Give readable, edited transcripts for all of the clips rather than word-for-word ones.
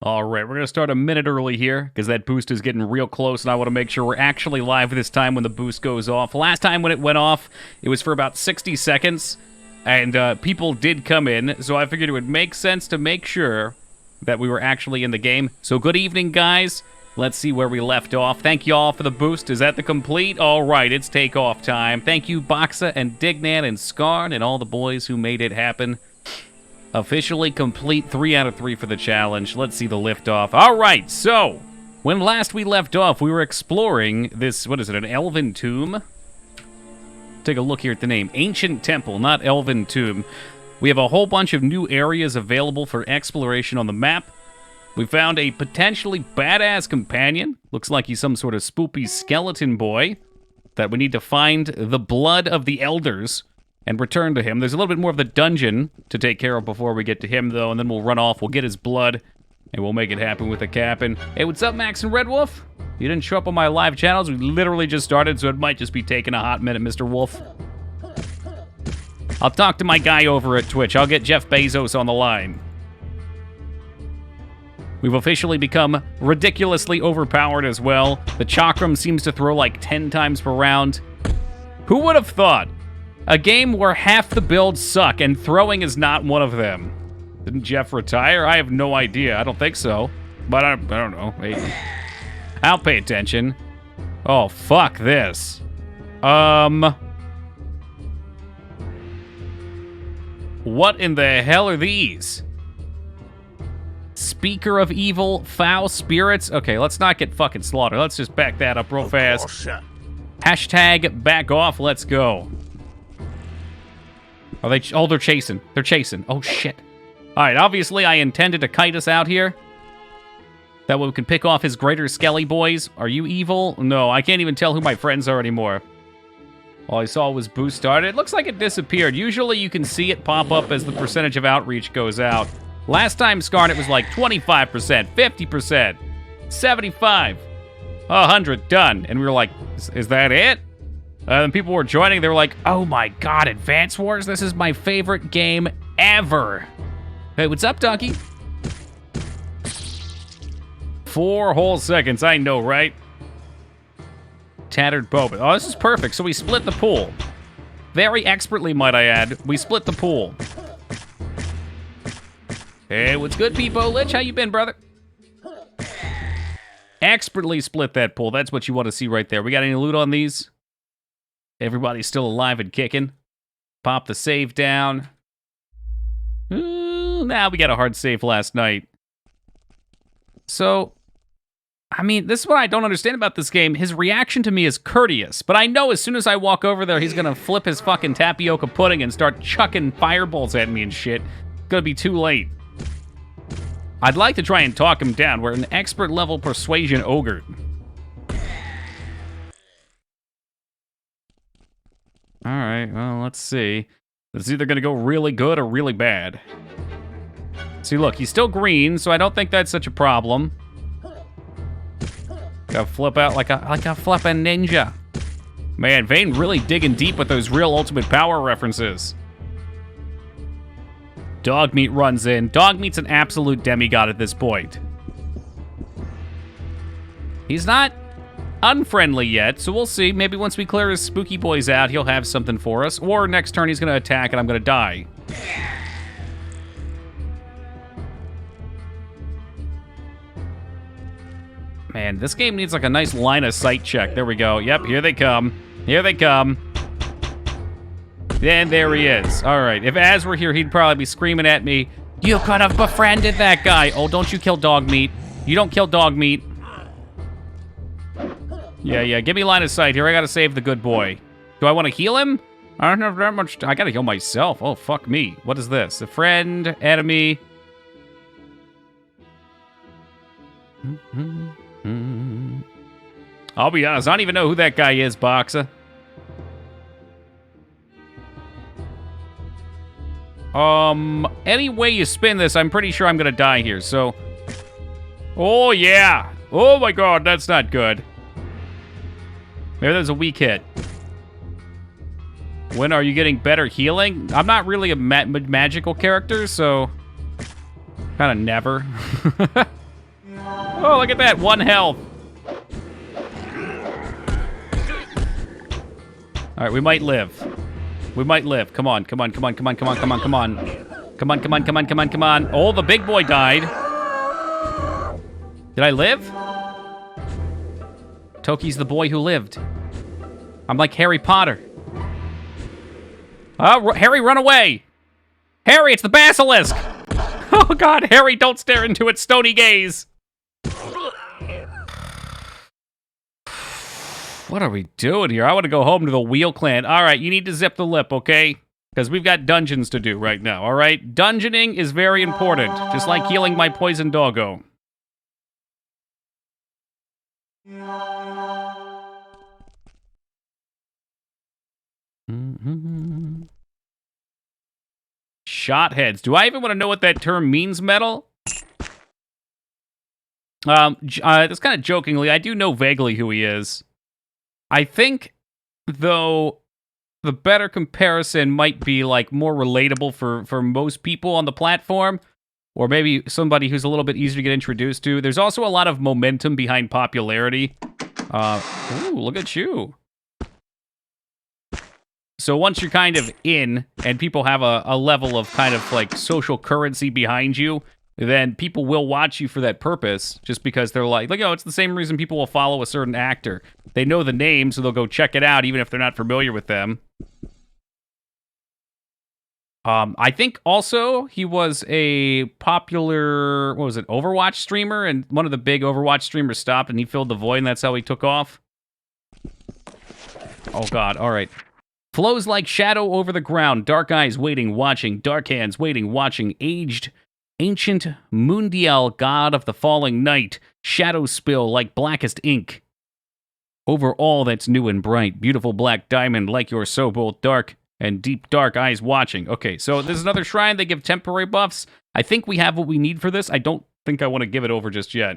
All right, we're going to start a minute early here because that boost is getting real close, and I want to make sure we're actually live this time when the boost goes off. Last time when it went off, it was for about 60 seconds, and people did come in, so I figured it would make sense to make sure that we were actually in the game. So good evening, guys. Let's see where we left off. Thank you all for the boost. Is that the complete? All right, it's takeoff time. Thank you, Boxa and Dignan and Scarn and all the boys who made it happen. Officially complete 3 out of 3 for the challenge. Let's see the liftoff. All right, so when last we left off, we were exploring this, what is it, an elven tomb? Take a look here at the name. Ancient Temple, not Elven Tomb. We have a whole bunch of new areas available for exploration on the map. We found a potentially badass companion. Looks like he's some sort of spoopy skeleton boy that we need to find the blood of the elders and return to him. There's a little bit more of the dungeon to take care of before we get to him, though, and then we'll run off, we'll get his blood, and we'll make it happen with the captain. Hey, what's up, Max and Red Wolf? You didn't show up on my live channels. We literally just started, so it might just be taking a hot minute, Mr. Wolf. I'll talk to my guy over at Twitch. I'll get Jeff Bezos on the line. We've officially become ridiculously overpowered as well. The Chakram seems to throw like 10 times per round. Who would have thought? A game where half the builds suck and throwing is not one of them. Didn't Jeff retire? I have no idea. I don't think so. But I don't know. Maybe. I'll pay attention. Oh, fuck this. What in the hell are these? Speaker of evil, foul spirits. Okay, let's not get fucking slaughtered. Let's just back that up real fast. Hashtag back off. Let's go. Are they? Oh, they're chasing. They're chasing. Oh, shit. All right, obviously I intended to kite us out here. That way we can pick off his greater skelly boys. Are you evil? No, I can't even tell who my friends are anymore. All I saw was boost started. It looks like it disappeared. Usually you can see it pop up as the percentage of outreach goes out. Last time, Scarn, it was like 25%, 50%, 75, 100, done. And we were like, is that it? And people were joining. They were like, oh my god, Advance Wars? This is my favorite game ever. Hey, what's up, Donkey? 4 whole seconds, I know, right? Tattered Boba. Oh, this is perfect. So we split the pool. Very expertly, might I add. We split the pool. Hey, what's good, Peepo Lich? How you been, brother? Expertly split that pool. That's what you want to see right there. We got any loot on these? Everybody's still alive and kicking. Pop the save down. Nah, we got a hard save last night. So, I mean, this is what I don't understand about this game. His reaction to me is courteous, but I know as soon as I walk over there, he's gonna flip his fucking tapioca pudding and start chucking fireballs at me and shit. It's gonna be too late. I'd like to try and talk him down. We're an expert level persuasion ogre. All right, well, let's see. It's either gonna go really good or really bad. See, look, he's still green, so I don't think that's such a problem. Gotta flip out like a flippin' ninja. Man, Vayne really digging deep with those real Ultimate Power references. Dogmeat runs in. Dogmeat's an absolute demigod at this point. He's not unfriendly yet, so we'll see. Maybe once we clear his spooky boys out, he'll have something for us. Or next turn he's gonna attack and I'm gonna die. Man, this game needs like a nice line of sight check. There we go. Yep, here they come. Here they come. And there he is. All right, if Az were here, he'd probably be screaming at me, you could have befriended that guy. Oh, don't you kill Dogmeat. You don't kill Dogmeat. Yeah, give me line of sight here. I gotta save the good boy. Do I want to heal him? I don't have that much. I gotta heal myself. Oh, fuck me. What is this? A friend, enemy. I'll be honest, I don't even know who that guy is, Boxa. Any way you spin this, I'm pretty sure I'm gonna die here, so... Oh, yeah! Oh my god, that's not good. Maybe there's a weak hit. When are you getting better healing? I'm not really a magical character, so... Kinda never. Oh, look at that. 1 health. All right, we might live. We might live. Come on, come on, come on, come on, come on, come on, come on. Come on, come on, come on, come on, come on. Oh, the big boy died. Did I live? Toki's the boy who lived. I'm like Harry Potter. Oh, Harry, run away! Harry, it's the basilisk! Oh God, Harry, don't stare into its stony gaze! What are we doing here? I want to go home to the Wheel Clan. All right, you need to zip the lip, okay? Because we've got dungeons to do right now, all right? Dungeoning is very important, just like healing my poison doggo. Shot heads. Do I even want to know what that term means, Metal? That's kind of jokingly. I do know vaguely who he is. I think, though, the better comparison might be like more relatable for most people on the platform, or maybe somebody who's a little bit easier to get introduced to. There's also a lot of momentum behind popularity. Ooh, look at you. So once you're kind of in, and people have a level of kind of like social currency behind you, then people will watch you for that purpose, just because they're like, oh, it's the same reason people will follow a certain actor. They know the name, so they'll go check it out, even if they're not familiar with them. I think also he was a popular, what was it, Overwatch streamer, and one of the big Overwatch streamers stopped, and he filled the void, and that's how he took off. Oh God, all right. Flows like shadow over the ground, dark eyes waiting, watching, dark hands waiting, watching, aged, ancient Mundial, god of the falling night, shadows spill like blackest ink. Over all that's new and bright, beautiful black diamond like your soul, both dark and deep dark eyes watching. Okay, so there's another shrine, they give temporary buffs. I think we have what we need for this. I don't think I want to give it over just yet.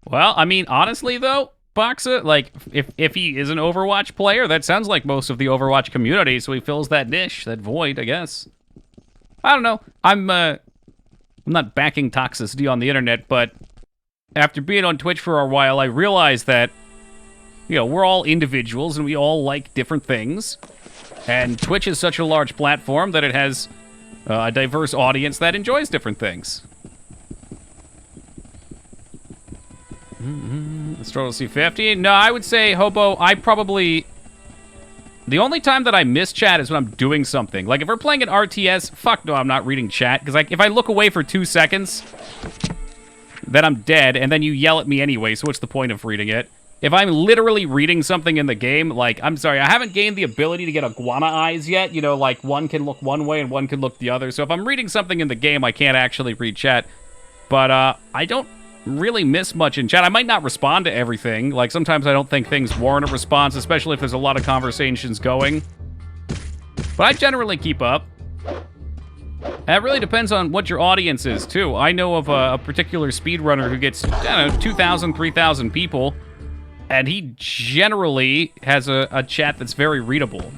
Well, I mean, honestly though, Boxa, like, if he is an Overwatch player, that sounds like most of the Overwatch community, so he fills that niche, that void, I guess. I don't know. I'm not backing toxicity on the internet, but after being on Twitch for a while, I realized that, you know, we're all individuals and we all like different things. And Twitch is such a large platform that it has a diverse audience that enjoys different things. Stroll C50. No, I would say, Hobo, I probably... The only time that I miss chat is when I'm doing something. Like, if we're playing an RTS, fuck no, I'm not reading chat. Because like, if I look away for 2 seconds, then I'm dead, and then you yell at me anyway, so what's the point of reading it? If I'm literally reading something in the game, like, I'm sorry, I haven't gained the ability to get iguana eyes yet. You know, like, one can look one way and one can look the other. So if I'm reading something in the game, I can't actually read chat. But I don't really miss much in chat. I might not respond to everything. Like, sometimes I don't think things warrant a response, especially if there's a lot of conversations going. But I generally keep up. That really depends on what your audience is, too. I know of a particular speedrunner who gets, I don't know, 2,000, 3,000 people, and he generally has a chat that's very readable.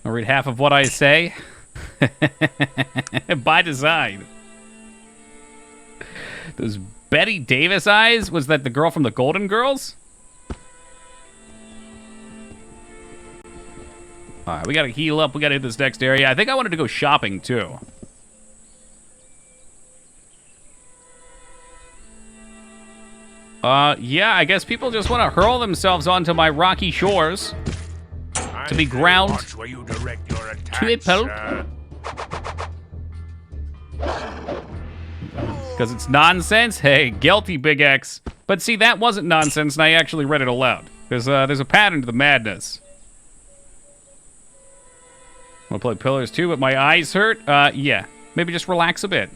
I'll read half of what I say. By design. Those Betty Davis eyes? Was that the girl from the Golden Girls? Alright, we gotta heal up. We gotta hit this next area. I think I wanted to go shopping, too. Yeah, I guess people just want to hurl themselves onto my rocky shores to be ground to a pulp. Because it's nonsense? Hey, guilty, Big X. But see, that wasn't nonsense, and I actually read it aloud. There's a pattern to the madness. Want to play Pillars 2, but my eyes hurt? Yeah. Maybe just relax a bit.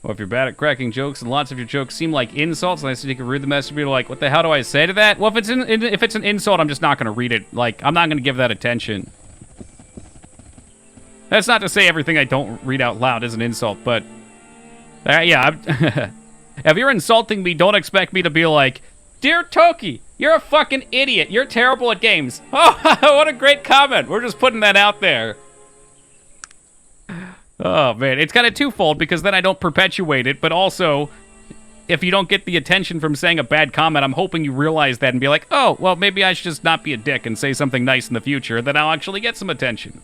Well, if you're bad at cracking jokes, and lots of your jokes seem like insults, and I said you can read the message and be like, what the hell do I say to that? Well, if it's an insult, I'm just not going to read it. Like, I'm not going to give that attention. That's not to say everything I don't read out loud is an insult, but... yeah, if you're insulting me, don't expect me to be like, Dear Toki, you're a fucking idiot. You're terrible at games. Oh, what a great comment. We're just putting that out there. Oh, man. It's kind of twofold because then I don't perpetuate it, but also, if you don't get the attention from saying a bad comment, I'm hoping you realize that and be like, oh, well, maybe I should just not be a dick and say something nice in the future, then I'll actually get some attention.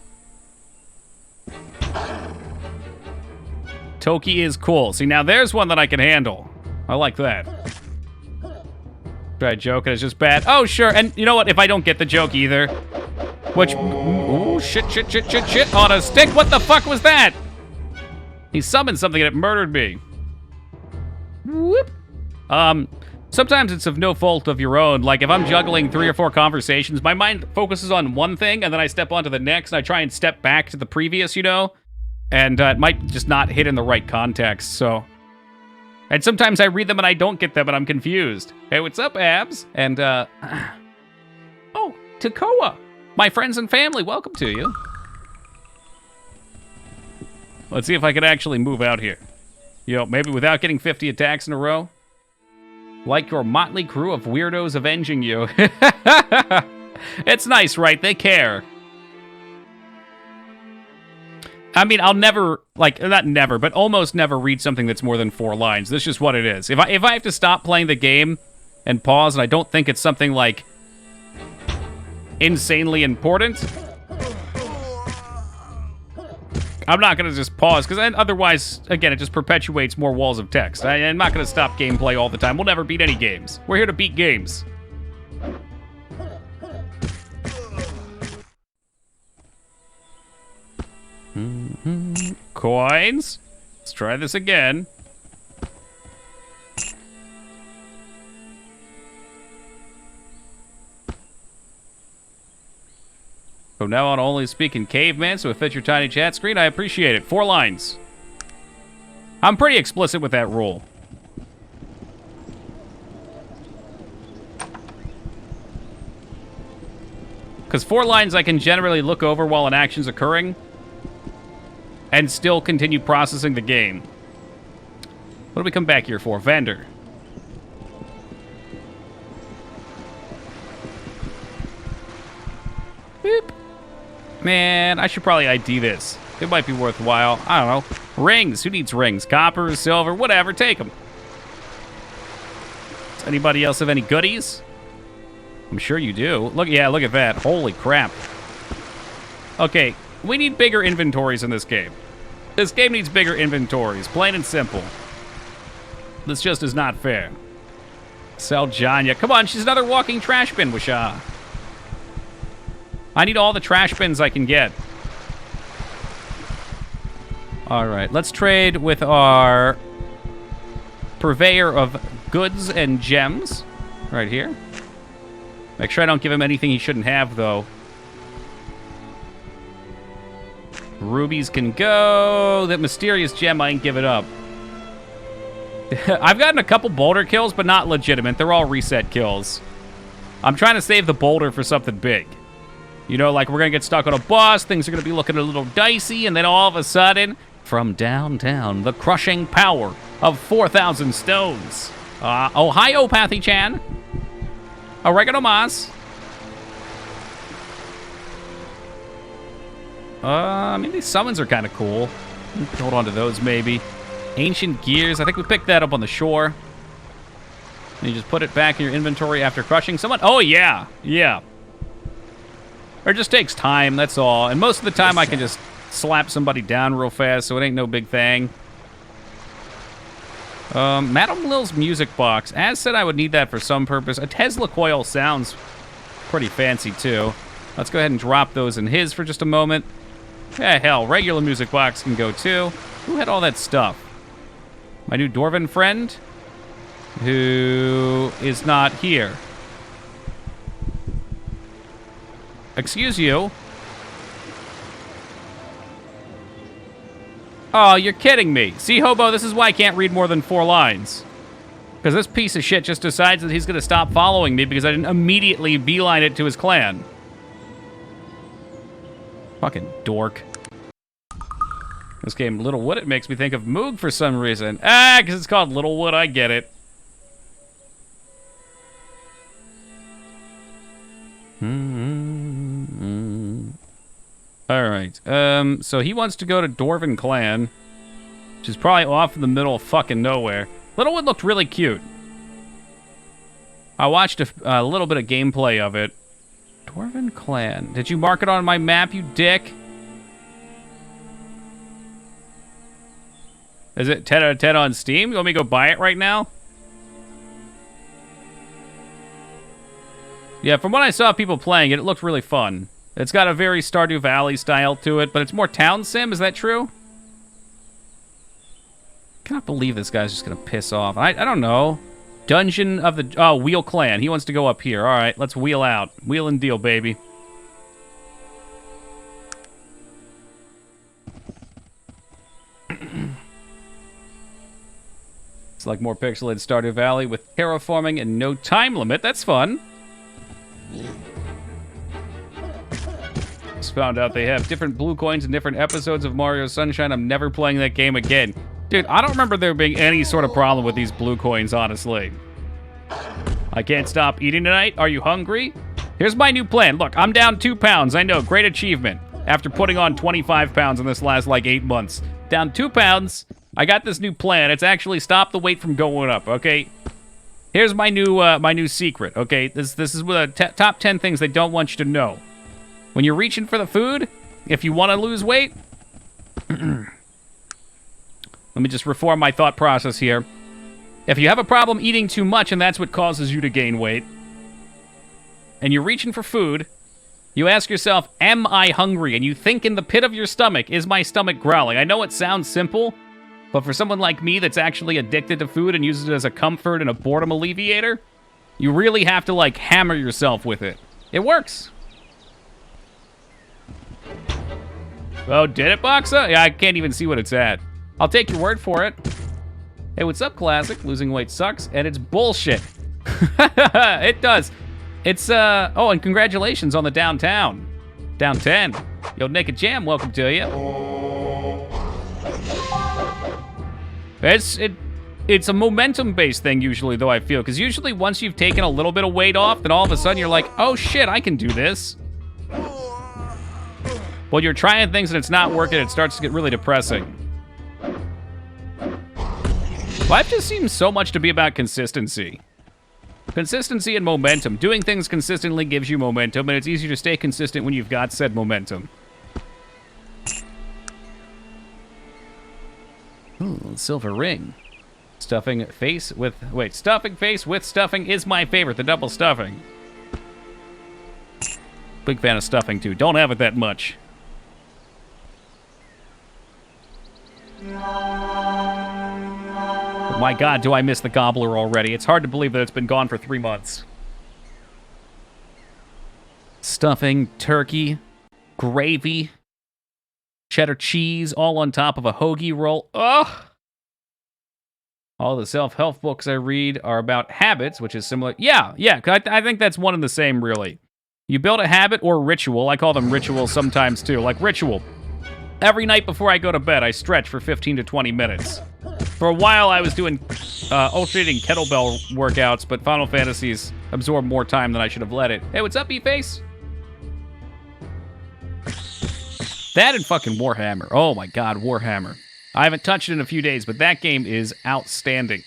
Toki is cool. See, now there's one that I can handle. I like that. Try a joke and it's just bad. Oh, sure. And you know what? If I don't get the joke either, which... Ooh, shit. On a stick? What the fuck was that? He summoned something and it murdered me. Whoop. Sometimes it's of no fault of your own. Like, if I'm juggling 3 or 4 conversations, my mind focuses on one thing, and then I step on to the next, and I try and step back to the previous, you know? And it might just not hit in the right context, so... And sometimes I read them and I don't get them, and I'm confused. Hey, what's up, Abs? And, Oh, Takoa! My friends and family, welcome to you. Let's see if I can actually move out here. You know, maybe without getting 50 attacks in a row. Like your motley crew of weirdos avenging you. It's nice, right? They care. I mean, I'll never, like, not never, but almost never read something that's more than 4 lines. That's just what it is. If I have to stop playing the game and pause, and I don't think it's something, like, insanely important, I'm not going to just pause, because otherwise, again, it just perpetuates more walls of text. I'm not going to stop gameplay all the time. We'll never beat any games. We're here to beat games. Coins. Let's try this again. From now on, only speak in caveman, so it fits your tiny chat screen. I appreciate it. 4 lines. I'm pretty explicit with that rule. Because 4 lines I can generally look over while an action's occurring and still continue processing the game. What do we come back here for? Vendor. Beep. Man, I should probably ID this. It might be worthwhile. I don't know. Rings. Who needs rings? Copper, silver, whatever. Take them. Does anybody else have any goodies? I'm sure you do. Look, yeah, look at that. Holy crap. Okay, we need bigger inventories in this game. This game needs bigger inventories, plain and simple. This just is not fair. Sell Janya. Come on, she's another walking trash bin, Wisha. I need all the trash bins I can get. All right, let's trade with our purveyor of goods and gems right here. Make sure I don't give him anything he shouldn't have, though. Rubies can go. That mysterious gem, I ain't give it up. I've gotten a couple boulder kills, but not legitimate. They're all reset kills. I'm trying to save the boulder for something big. You know, like we're going to get stuck on a boss, things are going to be looking a little dicey, and then all of a sudden, from downtown, the crushing power of 4,000 stones. Ohio, Pathy-chan. Oregano Mas. I mean, these summons are kind of cool. Hold on to those, maybe. Ancient Gears. I think we picked that up on the shore. And you just put it back in your inventory after crushing someone. Oh, yeah. Yeah. Or it just takes time, that's all. And most of the time, I can just slap somebody down real fast, so it ain't no big thing. Madame Lil's music box. As said, I would need that for some purpose. A Tesla coil sounds pretty fancy, too. Let's go ahead and drop those in his for just a moment. Yeah, hell, regular music box can go, too. Who had all that stuff? My new Dwarven friend? Who is not here. Excuse you. Oh, you're kidding me. See, Hobo, this is why I can't read more than 4 lines. Because this piece of shit just decides that he's going to stop following me because I didn't immediately beeline it to his clan. Fucking dork. This game, Littlewood, it makes me think of Moog for some reason. Because it's called Littlewood, I get it. Alright, so he wants to go to Dwarven Clan, which is probably off in the middle of fucking nowhere. Littlewood looked really cute. I watched a little bit of gameplay of it. Dwarven Clan. Did you mark it on my map, you dick? Is it 10 out of 10 on Steam? You want me to go buy it right now? Yeah, from what I saw people playing it, it looked really fun. It's got a very Stardew Valley style to it, but it's more town sim, is that true? I cannot believe this guy's just gonna piss off. I don't know. Dungeon of the... Oh, Wheel Clan. He wants to go up here. All right, let's wheel out. Wheel and deal, baby. It's like more pixelated Stardew Valley with terraforming and no time limit. That's fun. Just found out they have different blue coins in different episodes of Mario Sunshine. I'm never playing that game again. Dude, I don't remember there being any sort of problem with these blue coins, honestly. I can't stop eating tonight. Are you hungry? Here's my new plan. Look, I'm down 2 pounds. I know, great achievement. After putting on 25 pounds in this last, like, 8 months. Down 2 pounds. I got this new plan. It's actually stop the weight from going up, okay? Here's my new secret, okay? This is what top 10 things they don't want you to know. When you're reaching for the food, if you want to lose weight... Let me just reform my thought process here. If you have a problem eating too much and that's what causes you to gain weight, and you're reaching for food, you ask yourself, am I hungry? And you think in the pit of your stomach, is my stomach growling? I know it sounds simple, but for someone like me that's actually addicted to food and uses it as a comfort and a boredom alleviator, you really have to, like, hammer yourself with it. It works. Oh, did it, Boxa? Yeah, I can't even see what it's at. I'll take your word for it. Hey, what's up, Classic? Losing weight sucks, and it's bullshit. It does. It's, oh, and congratulations on the downtown. Down 10. Yo, Naked Jam, welcome to you. It's a momentum-based thing usually, though, I feel, because usually once you've taken a little bit of weight off, then all of a sudden you're like, oh shit, I can do this. When you're trying things and it's not working, it starts to get really depressing. Life just seems so much to be about consistency. Consistency and momentum. Doing things consistently gives you momentum, and it's easier to stay consistent when you've got said momentum. Ooh, silver ring. Stuffing face with... Wait, stuffing face with stuffing is my favorite, the double stuffing. Big fan of stuffing, too. Don't have it that much. Oh my god, do I miss the gobbler already. It's hard to believe that it's been gone for 3 months. Stuffing, turkey, gravy, cheddar cheese, all on top of a hoagie roll. Ugh! All the self-help books I read are about habits, which is similar. Yeah, I think that's one and the same, really. You build a habit or ritual. I call them rituals sometimes, too. Like ritual. Every night before I go to bed, I stretch for 15 to 20 minutes. For a while, I was doing alternating kettlebell workouts, but Final Fantasies absorbed more time than I should have let it. Hey, what's up, E-Face? That and fucking Warhammer. Oh my god, Warhammer. I haven't touched it in a few days, but that game is outstanding.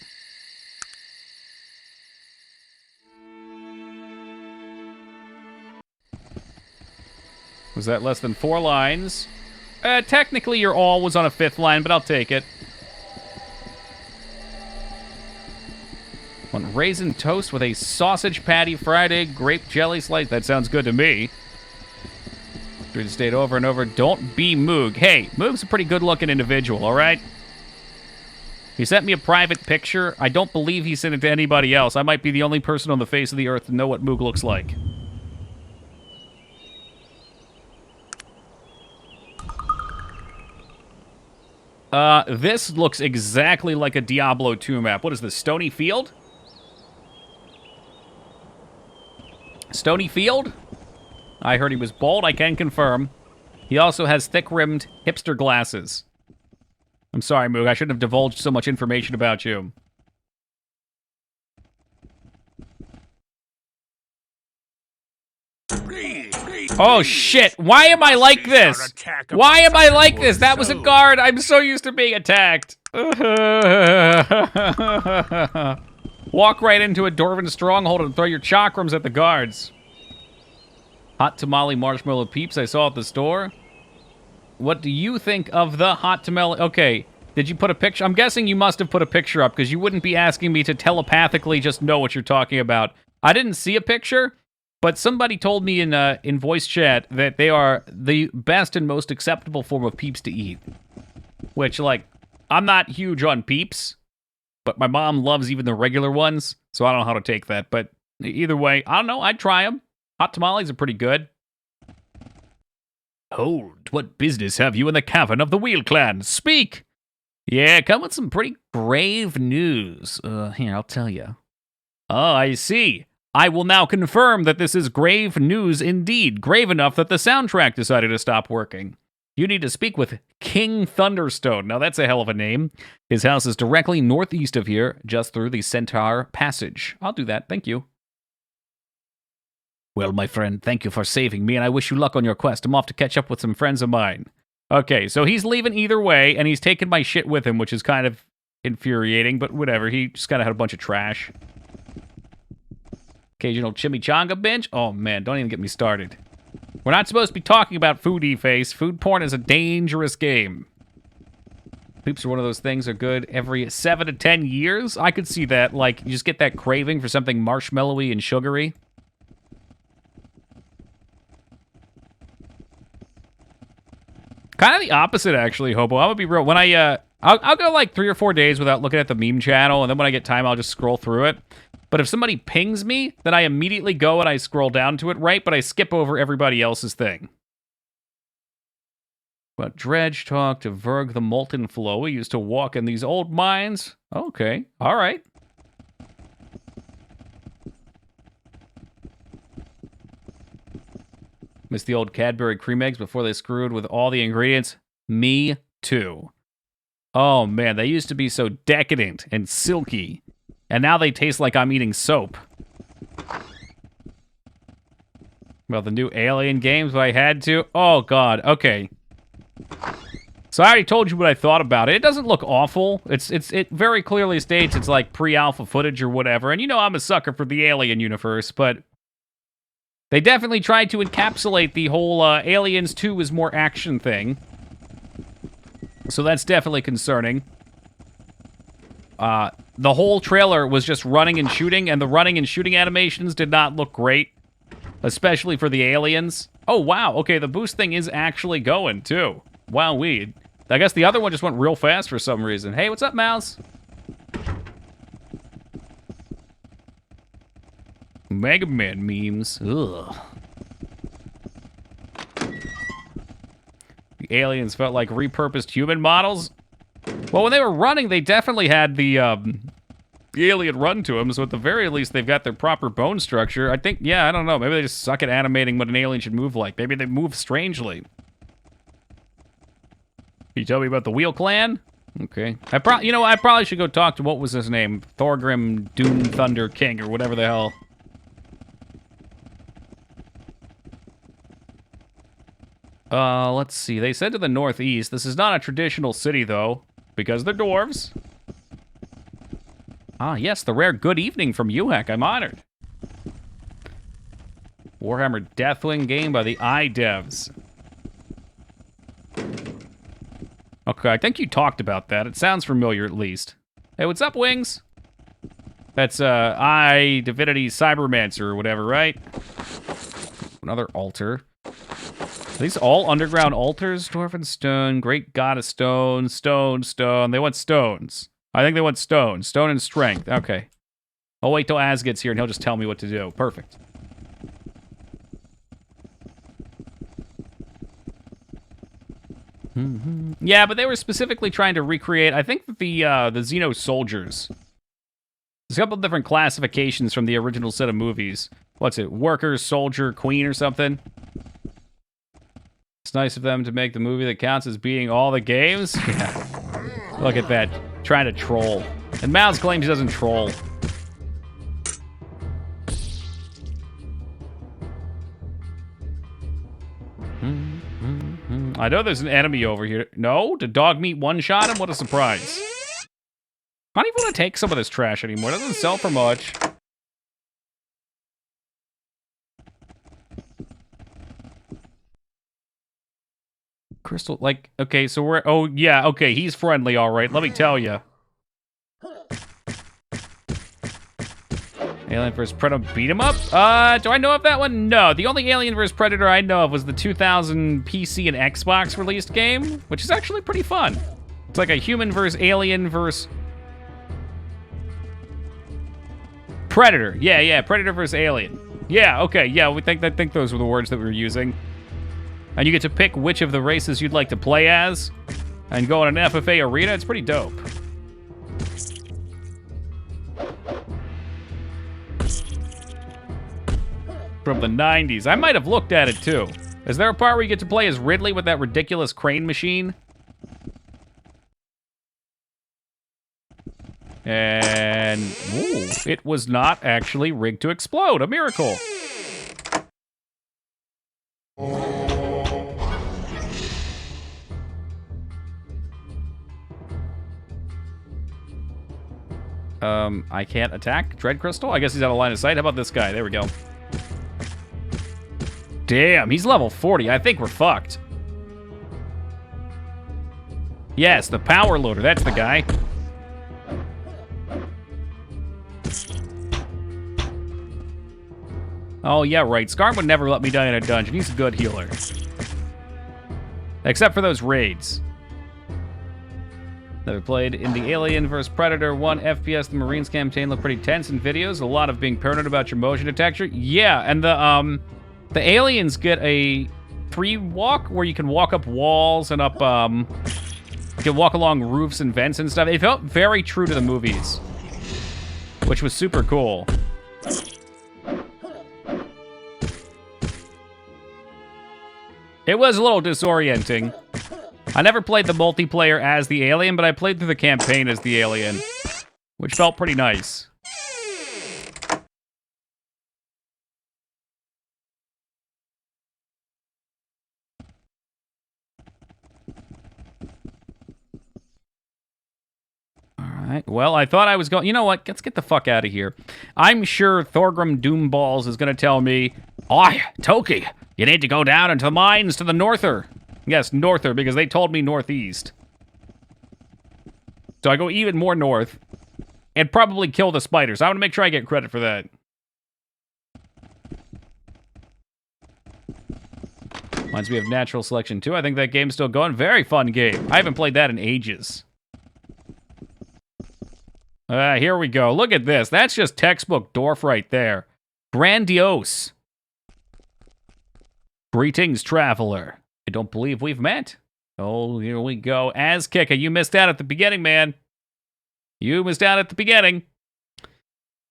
Was that less than 4 lines? Technically, your all was on a 5th line, but I'll take it. Want raisin toast with a sausage patty, fried egg, grape jelly slice. That sounds good to me. Read the state over and over. Don't be Moog. Hey, Moog's a pretty good-looking individual, all right? He sent me a private picture. I don't believe he sent it to anybody else. I might be the only person on the face of the earth to know what Moog looks like. This looks exactly like a Diablo 2 map. What is this, Stony Field? Stony Field? I heard he was bald, I can confirm. He also has thick-rimmed hipster glasses. I'm sorry, Moog, I shouldn't have divulged so much information about you. Please, Oh shit, why am I like this? Why am I like this? That was a guard. I'm so used to being attacked. Walk right into a Dwarven stronghold and throw your chakrams at the guards. Hot tamale marshmallow peeps I saw at the store. What do you think of the hot tamale? Okay, did you put a picture? I'm guessing you must have put a picture up because you wouldn't be asking me to telepathically just know what you're talking about. I didn't see a picture, but somebody told me in voice chat that they are the best and most acceptable form of peeps to eat. Which, like, I'm not huge on peeps, but my mom loves even the regular ones, so I don't know how to take that. But either way, I don't know, I'd try them. Hot tamales are pretty good. Hold, what business have you in the cavern of the Wheel Clan? Speak! Yeah, come with some pretty grave news. Here, I'll tell you. Oh, I see. I will now confirm that this is grave news indeed. Grave enough that the soundtrack decided to stop working. You need to speak with King Thunderstone. Now, that's a hell of a name. His house is directly northeast of here, just through the Centaur Passage. I'll do that, thank you. Well, my friend, thank you for saving me, and I wish you luck on your quest. I'm off to catch up with some friends of mine. Okay, so he's leaving either way, and he's taking my shit with him, which is kind of infuriating, but whatever. He just kind of had a bunch of trash. Occasional chimichanga binge? Oh, man, don't even get me started. We're not supposed to be talking about foodie face. Food porn is a dangerous game. Poops are one of those things that are good every 7 to 10 years. I could see that. Like, you just get that craving for something marshmallowy and sugary. Kind of the opposite, actually, Hobo. I'm gonna be real. When I'll go like 3 or 4 days without looking at the meme channel, and then when I get time, I'll just scroll through it. But if somebody pings me, then I immediately go and I scroll down to it, right? But I skip over everybody else's thing. But Dredge talked to Verg the Molten Flow. We used to walk in these old mines. Okay, all right. Missed the old Cadbury cream eggs before they screwed with all the ingredients. Me too. Oh man, they used to be so decadent and silky. And now they taste like I'm eating soap. Well, the new Alien games, I had to. Oh god, okay. So I already told you what I thought about it. It doesn't look awful. It very clearly states it's like pre-alpha footage or whatever. And you know I'm a sucker for the Alien universe, but they definitely tried to encapsulate the whole Aliens 2 is more action thing. So that's definitely concerning. The whole trailer was just running and shooting, and the running and shooting animations did not look great. Especially for the aliens. Oh, wow. Okay, the boost thing is actually going, too. Wow, weed. I guess the other one just went real fast for some reason. Hey, what's up, Mouse? Mega Man memes. Ugh. The aliens felt like repurposed human models. Well, when they were running, they definitely had the alien run to them, so at the very least, they've got their proper bone structure. I think, yeah, I don't know. Maybe they just suck at animating what an alien should move like. Maybe they move strangely. Can you tell me about the Wheel Clan? Okay. I probably should go talk to, what was his name? Thorgrim Doom Thunder King, or whatever the hell. Let's see. They said to the northeast. This is not a traditional city, though, because they're dwarves. Ah, yes, the rare good evening from UHEC. I'm honored. Warhammer Deathwing game by the iDevs. Okay, I think you talked about that. It sounds familiar, at least. Hey, what's up, Wings? That's, Divinity Cybermancer or whatever, right? Another altar. Are these all underground altars? Dwarven stone, great god of stone, stone, stone. They want stones. I think they want stone. Stone and strength. Okay. I'll wait till Az gets here and he'll just tell me what to do. Perfect. Yeah, but they were specifically trying to recreate, I think, the Xeno soldiers. There's a couple of different classifications from the original set of movies. What's it? Worker, soldier, queen, or something? It's nice of them to make the movie that counts as beating all the games. Yeah. Look at that. Trying to troll. And Mouse claims he doesn't troll. I know there's an enemy over here. No? Did dog meat one-shot him? What a surprise. I don't even want to take some of this trash anymore. It doesn't sell for much. Crystal, like, okay, so we're, oh, yeah, okay, he's friendly, all right, let me tell you. Alien vs. Predator beat him up? Do I know of that one? No, the only Alien vs. Predator I know of was the 2000 PC and Xbox released game, which is actually pretty fun. It's like a human versus alien versus... Predator, yeah, Predator versus Alien. Yeah, okay, yeah, I think those were the words that we were using. And you get to pick which of the races you'd like to play as, and go in an FFA arena. It's pretty dope. From the 90s. I might have looked at it, too. Is there a part where you get to play as Ridley with that ridiculous crane machine? And, ooh, it was not actually rigged to explode. A miracle. I can't attack Dread Crystal? I guess he's out of line of sight. How about this guy? There we go. Damn, he's level 40. I think we're fucked. Yes, the power loader. That's the guy. Oh, yeah, right. Scarm would never let me die in a dungeon. He's a good healer. Except for those raids. Never played in the Alien vs. Predator 1 FPS. The Marines campaign looked pretty tense in videos. A lot of being paranoid about your motion detector. Yeah, and the aliens get a free walk where you can walk up walls and up, you can walk along roofs and vents and stuff. It felt very true to the movies, which was super cool. It was a little disorienting. I never played the multiplayer as the alien, but I played through the campaign as the alien, which felt pretty nice. All right, well, I thought I was going... You know what? Let's get the fuck out of here. I'm sure Thorgrim Doomballs is going to tell me, "Oi, Toki, you need to go down into the mines to the norther." Yes, norther, because they told me northeast. So I go even more north and probably kill the spiders. I want to make sure I get credit for that. Reminds me of Natural Selection 2. I think that game's still going. Very fun game. I haven't played that in ages. Here we go. Look at this. That's just textbook Dwarf right there. Grandiose. Greetings, traveler. I don't believe we've met. Oh, here we go. Azkicker, you missed out at the beginning, man. You missed out at the beginning.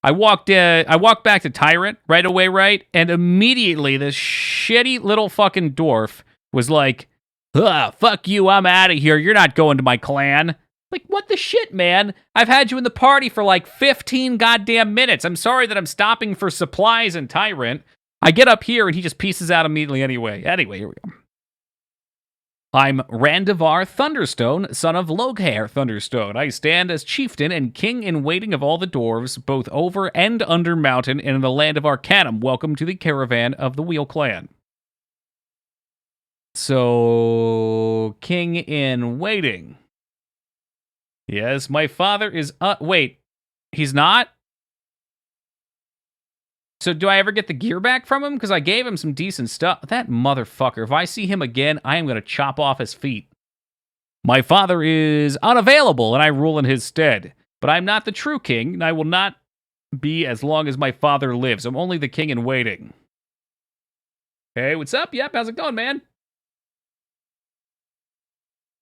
I walked back to Tyrant right away, right? And immediately this shitty little fucking dwarf was like, fuck you, I'm out of here. You're not going to my clan. Like, what the shit, man? I've had you in the party for like 15 goddamn minutes. I'm sorry that I'm stopping for supplies in Tyrant. I get up here and he just pieces out immediately anyway. Anyway, here we go. I'm Randivar Thunderstone, son of Loghair Thunderstone. I stand as chieftain and king in waiting of all the dwarves, both over and under mountain and in the land of Arcanum. Welcome to the caravan of the Wheel Clan. So, king in waiting. Yes, my father is... wait, he's not? So do I ever get the gear back from him? Because I gave him some decent stuff. That motherfucker, if I see him again, I am going to chop off his feet. My father is unavailable, and I rule in his stead. But I'm not the true king, and I will not be as long as my father lives. I'm only the king in waiting. Hey, what's up? Yep, how's it going, man?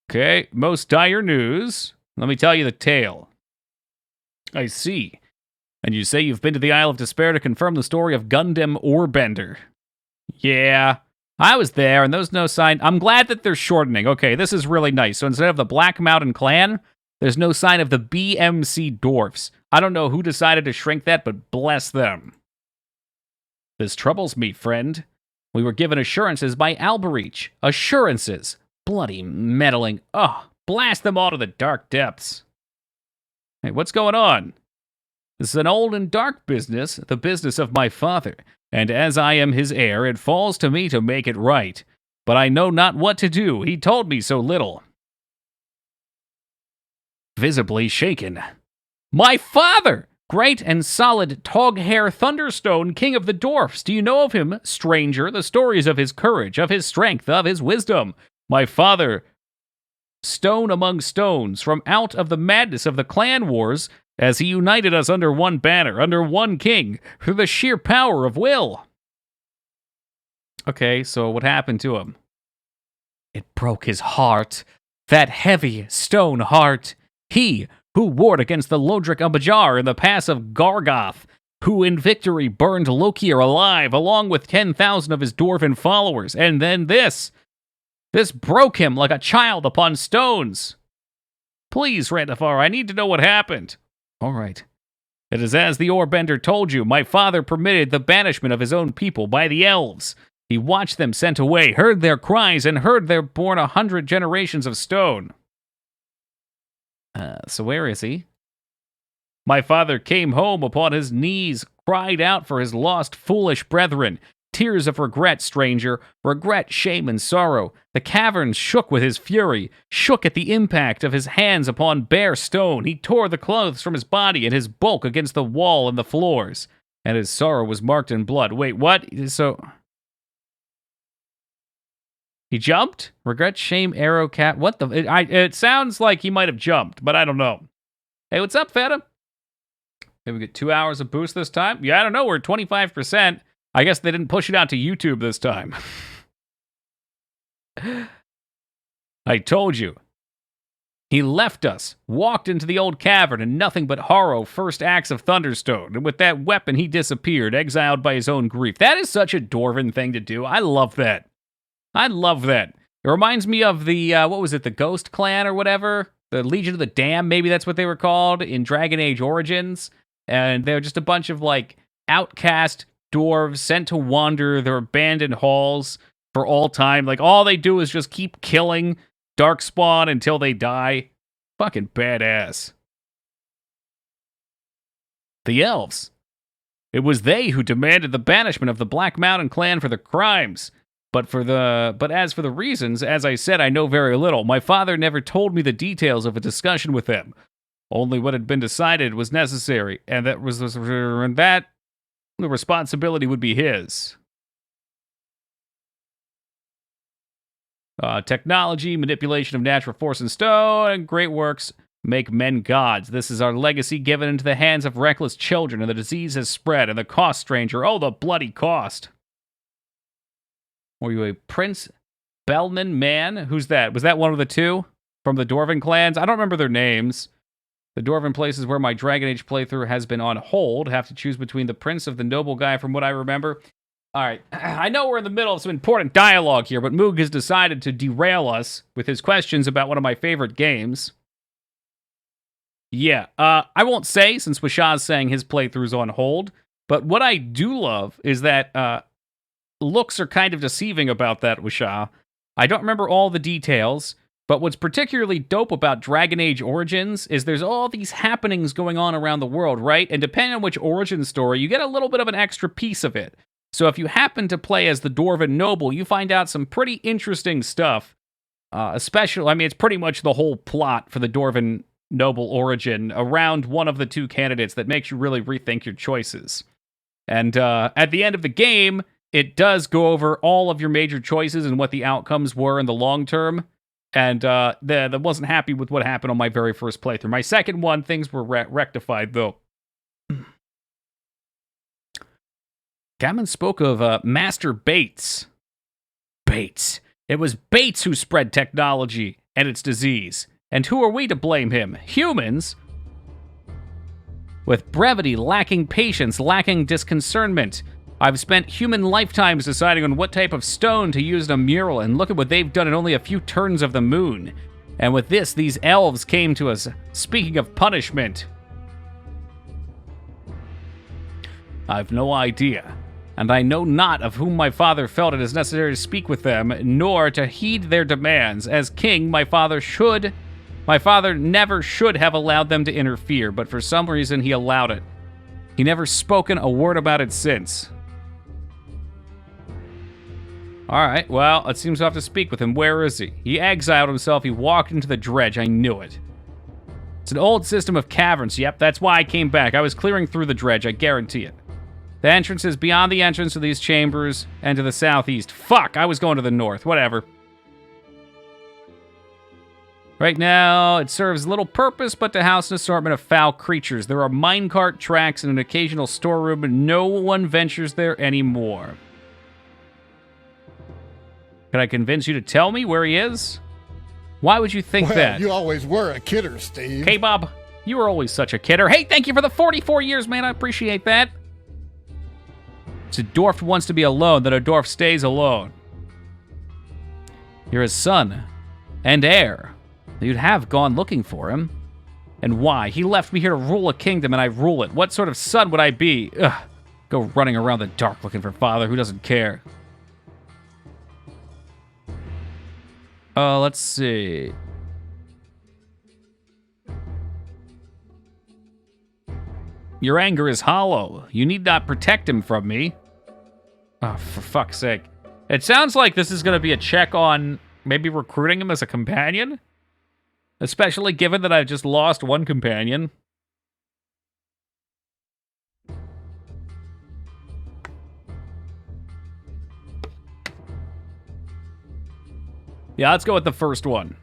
Okay, most dire news. Let me tell you the tale. I see. And you say you've been to the Isle of Despair to confirm the story of Gundam Orbender. Yeah, I was there, and there's no sign. I'm glad that they're shortening. Okay, this is really nice. So instead of the Black Mountain Clan, there's no sign of the BMC Dwarfs. I don't know who decided to shrink that, but bless them. This troubles me, friend. We were given assurances by Alberich. Assurances. Bloody meddling. Oh, blast them all to the dark depths. Hey, what's going on? This is an old and dark business, the business of my father, and as I am his heir, it falls to me to make it right. But I know not what to do, he told me so little. Visibly shaken. My father! Great and solid Toghair Thunderstone, king of the dwarfs. Do you know of him, stranger? The stories of his courage, of his strength, of his wisdom. My father, stone among stones, from out of the madness of the clan wars, as he united us under one banner, under one king, through the sheer power of will. Okay, so what happened to him? It broke his heart. That heavy stone heart. He who warred against the Lodric Abajar in the pass of Gargoth, who in victory burned Lokir alive, along with 10,000 of his dwarven followers, and then this. This broke him like a child upon stones. Please, Randafar, I need to know what happened. All right. It is as the Orbender told you. My father permitted the banishment of his own people by the elves. He watched them sent away, heard their cries, and heard their born 100 generations of stone. So where is he? My father came home upon his knees, cried out for his lost foolish brethren. Tears of regret, stranger, regret, shame, and sorrow. The caverns shook with his fury, shook at the impact of his hands upon bare stone. He tore the clothes from his body and his bulk against the wall and the floors. And his sorrow was marked in blood. Wait, what? So... He jumped? Regret, shame, arrow, cat. What the... It sounds like he might have jumped, but I don't know. Hey, what's up, Feta? Maybe we get 2 hours of boost this time? Yeah, I don't know. We're at 25%. I guess they didn't push it out to YouTube this time. I told you. He left us, walked into the old cavern, and nothing but horror first acts of Thunderstone. And with that weapon, he disappeared, exiled by his own grief. That is such a dwarven thing to do. I love that. I love that. It reminds me of the, what was it, the Ghost Clan or whatever? The Legion of the Damned, maybe that's what they were called in Dragon Age Origins. And they're just a bunch of, like, outcast dwarves sent to wander their abandoned halls for all time. Like, all they do is just keep killing Darkspawn until they die. Fucking badass. The elves. It was they who demanded the banishment of the Black Mountain clan for their crimes. But as for the reasons, as I said, I know very little. My father never told me the details of a discussion with them. Only what had been decided was necessary, and the responsibility would be his. Technology, manipulation of natural force and stone, and great works make men gods. This is our legacy given into the hands of reckless children, and the disease has spread, and the cost, stranger, oh, the bloody cost. Were you a Prince Bellman man? Who's that? Was that one of the two from the Dwarven clans? I don't remember their names. The Dwarven places where my Dragon Age playthrough has been on hold. Have to choose between the Prince of the Noble guy from what I remember. All right. I know we're in the middle of some important dialogue here, but Moog has decided to derail us with his questions about one of my favorite games. Yeah, I won't say, since Washah's saying his playthrough's on hold, but what I do love is that looks are kind of deceiving about that, Washah. I don't remember all the details, but what's particularly dope about Dragon Age Origins is there's all these happenings going on around the world, right? And depending on which origin story, you get a little bit of an extra piece of it. So if you happen to play as the Dwarven Noble, you find out some pretty interesting stuff. Especially, I mean, it's pretty much the whole plot for the Dwarven Noble origin around one of the two candidates that makes you really rethink your choices. And at the end of the game, it does go over all of your major choices and what the outcomes were in the long term. And that wasn't happy with what happened on my very first playthrough. My second one, things were rectified, though. Gammon spoke of Master Bates. Bates. It was Bates who spread technology and its disease. And who are we to blame him? Humans? With brevity, lacking patience, lacking disconcernment. I've spent human lifetimes deciding on what type of stone to use in a mural, and look at what they've done in only a few turns of the moon. And with this, these elves came to us, speaking of punishment. I've no idea. and I know not of whom my father felt it is necessary to speak with them, nor to heed their demands. As king, my father never should have allowed them to interfere, but for some reason he allowed it. He never spoken a word about it since. Alright, well, it seems to have to speak with him. Where is he? He exiled himself, he walked into the dredge, I knew it. It's an old system of caverns, yep, that's why I came back. I was clearing through the dredge, I guarantee it. The entrance is beyond the entrance to these chambers and to the southeast. Fuck, I was going to the north, whatever. Right now, it serves little purpose but to house an assortment of foul creatures. There are minecart tracks and an occasional storeroom, and no one ventures there anymore. Can I convince you to tell me where he is? Why would you think that? You always were a kidder, Steve. Hey, Bob, you were always such a kidder. Hey, thank you for the 44 years, man. I appreciate that. It's a dwarf wants to be alone, then a dwarf stays alone. You're his son and heir. You'd have gone looking for him. And why? He left me here to rule a kingdom, and I rule it. What sort of son would I be? Ugh. Go running around the dark looking for father. Who doesn't care? Let's see. Your anger is hollow. You need not protect him from me. Oh, for fuck's sake. It sounds like this is going to be a check on maybe recruiting him as a companion. Especially given that I've just lost one companion. Yeah, let's go with the first one.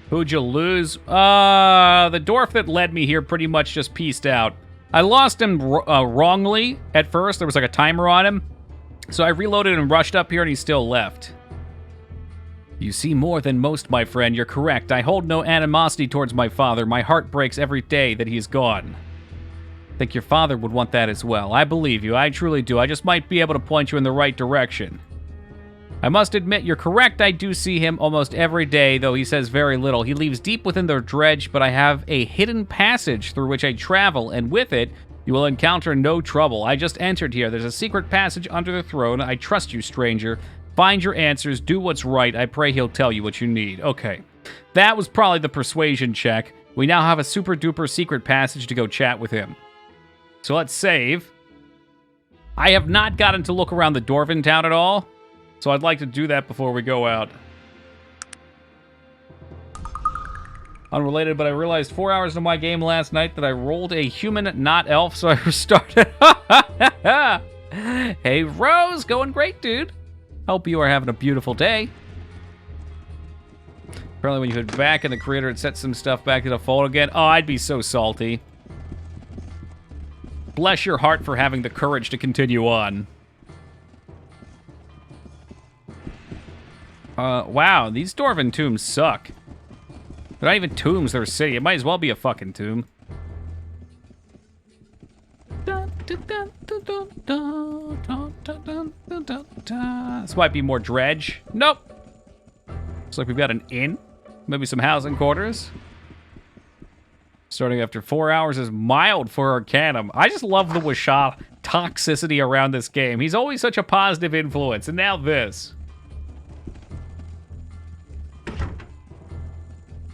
Who'd you lose? The dwarf that led me here pretty much just pieced out. I lost him wrongly at first. There was like a timer on him. So I reloaded and rushed up here and he still left. You see more than most, my friend. You're correct. I hold no animosity towards my father. My heart breaks every day that he's gone. I think your father would want that as well. I believe you. I truly do. I just might be able to point you in the right direction. I must admit, you're correct. I do see him almost every day, though he says very little. He leaves deep within the dredge, but I have a hidden passage through which I travel, and with it, you will encounter no trouble. I just entered here. There's a secret passage under the throne. I trust you, stranger. Find your answers. Do what's right. I pray he'll tell you what you need. Okay. That was probably the persuasion check. We now have a super-duper secret passage to go chat with him. So let's save. I have not gotten to look around the Dwarven town at all. So I'd like to do that before we go out. Unrelated, but I realized 4 hours into my game last night that I rolled a human, not elf, so I restarted. Hey, Rose, going great, dude. Hope you are having a beautiful day. Apparently when you hit back in the creator, it sets some stuff back to default again. Oh, I'd be so salty. Bless your heart for having the courage to continue on. Wow, these Dwarven tombs suck. They're not even tombs, they're a city. It might as well be a fucking tomb. This might be more dredge. Nope. Looks like we've got an inn. Maybe some housing quarters. Starting after 4 hours is mild for Arcanum. I just love the Washah toxicity around this game. He's always such a positive influence, and now this.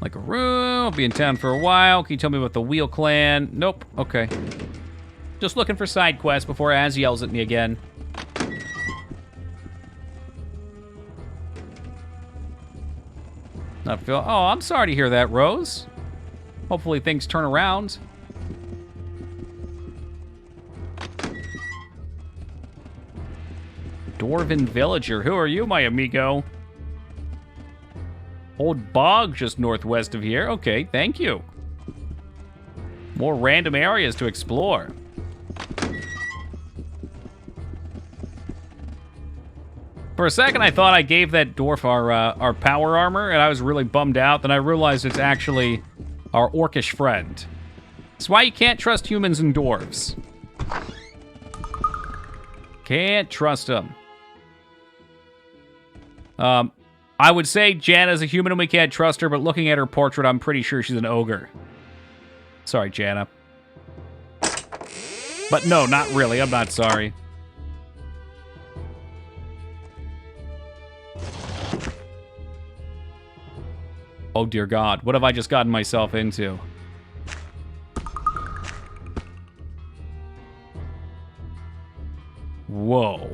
Like a room, I'll be in town for a while. Can you tell me about the Wheel Clan? Nope, okay. Just looking for side quests before Az yells at me again. Not feel. Oh, I'm sorry to hear that, Rose. Hopefully things turn around. Dwarven villager. Who are you, my amigo? Old bog just northwest of here. Okay, thank you. More random areas to explore. For a second, I thought I gave that dwarf our power armor, and I was really bummed out. Then I realized it's actually our orcish friend. That's why you can't trust humans and dwarves. Can't trust them. I would say Jana's a human and we can't trust her, but looking at her portrait, I'm pretty sure she's an ogre. Sorry, Jana. But no, not really. I'm not sorry. Oh, dear God. What have I just gotten myself into? Whoa.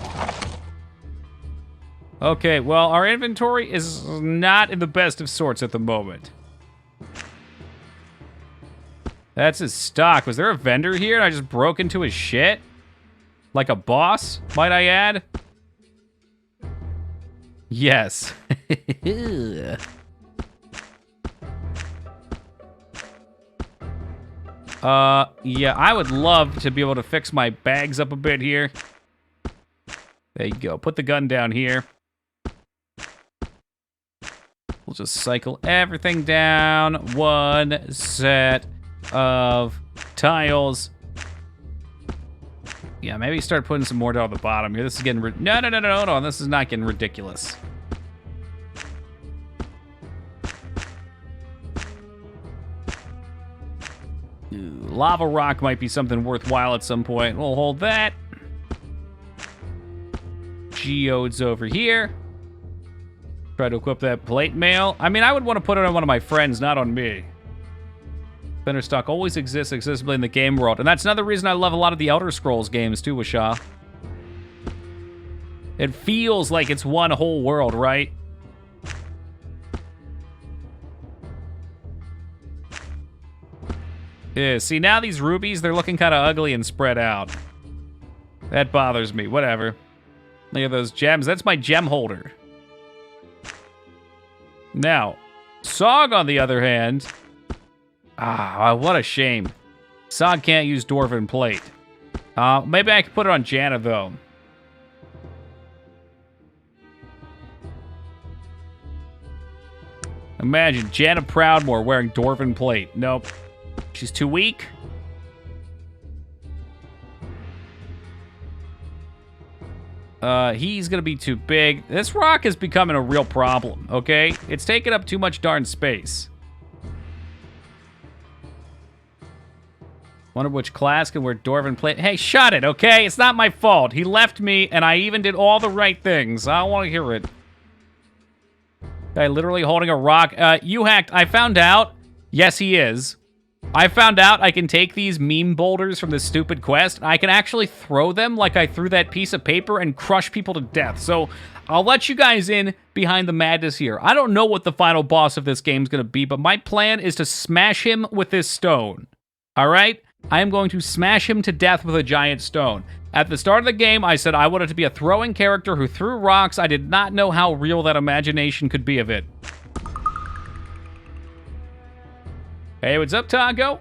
Okay, well, our inventory is not in the best of sorts at the moment. That's his stock. Was there a vendor here and I just broke into his shit? Like a boss, might I add? Yes. Yeah, I would love to be able to fix my bags up a bit here. There you go. Put the gun down here. We'll just cycle everything down. One set of tiles. Yeah, maybe start putting some more down the bottom here. This is getting... No. This is not getting ridiculous. Ooh, lava rock might be something worthwhile at some point. We'll hold that. Geodes over here. Try to equip that plate mail. I mean, I would want to put it on one of my friends, not on me. Vendor stock always exists accessibly in the game world. And that's another reason I love a lot of the Elder Scrolls games too, Wishaw. It feels like it's one whole world, right? Yeah, see, now these rubies, they're looking kind of ugly and spread out. That bothers me. Whatever. Look at those gems. That's my gem holder. Now, Sog, on the other hand... Ah, what a shame. Sog can't use Dwarven Plate. Maybe I could put it on Janna, though. Imagine Janna Proudmoore wearing Dwarven Plate. Nope. She's too weak. He's gonna be too big. This rock is becoming a real problem, okay? It's taking up too much darn space. Wonder which class can wear Dwarven Plate. Hey, shut it, okay? It's not my fault. He left me, and I even did all the right things. I don't want to hear it. Guy literally holding a rock. You hacked. I found out. Yes, he is. I found out I can take these meme boulders from this stupid quest, and I can actually throw them like I threw that piece of paper and crush people to death. So I'll let you guys in behind the madness here. I don't know what the final boss of this game is going to be, but my plan is to smash him with this stone. All right? I am going to smash him to death with a giant stone. At the start of the game, I said I wanted to be a throwing character who threw rocks. I did not know how real that imagination could be of it. Hey, what's up, Taco?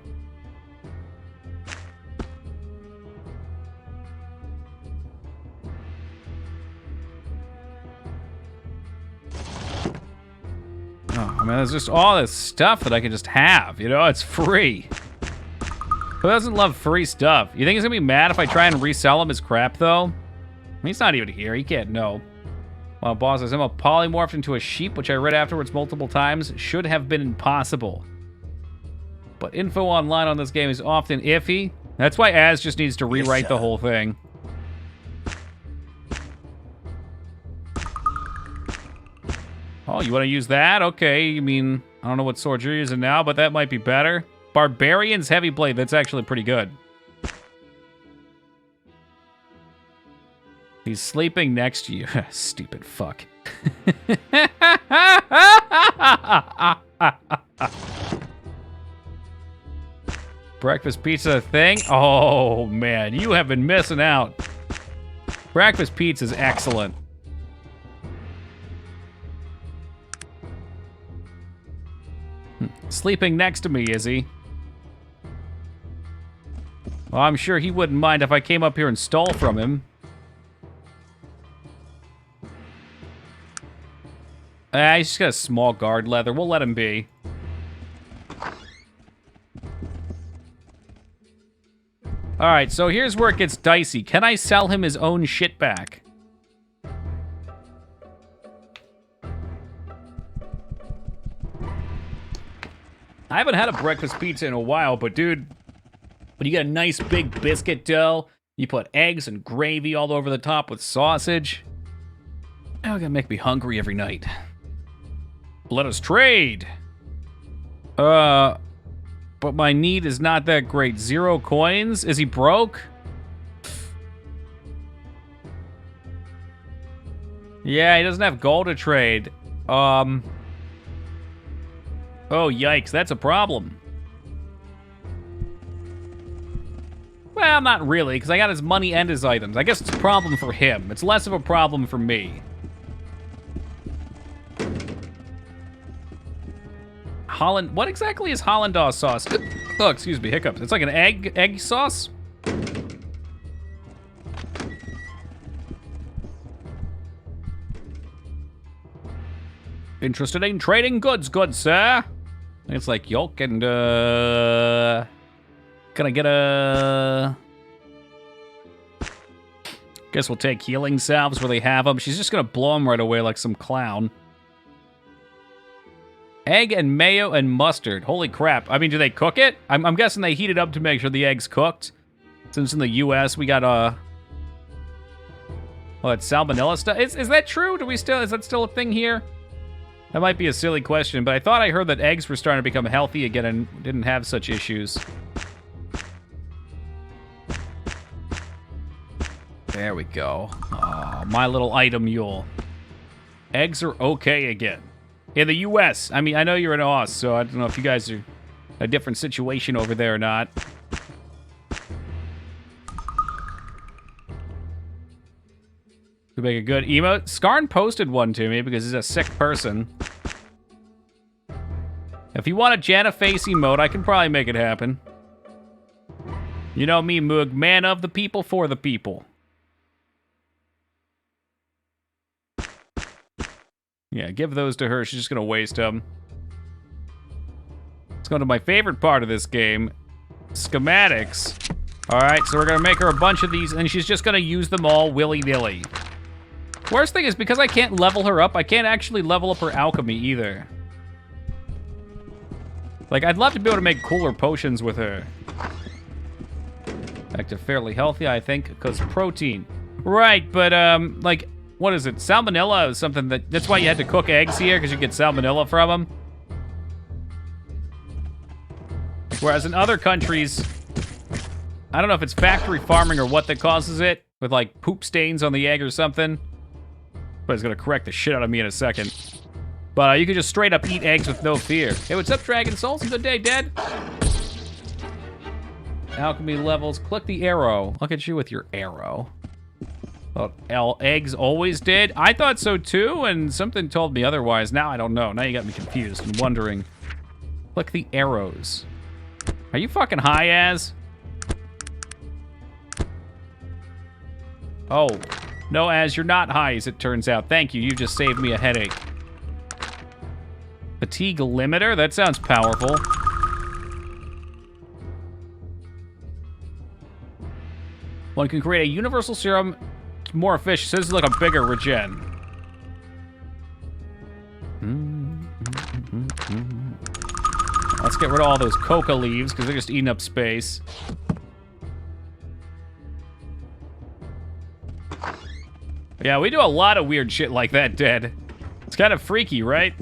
Oh, man, there's just all this stuff that I can just have. You know, it's free. Who doesn't love free stuff? You think he's gonna be mad if I try and resell him his crap, though? He's not even here. He can't know. Well, boss says, I'm a polymorphed into a sheep, which I read afterwards multiple times. Should have been impossible. But info online on this game is often iffy. That's why Az just needs to rewrite the whole thing. Oh, you want to use that? Okay, you mean, I don't know what sword you're using now, but that might be better. Barbarian's Heavy Blade, that's actually pretty good. He's sleeping next to you. Stupid fuck. Breakfast pizza thing? Oh, man, you have been missing out. Breakfast pizza is excellent. Sleeping next to me, is he? Well, I'm sure he wouldn't mind if I came up here and stole from him. He's just got a small guard leather. We'll let him be. Alright, so here's where it gets dicey. Can I sell him his own shit back? I haven't had a breakfast pizza in a while, but dude, But you get a nice big biscuit dough. You put eggs and gravy all over the top with sausage. Oh, gonna make me hungry every night. Let us trade. But my need is not that great. 0 coins? Is he broke? Yeah, he doesn't have gold to trade. Oh, yikes, that's a problem. Well, not really, because I got his money and his items. I guess it's a problem for him. It's less of a problem for me. Holland... What exactly is Hollandaise sauce? Oh, excuse me, hiccups. It's like an egg sauce? Interested in trading goods, good sir? It's like yolk and, Can I get a... Guess we'll take healing salves where they have them. She's just gonna blow them right away like some clown. Egg and mayo and mustard. Holy crap. I mean, do they cook it? I'm guessing they heat it up to make sure the egg's cooked. Since in the US we got, well, it's salmonella stuff. Is that true? Is that still a thing here? That might be a silly question, but I thought I heard that eggs were starting to become healthy again and didn't have such issues. There we go. Oh, my little item mule. Eggs are okay again. In the US. I mean, I know you're in Oz, so I don't know if you guys are a different situation over there or not. Could make a good emote. Skarn posted one to me because he's a sick person. If you want a Janna face emote, I can probably make it happen. You know me, Moog. Man of the people, for the people. Yeah, give those to her. She's just gonna waste them. Let's go to my favorite part of this game. Schematics. Alright, so we're gonna make her a bunch of these, and she's just gonna use them all willy-nilly. Worst thing is, because I can't level her up, I can't actually level up her alchemy either. Like, I'd love to be able to make cooler potions with her. Back to fairly healthy, I think, because protein. Right, but, like, what is it? Salmonella is something that's why you had to cook eggs here, because you get salmonella from them. Whereas in other countries, I don't know if it's factory farming or what that causes it, with, like, poop stains on the egg or something. But it's gonna correct the shit out of me in a second. But you can just straight up eat eggs with no fear. Hey, what's up, Dragon Souls? Good day, Dad. Alchemy levels. Click the arrow. Look at you with your arrow. Well, eggs always did. I thought so too, and something told me otherwise. Now I don't know. Now you got me confused and wondering. Click the arrows. Are you fucking high, Az? Oh. No, Az, you're not high, as it turns out. Thank you. You just saved me a headache. Fatigue limiter? That sounds powerful. One can create a universal serum, more efficient. So this is like a bigger regen. Let's get rid of all those coca leaves, because they're just eating up space. Yeah, we do a lot of weird shit like that, Dad. It's kind of freaky, right?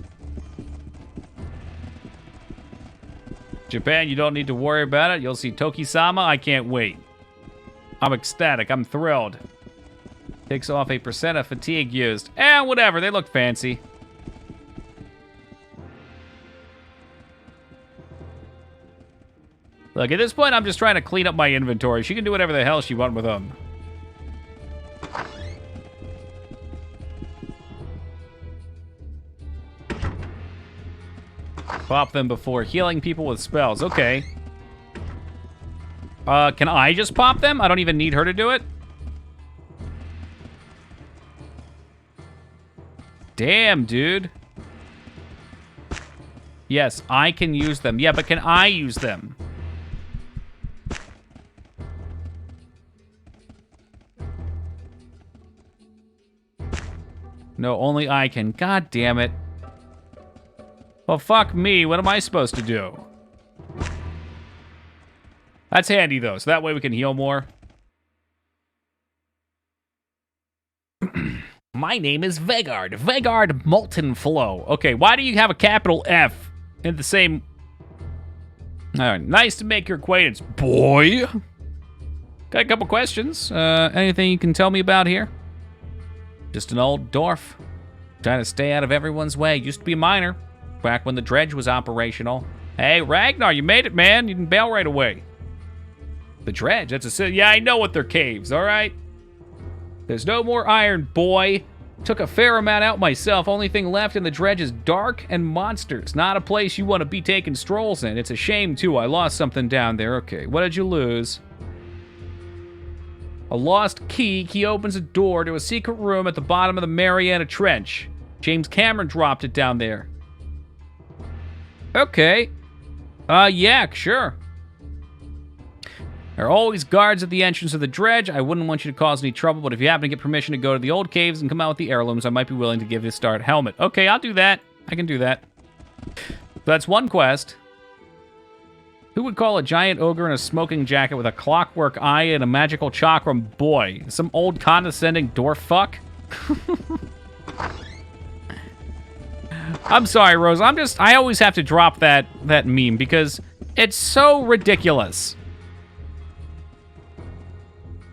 Japan, you don't need to worry about it. You'll see Toki-sama. I can't wait. I'm ecstatic. I'm thrilled. Takes off 8% of fatigue used. Whatever. They look fancy. Look, at this point, I'm just trying to clean up my inventory. She can do whatever the hell she wants with them. Pop them before healing people with spells. Okay. Can I just pop them? I don't even need her to do it? Damn, dude. Yes, I can use them. Yeah, but can I use them? No, only I can. God damn it. Well, fuck me. What am I supposed to do? That's handy, though, so that way we can heal more. My name is Vegard. Vegard Molten Flow. Okay, why do you have a capital F in the same... All right, nice to make your acquaintance, boy. Got a couple questions. Anything you can tell me about here? Just an old dwarf. Trying to stay out of everyone's way. Used to be a miner. Back when the dredge was operational. Hey, Ragnar, you made it, man. You didn't bail right away. The dredge? That's a... Yeah, I know what they're caves, all right? There's no more iron, boy. Took a fair amount out myself. Only thing left in the dredge is dark and monsters. Not a place you want to be taking strolls in. It's a shame, too. I lost something down there. Okay, what did you lose? A lost key. Key opens a door to a secret room at the bottom of the Mariana Trench. James Cameron dropped it down there. Okay. Yeah, sure. There are always guards at the entrance of the dredge. I wouldn't want you to cause any trouble, but if you happen to get permission to go to the old caves and come out with the heirlooms, I might be willing to give you a start helmet. Okay, I'll do that. I can do that. That's one quest. Who would call a giant ogre in a smoking jacket with a clockwork eye and a magical chakram boy? Some old condescending dwarf fuck? I'm sorry, Rose. I always have to drop that meme because it's so ridiculous.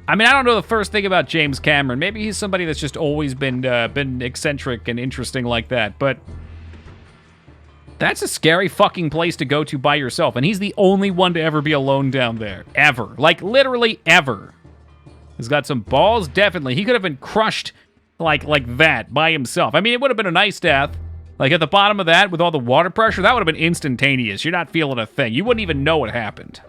I mean, I don't know the first thing about James Cameron. Maybe he's somebody that's just always been eccentric and interesting like that, but that's a scary fucking place to go to by yourself, and he's the only one to ever be alone down there. Ever. Like, literally ever. He's got some balls, definitely. He could have been crushed like that by himself. I mean, it would have been a nice death. Like, at the bottom of that, with all the water pressure, that would have been instantaneous. You're not feeling a thing. You wouldn't even know what happened.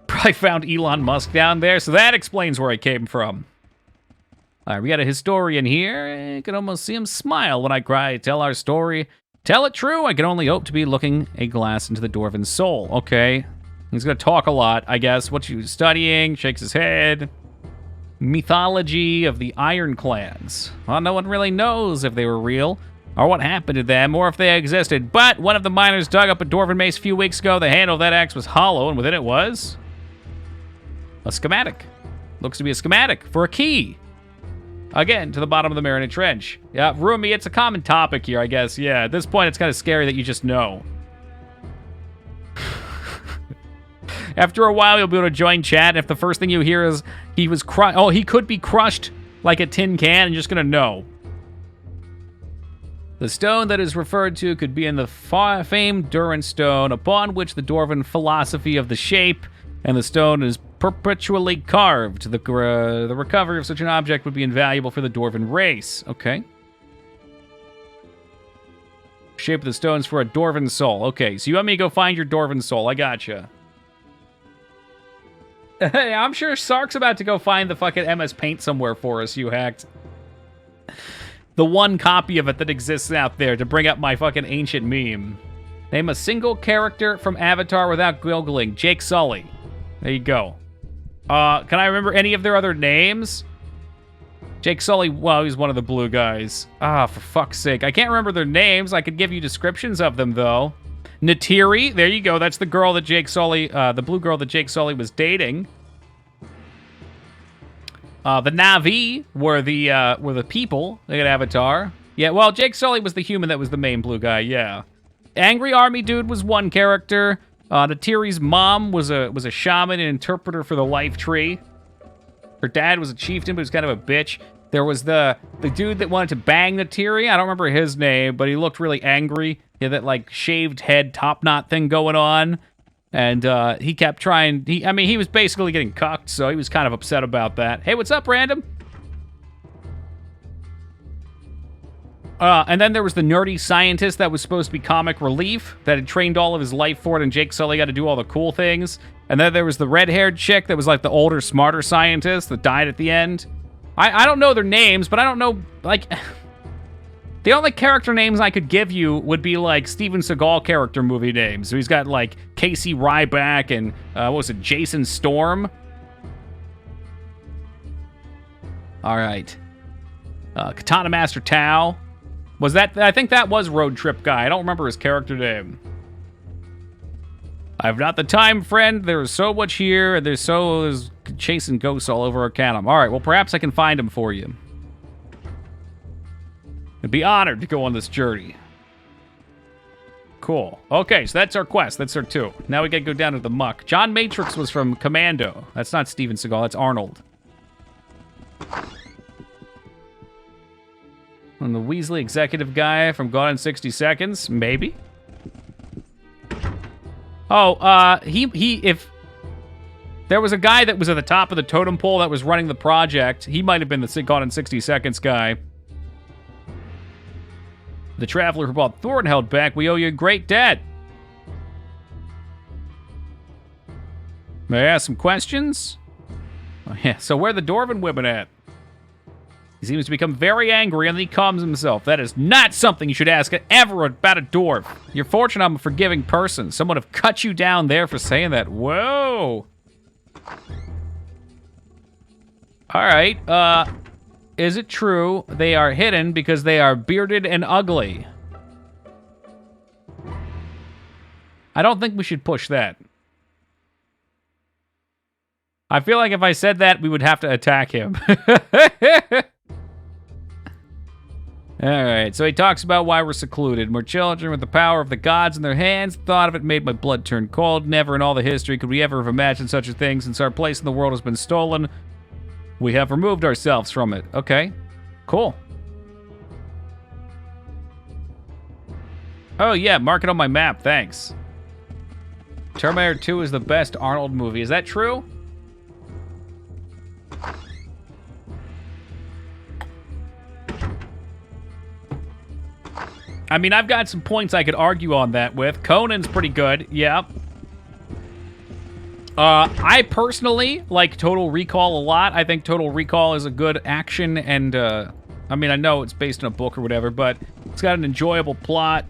Probably found Elon Musk down there, so that explains where I came from. All right, we got a historian here. I can almost see him smile when I cry, tell our story. Tell it true, I can only hope to be looking a glass into the dwarven soul. Okay, he's gonna talk a lot, I guess. What you studying? Shakes his head. Mythology of the Iron Clans. Well, no one really knows if they were real, or what happened to them, or if they existed. But one of the miners dug up a dwarven mace a few weeks ago. The handle of that axe was hollow, and within it was a schematic. Looks to be a schematic for a key. Again, to the bottom of the Mariana Trench. Yeah, Rumi, it's a common topic here, I guess. Yeah, at this point, it's kind of scary that you just know. After a while, you'll be able to join chat, and if the first thing you hear is he was crushed... Oh, he could be crushed like a tin can, and you're just going to know. The stone that is referred to could be in the famed Durin stone, upon which the dwarven philosophy of the shape and the stone is perpetually carved. The recovery of such an object would be invaluable for the dwarven race. Okay. Shape of the stones for a dwarven soul. Okay, so you want me to go find your dwarven soul. I gotcha. Hey, I'm sure Sark's about to go find the fucking MS Paint somewhere for us, you hacked. The one copy of it that exists out there to bring up my fucking ancient meme. Name a single character from Avatar without googling. Jake Sully. There you go. Can I remember any of their other names? Jake Sully, well, he's one of the blue guys. Ah, for fuck's sake. I can't remember their names. I could give you descriptions of them, though. Natiri, there you go. That's the girl that Jake Sully, the blue girl that Jake Sully was dating. The Na'vi were the people. They got Avatar. Yeah, well, Jake Sully was the human that was the main blue guy, yeah. Angry Army Dude was one character. Natiri's mom was a shaman and interpreter for the life tree. Her dad was a chieftain, but he was kind of a bitch. There was the dude that wanted to bang Natiri. I don't remember his name, but he looked really angry. He had that, like, shaved head top knot thing going on. And he kept trying... he was basically getting cucked, so he was kind of upset about that. Hey, what's up, Random? And then there was the nerdy scientist that was supposed to be comic relief, that had trained all of his life for it, and Jake Sully got to do all the cool things. And then there was the red-haired chick that was like the older, smarter scientist that died at the end. I don't know their names, but I don't know, like... The only character names I could give you would be, like, Steven Seagal character movie names. So he's got, like, Casey Ryback and, what was it, Jason Storm? All right. Katana Master Tao. Was that... I think that was Road Trip Guy. I don't remember his character name. I have not the time, friend. There is so much here, and there's chasing ghosts all over Arcanum. All right, well, perhaps I can find him for you. I'd be honored to go on this journey. Cool. Okay, so that's our quest. That's our 2. Now we gotta go down to the muck. John Matrix was from Commando. That's not Steven Seagal, that's Arnold. And the Weasley executive guy from Gone in 60 Seconds? Maybe? Oh, if there was a guy that was at the top of the totem pole that was running the project, he might have been the Gone in 60 Seconds guy. The traveler who brought Thornheld back, we owe you a great debt. May I ask some questions? Oh, yeah, so where are the Dwarven women at? He seems to become very angry and then he calms himself. That is not something you should ask ever about a dwarf. You're fortunate I'm a forgiving person. Someone would have cut you down there for saying that. Whoa. All right, is it true they are hidden because they are bearded and ugly? I don't think we should push that. I feel like if I said that, we would have to attack him. Alright, so he talks about why we're secluded. We're children with the power of the gods in their hands. Thought of it made my blood turn cold. Never in all the history could we ever have imagined such a thing. Since our place in the world has been stolen, we have removed ourselves from it. Okay, cool. Oh yeah, mark it on my map, thanks. Terminator 2 is the best Arnold movie. Is that true? I mean, I've got some points I could argue on that with. Conan's pretty good, yeah. I personally like Total Recall a lot. I think Total Recall is a good action and, I mean, I know it's based on a book or whatever, but it's got an enjoyable plot.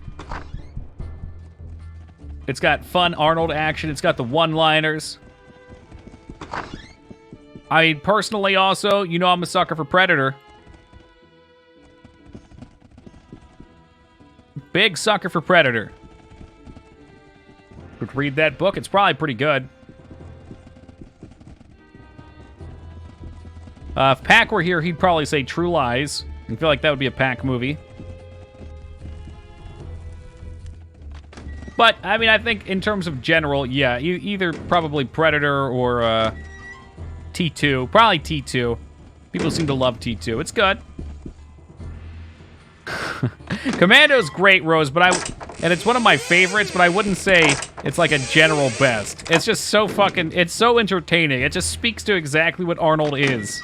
It's got fun Arnold action. It's got the one-liners. I personally also, you know I'm a sucker for Predator. Big sucker for Predator. Could read that book. It's probably pretty good. If Pac were here, he'd probably say True Lies. I feel like that would be a Pac movie. But, I mean, I think in terms of general, yeah, either probably Predator or T2. Probably T2. People seem to love T2. It's good. Commando's great, Rose, and it's one of my favorites, but I wouldn't say it's like a general best. It's just so it's so entertaining. It just speaks to exactly what Arnold is.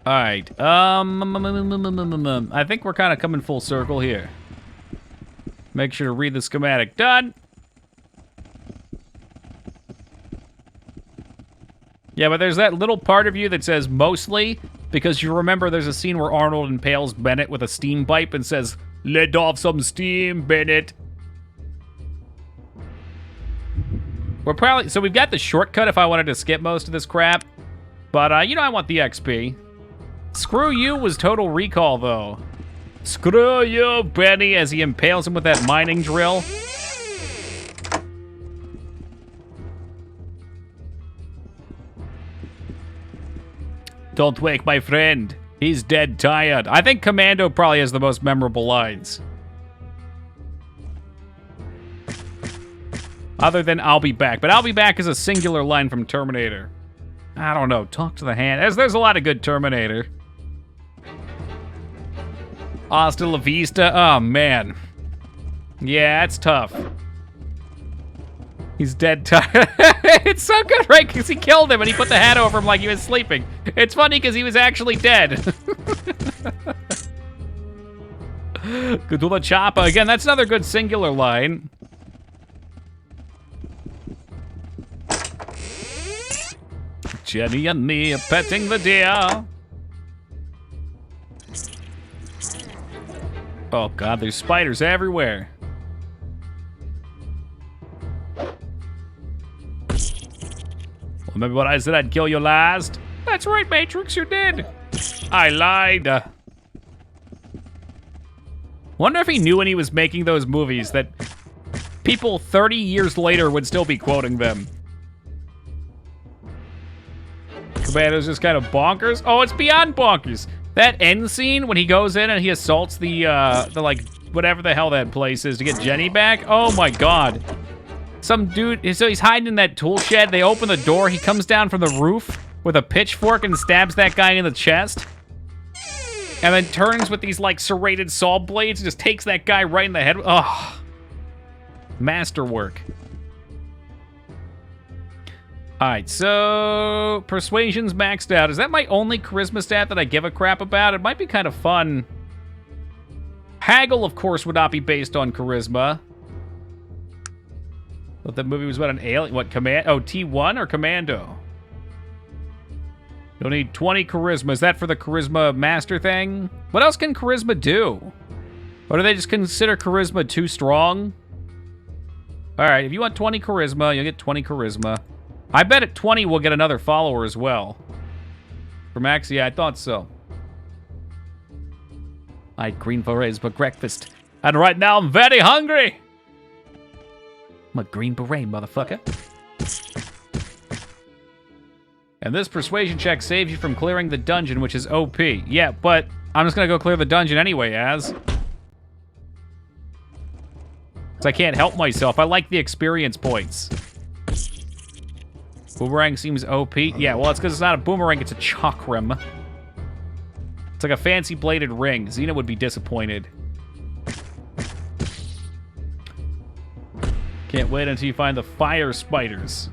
All right, I think we're kind of coming full circle here. Make sure to read the schematic. Done. Yeah, but there's that little part of you that says mostly, because you remember there's a scene where Arnold impales Bennett with a steam pipe and says, "Let off some steam, Bennett." So we've got the shortcut if I wanted to skip most of this crap, but you know I want the XP. Screw you was Total Recall, though. Screw you, Benny, as he impales him with that mining drill. Don't wake my friend. He's dead tired. I think Commando probably has the most memorable lines. Other than I'll be back. But I'll be back is a singular line from Terminator. I don't know. Talk to the hand. There's a lot of good Terminator. Hasta la vista. Oh, man. Yeah, it's tough. He's dead tired. It's so good, right? Because he killed him and he put the hat over him like he was sleeping. It's funny because he was actually dead. Good to the chopper. Again, that's another good singular line. Jenny and me are petting the deer. Oh, God, there's spiders everywhere. Remember what I said I'd kill you last? That's right, Matrix, you did. I lied. Wonder if he knew when he was making those movies that people 30 years later would still be quoting them. Commando's just kind of bonkers. Oh, it's beyond bonkers. That end scene when he goes in and he assaults the like, whatever the hell that place is to get Jenny back. Oh my God. Some dude, so he's hiding in that tool shed. They open the door. He comes down from the roof with a pitchfork and stabs that guy in the chest. And then turns with these, like, serrated saw blades and just takes that guy right in the head. Ugh. Masterwork. Alright, so persuasion's maxed out. Is that my only charisma stat that I give a crap about? It might be kind of fun. Haggle, of course, would not be based on charisma. But the movie was about an alien. What, T1 or Commando? You'll need 20 charisma. Is that for the charisma master thing? What else can charisma do? Or do they just consider charisma too strong? Alright, if you want 20 charisma, you'll get 20 charisma. I bet at 20 we'll get another follower as well. For Max, yeah, I thought so. I had green berets for breakfast. And right now I'm very hungry! I'm a green beret, motherfucker. And this persuasion check saves you from clearing the dungeon, which is OP. Yeah, but I'm just gonna go clear the dungeon anyway, Az. Because I can't help myself. I like the experience points. Boomerang seems OP. Yeah, well, it's because it's not a boomerang, it's a chakram. It's like a fancy bladed ring. Xena would be disappointed. Can't wait until you find the fire spiders.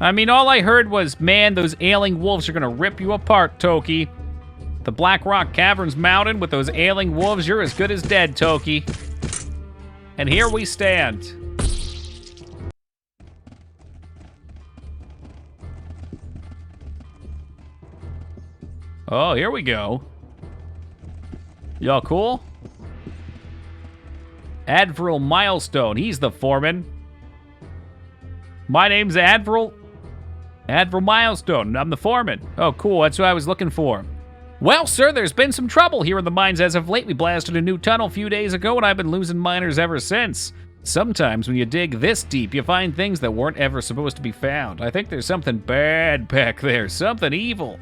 I mean, all I heard was, man, those ailing wolves are gonna rip you apart, Toki. The Black Rock Caverns Mountain with those ailing wolves, you're as good as dead, Toki. And here we stand. Oh, here we go. Y'all cool? Admiral Milestone, he's the foreman. My name's Admiral Milestone, I'm the foreman. Oh, cool, that's what I was looking for. Well, sir, there's been some trouble here in the mines as of late. We blasted a new tunnel a few days ago, and I've been losing miners ever since. Sometimes when you dig this deep, you find things that weren't ever supposed to be found. I think there's something bad back there, something evil.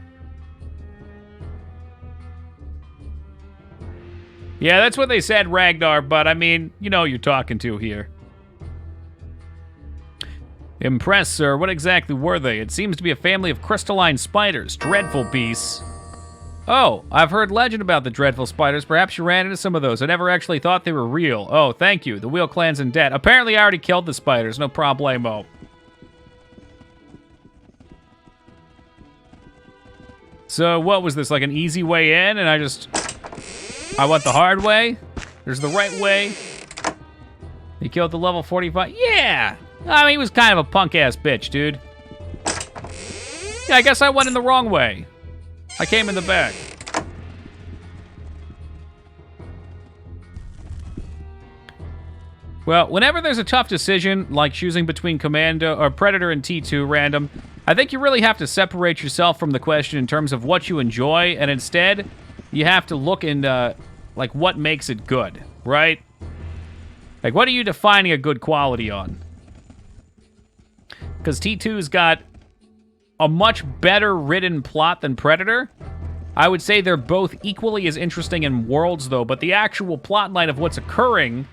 Yeah, that's what they said, Ragnar, but I mean, you know who you're talking to here. Impressed, sir. What exactly were they? It seems to be a family of crystalline spiders. Dreadful beasts. Oh, I've heard legend about the dreadful spiders. Perhaps you ran into some of those. I never actually thought they were real. Oh, thank you. The Wheel Clan's in debt. Apparently I already killed the spiders. No problemo. So what was this, like an easy way in and I went the hard way? There's the right way. He killed the level 45. Yeah! I mean, he was kind of a punk-ass bitch, dude. Yeah, I guess I went in the wrong way. I came in the back. Well, whenever there's a tough decision, like choosing between Commando or Predator and T2 random, I think you really have to separate yourself from the question in terms of what you enjoy, and instead, you have to look into, like, what makes it good, right? Like, what are you defining a good quality on? Because T2's got a much better written plot than Predator. I would say they're both equally as interesting in worlds, though, but the actual plot line of what's occurring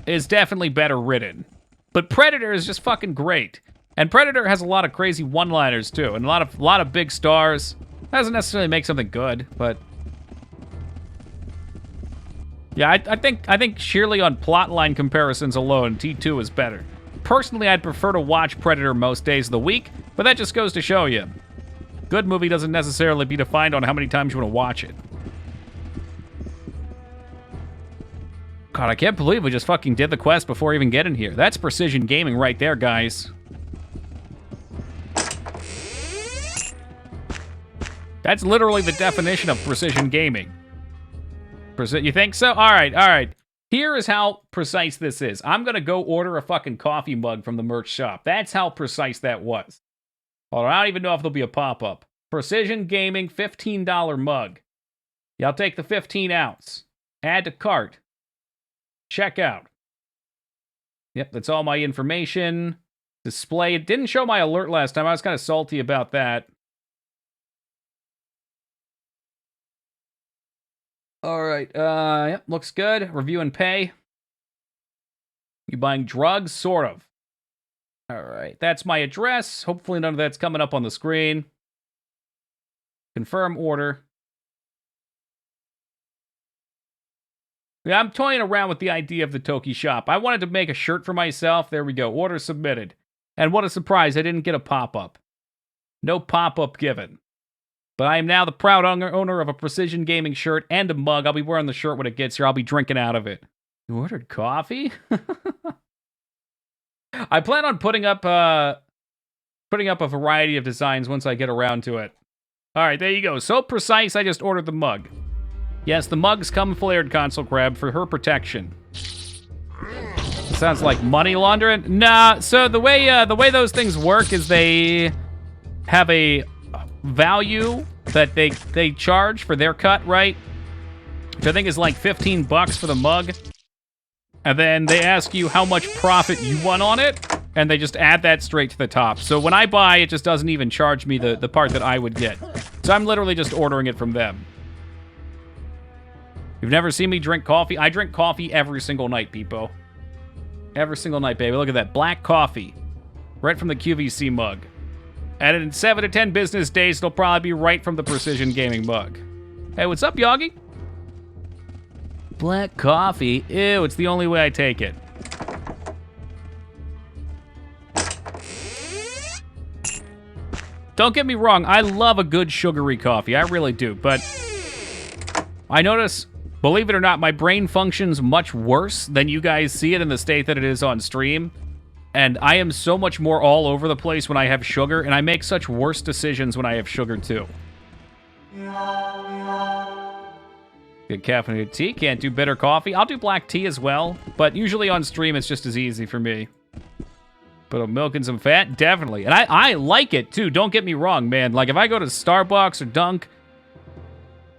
is definitely better written. But Predator is just fucking great. And Predator has a lot of crazy one-liners, too, and a lot of big stars. Doesn't necessarily make something good, but yeah, I think sheerly on plotline comparisons alone, T2 is better. Personally, I'd prefer to watch Predator most days of the week, but that just goes to show you. Good movie doesn't necessarily be defined on how many times you want to watch it. God, I can't believe we just fucking did the quest before even getting here. That's precision gaming right there, guys. That's literally the definition of precision gaming. You think so? All right. Here is how precise this is. I'm going to go order a fucking coffee mug from the merch shop. That's how precise that was. Hold on, I don't even know if there'll be a pop-up. Precision Gaming $15 mug. Yeah, I'll take the 15 ounce. Add to cart. Check out. Yep, that's all my information. Display. It didn't show my alert last time. I was kind of salty about that. All right. Yep, looks good. Review and pay. You buying drugs? Sort of. All right. That's my address. Hopefully none of that's coming up on the screen. Confirm order. Yeah, I'm toying around with the idea of the Toki shop. I wanted to make a shirt for myself. There we go. Order submitted. And what a surprise. I didn't get a pop-up. No pop-up given. But I am now the proud owner of a Precision Gaming shirt and a mug. I'll be wearing the shirt when it gets here. I'll be drinking out of it. You ordered coffee? I plan on putting up a variety of designs once I get around to it. All right, there you go. So precise, I just ordered the mug. Yes, the mugs come flared, Console Crab, for her protection. Sounds like money laundering. Nah, so the way those things work is they have a value that they charge for their cut, right? Which I think is like $15 for the mug. And then they ask you how much profit you want on it, and they just add that straight to the top. So when I buy, it just doesn't even charge me the part that I would get. So I'm literally just ordering it from them. You've never seen me drink coffee? I drink coffee every single night, Peepo. Every single night, baby. Look at that. Black coffee. Right from the QVC mug. And in 7 to 10 business days, it'll probably be right from the Precision Gaming mug. Hey, what's up, Yogi? Black coffee? Ew, it's the only way I take it. Don't get me wrong, I love a good sugary coffee. I really do, but I notice, believe it or not, my brain functions much worse than you guys see it in the state that it is on stream. And I am so much more all over the place when I have sugar, and I make such worse decisions when I have sugar, too. Good caffeinated tea. Can't do bitter coffee. I'll do black tea as well, but usually on stream it's just as easy for me. Put a milk and some fat? Definitely. And I like it, too. Don't get me wrong, man. Like, if I go to Starbucks or Dunk,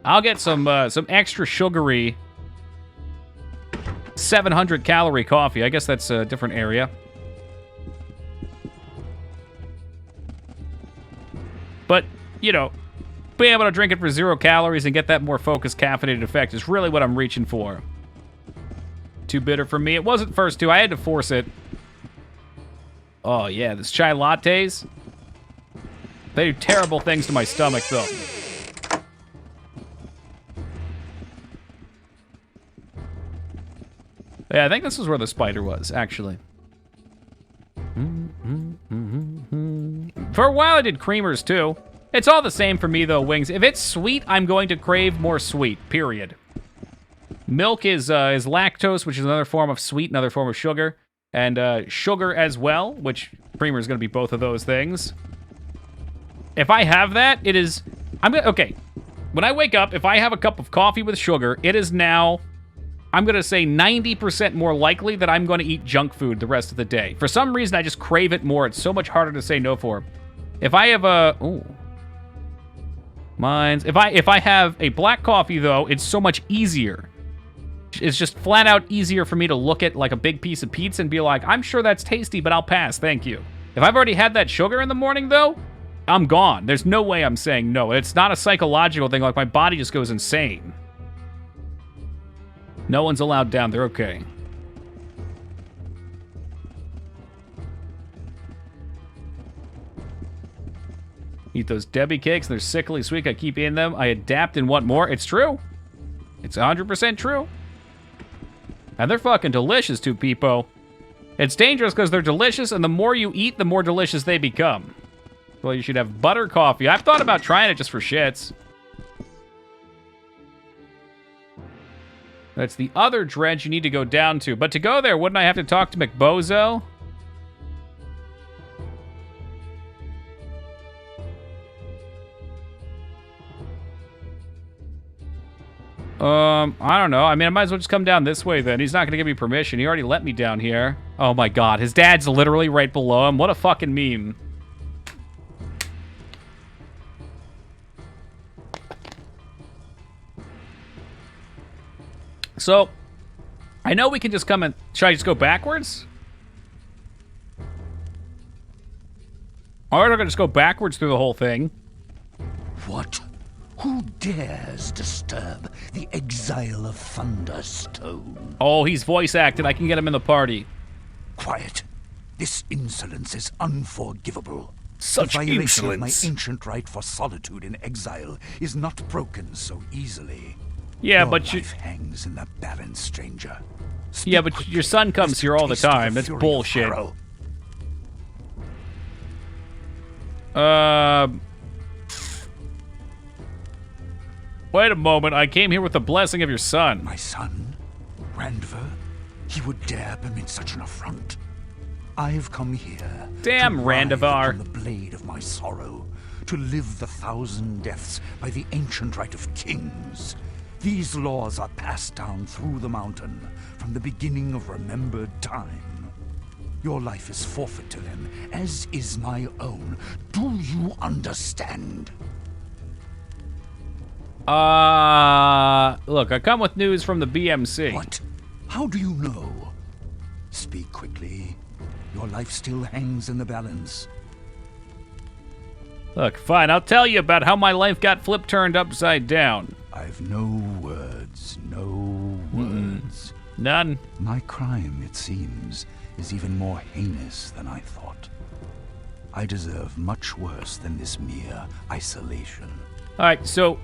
I'll get some extra sugary 700-calorie coffee. I guess that's a different area. But, you know, being able to drink it for 0 calories and get that more focused caffeinated effect is really what I'm reaching for. Too bitter for me. It wasn't first two. I had to force it. Oh, yeah, this chai lattes. They do terrible things to my stomach, though. Yeah, I think this is where the spider was, actually. For a while, I did creamers, too. It's all the same for me, though, Wings. If it's sweet, I'm going to crave more sweet, period. Milk is lactose, which is another form of sweet, another form of sugar. And sugar as well, which creamer is going to be both of those things. If I have that, it is... Okay, when I wake up, if I have a cup of coffee with sugar, it is now... I'm going to say 90% more likely that I'm going to eat junk food the rest of the day. For some reason, I just crave it more. It's so much harder to say no for. If I have a... Ooh. Mine's... If I have a black coffee, though, it's so much easier. It's just flat out easier for me to look at, like, a big piece of pizza and be like, I'm sure that's tasty, but I'll pass, thank you. If I've already had that sugar in the morning, though, I'm gone. There's no way I'm saying no. It's not a psychological thing. Like, my body just goes insane. No one's allowed down there. Okay. Eat those Debbie cakes. They're sickly sweet. I keep eating them. I adapt and want more. It's true. It's 100% true. And they're fucking delicious, too, Peepo. It's dangerous because they're delicious, and the more you eat, the more delicious they become. Well, you should have butter coffee. I've thought about trying it just for shits. That's the other dredge you need to go down to. But to go there, wouldn't I have to talk to McBozo? I don't know. I mean, I might as well just come down this way then. He's not going to give me permission. He already let me down here. Oh my god, his dad's literally right below him. What a fucking meme. So, I know we can just come and... Should I just go backwards? Alright, I'm gonna just go backwards through the whole thing. What? Who dares disturb the exile of Thunderstone? Oh, he's voice acted. I can get him in the party. Quiet. This insolence is unforgivable. Such the violation insolence. of my ancient right for solitude in exile is not broken so easily. Yeah, Your but life hangs in the balance, stranger. Speak yeah, but quickly, your son comes lest here all the taste of time. That's fury of bullshit. Pharaoh. Wait a moment. I came here with the blessing of your son. My son, Randver, he would dare permit such an affront. I've come here. Damn, to writhe Randavar. upon the blade of my sorrow, to live the 1,000 deaths by the ancient right of kings. These laws are passed down through the mountain from the beginning of remembered time. Your life is forfeit to them, as is my own. Do you understand? Look, I come with news from the BMC. What? How do you know? Speak quickly. Your life still hangs in the balance. Look, fine, I'll tell you about how my life got flip-turned upside down. I've no words, no words. None. My crime, it seems, is even more heinous than I thought. I deserve much worse than this mere isolation. Alright, so...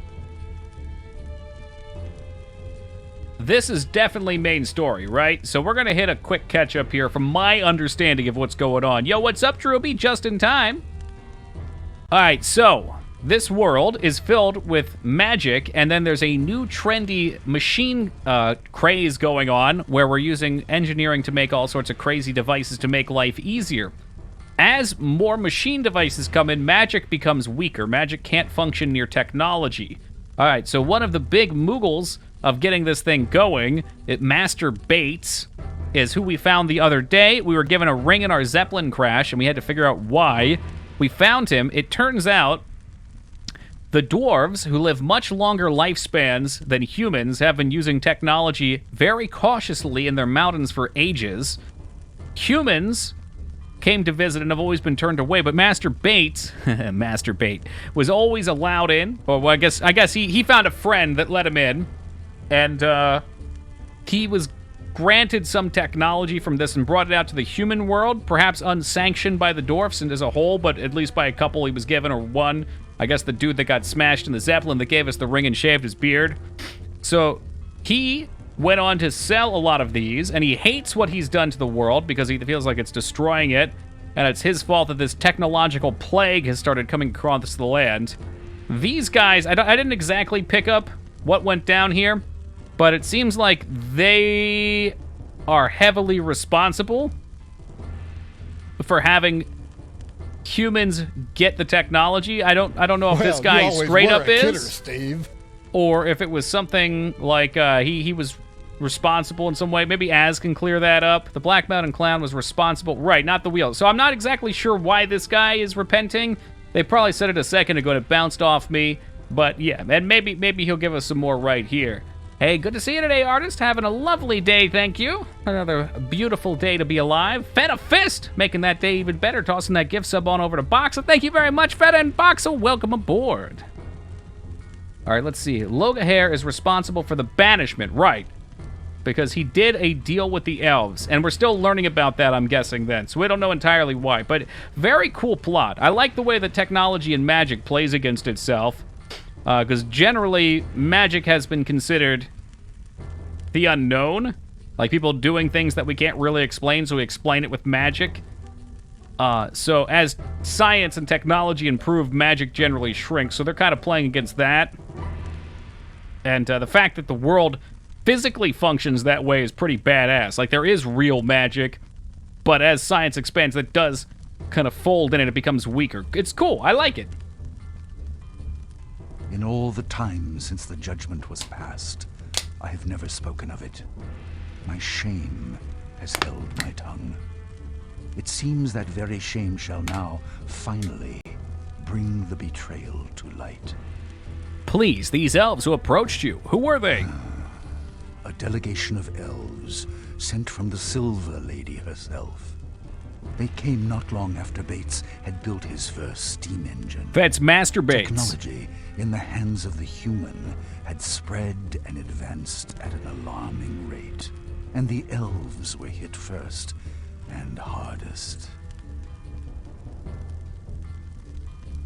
This is definitely main story, right? So we're gonna hit a quick catch-up here from my understanding of what's going on. Yo, what's up, Droopy? Just in time. Alright, so... This world is filled with magic, and then there's a new trendy machine craze going on where we're using engineering to make all sorts of crazy devices to make life easier. As more machine devices come in, magic becomes weaker. Magic can't function near technology. All right, so one of the big moogles of getting this thing going, Master Bates, is who we found the other day. We were given a ring in our Zeppelin crash, and we had to figure out why. We found him. It turns out the dwarves, who live much longer lifespans than humans, have been using technology very cautiously in their mountains for ages. Humans came to visit and have always been turned away, but Master Bates, Master Bate, was always allowed in. Or well, I guess he found a friend that let him in, and he was granted some technology from this and brought it out to the human world, perhaps unsanctioned by the dwarfs and as a whole, but at least by a couple he was given, or one. I guess the dude that got smashed in the Zeppelin that gave us the ring and shaved his beard. So he went on to sell a lot of these, and he hates what he's done to the world because he feels like it's destroying it, and it's his fault that this technological plague has started coming across the land. These guys, I didn't exactly pick up what went down here, but it seems like they are heavily responsible for having humans get the technology. I don't know if this guy straight up is, kidder, Steve. or if it was something like he was responsible in some way. Maybe Az can clear that up. The Black Mountain Clown was responsible, right? Not the wheel. So I'm not exactly sure why this guy is repenting. They probably said it a second ago and it bounced off me, but yeah, and maybe he'll give us some more right here. Hey, good to see you today, artist. Having a lovely day, thank you. Another beautiful day to be alive. Feta Fist, making that day even better, tossing that gift sub on over to Boxa. Thank you very much, Feta and Boxa. Welcome aboard. All right, let's see. Logahair is responsible for the banishment, right? Because he did a deal with the elves, and we're still learning about that, I'm guessing, then. So we don't know entirely why, but very cool plot. I like the way that technology and magic plays against itself. Because generally, magic has been considered the unknown. Like people doing things that we can't really explain, so we explain it with magic. So as science and technology improve, magic generally shrinks. So they're kind of playing against that. And the fact that the world physically functions that way is pretty badass. Like there is real magic, but as science expands, it does kind of fold in and it becomes weaker. It's cool. I like it. In all the time since the judgment was passed, I have never spoken of it. My shame has held my tongue. It seems that very shame shall now, finally, bring the betrayal to light. Please, these elves who approached you, who were they? a delegation of elves sent from the Silver Lady herself. They came not long after Bates had built his first steam engine. That's Master Bates. Technology in the hands of the human had spread and advanced at an alarming rate, and the elves were hit first and hardest.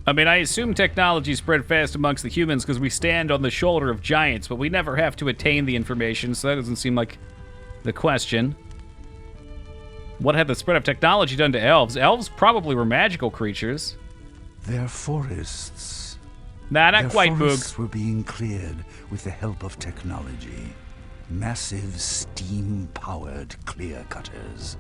I mean, I assume technology spread fast amongst the humans because we stand on the shoulder of giants, but we never have to attain the information, so that doesn't seem like the question. What had the spread of technology done to elves? Elves probably were magical creatures. Their forests... Nah, not Their quite, Boog. forests were being cleared with the help of technology. Massive steam-powered clear-cutters.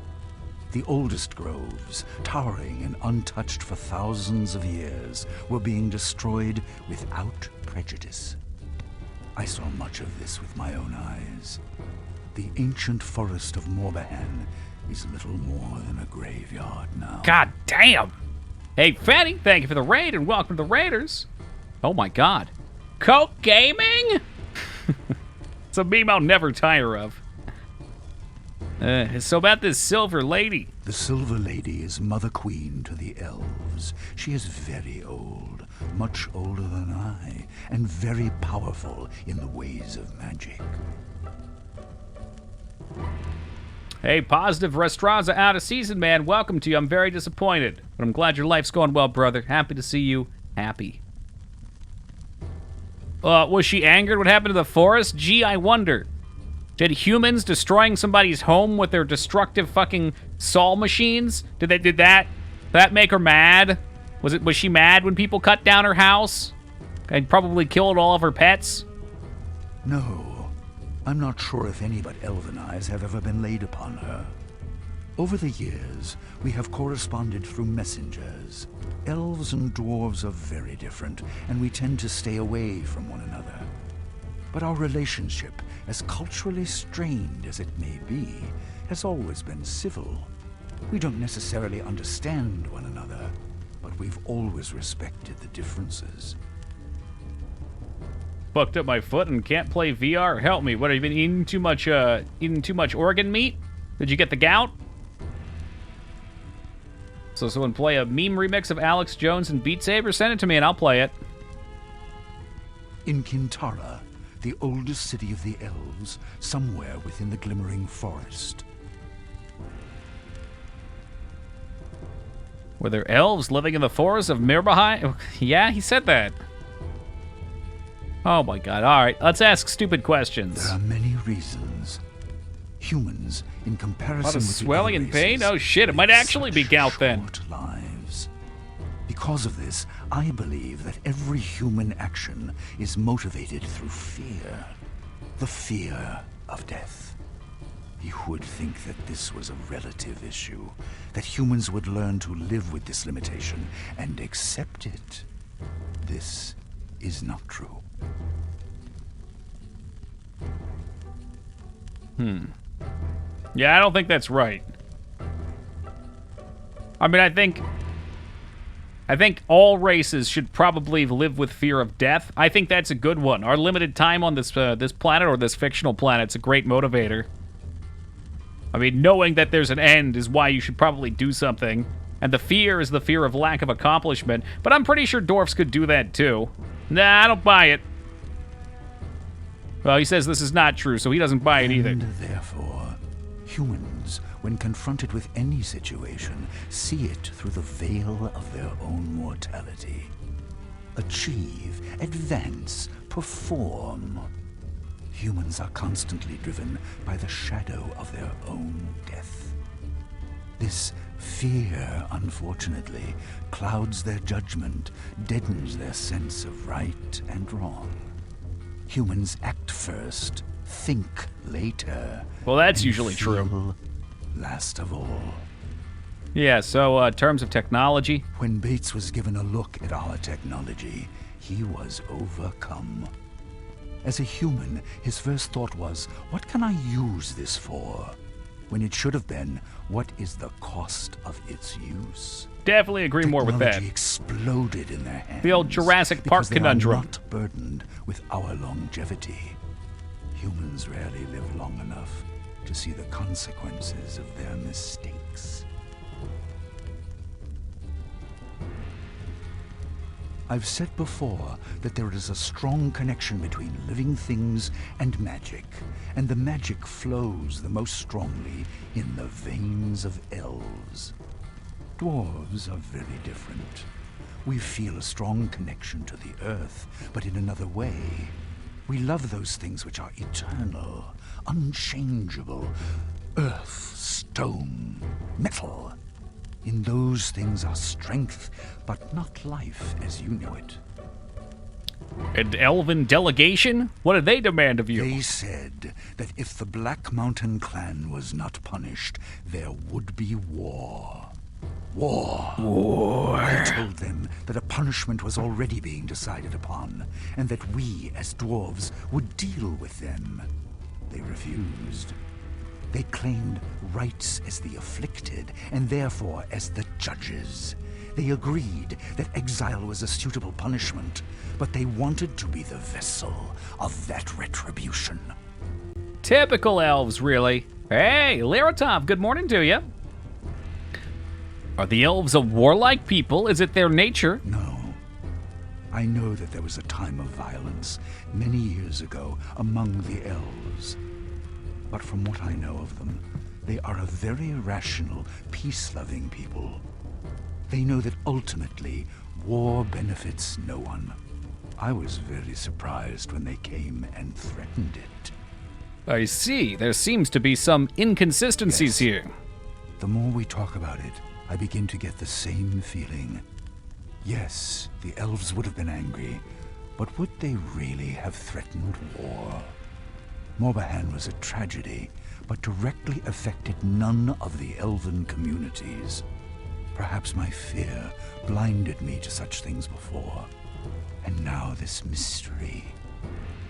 The oldest groves, towering and untouched for thousands of years, were being destroyed without prejudice. I saw much of this with my own eyes. The ancient forest of Morbahan is little more than a graveyard now. God damn! Hey, Fatty, thank you for the raid and welcome to the Raiders. Oh my god. Coke Gaming? It's a meme I'll never tire of. So about this Silver Lady. The Silver Lady is Mother Queen to the elves. She is very old, much older than I, and very powerful in the ways of magic. Hey, Positive Restaurants are out of season, man. Welcome to you. I'm very disappointed, but I'm glad your life's going well, brother. Happy to see you. Happy. Was she angered? What happened to the forest? Gee, I wonder. Did humans destroying somebody's home with their destructive fucking saw machines? Did that make her mad? Was she mad when people cut down her house and probably killed all of her pets? No, I'm not sure if any but elven eyes have ever been laid upon her. Over the years, we have corresponded through messengers. Elves and dwarves are very different, and we tend to stay away from one another. But our relationship, as culturally strained as it may be, has always been civil. We don't necessarily understand one another, but we've always respected the differences. Fucked up my foot and can't play VR? Help me. What, have you been eating too much organ meat? Did you get the gout? So someone play a meme remix of Alex Jones and Beat Saber? Send it to me and I'll play it. In Kintara, the oldest city of the elves, somewhere within the glimmering forest. Were there elves living in the forest of Mirbahai? Yeah, he said that. Oh my god. All right, let's ask stupid questions. There are many reasons. Humans, in comparison A lot of with swelling the other and pain? races, Oh shit, it might live actually be such gout then. short lives. Because of this, I believe that every human action is motivated through fear. The fear of death. You would think that this was a relative issue, that humans would learn to live with this limitation and accept it. This is not true. Yeah, I don't think that's right. I mean, I think all races should probably live with fear of death. I think that's a good one. Our limited time on this this planet, or this fictional planet, is a great motivator. I mean, knowing that there's an end is why you should probably do something. And the fear is the fear of lack of accomplishment. But I'm pretty sure dwarfs could do that too. Nah, I don't buy it. Well, he says this is not true, so he doesn't buy it either. And therefore, humans, when confronted with any situation, see it through the veil of their own mortality. Achieve, advance, perform. Humans are constantly driven by the shadow of their own death. This fear, unfortunately, clouds their judgment, deadens their sense of right and wrong. Humans act first, think later. Well, that's and usually true. feel last of all. Yeah, so terms of technology. When Bates was given a look at our technology, he was overcome. As a human, his first thought was, what can I use this for? When it should have been, what is the cost of its use? Definitely agree more with that. Technology exploded in their hands. The old Jurassic Park because they are conundrum. not burdened with our longevity. Humans rarely live long enough to see the consequences of their mistakes. I've said before that there is a strong connection between living things and magic, and the magic flows the most strongly in the veins of elves. Dwarves are very different. We feel a strong connection to the earth, but in another way. We love those things which are eternal, unchangeable. Earth, stone, metal. In those things are strength, but not life as you know it. An elven delegation? What did they demand of you? They said that if the Black Mountain clan was not punished, there would be war. War. I told them that a punishment was already being decided upon, and that we, as dwarves, would deal with them. They refused. They claimed rights as the afflicted, and therefore as the judges. They agreed that exile was a suitable punishment, but they wanted to be the vessel of that retribution. Typical elves, really. Hey, Liratov, good morning to you. Are the elves a warlike people? Is it their nature? No. I know that there was a time of violence many years ago among the elves. But from what I know of them, they are a very rational, peace-loving people. They know that ultimately, war benefits no one. I was very surprised when they came and threatened it. I see. There seems to be some inconsistencies here. The more we talk about it, I begin to get the same feeling. Yes, the elves would have been angry, but would they really have threatened war? Morbahan was a tragedy, but directly affected none of the elven communities. Perhaps my fear blinded me to such things before. And now this mystery.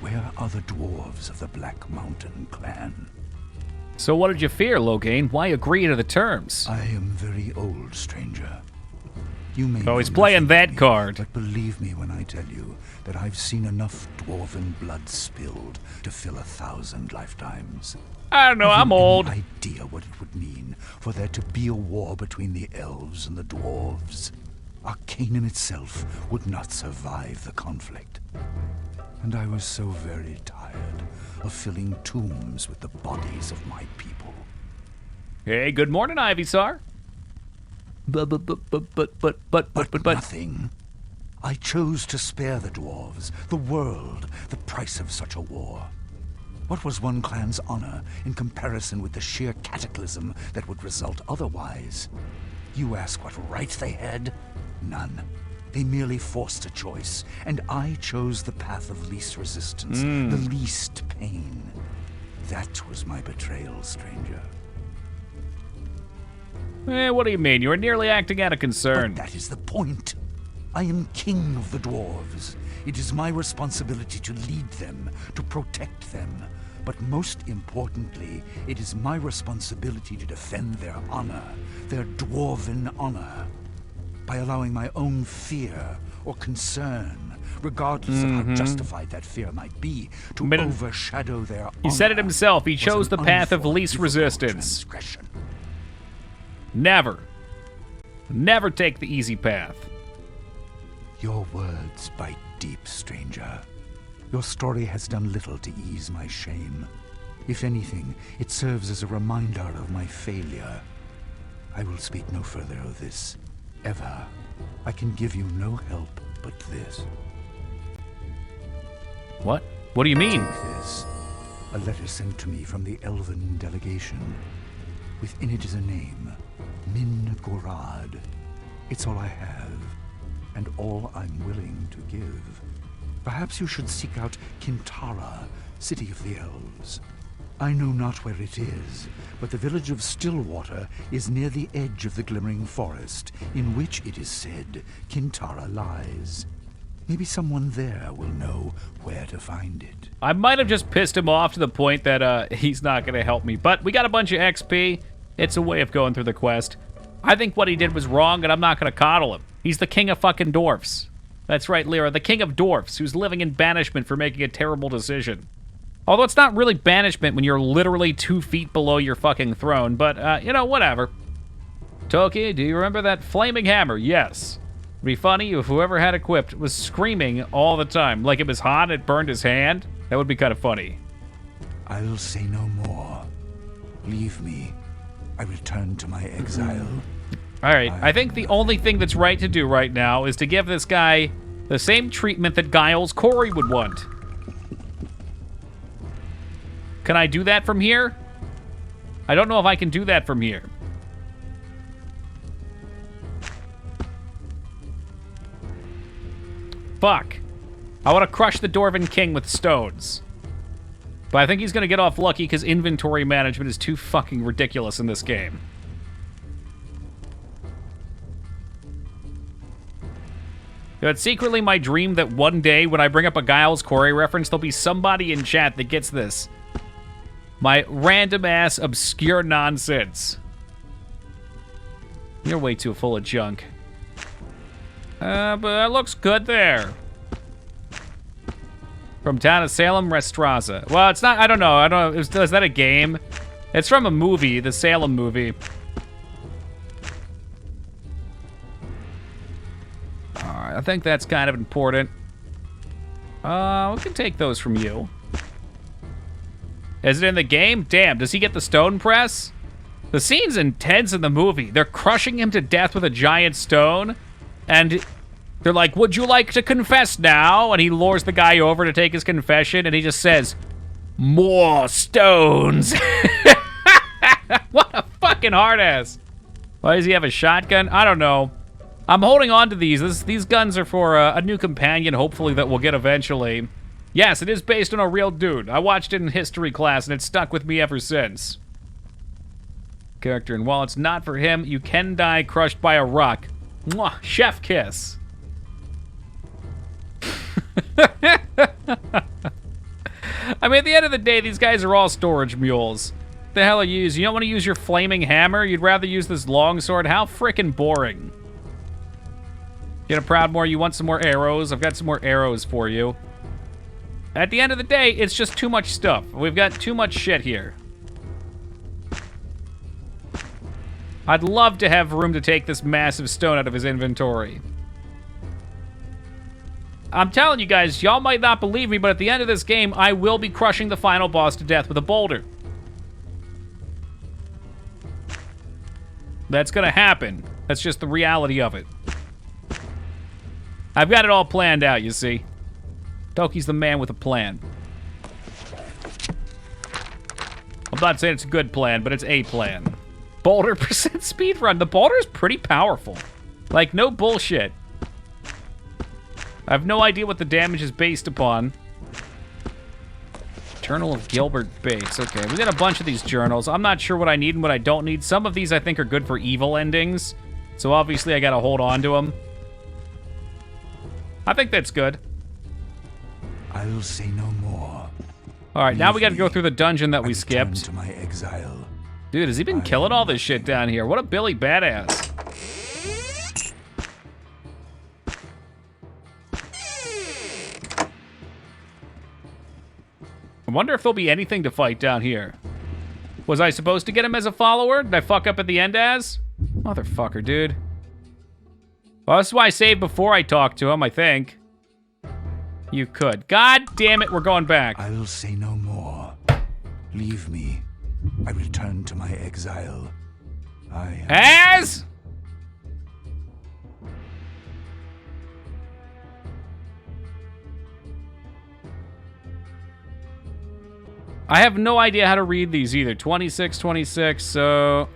Where are the dwarves of the Black Mountain clan? So what did you fear, Loghain? Why agree to the terms? I am very old, stranger. You may Oh, he's know playing nothing that of me, card. But believe me when I tell you that I've seen enough dwarven blood spilled to fill 1,000 lifetimes. I don't know, Have I'm you old. any idea what it would mean for there to be a war between the elves and the dwarves? Arcanum itself would not survive the conflict. And I was so very tired of filling tombs with the bodies of my people. Hey, good morning, Ivysaur. But. Nothing. I chose to spare the dwarves, the world, the price of such a war. What was one clan's honor in comparison with the sheer cataclysm that would result otherwise? You ask what right they had? None. They merely forced a choice, and I chose the path of least resistance, the least pain. That was my betrayal, stranger. What do you mean? You were nearly acting out of concern. But that is the point. I am king of the dwarves. It is my responsibility to lead them, to protect them. But most importantly, it is my responsibility to defend their honor, their dwarven honor, by allowing my own fear or concern, regardless of how justified that fear might be, to overshadow their honor. He said it himself. He chose the path of least resistance. Never take the easy path. Your words bite deep, stranger. Your story has done little to ease my shame. If anything, it serves as a reminder of my failure. I will speak no further of this, ever. I can give you no help but this. What? What do you mean? Take this. A letter sent to me from the elven delegation. Within it is a name. Min Gorad. It's all I have, and all I'm willing to give. Perhaps you should seek out Kintara, city of the elves. I know not where it is, but the village of Stillwater is near the edge of the glimmering forest, in which, it is said, Kintara lies. Maybe someone there will know where to find it. I might have just pissed him off to the point that he's not going to help me, but we got a bunch of XP. It's a way of going through the quest. I think what he did was wrong, and I'm not going to coddle him. He's the king of fucking dwarfs. That's right, Lyra, the king of dwarfs, who's living in banishment for making a terrible decision. Although it's not really banishment when you're literally 2 feet below your fucking throne, but, you know, whatever. Toki, do you remember that flaming hammer? Yes. It'd be funny if whoever had equipped was screaming all the time, like it was hot and it burned his hand. That would be kind of funny. I'll say no more. Leave me. I return to my exile. All right, I think the only thing that's right to do right now is to give this guy the same treatment that Giles Corey would want. Can I do that from here? I don't know if I can do that from here. Fuck. I want to crush the Dwarven King with stones. But I think he's going to get off lucky because inventory management is too fucking ridiculous in this game. It's secretly my dream that one day when I bring up a Giles Corey reference, there'll be somebody in chat that gets this. My random-ass, obscure nonsense. You're way too full of junk. But it looks good there. From town of Salem, Restraza. Well, it's not, I don't know. Is that a game? It's from a movie, the Salem movie. Alright, I think that's kind of important. We can take those from you. Is it in the game? Damn, does he get the stone press? The scene's intense in the movie. They're crushing him to death with a giant stone. And they're like, would you like to confess now? And he lures the guy over to take his confession, and he just says, more stones. What a fucking hard ass. Why does he have a shotgun? I don't know. I'm holding on to these. These guns are for a new companion, hopefully, that we'll get eventually. Yes, it is based on a real dude. I watched it in history class, and it's stuck with me ever since. Character, and while it's not for him, you can die crushed by a rock. Mwah, chef kiss. I mean, at the end of the day, these guys are all storage mules. What the hell are you using? You don't want to use your flaming hammer? You'd rather use this longsword? How frickin' boring. Get a Proudmoore, you want some more arrows? I've got some more arrows for you. At the end of the day, it's just too much stuff. We've got too much shit here. I'd love to have room to take this massive stone out of his inventory. I'm telling you guys, y'all might not believe me, but at the end of this game, I will be crushing the final boss to death with a boulder. That's gonna happen. That's just the reality of it. I've got it all planned out, you see. Toki's the man with a plan. I'm not saying it's a good plan, but it's a plan. Boulder percent speedrun. The boulder's pretty powerful. Like, no bullshit. I have no idea what the damage is based upon. Journal of Gilbert Bates. Okay, we got a bunch of these journals. I'm not sure what I need and what I don't need. Some of these I think are good for evil endings. So obviously I gotta hold on to them. I think that's good. I'll say no more. Alright, now we gotta go through the dungeon that we skipped. To my exile. Dude, has he been killing all this shit down here? What a Billy badass. I wonder if there'll be anything to fight down here. Was I supposed to get him as a follower? Did I fuck up at the end as? Motherfucker, dude. Well, this is why I saved before I talked to him, I think. You could. God damn it, we're going back. I'll say no more. Leave me. I return to my exile. I am... As? I have no idea how to read these either. 26, 26, so...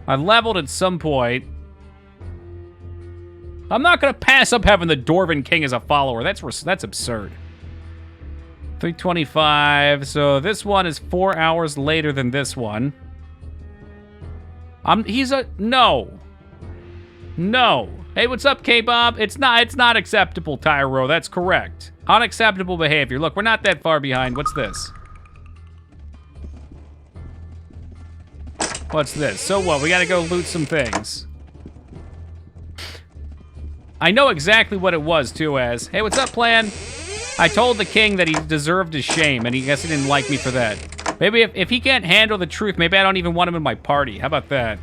I leveled at some point. I'm not gonna pass up having the Dwarven King as a follower. That's absurd. 325, so this one is 4 hours later than this one. No. No. Hey, what's up, K-Bob? It's not acceptable, Tyro, that's correct. Unacceptable behavior. Look, we're not that far behind. What's this? What's this? So what? We gotta go loot some things. I know exactly what it was, too, as. Hey, what's up, Plan? I told the king that he deserved his shame, and he guess he didn't like me for that. Maybe if he can't handle the truth, maybe I don't even want him in my party. How about that?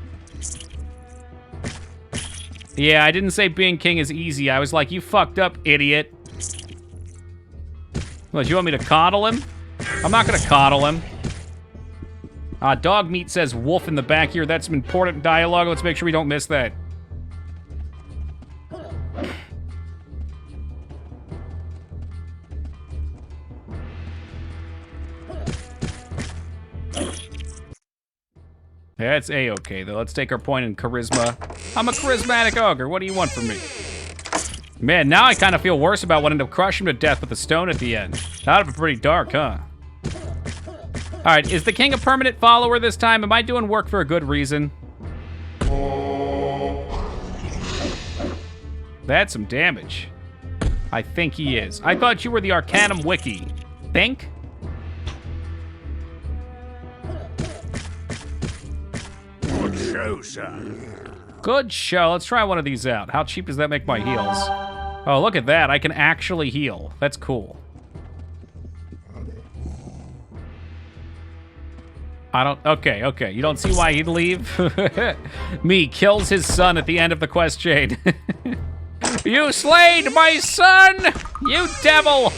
Yeah, I didn't say being king is easy. I was like, you fucked up, idiot. What, you want me to coddle him? I'm not gonna coddle him. Dog meat says wolf in the back here. That's some important dialogue. Let's make sure we don't miss that. Yeah, it's A-okay, though. Let's take our point in charisma. I'm a charismatic ogre. What do you want from me? Man, now I kind of feel worse about wanting to crush him to death with a stone at the end. That would be pretty dark, huh? All right, is the king a permanent follower this time? Am I doing work for a good reason? That's some damage. I think he is. I thought you were the Arcanum wiki. Think? Good show, sir. Good show. Let's try one of these out. How cheap does that make my heals? Oh, look at that. I can actually heal. That's cool. I don't... Okay. You don't see why he'd leave? Me kills his son at the end of the quest chain. You slayed my son! You devil!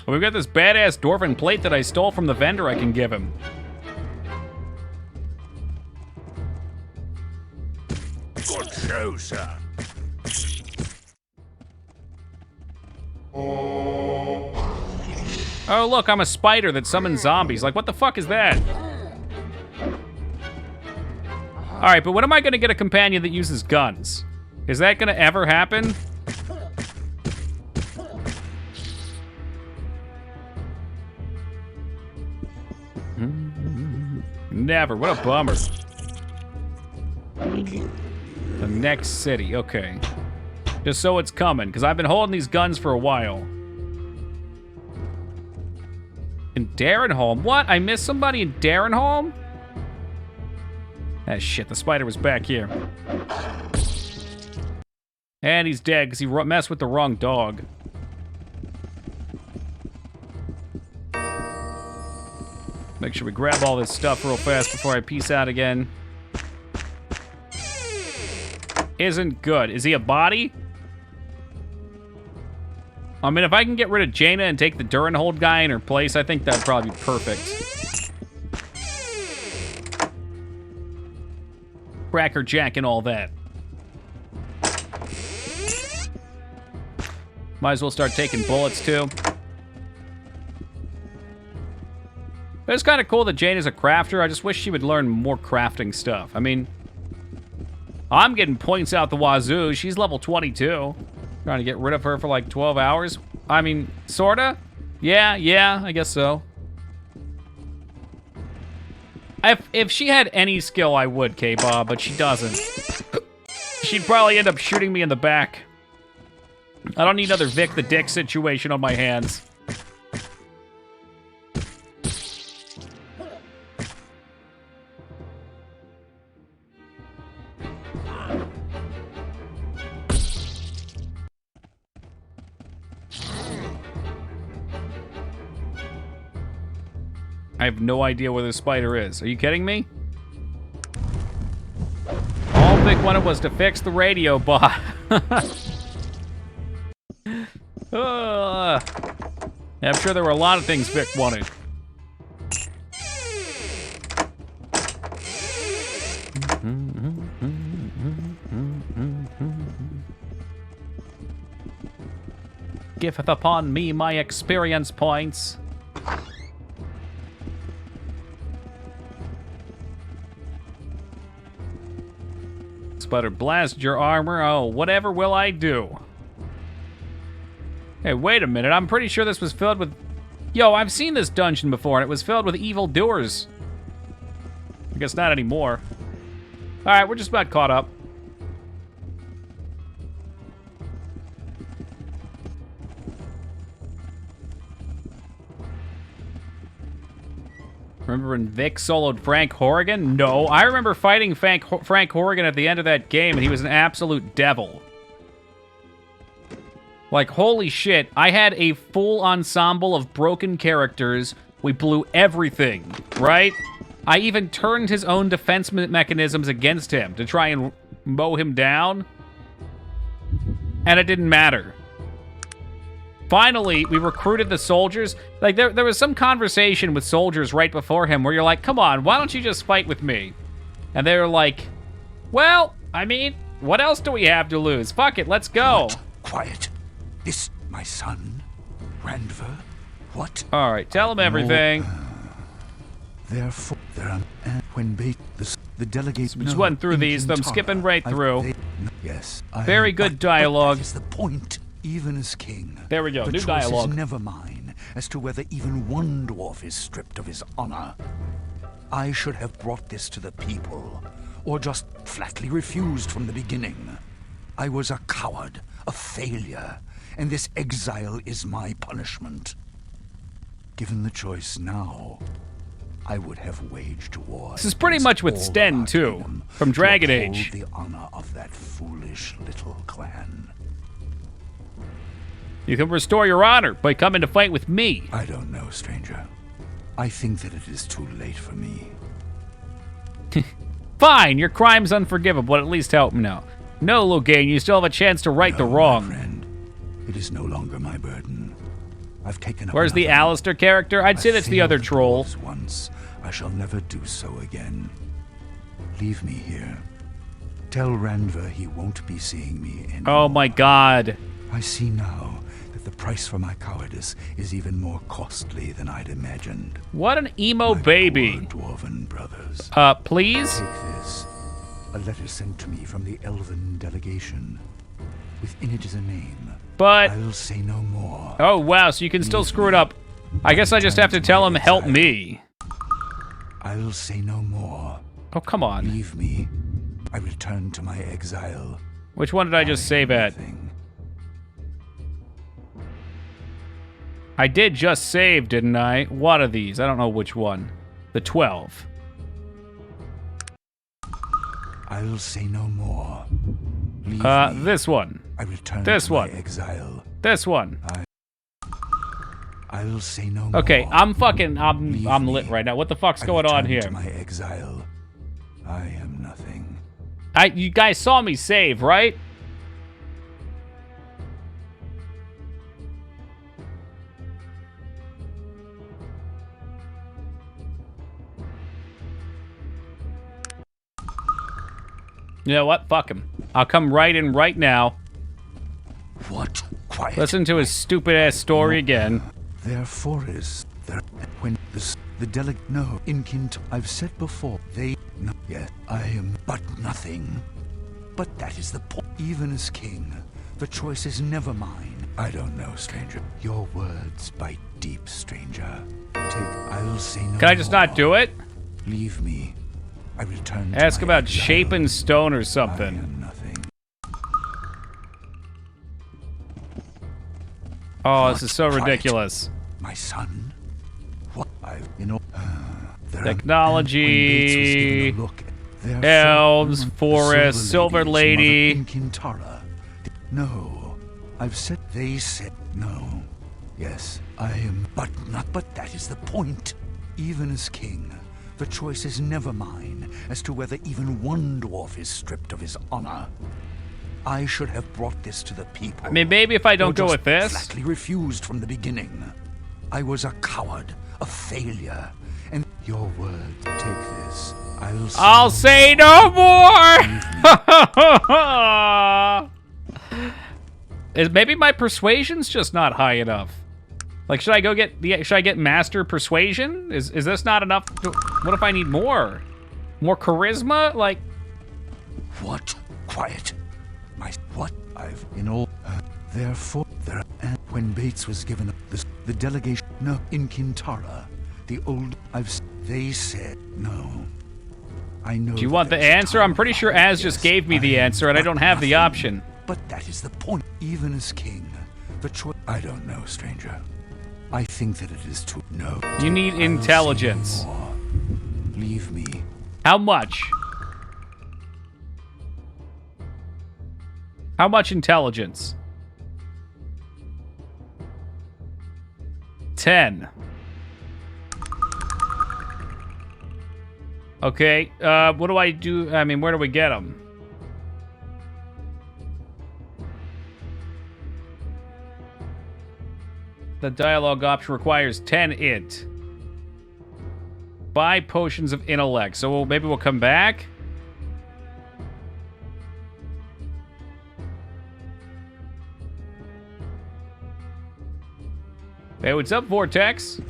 We've got this badass dwarven plate that I stole from the vendor I can give him. Good show, sir. Oh, look, I'm a spider that summons zombies. Like, what the fuck is that? All right, but when am I gonna get a companion that uses guns? Is that gonna ever happen? Never. What a bummer. The next city. Okay. Just so it's coming, because I've been holding these guns for a while. In Darrenholm? What? I missed somebody in Darrenholm? Ah, shit. The spider was back here. And he's dead because he messed with the wrong dog. Make sure we grab all this stuff real fast before I peace out again. Isn't good. Is he a body? I mean, if I can get rid of Jaina and take the Durenhold guy in her place, I think that'd probably be perfect. Cracker Jack and all that. Might as well start taking bullets, too. It's kind of cool that Jane is a crafter. I just wish she would learn more crafting stuff. I mean, I'm getting points out the wazoo. She's level 22. Trying to get rid of her for like 12 hours. I mean, sorta? Yeah, I guess so. If she had any skill, I would, K-Bob, but she doesn't. She'd probably end up shooting me in the back. I don't need another Vic the Dick situation on my hands. I have no idea where this spider is. Are you kidding me? All Vic wanted was to fix the radio bot. I'm sure there were a lot of things Vic wanted. Giveth upon me my experience points. Spider, blast your armor. Oh, whatever will I do? Hey, wait a minute. I'm pretty sure this was filled with... Yo, I've seen this dungeon before, and it was filled with evil doers. I guess not anymore. All right, we're just about caught up. Remember when Vic soloed Frank Horrigan? No, I remember fighting Frank Horrigan at the end of that game, and he was an absolute devil. Like, holy shit, I had a full ensemble of broken characters. We blew everything, right? I even turned his own defense mechanisms against him to try and mow him down. And it didn't matter. Finally, we recruited the soldiers. Like, there was some conversation with soldiers right before him where you're like, come on, why don't you just fight with me? And they were like, well, I mean, what else do we have to lose? Fuck it, let's go. What? Quiet. This, my son, Randver. What? All right, tell him everything. Therefore, when the delegates We just went through these, so I'm skipping right through. Very good dialogue. That is the point. Even as king, there we go, new choice dialogue. is never mine as to whether even one dwarf is stripped of his honor. I should have brought this to the people, or just flatly refused from the beginning. I was a coward, a failure, and this exile is my punishment. Given the choice now, I would have waged war. This is pretty much with Sten, too, from Dragon Age. The honor of that foolish little clan. You can restore your honor by coming to fight with me. I don't know, stranger. I think that it is too late for me. Fine, your crime's unforgivable, but at least help him now. No, Logain, you still have a chance to right the wrong. My friend, it is no longer my burden. I've taken up Where's the another. Alistair character? I'd say that's the other troll. Once, I shall never do so again. Leave me here. Tell Randver he won't be seeing me anymore. Oh my god. I see now that the price for my cowardice is even more costly than I'd imagined. What an emo My baby. poor dwarven brothers. Please? Take this. A letter sent to me from the Elven delegation. Within it is a name. But... I'll say no more. Oh, wow, so you can still screw it up. I guess I just have to tell him, help me. I'll say no more. Oh, come on. Leave me. I return to my exile. Which one did I just save at? Nothing. I did just save, didn't I? What are these? I don't know which one. The 12. I'll say no more. Leave me. This one. I return This to one. my exile. This one. I'll say no more. Okay, I'm lit me. right now. What the fuck's I going on return here? to my exile. I am nothing. You guys saw me save, right? You know what? Fuck him. I'll come right in right now. What? Quiet. Listen to his stupid-ass story again. Therefore is there when the delegate no in Kint I've said before they no yes I am but nothing. But that is the point. Even as king, the choice is never mine. I don't know, stranger. Your words bite deep, stranger. I'll say no. Can I just not do it? Leave me. I return to Ask my about exile. shape and stone or I something. am nothing. Oh, this is so Quiet. ridiculous. My son? What? I've, Technology, elves, forest, silver lady. In Kintara. No, I've said. They said no. Yes, I am, but not. But that is the point. Even as king, the choice is never mine as to whether even one dwarf is stripped of his honor. I should have brought this to the people. I mean, maybe if I don't or go just with this. flatly refused from the beginning. I was a coward, a failure, and your word. Take this. I'll say no more. Maybe my persuasion's just not high enough. Like, should I go get should I get master persuasion? Is this not enough? What if I need more? More charisma? Like, what? Quiet. What? I've therefore there when Bates was given the delegation no in Kintara, the old they said no. I know. Do you want the answer? I'm pretty sure Az just gave me the answer and I don't have the option. But that is the point. Even as king, the choice. I don't know, stranger. I think that it is too. No. You need intelligence. How much? How much intelligence? 10. Okay, what do I do? I mean, where do we get them? The dialogue option requires 10 int. Buy potions of intellect. So maybe we'll come back? Hey, what's up, Vortex?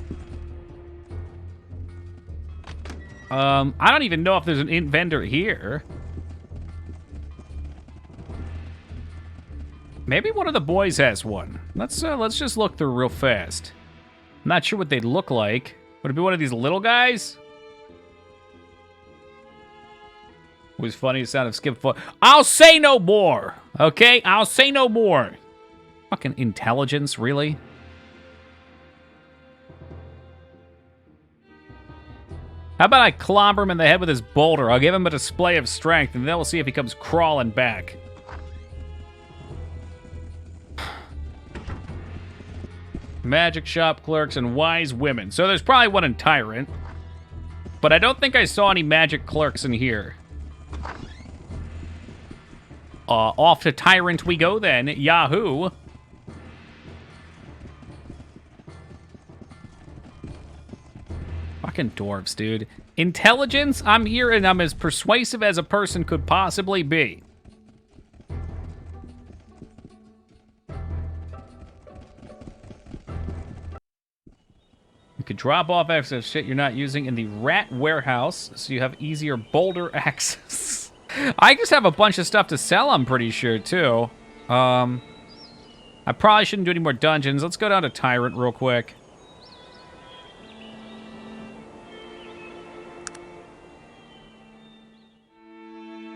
I don't even know if there's an int vendor here. Maybe one of the boys has one. Let's just look through real fast. I'm not sure what they'd look like. Would it be one of these little guys? Was funny the sound of skip foot. I'll say no more. Okay, I'll say no more. Fucking intelligence, really? How about I clobber him in the head with his boulder? I'll give him a display of strength, and then we'll see if he comes crawling back. Magic shop clerks and wise women. So there's probably one in Tyrant. But I don't think I saw any magic clerks in here. Off to Tyrant we go then. Yahoo! Fucking dwarves, dude. Intelligence? I'm here and I'm as persuasive as a person could possibly be. You could drop off extra shit you're not using in the rat warehouse so you have easier boulder access. I just have a bunch of stuff to sell, I'm pretty sure, too. I probably shouldn't do any more dungeons. Let's go down to Tyrant real quick.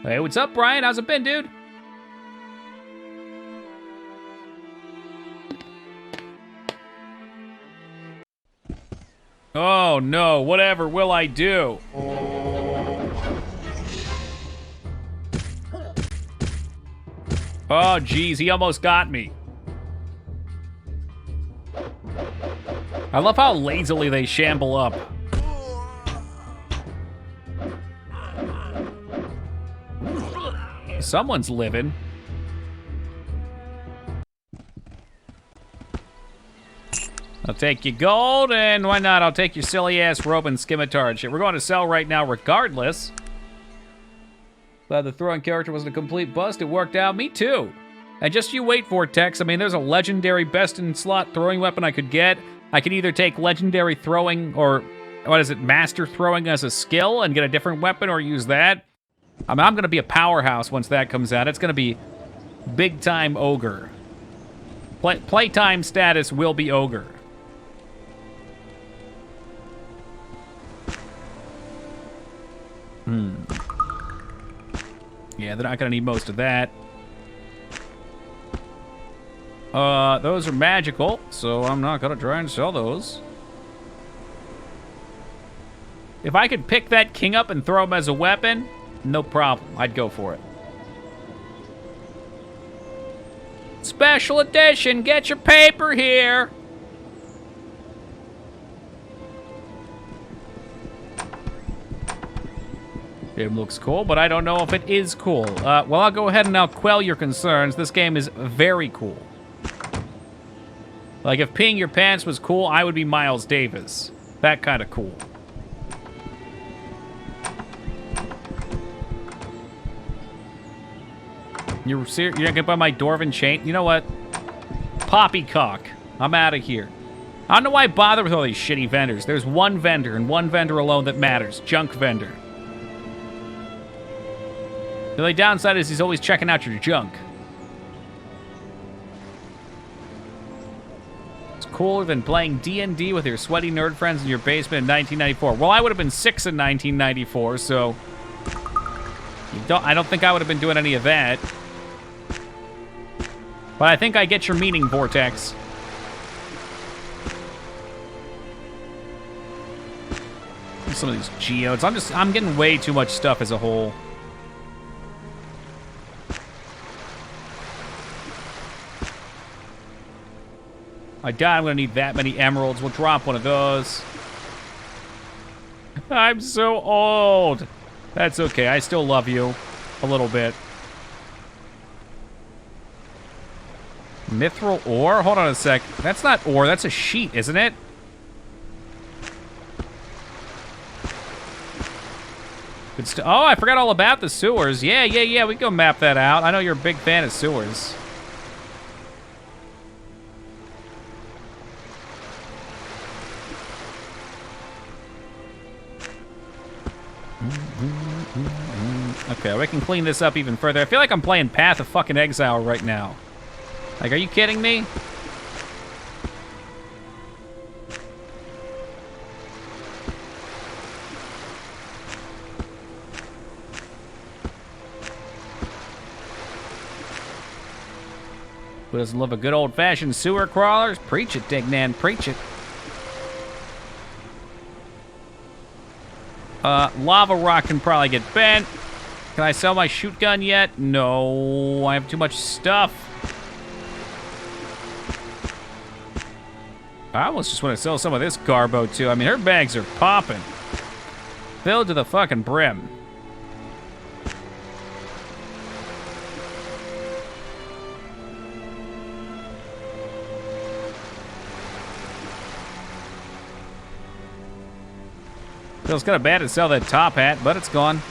Hey, what's up, Brian? How's it been, dude? Oh, no. Whatever will I do? Oh, geez. He almost got me. I love how lazily they shamble up. Someone's living. I'll take your gold, and why not? I'll take your silly-ass robe and scimitar shit. We're going to sell right now regardless. Glad the throwing character wasn't a complete bust. It worked out. Me too. And just you wait, Vortex. I mean, there's a legendary best-in-slot throwing weapon I could get. I could either take legendary throwing or, what is it, master throwing as a skill and get a different weapon or use that. I mean, I'm going to be a powerhouse once that comes out. It's going to be big-time ogre. Playtime status will be ogre. Yeah, they're not going to need most of that. Those are magical, so I'm not going to try and sell those. If I could pick that king up and throw him as a weapon, no problem. I'd go for it. Special edition, get your paper here. Game looks cool, but I don't know if it is cool. Well, I'll go ahead and I'll quell your concerns. This game is very cool. Like, if peeing your pants was cool, I would be Miles Davis. That kind of cool. You're not gonna buy my Dwarven chain? You know what? Poppycock. I'm out of here. I don't know why I bother with all these shitty vendors. There's one vendor, and one vendor alone that matters. Junk vendor. The only downside is he's always checking out your junk. It's cooler than playing D&D with your sweaty nerd friends in your basement in 1994. Well, I would have been 6 in 1994, so... I don't think I would have been doing any of that. But I think I get your meaning, Vortex. some of these geodes. I'm getting way too much stuff as a whole. I doubt I'm gonna need that many emeralds. We'll drop one of those. I'm so old. That's okay. I still love you a little bit. Mithril ore? Hold on a sec. That's not ore. That's a sheet, isn't it? Oh, I forgot all about the sewers. Yeah. We can go map that out. I know you're a big fan of sewers. Okay, we can clean this up even further. I feel like I'm playing Path of fucking Exile right now. Like, are you kidding me? Who doesn't love a good old-fashioned sewer crawlers? Preach it, Dignan, preach it. Lava rock can probably get bent. Can I sell my shoot gun yet? No, I have too much stuff. I almost just want to sell some of this garbo, too. I mean, her bags are popping. Filled to the fucking brim. Feels kind of bad to sell that top hat, but it's gone.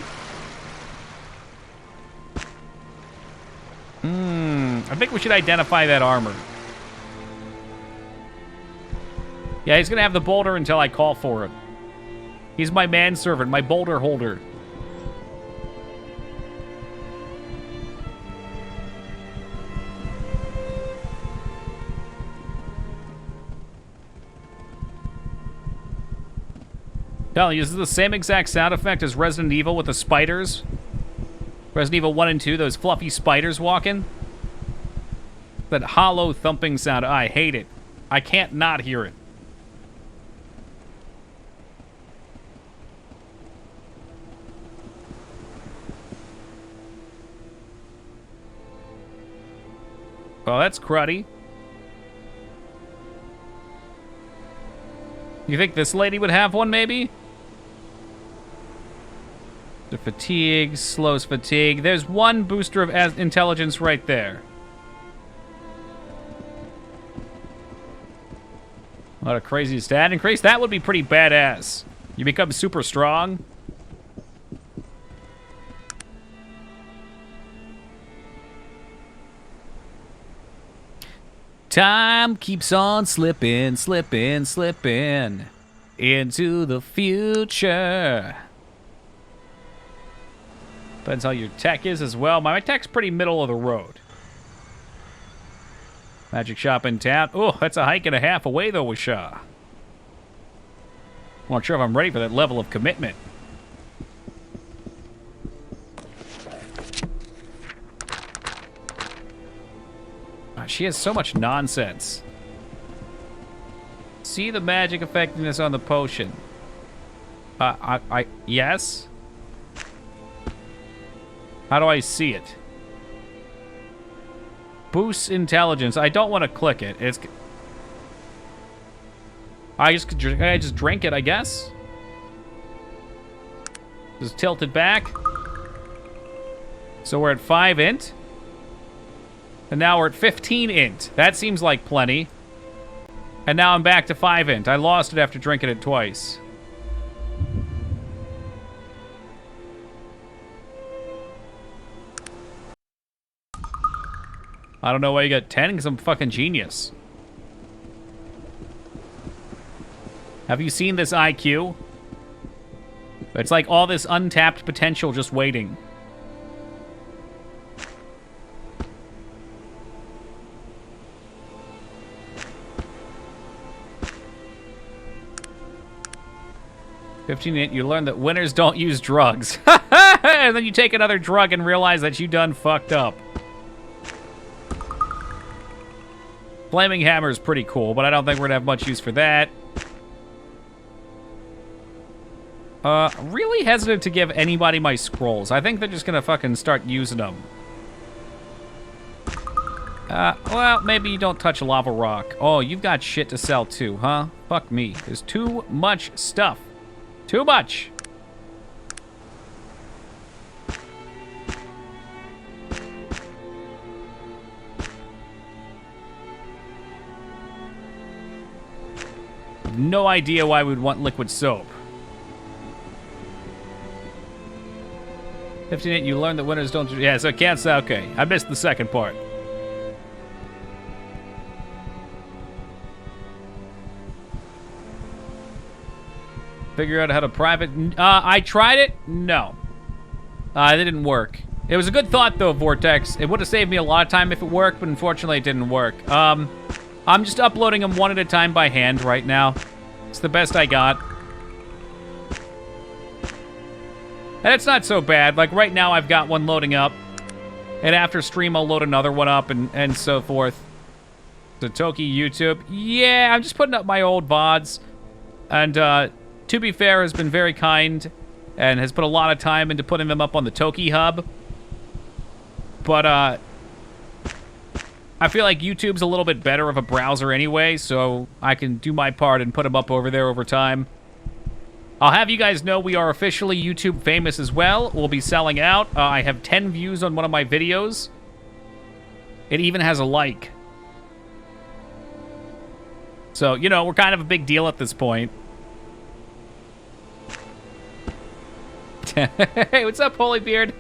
I think we should identify that armor. Yeah, he's gonna have the boulder until I call for it. He's my manservant, my boulder holder. Telling you, this is the same exact sound effect as Resident Evil with the spiders. Resident Evil 1 and 2, those fluffy spiders walking. That hollow thumping sound, I hate it. I can't not hear it. Well, that's cruddy. You think this lady would have one, maybe? The fatigue, slows fatigue. There's one booster of intelligence right there. What a crazy stat increase. That would be pretty badass. You become super strong. Time keeps on slipping, slipping, slipping into the future. Depends how your tech is as well. My tech's pretty middle of the road. Magic shop in town. Oh, that's a hike and a half away, though, with Shaw. I'm not sure if I'm ready for that level of commitment. She has so much nonsense. See the magic effectiveness on the potion. Yes? How do I see it? Boosts intelligence. I don't want to click it. It's... I just drink it, I guess? Just tilt it back. So we're at 5 int. And now we're at 15 int. That seems like plenty. And now I'm back to 5 int. I lost it after drinking it twice. I don't know why you got 10, because I'm fucking genius. Have you seen this IQ? It's like all this untapped potential just waiting. You learn that winners don't use drugs. And then you take another drug and realize that you done fucked up. Flaming Hammer is pretty cool, but I don't think we're gonna have much use for that. Really hesitant to give anybody my scrolls. I think they're just gonna fucking start using them. Well, maybe you don't touch lava rock. Oh, you've got shit to sell too, huh? Fuck me. There's too much stuff. Too much. No idea why we'd want liquid soap. 15.8, you learn that winners don't... Yeah, so it can't say... Okay, I missed the second part. Figure out how to private... I tried it? No. It didn't work. It was a good thought, though, Vortex. It would have saved me a lot of time if it worked, but unfortunately it didn't work. I'm just uploading them one at a time by hand right now. It's the best I got. And it's not so bad. Like, right now I've got one loading up. And after stream, I'll load another one up and so forth. The Toki YouTube. Yeah, I'm just putting up my old VODs. And, to be fair, has been very kind and has put a lot of time into putting them up on the Toki Hub. But, I feel like YouTube's a little bit better of a browser anyway, so I can do my part and put them up over there over time. I'll have you guys know we are officially YouTube famous as well. We'll be selling out. I have 10 views on one of my videos. It even has a like. So, you know, we're kind of a big deal at this point. Hey, what's up, Holybeard?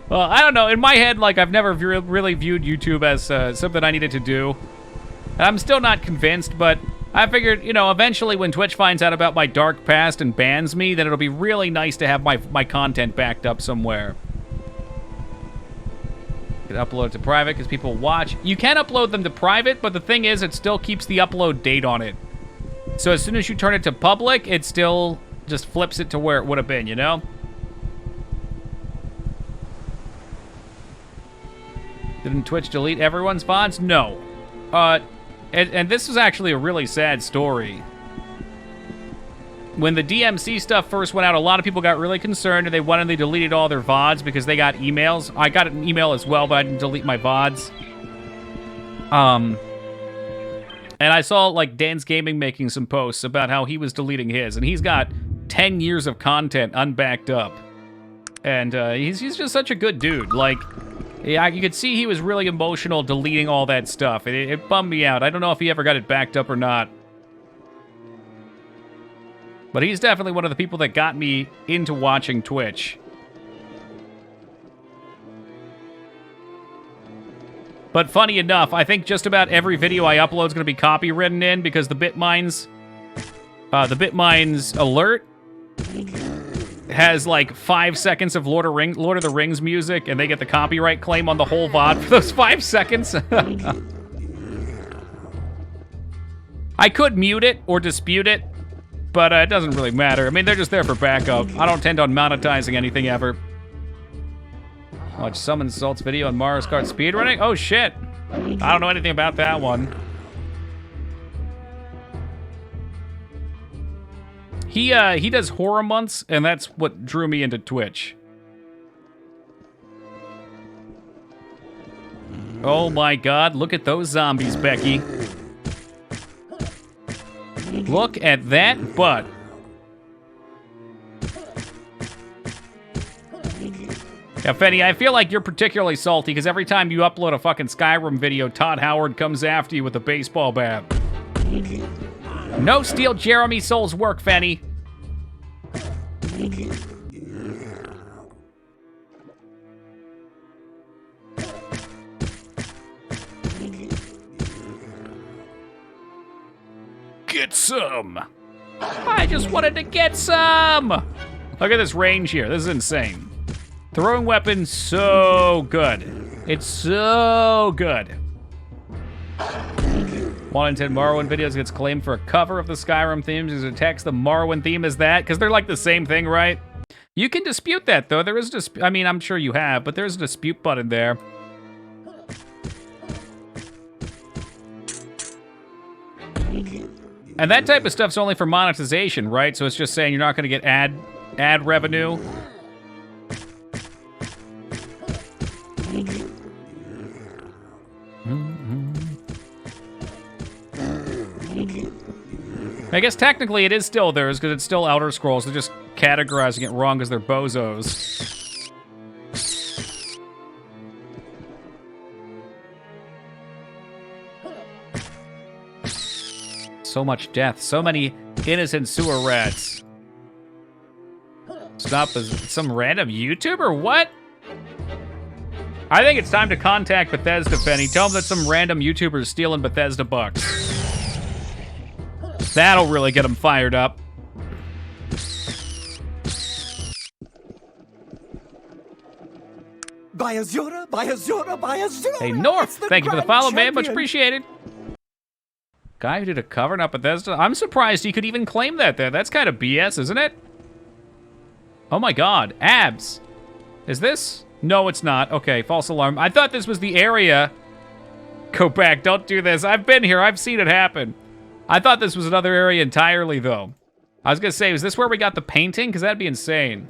Well, I don't know. In my head, like, I've never really viewed YouTube as something I needed to do. And I'm still not convinced, but I figured, you know, eventually when Twitch finds out about my dark past and bans me, then it'll be really nice to have my content backed up somewhere. You can upload it to private because people watch. You can upload them to private, but the thing is, it still keeps the upload date on it. So as soon as you turn it to public, it still just flips it to where it would have been, you know? Didn't Twitch delete everyone's VODs? No. And this was actually a really sad story. When the DMC stuff first went out, a lot of people got really concerned and they deleted all their VODs because they got emails. I got an email as well, but I didn't delete my VODs. And I saw, like, Dan's Gaming making some posts about how he was deleting his, and he's got 10 years of content unbacked up. And he's just such a good dude. Like, yeah, you could see he was really emotional deleting all that stuff. It bummed me out. I don't know if he ever got it backed up or not. But he's definitely one of the people that got me into watching Twitch. But funny enough, I think just about every video I upload is going to be copywritten in because the Bitmines alert has like 5 seconds of Lord of the Rings music, and they get the copyright claim on the whole VOD for those 5 seconds. I could mute it or dispute it, but it doesn't really matter. I mean, they're just there for backup. I don't tend on monetizing anything ever. Watch Summon Salt's video on Mario Kart speedrunning? Oh, shit. I don't know anything about that one. He does horror months, and that's what drew me into Twitch. Oh my god, look at those zombies, Becky. Look at that butt. Yeah, Fenny, I feel like you're particularly salty because every time you upload a fucking Skyrim video, Todd Howard comes after you with a baseball bat. No steal Jeremy Soul's work, Fenny. Get some. I just wanted to get some. Look at this range here. This is insane. Throwing weapons, so good. It's so good. 1 in 10 Morrowind videos gets claimed for a cover of the Skyrim themes. Is it text the Morrowind theme as that? Because they're like the same thing, right? You can dispute that, though. There is a dispute. I mean, I'm sure you have, but there's a dispute button there. And that type of stuff's only for monetization, right? So it's just saying you're not going to get ad revenue. I guess technically it is still theirs because it's still Elder Scrolls. They're just categorizing it wrong because they're bozos. So much death. So many innocent sewer rats. Stop as some random YouTuber? What? I think it's time to contact Bethesda, Penny. Tell them that some random YouTuber is stealing Bethesda bucks. That'll really get them fired up. By Azura, by Azura, by Azura. Hey, North, thank you for the follow, man. Much appreciated. Guy who did a cover, not Bethesda. I'm surprised he could even claim that there. That's kind of BS, isn't it? Oh my god, abs. Is this? No, it's not. Okay, false alarm. I thought this was the area. Go back, don't do this. I've been here, I've seen it happen. I thought this was another area entirely, though. I was gonna say, is this where we got the painting? Because that'd be insane.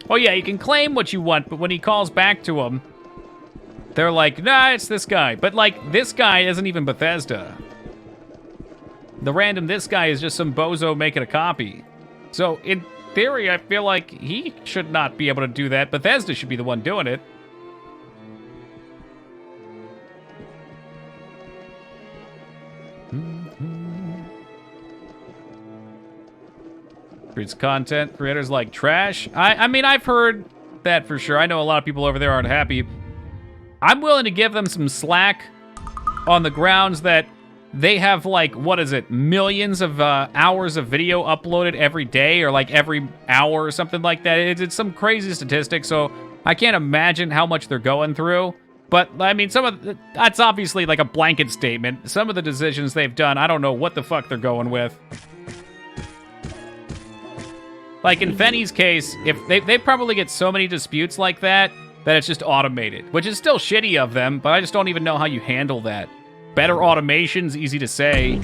Oh yeah, you can claim what you want, but when he calls back to him, they're like, nah, it's this guy. But, like, this guy isn't even Bethesda. The random this guy is just some bozo making a copy. So, in theory, I feel like he should not be able to do that. Bethesda should be the one doing it. Creates content, creators like trash. I mean, I've heard that for sure. I know a lot of people over there aren't happy. I'm willing to give them some slack on the grounds that they have, like, what is it, millions of hours of video uploaded every day or, like, every hour or something like that. It's some crazy statistic, so I can't imagine how much they're going through. But, I mean, that's obviously, like, a blanket statement. Some of the decisions they've done, I don't know what the fuck they're going with. Like, in Fenny's case, if they probably get so many disputes like that it's just automated, which is still shitty of them, but I just don't even know how you handle that. Better automation's easy to say.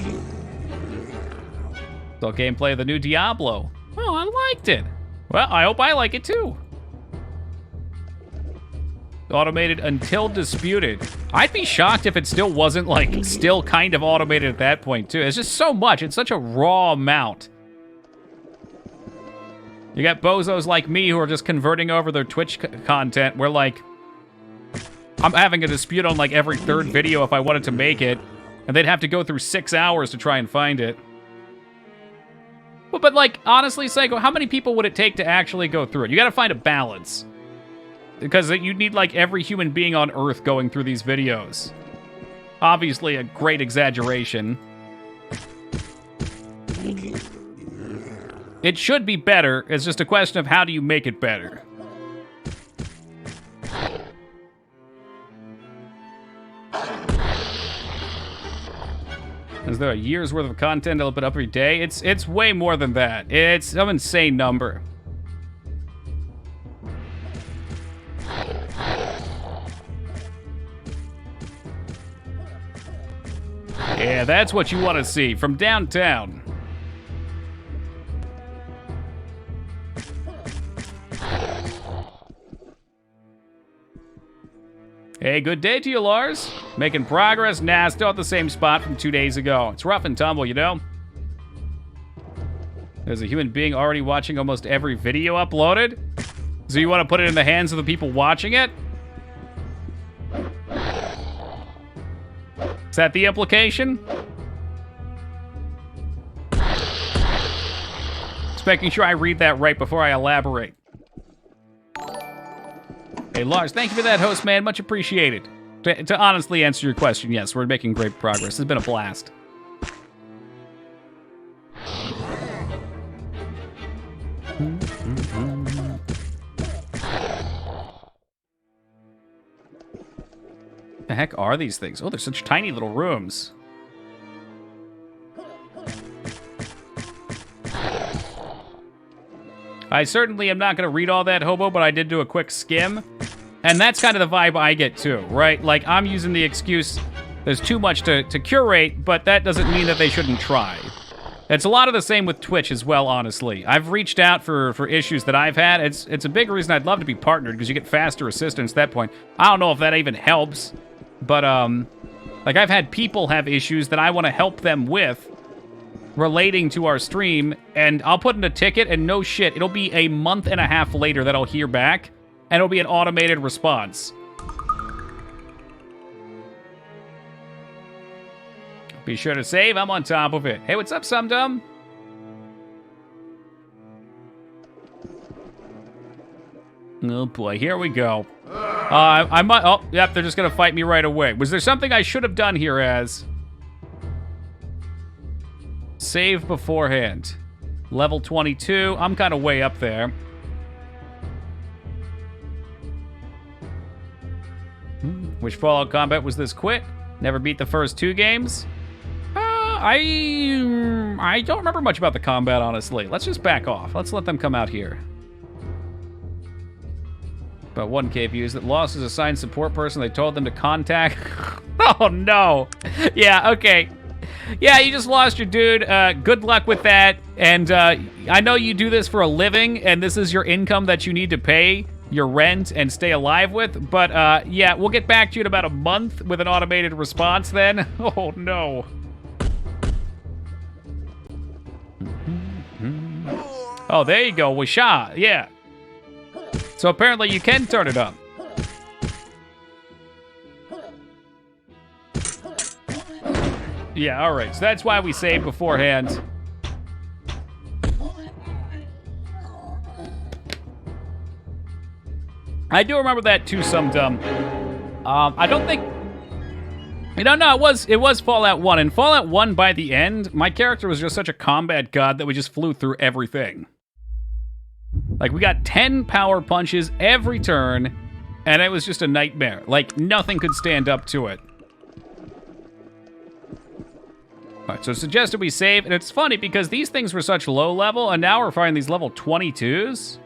So gameplay of the new Diablo. Oh, I liked it. Well, I hope I like it too. Automated until disputed. I'd be shocked if it still wasn't, like, still kind of automated at that point too. It's just so much. It's such a raw amount. You got bozos like me who are just converting over their Twitch content where, like, I'm having a dispute on, like, every third video if I wanted to make it, and they'd have to go through 6 hours to try and find it. But like, honestly, Psycho, how many people would it take to actually go through it? You gotta find a balance. Because you need, like, every human being on Earth going through these videos. Obviously, a great exaggeration. It should be better. It's just a question of how do you make it better. Is there a year's worth of content that'll put up every day? It's way more than that. It's some insane number. Yeah, that's what you want to see from downtown. Hey, good day to you, Lars. Making progress? Nah, still at the same spot from 2 days ago. It's rough and tumble, you know? There's a human being already watching almost every video uploaded? So you want to put it in the hands of the people watching it? Is that the implication? Just making sure I read that right before I elaborate. Hey, Lars, thank you for that, host, man. Much appreciated. To honestly answer your question, yes, we're making great progress. It's been a blast. The heck are these things? Oh, they're such tiny little rooms. I certainly am not going to read all that, Hobo, but I did do a quick skim. And that's kind of the vibe I get, too, right? Like, I'm using the excuse there's too much to curate, but that doesn't mean that they shouldn't try. It's a lot of the same with Twitch as well, honestly. I've reached out for issues that I've had. It's a big reason I'd love to be partnered, because you get faster assistance at that point. I don't know if that even helps, but, like, I've had people have issues that I want to help them with relating to our stream, and I'll put in a ticket, and no shit, it'll be a month and a half later that I'll hear back, and it'll be an automated response. Be sure to save, I'm on top of it. Hey, what's up, Sumdum? Oh boy, here we go. I might, oh, yep, they're just gonna fight me right away. Was there something I should have done here as? Save beforehand. Level 22, I'm kind of way up there. Which Fallout combat was this quick? Never beat the first 2 games? I don't remember much about the combat, honestly. Let's just back off. Let's let them come out here. About 1K views. That lost his assigned support person. They told them to contact. Oh, no. Yeah, okay. Yeah, you just lost your dude. Good luck with that. And I know you do this for a living, and this is your income that you need to pay your rent and stay alive with. But, yeah, we'll get back to you in about a month with an automated response then. Oh, no. Oh, there you go. Wisha. Yeah. So apparently you can turn it up. Yeah, all right. So that's why we saved beforehand. I do remember that too, Sumdum. I don't think... No, it was Fallout 1. And Fallout 1, by the end, my character was just such a combat god that we just flew through everything. Like, we got 10 power punches every turn, and it was just a nightmare. Like, nothing could stand up to it. Alright, so suggested we save, and it's funny because these things were such low level, and now we're fighting these level 22s?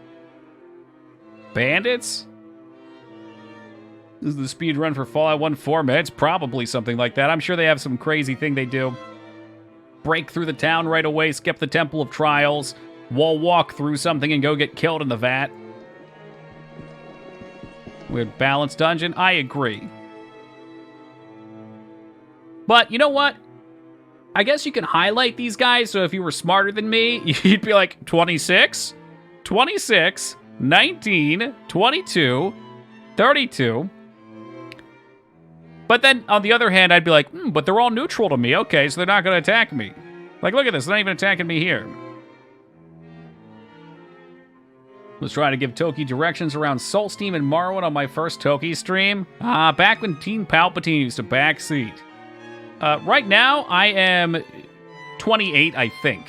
Bandits? This is the speed run for Fallout 1 format. It's probably something like that. I'm sure they have some crazy thing they do. Break through the town right away, skip the Temple of Trials, wall walk through something and go get killed in the vat. Weird balanced dungeon. I agree. But you know what? I guess you can highlight these guys, so if you were smarter than me, you'd be like 26, 26, 19, 22, 32. But then, on the other hand, I'd be like, but they're all neutral to me. Okay, so they're not going to attack me. Like, look at this. They're not even attacking me here. Was trying to give Toki directions around Soulsteam and Morrowind on my first Toki stream. Back when Teen Palpatine used to backseat. Right now, I am 28, I think.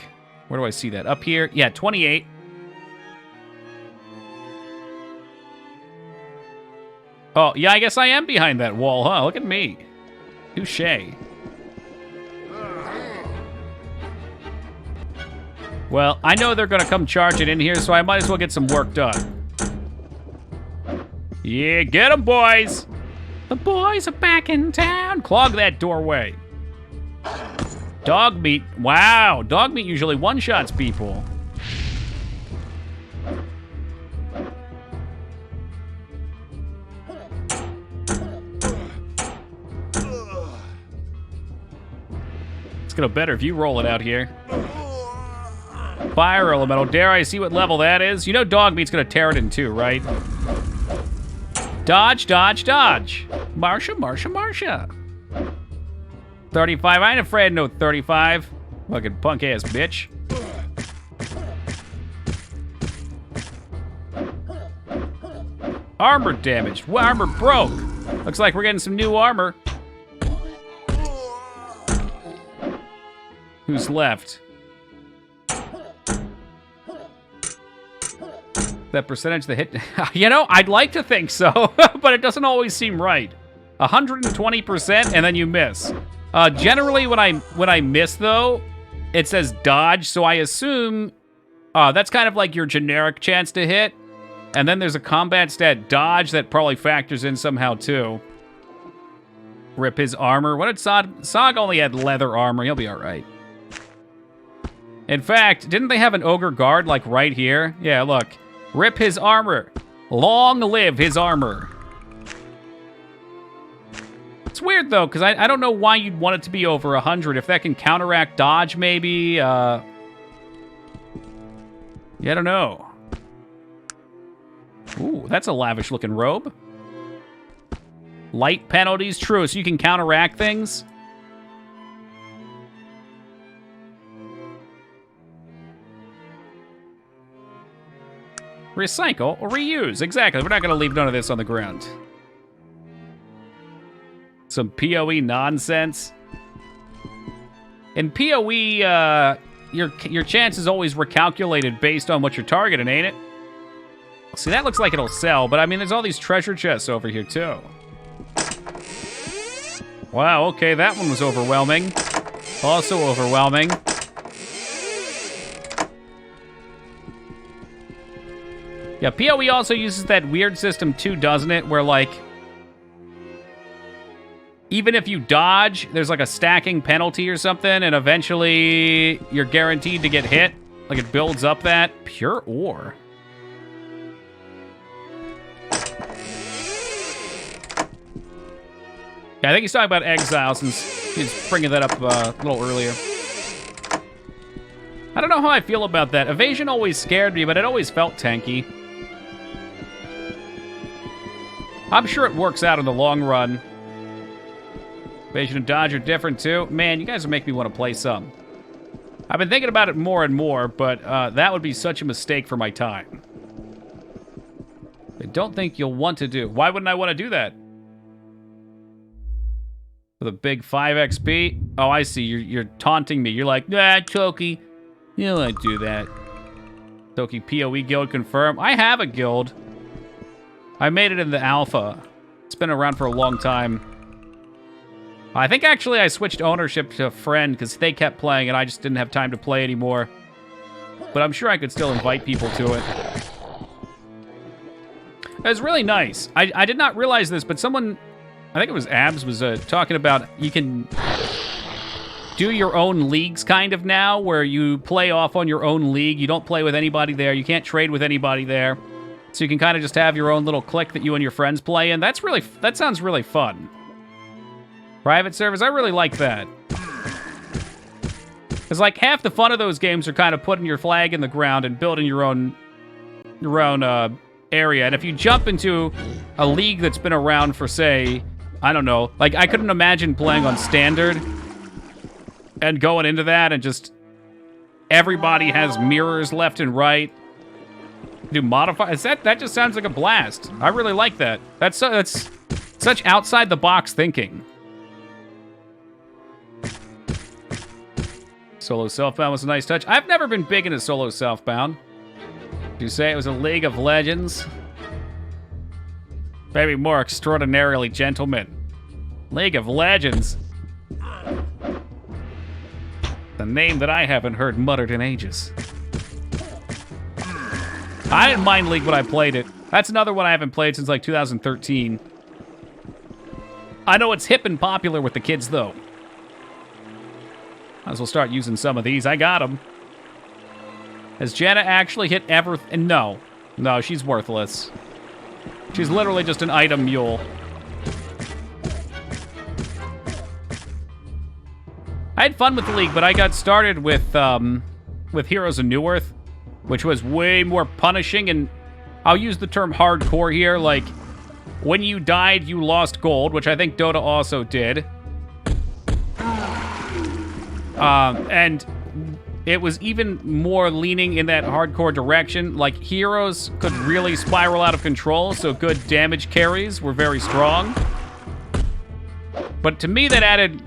Where do I see that? Up here? Yeah, 28. Oh, yeah, I guess I am behind that wall, huh? Look at me. Touché. Well, I know they're gonna come charging in here, so I might as well get some work done. Yeah, get them, boys! The boys are back in town. Clog that doorway. Dog meat. Wow, dog meat usually one-shots people. It's gonna better if you roll it out here. Fire elemental. Dare I see what level that is? You know dog meat's gonna tear it in two, right? Dodge, dodge, dodge. Marsha, Marsha, Marsha. 35. I ain't afraid of no 35. Fucking punk-ass bitch. Armor damage. Well, armor broke. Looks like we're getting some new armor. Who's left? That percentage that hit... You know, I'd like to think so, but it doesn't always seem right. 120% and then you miss. Generally, when I miss, though, it says dodge, so I assume that's kind of like your generic chance to hit. And then there's a combat stat dodge that probably factors in somehow, too. Rip his armor. What did Sog? Sog only had leather armor. He'll be all right. In fact, didn't they have an ogre guard, like, right here? Yeah, look. Rip his armor. Long live his armor. It's weird, though, because I don't know why you'd want it to be over 100. If that can counteract dodge, maybe. Yeah, I don't know. Ooh, that's a lavish-looking robe. Light penalties, true, so you can counteract things. Recycle or reuse, exactly. We're not going to leave none of this on the ground. Some PoE nonsense. In PoE, your chance is always recalculated based on what you're targeting, ain't it? See, that looks like it'll sell, but I mean, there's all these treasure chests over here, too. Wow, okay, that one was overwhelming. Also overwhelming. Yeah, PoE also uses that weird system, too, doesn't it? Where, like, even if you dodge, there's like a stacking penalty or something, and eventually you're guaranteed to get hit. Like, it builds up that. Pure ore. Yeah, I think he's talking about Exile, since he's bringing that up a little earlier. I don't know how I feel about that. Evasion always scared me, but it always felt tanky. I'm sure it works out in the long run. Evasion and dodge are different, too. Man, you guys are making me want to play some. I've been thinking about it more and more, but that would be such a mistake for my time. I don't think you'll want to do. Why wouldn't I want to do that? For the big 5 XP? Oh, I see. You're taunting me. You're like, nah, Toki, you don't want to do that. Toki PoE guild confirmed. I have a guild. I made it in the alpha. It's been around for a long time. I think actually I switched ownership to a friend because they kept playing and I just didn't have time to play anymore. But I'm sure I could still invite people to it. It was really nice. I did not realize this, but someone, I think it was Abs, was talking about you can do your own leagues kind of now, where you play off on your own league. You don't play with anybody there. You can't trade with anybody there. So you can kind of just have your own little clique that you and your friends play in. That sounds really fun. Private servers, I really like that. Because like half the fun of those games are kind of putting your flag in the ground and building your own area. And if you jump into a league that's been around for, say, I don't know, like I couldn't imagine playing on standard and going into that and just everybody has mirrors left and right. Do modifiers. That just sounds like a blast. I really like that. That's such outside the box thinking. Solo Selfbound was a nice touch. I've never been big into Solo Selfbound. Did you say it was a League of Legends? Maybe more extraordinarily gentlemen. League of Legends. The name that I haven't heard muttered in ages. I didn't mind League when I played it. That's another one I haven't played since like 2013. I know it's hip and popular with the kids, though. Might as well start using some of these. I got them. Has Jenna actually hit everything? No. No, she's worthless. She's literally just an item mule. I had fun with the League, but I got started with Heroes of Newerth, which was way more punishing, and I'll use the term hardcore here. Like, when you died, you lost gold, which I think Dota also did. And it was even more leaning in that hardcore direction. Like, heroes could really spiral out of control, so good damage carries were very strong. But to me, that added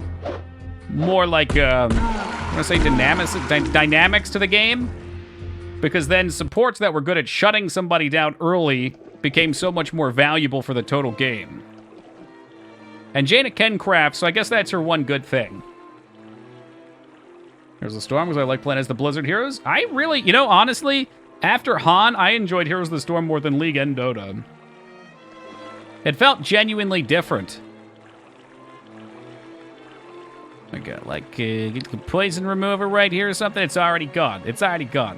more like, I want to say dynamics to the game. Because then supports that were good at shutting somebody down early became so much more valuable for the total game. And Jaina can craft, so I guess that's her one good thing. Here's the Storm, because I like playing as the Blizzard heroes. I really, you know, honestly, after Han, I enjoyed Heroes of the Storm more than League and Dota. It felt genuinely different. I got like get the poison remover right here or something. It's already gone. It's already gone.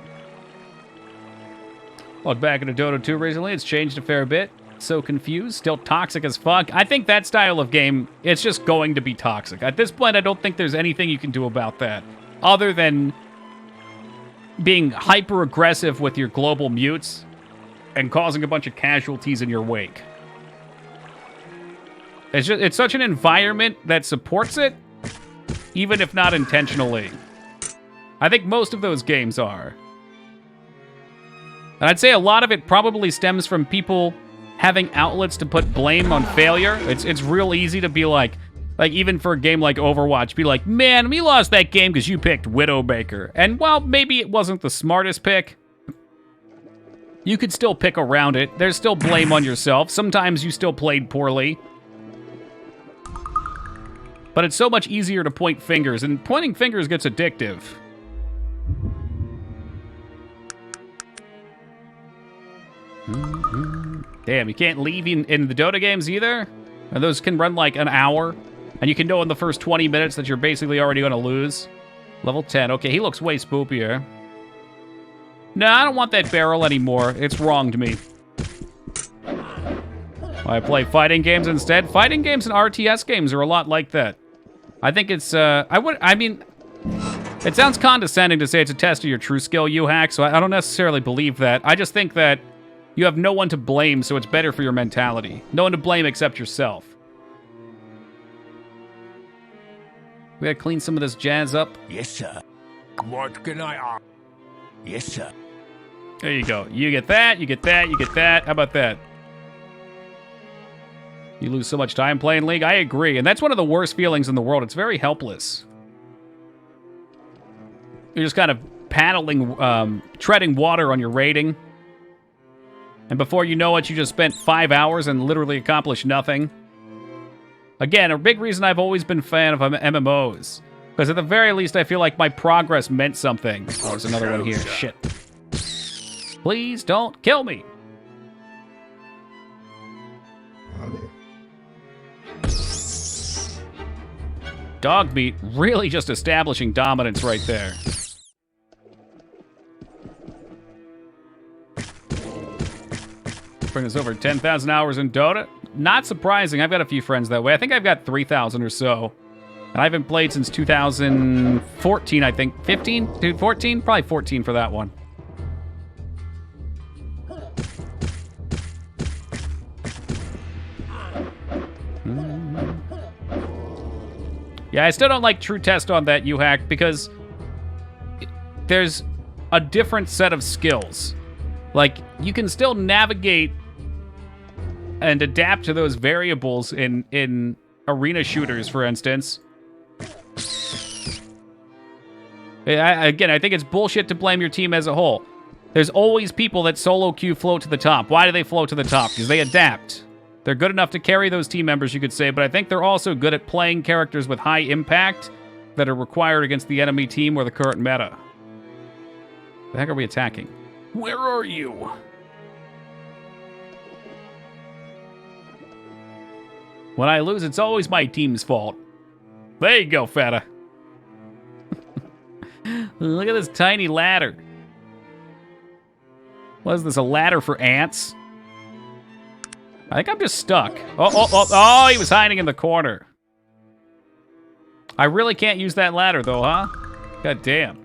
Looked back into Dota 2 recently. It's changed a fair bit. So confused. Still toxic as fuck. I think that style of game, it's just going to be toxic. At this point, I don't think there's anything you can do about that. Other than being hyper-aggressive with your global mutes and causing a bunch of casualties in your wake. It's such an environment that supports it, even if not intentionally. I think most of those games are. And I'd say a lot of it probably stems from people having outlets to put blame on failure. It's real easy to be like even for a game like Overwatch, be like, man, we lost that game because you picked Widowmaker. And while maybe it wasn't the smartest pick, you could still pick around it. There's still blame on yourself. Sometimes you still played poorly. But it's so much easier to point fingers, and pointing fingers gets addictive. Damn, you can't leave in the Dota games either? And those can run like an hour, and you can know in the first 20 minutes that you're basically already going to lose. Level 10. Okay, he looks way spoopier. No, I don't want that barrel anymore. It's wronged me. I play fighting games instead. Fighting games and RTS games are a lot like that. I think it's, I mean, it sounds condescending to say it's a test of your true skill, you hack, so I don't necessarily believe that. I just think that you have no one to blame, so it's better for your mentality. No one to blame except yourself. We gotta clean some of this jazz up. Yes, sir. What can I... Yes, sir. There you go. You get that, you get that, you get that. How about that? You lose so much time playing League. I agree, and that's one of the worst feelings in the world. It's very helpless. You're just kind of paddling, treading water on your rating. And before you know it, you just spent 5 hours and literally accomplished nothing. Again, a big reason I've always been a fan of MMOs. Because at the very least, I feel like my progress meant something. Oh, there's another one here. Shit. Please don't kill me. Dog meat, really just establishing dominance right there. Bring us over 10,000 hours in Dota. Not surprising, I've got a few friends that way. I think I've got 3,000 or so. And I haven't played since 2014, I think. 15? 14? Probably 14 for that one. Yeah, I still don't like True Test on that, U-Hack, because there's a different set of skills. Like, you can still navigate and adapt to those variables in arena shooters, for instance. Again, I think it's bullshit to blame your team as a whole. There's always people that solo queue float to the top. Why do they float to the top? Because they adapt. They're good enough to carry those team members, you could say, but I think they're also good at playing characters with high impact that are required against the enemy team or the current meta. The heck are we attacking? Where are you? When I lose, it's always my team's fault. There you go, fella. Look at this tiny ladder. What is this, a ladder for ants? I think I'm just stuck. Oh, he was hiding in the corner. I really can't use that ladder, though, huh? God damn.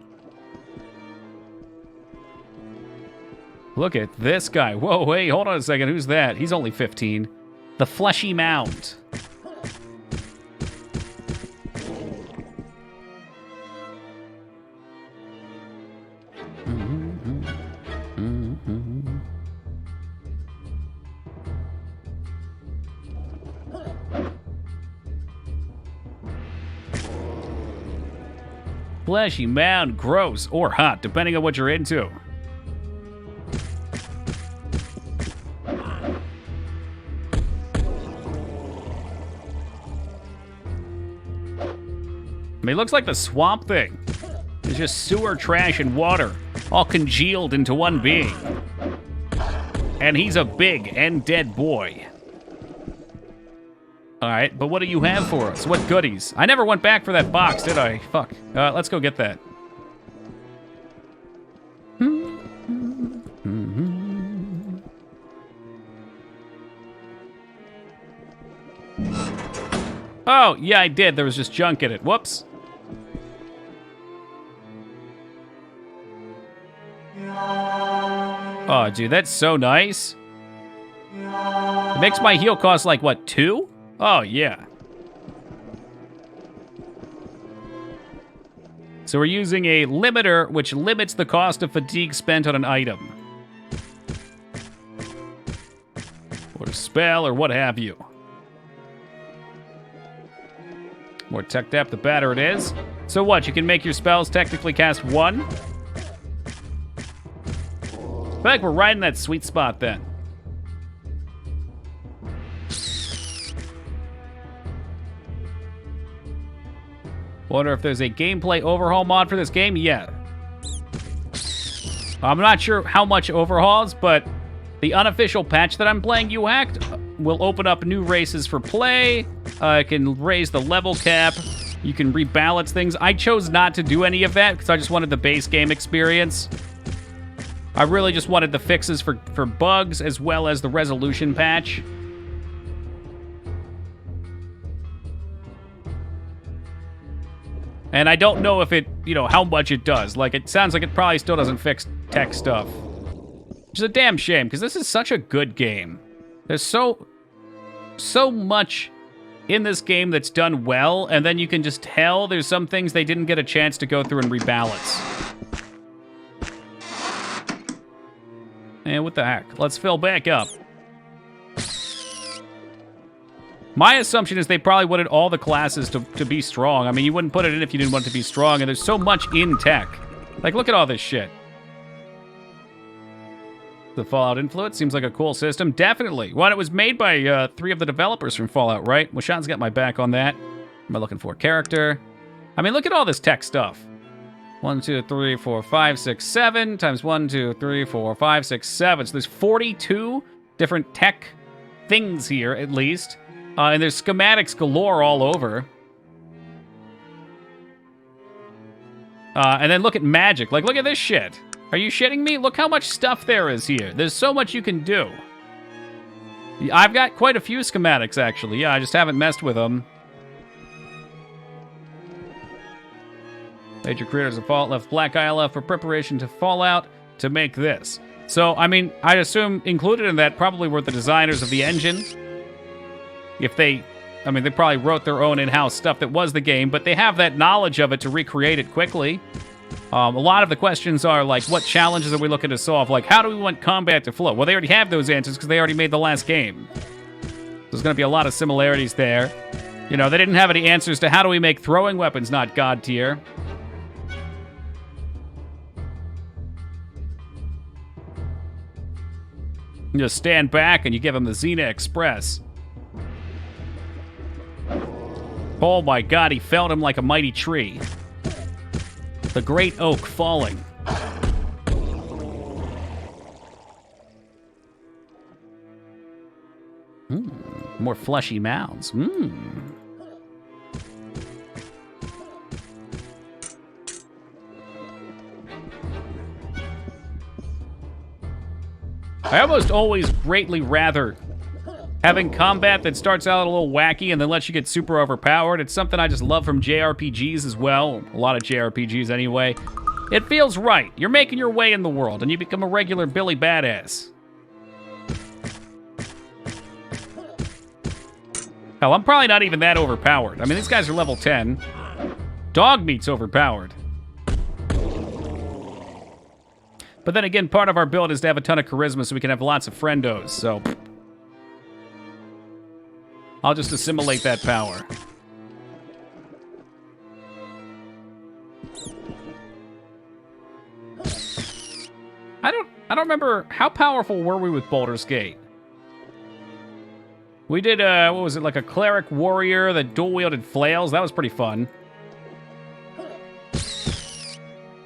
Look at this guy. Whoa, hey, hold on a second. Who's that? He's only 15. The Fleshy Mound. Fleshy Mound, gross or hot, depending on what you're into. I mean, it looks like the Swamp Thing. It's just sewer trash and water, all congealed into one being. And he's a big and dead boy. All right, but what do you have for us? What goodies? I never went back for that box, did I? Fuck. Let's go get that. Oh, yeah, I did. There was just junk in it. Whoops. Oh, dude, that's so nice. It makes my heal cost like, what, 2? Oh, yeah. So we're using a limiter, which limits the cost of fatigue spent on an item. Or a spell, or what have you. More tech depth, the better it is. So what, you can make your spells technically cast 1? I feel like we're right in that sweet spot then. Wonder if there's a gameplay overhaul mod for this game? Yeah. I'm not sure how much overhauls, but the unofficial patch that I'm playing, You Hacked, will open up new races for play. It can raise the level cap. You can rebalance things. I chose not to do any of that because I just wanted the base game experience. I really just wanted the fixes for bugs as well as the resolution patch. And I don't know if it, how much it does. Like, it sounds like it probably still doesn't fix tech stuff. Which is a damn shame, because this is such a good game. There's so much in this game that's done well, and then you can just tell there's some things they didn't get a chance to go through and rebalance. And what the heck? Let's fill back up. My assumption is they probably wanted all the classes to be strong. I mean, you wouldn't put it in if you didn't want it to be strong, and there's so much in tech. Like, look at all this shit. The Fallout influence seems like a cool system. Definitely. Well, it was made by 3 of the developers from Fallout, right? Washan's got my back on that. Am I looking for a character? I mean, look at all this tech stuff. 1, 2, 3, 4, 5, 6, 7 times 1, 2, 3, 4, 5, 6, 7. So there's 42 different tech things here, at least. And there's schematics galore all over. And then look at Magick. Like, look at this shit. Are you shitting me? Look how much stuff there is here. There's so much you can do. I've got quite a few schematics, actually. Yeah, I just haven't messed with them. Major creators of Fallout left Black Isle for preparation to Fallout to make this. So, I mean, I'd assume included in that probably were the designers of the engine. If they probably wrote their own in-house stuff that was the game, but they have that knowledge of it to recreate it quickly. A lot of the questions are like, what challenges are we looking to solve? Like, how do we want combat to flow? Well, they already have those answers because they already made the last game. There's going to be a lot of similarities there. They didn't have any answers to how do we make throwing weapons not god tier. You just stand back and you give them the Xena Express. Oh my god, he felled him like a mighty tree. The great oak falling. More fleshy mounds. I almost always greatly rather having combat that starts out a little wacky and then lets you get super overpowered. It's something I just love from JRPGs as well. A lot of JRPGs anyway. It feels right. You're making your way in the world and you become a regular Billy Badass. Hell, I'm probably not even that overpowered. I mean, these guys are level 10. Dog meat's overpowered. But then again, part of our build is to have a ton of charisma so we can have lots of friendos, so I'll just assimilate that power. I don't remember, how powerful were we with Baldur's Gate? We did, what was it, like a cleric warrior that dual-wielded flails? That was pretty fun.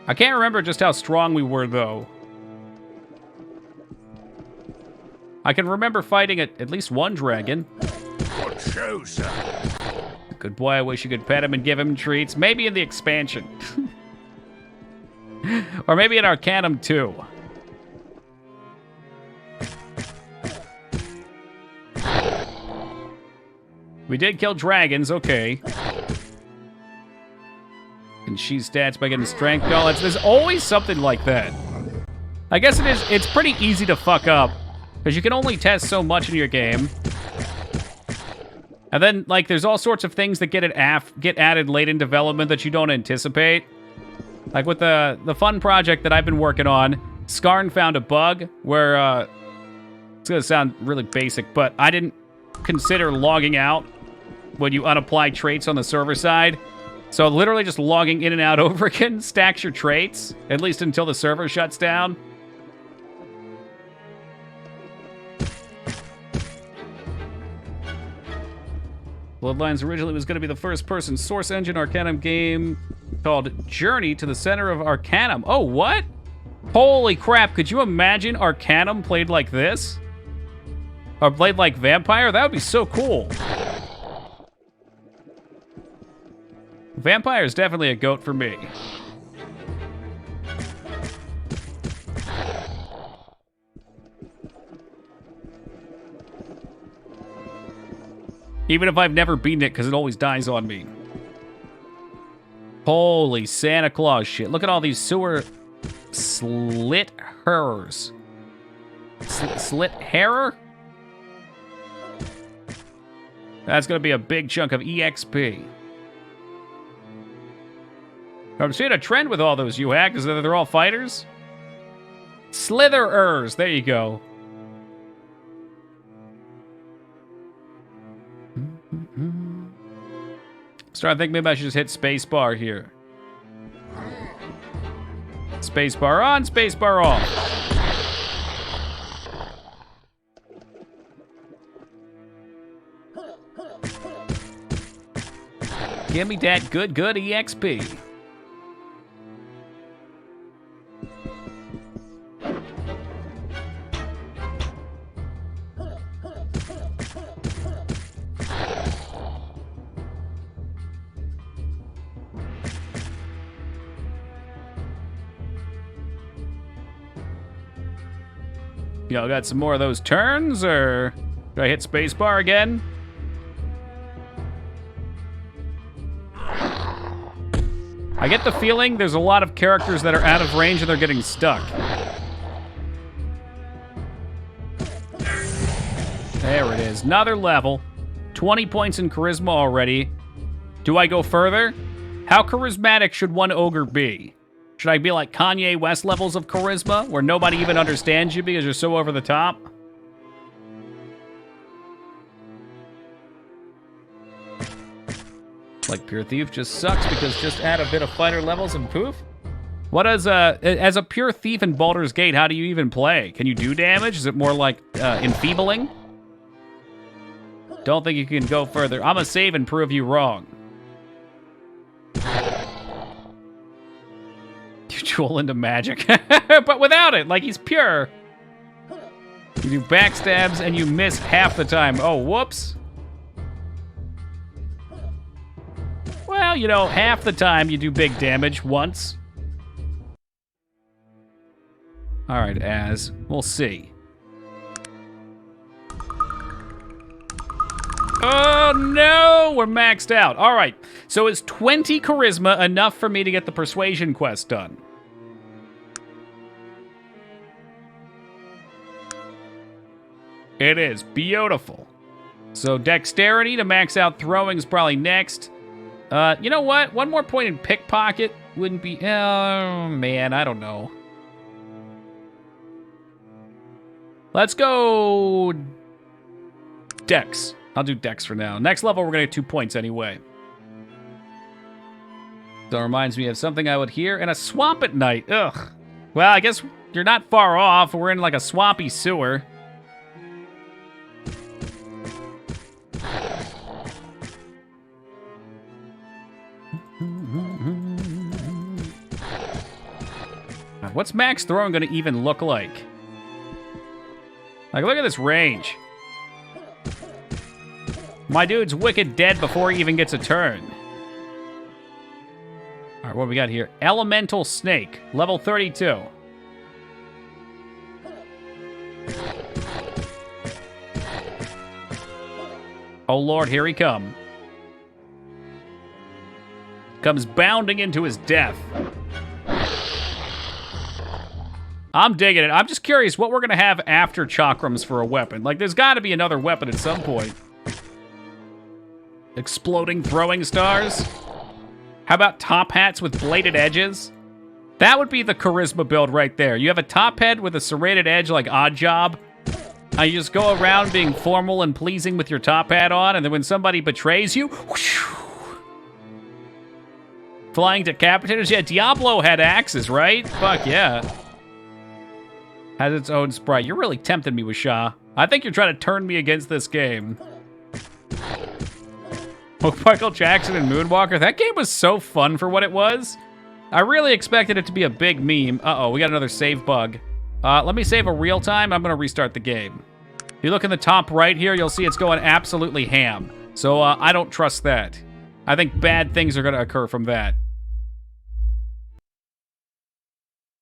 I can't remember just how strong we were, though. I can remember fighting at least one dragon. What show, sir. Good boy, I wish you could pet him and give him treats. Maybe in the expansion. Or maybe in Arcanum too. We did kill dragons, okay. And she stats by getting strength. No, there's always something like that. I guess it's pretty easy to fuck up. Because you can only test so much in your game. And then, like, there's all sorts of things that get added late in development that you don't anticipate. Like with the fun project that I've been working on, Skarn found a bug where, it's gonna sound really basic, but I didn't consider logging out when you unapply traits on the server side. So literally just logging in and out over again stacks your traits, at least until the server shuts down. Bloodlines originally was going to be the first-person source engine Arcanum game called Journey to the Center of Arcanum. Oh, what? Holy crap, could you imagine Arcanum played like this? Or played like Vampire? That would be so cool. Vampire is definitely a goat for me. Even if I've never beaten it, because it always dies on me. Holy Santa Claus shit. Look at all these sewer slit hairs. Slit hairer? That's going to be a big chunk of EXP. I'm seeing a trend with all those you hack, is that they're all fighters? Slitherers, there you go. Starting to think maybe I should just hit spacebar here. Spacebar on, spacebar off. Give me that good EXP. Y'all got some more of those turns, or do I hit spacebar again? I get the feeling there's a lot of characters that are out of range and they're getting stuck. There it is, another level. 20 points in charisma already. Do I go further? How charismatic should one ogre be? Should I be like Kanye West levels of charisma, where nobody even understands you because you're so over the top? Like Pure Thief just sucks because just add a bit of fighter levels and poof? What does, as a Pure Thief in Baldur's Gate, how do you even play? Can you do damage? Is it more like, enfeebling? Don't think you can go further. I'm gonna save and prove you wrong. You duel into magic. But without it, like he's pure. You do backstabs and you miss half the time. Oh, whoops. Well, you know, half the time you do big damage once. All right, Az. We'll see. Oh, no! We're maxed out. All right. So is 20 charisma enough for me to get the persuasion quest done? It is. Beautiful. So dexterity to max out throwing is probably next. You know what? One more point in pickpocket wouldn't be... Oh, man. I don't know. Let's go... Dex. I'll do Dex for now. Next level, we're going to get 2 points anyway. So it reminds me of something I would hear in a swamp at night. Ugh. Well, I guess you're not far off. We're in like a swampy sewer. What's max throwing going to even look like? Like, look at this range. My dude's wicked dead before he even gets a turn. All right, what do we got here? Elemental Snake, level 32. Oh, Lord, here he come. Comes bounding into his death. I'm digging it. I'm just curious what we're going to have after chakrams for a weapon. Like, there's got to be another weapon at some point. Exploding throwing stars? How about top hats with bladed edges? That would be the charisma build right there. You have a top head with a serrated edge like Oddjob. You just go around being formal and pleasing with your top hat on, and then when somebody betrays you, whoosh, flying decapitators. Yeah, Diablo had axes, right? Fuck yeah. Has its own sprite. You're really tempting me with Shah. I think you're trying to turn me against this game. Oh, Michael Jackson and Moonwalker. That game was so fun for what it was. I really expected it to be a big meme. Uh-oh, we got another save bug. Let me save a real time. I'm going to restart the game. If you look in the top right here, you'll see it's going absolutely ham. So I don't trust that. I think bad things are going to occur from that.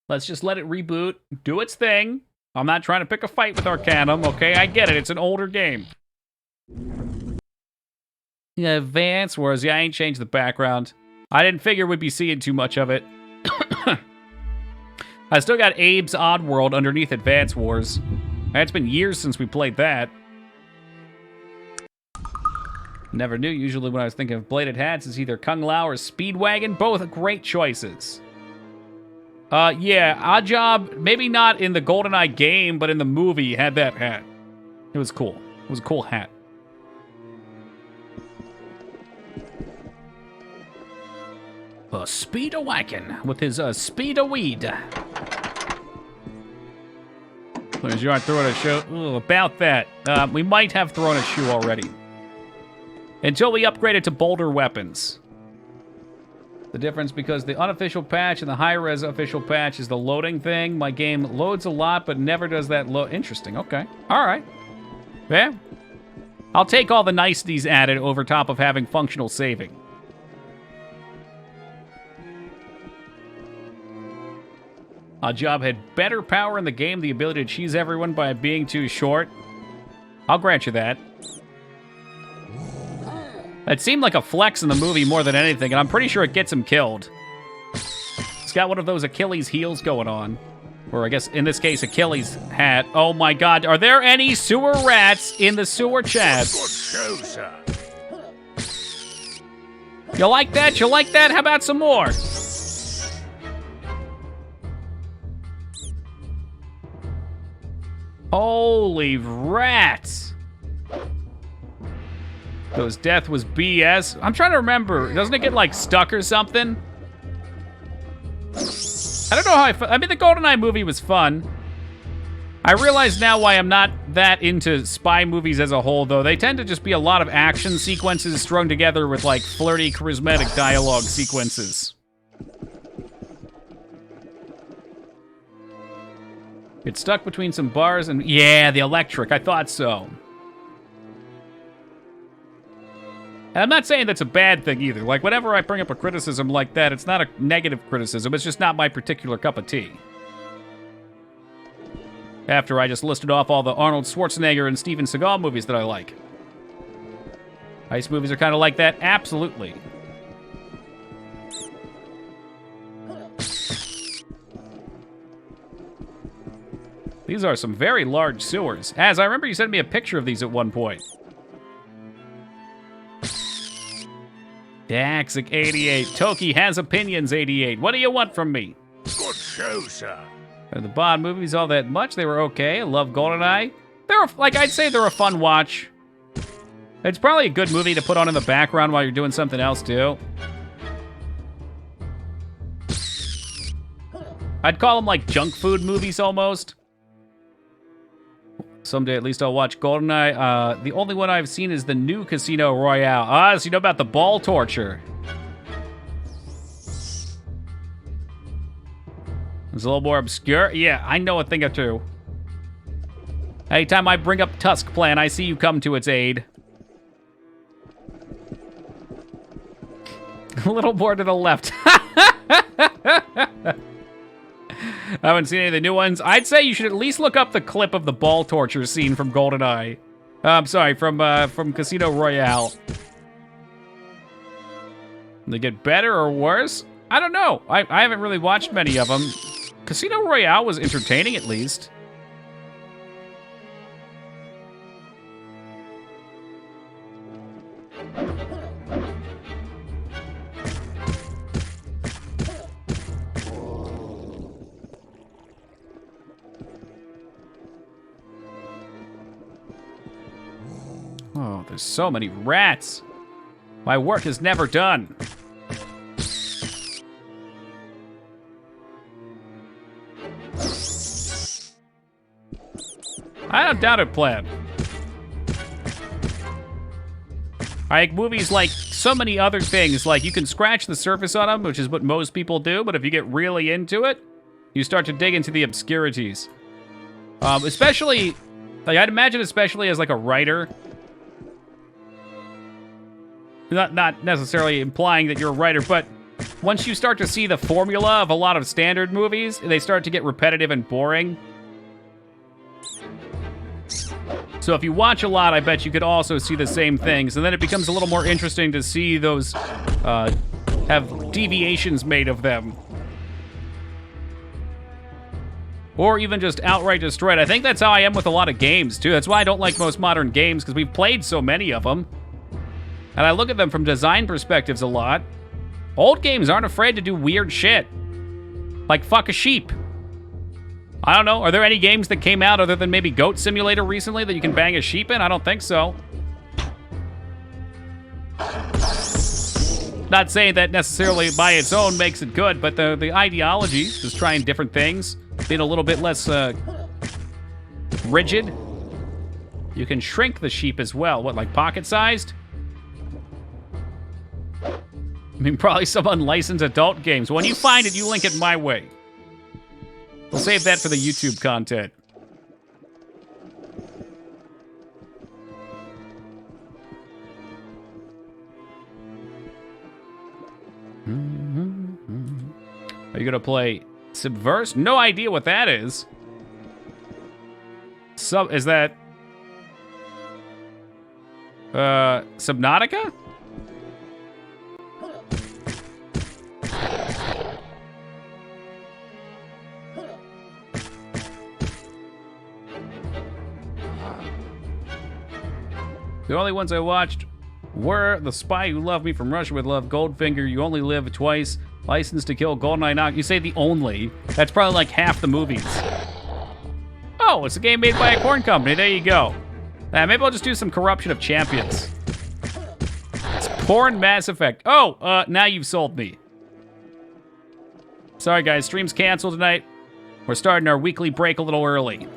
Let's just let it reboot, do its thing. I'm not trying to pick a fight with Arcanum, okay? I get it. It's an older game. Yeah, Advance Wars. Yeah, I ain't changed the background. I didn't figure we'd be seeing too much of it. I still got Abe's Oddworld underneath Advance Wars. It's been years since we played that. Never knew. Usually when I was thinking of bladed hats, it's either Kung Lao or Speedwagon. Both great choices. Yeah, Oddjob, maybe not in the GoldenEye game, but in the movie, had that hat. It was cool. It was a cool hat. Speedwagon with his Speed-a-weed. As you aren't throwing a shoe. Ooh, about that. We might have thrown a shoe already. Until we upgrade it to bolder weapons. The difference, because the unofficial patch and the high-res official patch is the loading thing. My game loads a lot, but never does that load. Interesting, okay. All right. Yeah. I'll take all the niceties added over top of having functional saving. Oddjob had better power in the game, the ability to cheese everyone by being too short. I'll grant you that. It seemed like a flex in the movie more than anything, and I'm pretty sure it gets him killed. He's got one of those Achilles heels going on. Or I guess, in this case, Achilles hat. Oh my god, are there any sewer rats in the sewer chat? Good show, sir. You like that? You like that? How about some more? Holy rats. Those death was BS. I'm trying to remember. Doesn't it get, like, stuck or something? I don't know how I mean, the GoldenEye movie was fun. I realize now why I'm not that into spy movies as a whole, though. They tend to just be a lot of action sequences strung together with, like, flirty, charismatic dialogue sequences. It's stuck between some bars and... Yeah, the electric. I thought so. And I'm not saying that's a bad thing either. Like, whenever I bring up a criticism like that, it's not a negative criticism. It's just not my particular cup of tea. After I just listed off all the Arnold Schwarzenegger and Steven Seagal movies that I like. Heist movies are kind of like that? Absolutely. These are some very large sewers. Az, I remember you sent me a picture of these at one point. Daxic 88. Toki has opinions 88. What do you want from me? Good show, sir. Are the Bond movies all that much? They were okay. I love GoldenEye. They're, like, I'd say they're a fun watch. It's probably a good movie to put on in the background while you're doing something else, too. I'd call them, like, junk food movies, almost. Someday, at least, I'll watch GoldenEye. The only one I've seen is the new Casino Royale. Ah, so you know about the ball torture. It's a little more obscure. Yeah, I know a thing or two. Anytime I bring up Tusk Plan, I see you come to its aid. A little more to the left. I haven't seen any of the new ones. I'd say you should at least look up the clip of the ball torture scene from GoldenEye. I'm sorry, from Casino Royale. They get better or worse? I don't know. I haven't really watched many of them. Casino Royale was entertaining, at least. Oh, there's so many rats. My work is never done. I don't doubt it, Plan. I like movies like so many other things. Like, you can scratch the surface on them, which is what most people do, but if you get really into it, you start to dig into the obscurities. Especially, like, I'd imagine especially as, like, a writer. Not necessarily implying that you're a writer, but once you start to see the formula of a lot of standard movies, they start to get repetitive and boring. So if you watch a lot, I bet you could also see the same things, and then it becomes a little more interesting to see those have deviations made of them. Or even just outright destroyed. I think that's how I am with a lot of games, too. That's why I don't like most modern games, because we've played so many of them. And I look at them from design perspectives a lot. Old games aren't afraid to do weird shit. Like fuck a sheep. I don't know, are there any games that came out other than maybe Goat Simulator recently that you can bang a sheep in? I don't think so. Not saying that necessarily by its own makes it good, but the ideology, just trying different things, being a little bit less rigid. You can shrink the sheep as well. What, like pocket-sized? I mean, probably some unlicensed adult games. When you find it, you link it my way. We'll save that for the YouTube content. Are you gonna play Subverse? No idea what that is. Is that Subnautica? The only ones I watched were The Spy Who Loved Me from Russia with Love, Goldfinger, You Only Live Twice, License to Kill, GoldenEye Knock. You say the only. That's probably like half the movies. Oh, it's a game made by a porn company. There you go. Maybe I'll just do some Corruption of Champions. It's porn Mass Effect. Oh, now you've sold me. Sorry, guys. Stream's canceled tonight. We're starting our weekly break a little early.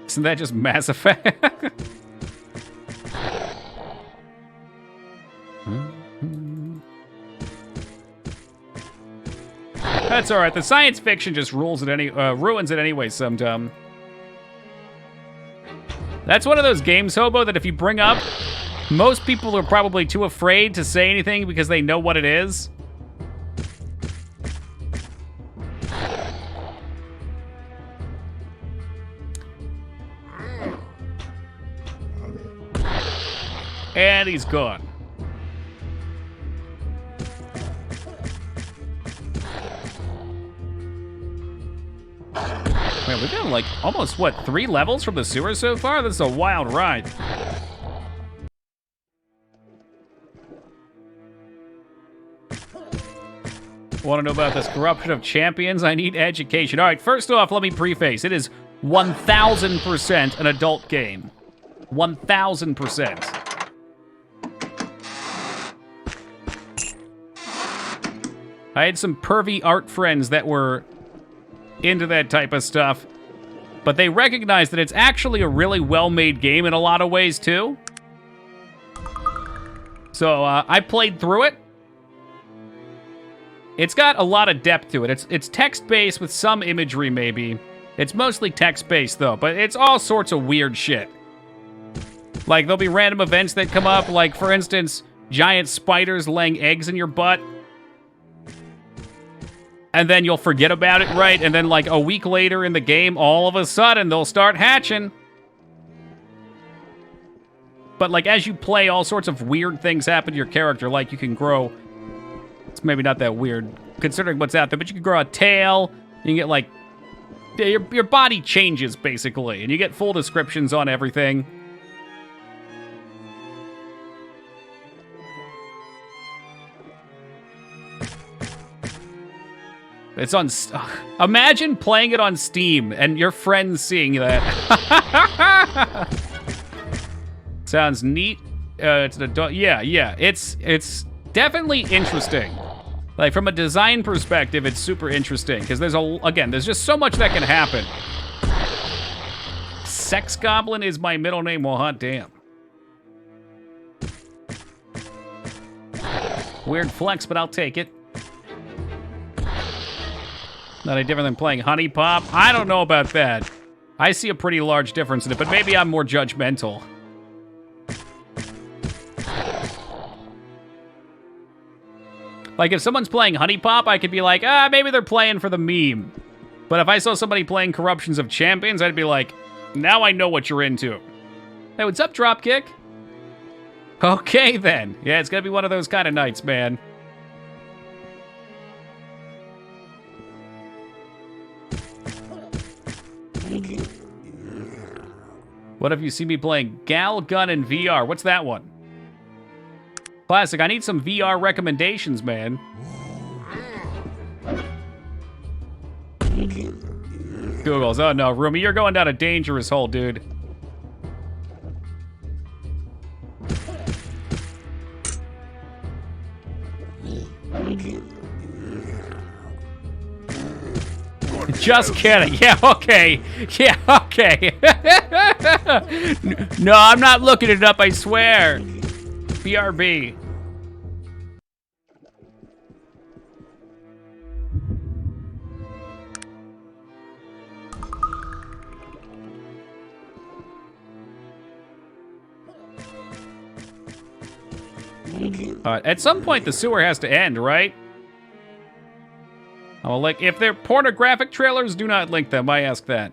Isn't that just Mass Effect? That's all right. The science fiction just ruins it anyway. Some That's one of those games, Hobo, that if you bring up, most people are probably too afraid to say anything because they know what it is. And he's gone. Man, we've done like almost, what, 3 levels from the sewer so far? This is a wild ride. Want to know about this Corruption of Champions? I need education. All right, first off, let me preface. It is 1,000% an adult game. 1,000%. I had some pervy art friends that were into that type of stuff, but they recognized that it's actually a really well-made game in a lot of ways, too. So, I played through it. It's got a lot of depth to it. It's text-based with some imagery, maybe. It's mostly text-based, though, but it's all sorts of weird shit. Like, there'll be random events that come up, like, for instance, giant spiders laying eggs in your butt. And then you'll forget about it, right? And then, like, a week later in the game, all of a sudden, they'll start hatching. But, like, as you play, all sorts of weird things happen to your character. Like, you can grow... It's maybe not that weird, considering what's out there, but you can grow a tail. You can get, like... Your body changes, basically. And you get full descriptions on everything. It's on... Imagine playing it on Steam and your friends seeing that. Sounds neat. It's an adult... Yeah. It's definitely interesting. Like, from a design perspective, it's super interesting. Because there's just so much that can happen. Sex Goblin is my middle name. Well, hot damn. Weird flex, but I'll take it. Not any different than playing Honey Pop? I don't know about that. I see a pretty large difference in it, but maybe I'm more judgmental. Like, if someone's playing Honey Pop, I could be like, maybe they're playing for the meme. But if I saw somebody playing Corruptions of Champions, I'd be like, now I know what you're into. Hey, what's up, Dropkick? Okay, then. Yeah, it's gonna be one of those kind of nights, man. What if you see me playing Gal Gun in VR? What's that one? Classic, I need some VR recommendations, man. Google's, oh no, Rumi, you're going down a dangerous hole, dude. Just kidding. Yeah, okay. Yeah, okay. No, I'm not looking it up, I swear. BRB. At some point, the sewer has to end, right? Oh, like, if they're pornographic trailers, do not link them. I ask that.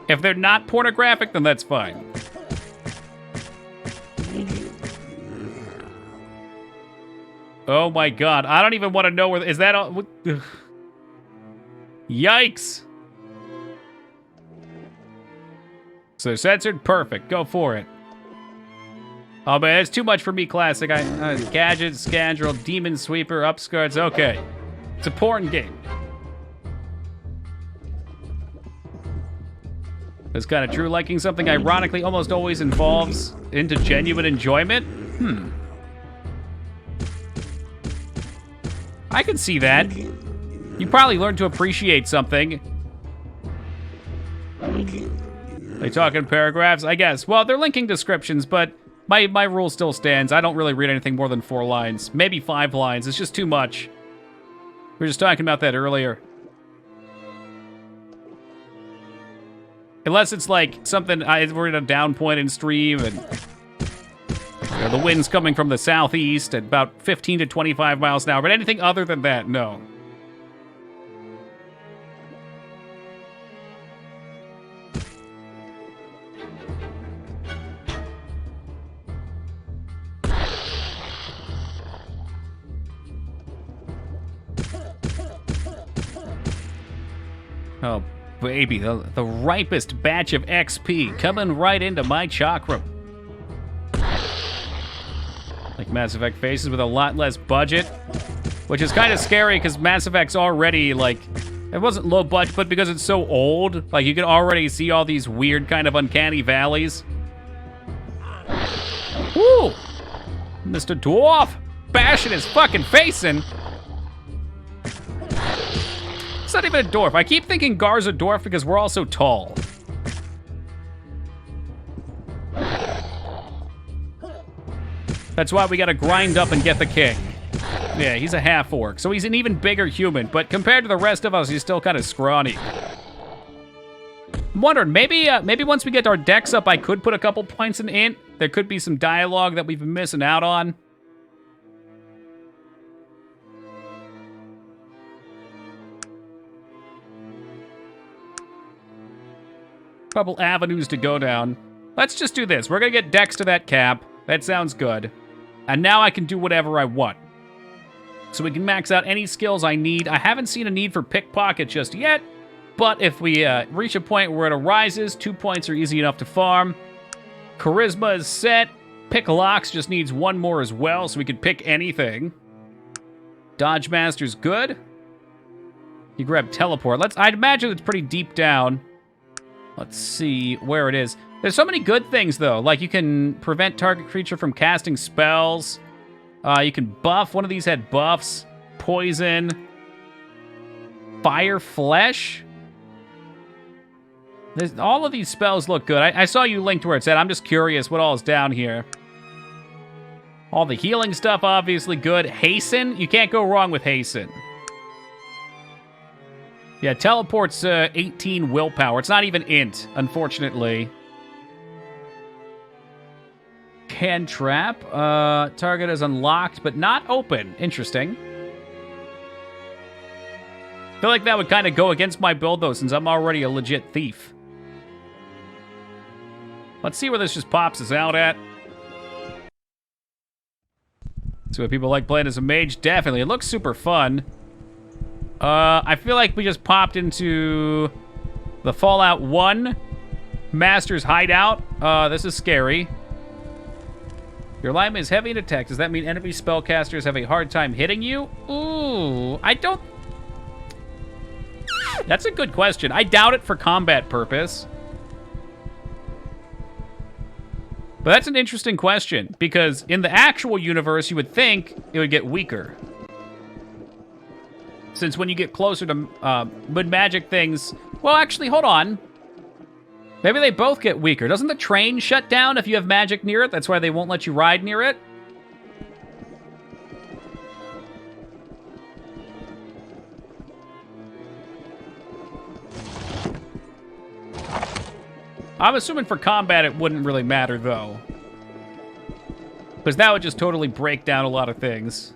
If they're not pornographic, then that's fine. Oh my god, I don't even want to know where... Is that all... Yikes! So censored? Perfect. Go for it. Oh man, it's too much for me, Classic. Gadget, Scoundrel, Demon Sweeper, Upskirts. Okay. It's a porn game. That's kind of true. Liking something ironically almost always involves into genuine enjoyment? I can see that. You probably learned to appreciate something. They talk in paragraphs, I guess. Well, they're linking descriptions, but my rule still stands. I don't really read anything more than 4 lines. Maybe 5 lines. It's just too much. We were just talking about that earlier. Unless it's like something, we're in a down point in stream and the wind's coming from the southeast at about 15 to 25 miles an hour. But anything other than that, no. Oh, baby, the ripest batch of XP coming right into my chakra. Like Mass Effect faces with a lot less budget, which is kind of scary because Mass Effect's already, like, it wasn't low budget, but because it's so old, like, you can already see all these weird kind of uncanny valleys. Woo! Mr. Dwarf bashing his fucking face in. It's not even a dwarf. I keep thinking Gar's a dwarf because we're all so tall. That's why we gotta grind up and get the king. Yeah, he's a half-orc, so he's an even bigger human, but compared to the rest of us, he's still kind of scrawny. I'm wondering, maybe once we get our decks up, I could put a couple points in int. There could be some dialogue that we've been missing out on. Couple avenues to go down. Let's just do this. We're gonna get decks to that cap. That sounds good. And now I can do whatever I want. So we can max out any skills I need. I haven't seen a need for pickpocket just yet, but if we reach a point where it arises, 2 points are easy enough to farm. Charisma is set. Pick locks just needs 1 more as well, so we can pick anything. Dodge Master's good. You grab teleport. I'd imagine it's pretty deep down. Let's see where it is. There's so many good things, though. Like, you can prevent target creature from casting spells. You can buff. One of these had buffs. Poison. Fire Flesh. All of these spells look good. I saw you linked where it said. I'm just curious what all is down here. All the healing stuff, obviously good. Hasten. You can't go wrong with Hasten. Yeah, teleport's 18 willpower. It's not even int, unfortunately. Cantrap. Target is unlocked, but not open. Interesting. I feel like that would kind of go against my build, though, since I'm already a legit thief. Let's see where this just pops us out at. See what people like playing as a mage. Definitely. It looks super fun. I feel like we just popped into the Fallout 1 Master's Hideout. This is scary. Your alignment is heavy in attack. Does that mean enemy spellcasters have a hard time hitting you? Ooh, I don't... That's a good question. I doubt it for combat purpose. But that's an interesting question, because in the actual universe, you would think it would get weaker. Since when you get closer to mid-magic things... Well, actually, hold on. Maybe they both get weaker. Doesn't the train shut down if you have magic near it? That's why they won't let you ride near it? I'm assuming for combat it wouldn't really matter, though. Because that would just totally break down a lot of things.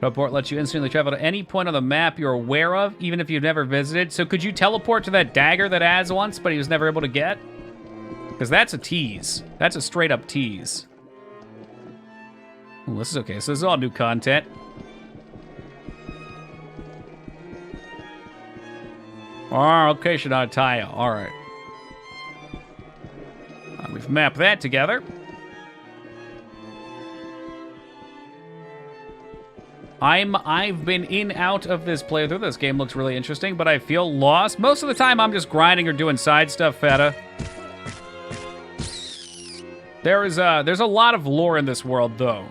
Teleport lets you instantly travel to any point on the map you're aware of, even if you've never visited. So could you teleport to that dagger that Az once, but he was never able to get? Because that's a tease. That's a straight-up tease. Well, this is okay. So this is all new content. Our location on a tile. All right. We've mapped that together. I've been in out of this playthrough. This game looks really interesting, but I feel lost. Most of the time, I'm just grinding or doing side stuff, Feta. There's a lot of lore in this world, though.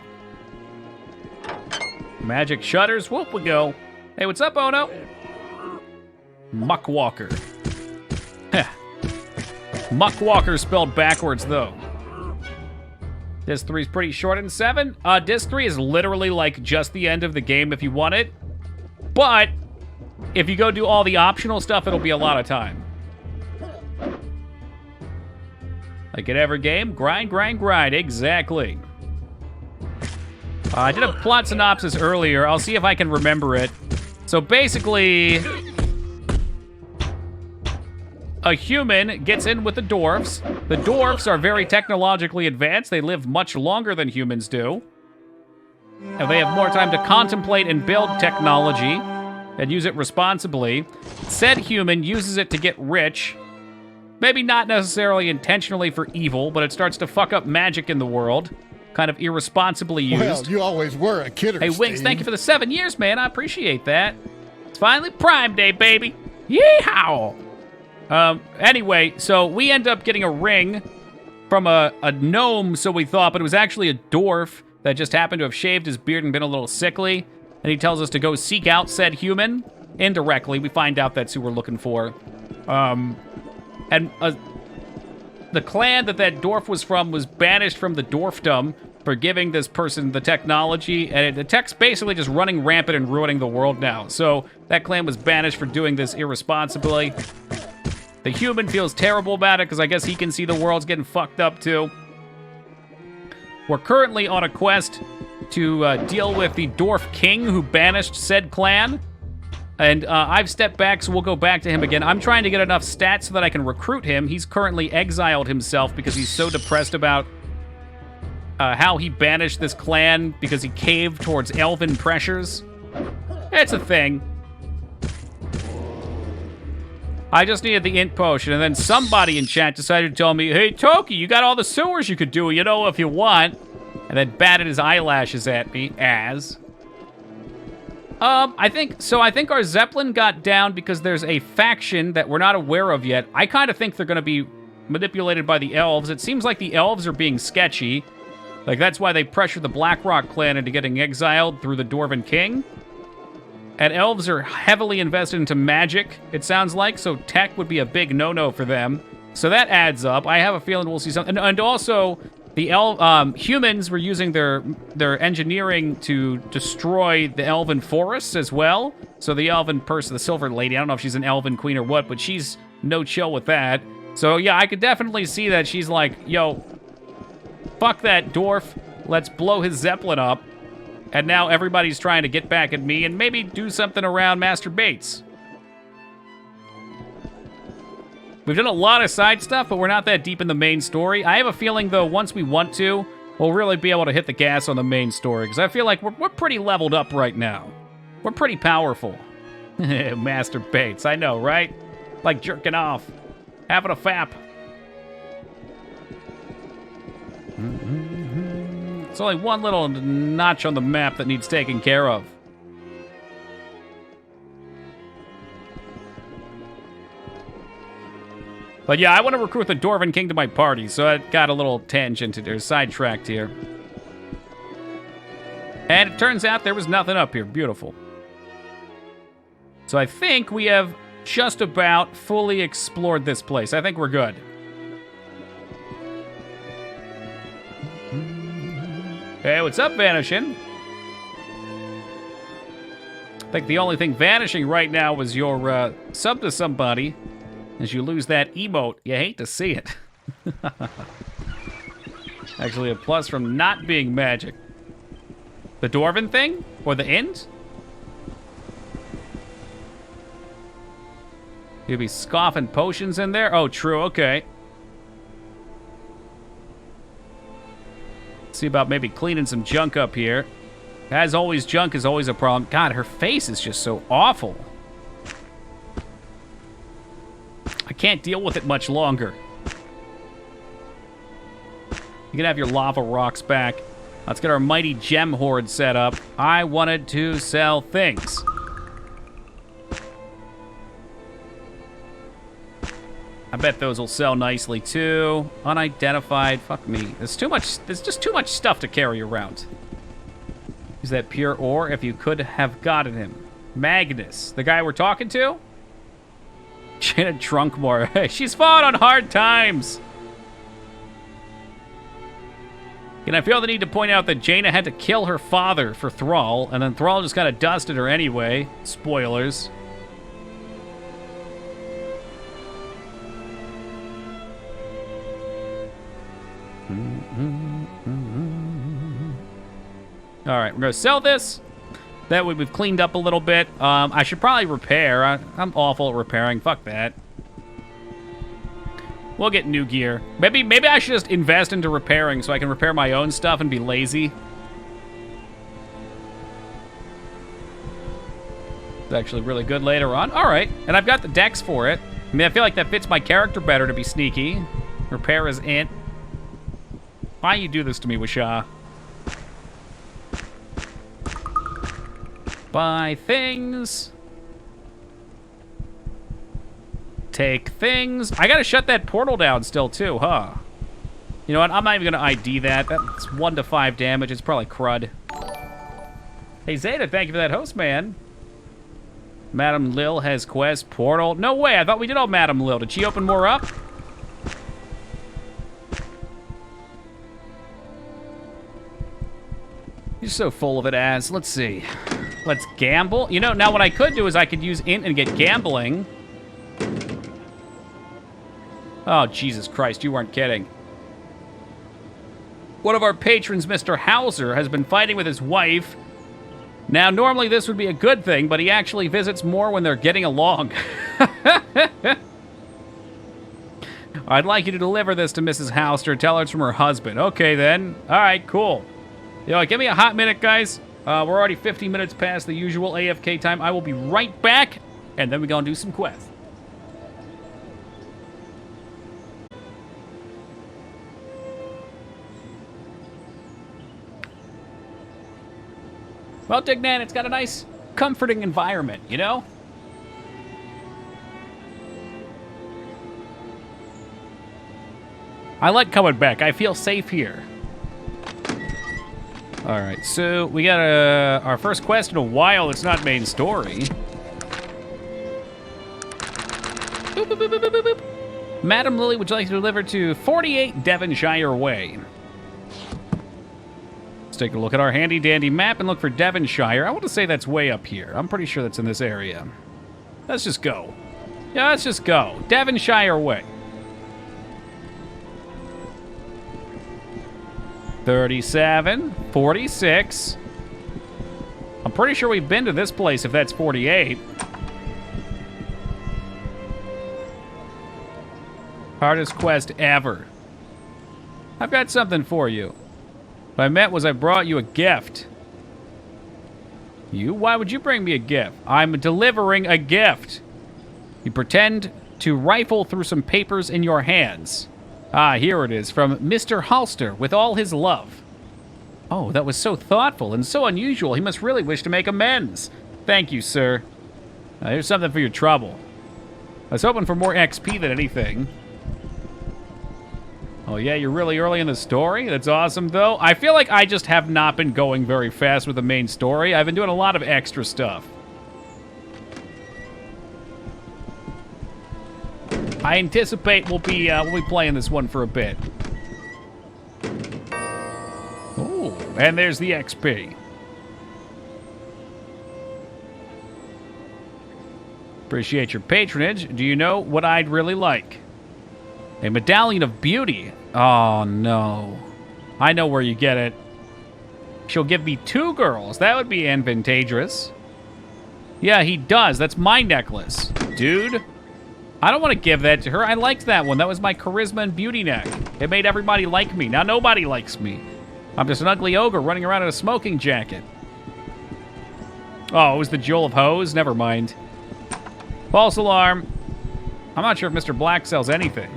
Magic shutters. Whoop we go. Hey, what's up, Ono? Muckwalker. Muckwalker spelled backwards, though. Disc 3 is pretty short in 7. Disc 3 is literally like just the end of the game if you want it. But if you go do all the optional stuff, it'll be a lot of time. Like in every game, grind, grind, grind. Exactly. I did a plot synopsis earlier. I'll see if I can remember it. So basically, a human gets in with the dwarves. The dwarves are very technologically advanced. They live much longer than humans do. And they have more time to contemplate and build technology and use it responsibly. Said human uses it to get rich. Maybe not necessarily intentionally for evil, but it starts to fuck up magic in the world. Kind of irresponsibly used. Well, you always were a kidder, Hey, Winks, Steve. thank you for the 7 years, man. I appreciate that. It's finally Prime Day, baby. Yeehaw! Anyway, so we end up getting a ring from a gnome, so we thought, but it was actually a dwarf that just happened to have shaved his beard and been a little sickly. And he tells us to go seek out said human. Indirectly, we find out that's who we're looking for. And the clan that dwarf was from was banished from the dwarfdom for giving this person the technology, and the tech's basically just running rampant and ruining the world now. So that clan was banished for doing this irresponsibly. The human feels terrible about it because I guess he can see the world's getting fucked up too. We're currently on a quest to deal with the Dwarf King who banished said clan. And I've stepped back, so we'll go back to him again. I'm trying to get enough stats so that I can recruit him. He's currently exiled himself because he's so depressed about how he banished this clan because he caved towards elven pressures. It's a thing. I just needed the int potion, and then somebody in chat decided to tell me, hey, Toki, you got all the sewers you could do, you know, if you want. And then batted his eyelashes at me as... I think our Zeppelin got down because there's a faction that we're not aware of yet. I kind of think they're going to be manipulated by the elves. It seems like the elves are being sketchy. Like, that's why they pressured the Blackrock clan into getting exiled through the Dwarven King. And elves are heavily invested into magic, it sounds like, so tech would be a big no-no for them. So that adds up. I have a feeling we'll see something. And also... the humans were using their engineering to destroy the elven forests as well. So the elven person, the Silver Lady, I don't know if she's an elven queen or what, but she's no chill with that. So yeah, I could definitely see that she's like, yo, fuck that dwarf. Let's blow his Zeppelin up. And now everybody's trying to get back at me and maybe do something around Master Bates. We've done a lot of side stuff, but we're not that deep in the main story. I have a feeling, though, once we want to, we'll really be able to hit the gas on the main story, because I feel like we're pretty leveled up right now. We're pretty powerful. Master Bates, I know, right? Like jerking off. Having a fap. It's only one little notch on the map that needs taken care of. But yeah, I want to recruit the Dwarven King to my party, so I got a little tangent or sidetracked here. And it turns out there was nothing up here. Beautiful. So I think we have just about fully explored this place. I think we're good. Hey, what's up, Vanishing? I think the only thing vanishing right now was your sub to somebody. As you lose that emote, you hate to see it. Actually, a plus from not being magic. The Dwarven thing? Or the int? You'll be scoffing potions in there? Oh, true, okay. See about maybe cleaning some junk up here. As always, junk is always a problem. God, her face is just so awful. I can't deal with it much longer. You can have your lava rocks back. Let's get our mighty gem horde set up. I wanted to sell things. I bet those will sell nicely too. Unidentified, fuck me. There's just too much stuff to carry around. Is that pure ore? If you could have gotten him. Magnus, the guy we're talking to? Jaina Drunkmore. She's fought on hard times. And I feel the need to point out that Jaina had to kill her father for Thrall, and then Thrall just kind of dusted her anyway. Spoilers. All right, we're going to sell this. That way we've cleaned up a little bit. I should probably repair. I'm awful at repairing. Fuck that. We'll get new gear. Maybe I should just invest into repairing so I can repair my own stuff and be lazy. It's actually really good later on. All right, and I've got the dex for it. I mean, I feel like that fits my character better to be sneaky. Repair is int. Why you do this to me, Wisha? Buy things. Take things. I gotta shut that portal down still too, huh? You know what? I'm not even gonna ID that. That's 1 to 5 damage. It's probably crud. Hey Zeta, thank you for that host, man. Madam Lil has quest portal. No way. I thought we did all Madam Lil. Did she open more up? You're so full of it, Az. Let's see. Let's gamble. You know, now what I could do is I could use int and get gambling. Oh, Jesus Christ, you weren't kidding. One of our patrons, Mr. Hauser, has been fighting with his wife. Now, normally this would be a good thing, but he actually visits more when they're getting along. I'd like you to deliver this to Mrs. Hauser. Tell her it's from her husband. Okay, then. All right, cool. Yo, give me a hot minute, guys. We're already 50 minutes past the usual AFK time. I will be right back, and then we're going to do some quests. Well, Dignan, it's got a nice, comforting environment, you know? I like coming back. I feel safe here. All right, so we got our first quest in a while. It's not main story. Boop, boop, boop, boop, boop, boop. Madam Lily, would you like to deliver to 48 Devonshire Way? Let's take a look at our handy-dandy map and look for Devonshire. I want to say that's way up here. I'm pretty sure that's in this area. Let's just go. Yeah, let's just go. Devonshire Way. 37, 46. I'm pretty sure we've been to this place if that's 48. Hardest quest ever. I've got something for you. What I meant was I brought you a gift. You? Why would you bring me a gift? I'm delivering a gift. You pretend to rifle through some papers in your hands. Ah, here it is, from Mr. Halster, with all his love. Oh, that was so thoughtful and so unusual. He must really wish to make amends. Thank you, sir. Here's something for your trouble. I was hoping for more XP than anything. Oh, yeah, you're really early in the story? That's awesome, though. I feel like I just have not been going very fast with the main story. I've been doing a lot of extra stuff. I anticipate we'll be playing this one for a bit. Oh, and there's the XP. Appreciate your patronage. Do you know what I'd really like? A medallion of beauty. Oh, no. I know where you get it. She'll give me 2 girls. That would be advantageous. Yeah, he does. That's my necklace. Dude. I don't want to give that to her. I liked that one. That was my charisma and beauty neck. It made everybody like me. Now nobody likes me. I'm just an ugly ogre running around in a smoking jacket. Oh, it was the Jewel of Hose? Never mind. False alarm. I'm not sure if Mr. Black sells anything.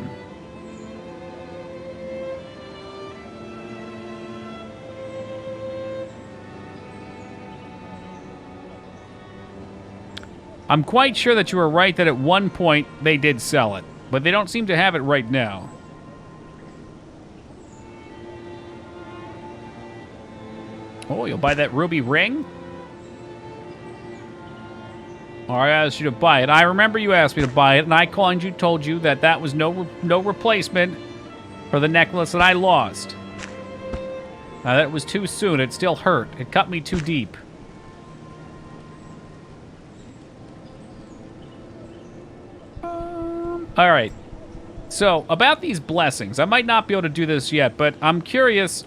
I'm quite sure that you were right that at one point they did sell it, but they don't seem to have it right now. Oh, you'll buy that ruby ring? Or I asked you to buy it. I remember you asked me to buy it, and I told you that that was no replacement for the necklace that I lost. Now, that was too soon. It still hurt. It cut me too deep. All right, so about these blessings, I might not be able to do this yet, but I'm curious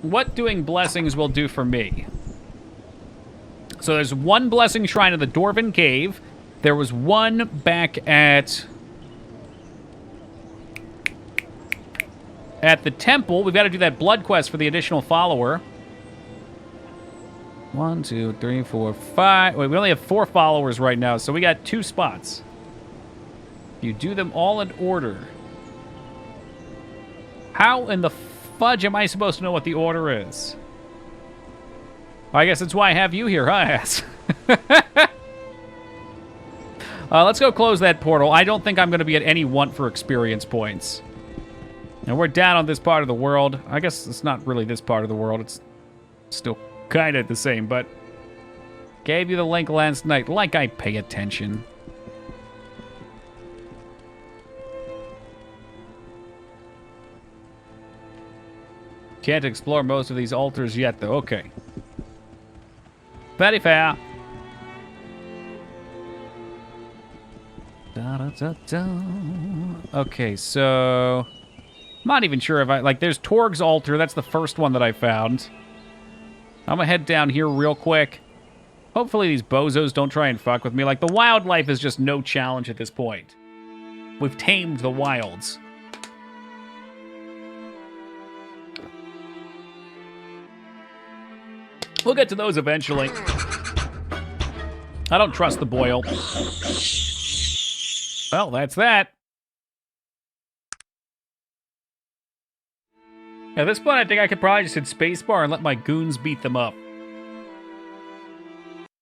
what doing blessings will do for me. So there's one blessing shrine in the Dwarven Cave. There was one back at the temple. We've got to do that blood quest for the additional follower. 1, 2, 3, 4, 5. Wait, we only have 4 followers right now, so we got 2 spots. You do them all in order. How in the fudge am I supposed to know what the order is? I guess that's why I have you here, huh, ass? Let's go close that portal. I don't think I'm going to be at any want for experience points. And we're down on this part of the world. I guess it's not really this part of the world. It's still kind of the same, but... Gave you the link last night. Like I pay attention. Can't explore most of these altars yet, though. Okay. Very fair. Da-da-da-da. Okay, so... I'm not even sure if I... Like, there's Torg's altar. That's the first one that I found. I'm gonna head down here real quick. Hopefully these bozos don't try and fuck with me. Like, the wildlife is just no challenge at this point. We've tamed the wilds. We'll get to those eventually. I don't trust the boil. Well, that's that. At this point, I think I could probably just hit spacebar and let my goons beat them up.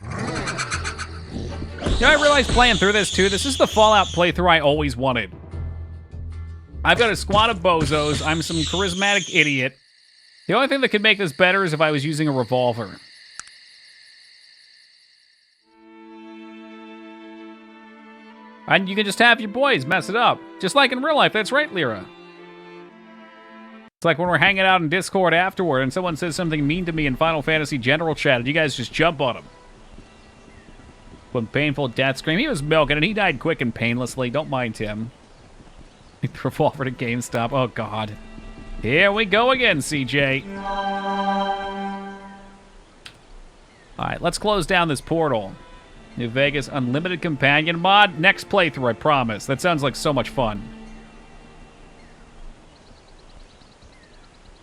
You know, I realized playing through this, too, this is the Fallout playthrough I always wanted. I've got a squad of bozos. I'm some charismatic idiot. The only thing that could make this better is if I was using a revolver. And you can just have your boys mess it up. Just like in real life. That's right, Lyra. It's like when we're hanging out in Discord afterward and someone says something mean to me in Final Fantasy General Chat and you guys just jump on them. One painful death scream. He was milking and he died quick and painlessly. Don't mind him. The revolver to GameStop. Oh, God. Here we go again, CJ. Alright, let's close down this portal. New Vegas Unlimited Companion mod. Next playthrough, I promise. That sounds like so much fun.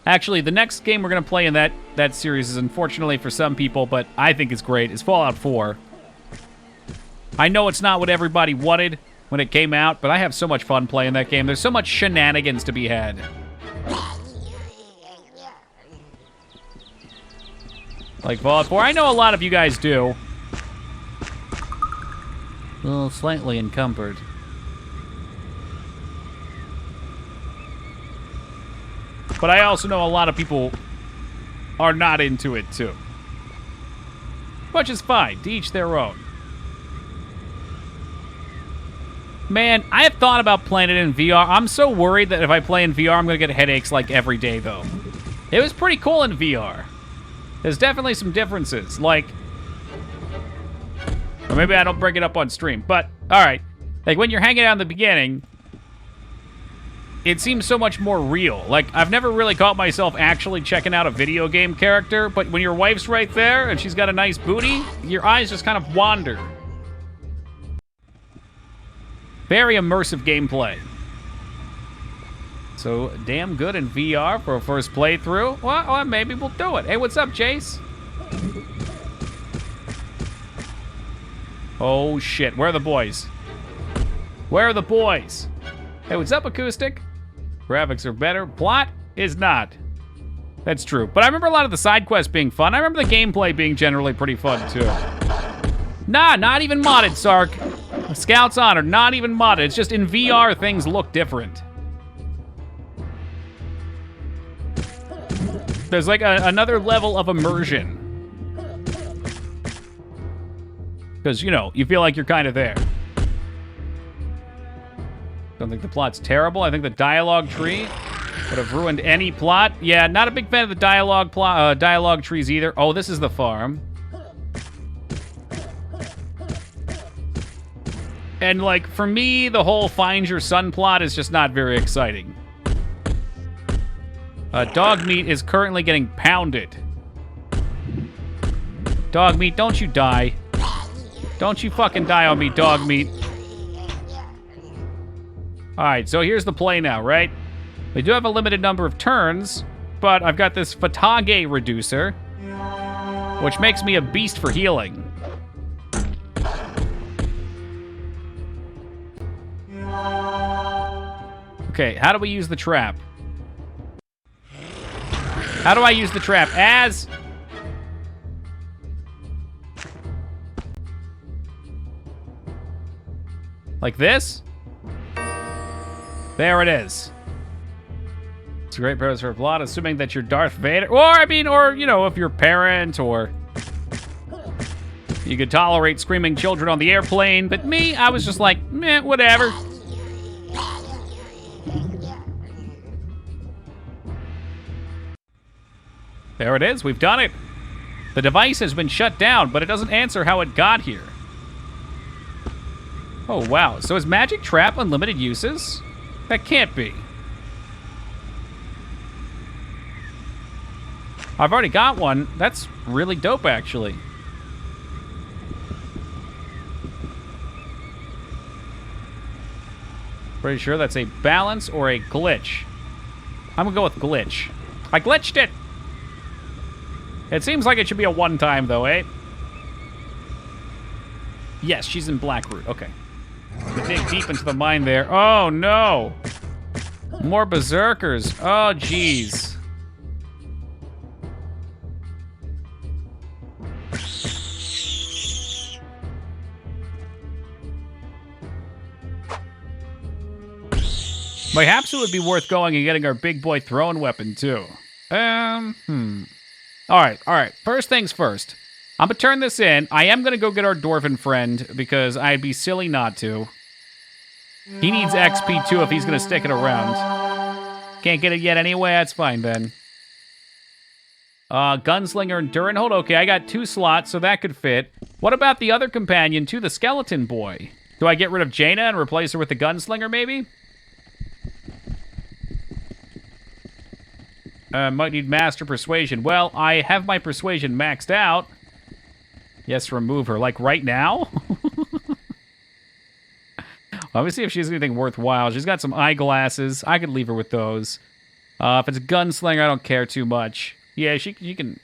Actually, the next game we're going to play in that series is unfortunately for some people, but I think it's great, is Fallout 4. I know it's not what everybody wanted when it came out, but I have so much fun playing that game. There's so much shenanigans to be had. Like Fallout 4. I know a lot of you guys do. Well, slightly encumbered. But I also know a lot of people are not into it, too. Which is fine. To each their own. Man, I have thought about playing it in VR. I'm so worried that if I play in VR, I'm going to get headaches like every day, though. It was pretty cool in VR. There's definitely some differences, like... Or maybe I don't bring it up on stream, but, alright. Like, when you're hanging out in the beginning, it seems so much more real. Like, I've never really caught myself actually checking out a video game character, but when your wife's right there and she's got a nice booty, your eyes just kind of wander. Very immersive gameplay. So, damn good in VR for a first playthrough. Well, maybe we'll do it. Hey, what's up, Chase? Oh, shit. Where are the boys? Where are the boys? Hey, what's up, Acoustic? Graphics are better. Plot is not. That's true. But I remember a lot of the side quests being fun. I remember the gameplay being generally pretty fun, too. Nah, not even modded, Sark. Scout's Honor, not even modded. It's just in VR, things look different. There's like another level of immersion. Because, you know, you feel like you're kind of there. Don't think the plot's terrible. I think the dialogue tree would have ruined any plot. Yeah, not a big fan of the dialogue trees either. Oh, this is the farm. And, like, for me, the whole Find Your Son plot is just not very exciting. Dog meat is currently getting pounded. Dog meat, don't you die. Don't you fucking die on me, dog meat. Alright, so here's the play now, right? We do have a limited number of turns, but I've got this Fatage reducer, which makes me a beast for healing. Okay, how do we use the trap? How do I use the trap? As... Like this? There it is. It's a great premise for a plot, assuming that you're Darth Vader. Or, you know, if you're a parent, or... You could tolerate screaming children on the airplane, but me, I was just like, meh, whatever. There it is, we've done it. The device has been shut down, but it doesn't answer how it got here. Oh, wow. So is Magic Trap unlimited uses? That can't be. I've already got one. That's really dope, actually. Pretty sure that's a balance or a glitch. I'm gonna go with glitch. I glitched it! It seems like it should be a one-time, though, eh? Yes, she's in Blackroot. Okay. We dig deep into the mine there. Oh, no! More berserkers. Oh, jeez. Perhaps it would be worth going and getting our big boy throwing weapon, too. Alright. First things first. I'm gonna turn this in. I am gonna go get our dwarven friend, because I'd be silly not to. He needs XP, too, if he's gonna stick it around. Can't get it yet anyway? That's fine, then. Gunslinger and Durinhold. Okay, I got 2 slots, so that could fit. What about the other companion, too, the skeleton boy? Do I get rid of Jaina and replace her with the Gunslinger, maybe? Might need Master Persuasion. Well, I have my Persuasion maxed out. Yes, remove her. Like, right now? Let me see if she has anything worthwhile. She's got some eyeglasses. I could leave her with those. If it's a Gunslinger, I don't care too much. Yeah, she can...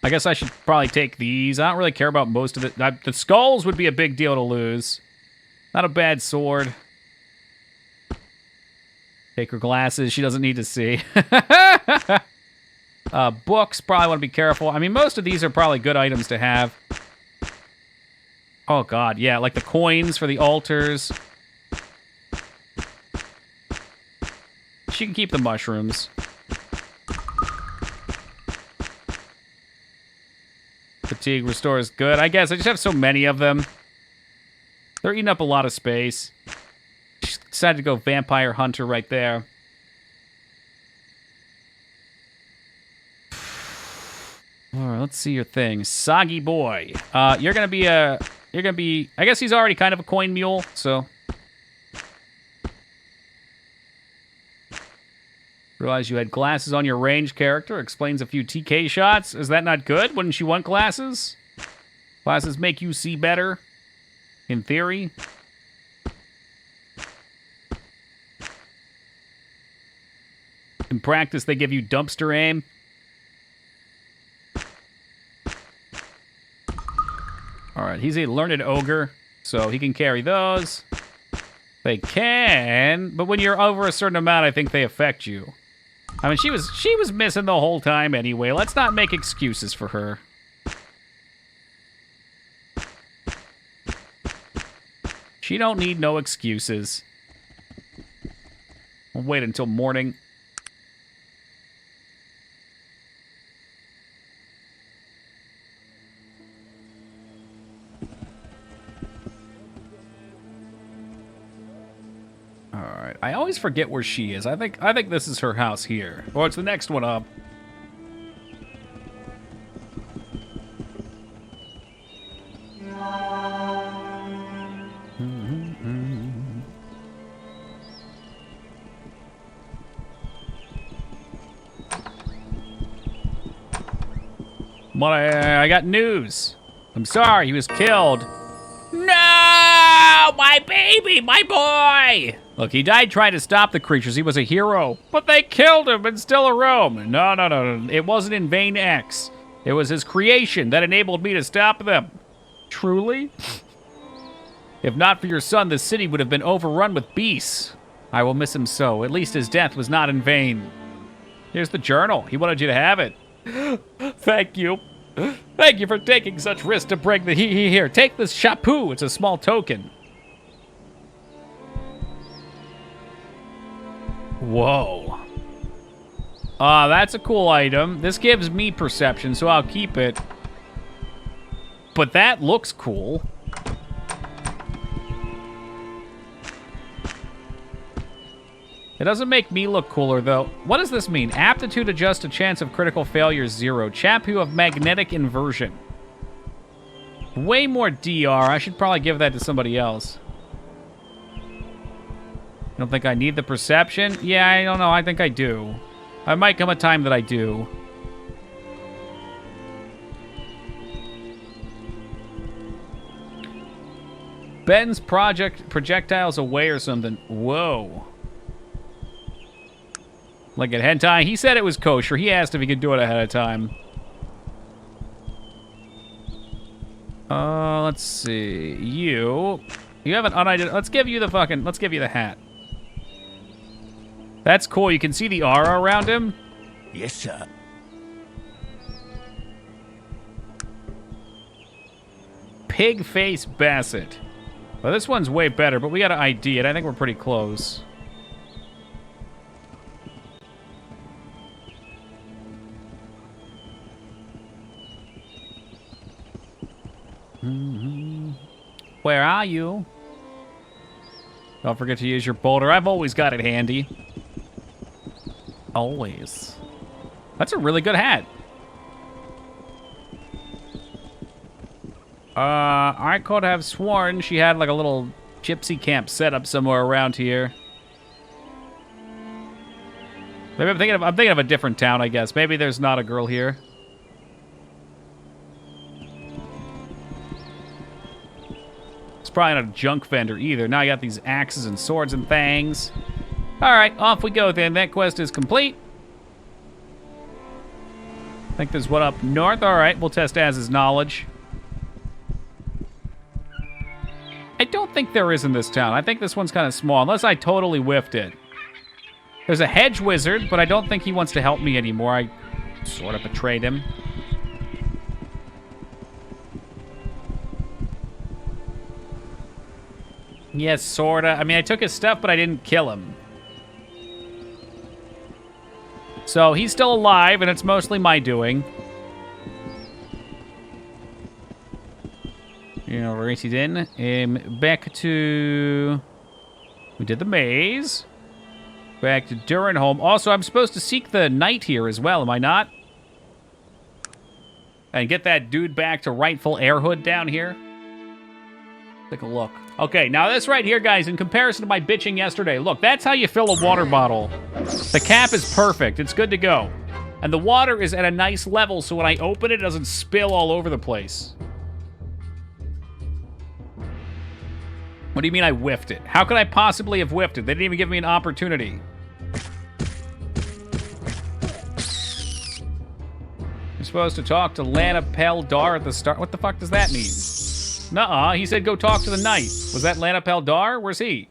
I guess I should probably take these. I don't really care about most of it. The skulls would be a big deal to lose. Not a bad sword. Take her glasses. She doesn't need to see. Books, probably want to be careful. I mean, most of these are probably good items to have. Oh, God. Yeah, like the coins for the altars. She can keep the mushrooms. Fatigue restores good. I guess I just have so many of them. They're eating up a lot of space. Decided to go Vampire Hunter right there. All right, let's see your thing. Soggy boy. You're gonna be I guess he's already kind of a coin mule, so. Realize you had glasses on your range character. Explains a few TK shots. Is that not good? Wouldn't you want glasses? Glasses make you see better. In theory. In practice, they give you dumpster aim. Alright, he's a learned ogre, so he can carry those. They can, but when you're over a certain amount, I think they affect you. I mean, she was missing the whole time anyway. Let's not make excuses for her. She don't need no excuses. We'll wait until morning. Alright, I always forget where she is. I think this is her house here. Or it's the next one up. But I got news. I'm sorry, he was killed. No! My baby! My boy! Look, he died trying to stop the creatures. He was a hero. But they killed him and still a Rome. No. It wasn't in vain X. It was his creation that enabled me to stop them. Truly? If not for your son, the city would have been overrun with beasts. I will miss him so. At least his death was not in vain. Here's the journal. He wanted you to have it. Thank you. Thank you for taking such risks to bring the here. Take this chapeau. It's a small token. Whoa. That's a cool item. This gives me perception, so I'll keep it. But that looks cool. It doesn't make me look cooler, though. What does this mean? Aptitude adjust to chance of critical failure 0. Chap who have magnetic inversion. Way more DR. I should probably give that to somebody else. I don't think I need the perception. Yeah, I don't know. I think I do. I might come a time that I do. Ben's projectiles away or something. Whoa. Like at hentai, he said it was kosher. He asked if he could do it ahead of time. Let's see. You have an unidentified. Let's give you the hat. That's cool. You can see the aura around him. Yes, sir. Pig face Bassett. Well, this one's way better, but we gotta ID it. I think we're pretty close. Where are you? Don't forget to use your boulder. I've always got it handy. Always. That's a really good hat. I could have sworn she had like a little gypsy camp set up somewhere around here. Maybe I'm thinking of a different town, I guess. Maybe there's not a girl here. It's probably not a junk vendor either. Now you got these axes and swords and things. All right, off we go then. That quest is complete. I think there's one up north. All right, we'll test Az's knowledge. I don't think there is in this town. I think this one's kind of small, unless I totally whiffed it. There's a hedge wizard, but I don't think he wants to help me anymore. I sort of betrayed him. Yes, sorta. I mean, I took his stuff, but I didn't kill him. So he's still alive, and it's mostly my doing. Yeah, where is he then? Back to... We did the maze. Back to Durenholm. Also, I'm supposed to seek the knight here as well, am I not? And get that dude back to rightful heirhood down here. Take a look. Okay, now this right here, guys, in comparison to my bitching yesterday, look, that's how you fill a water bottle. The cap is perfect. It's good to go. And the water is at a nice level, so when I open it, it doesn't spill all over the place. What do you mean I whiffed it? How could I possibly have whiffed it? They didn't even give me an opportunity. You're supposed to talk to Lana Peldar at the start. What the fuck does that mean? Nuh-uh, he said go talk to the knight. Was that Lana Peldar? Where's he?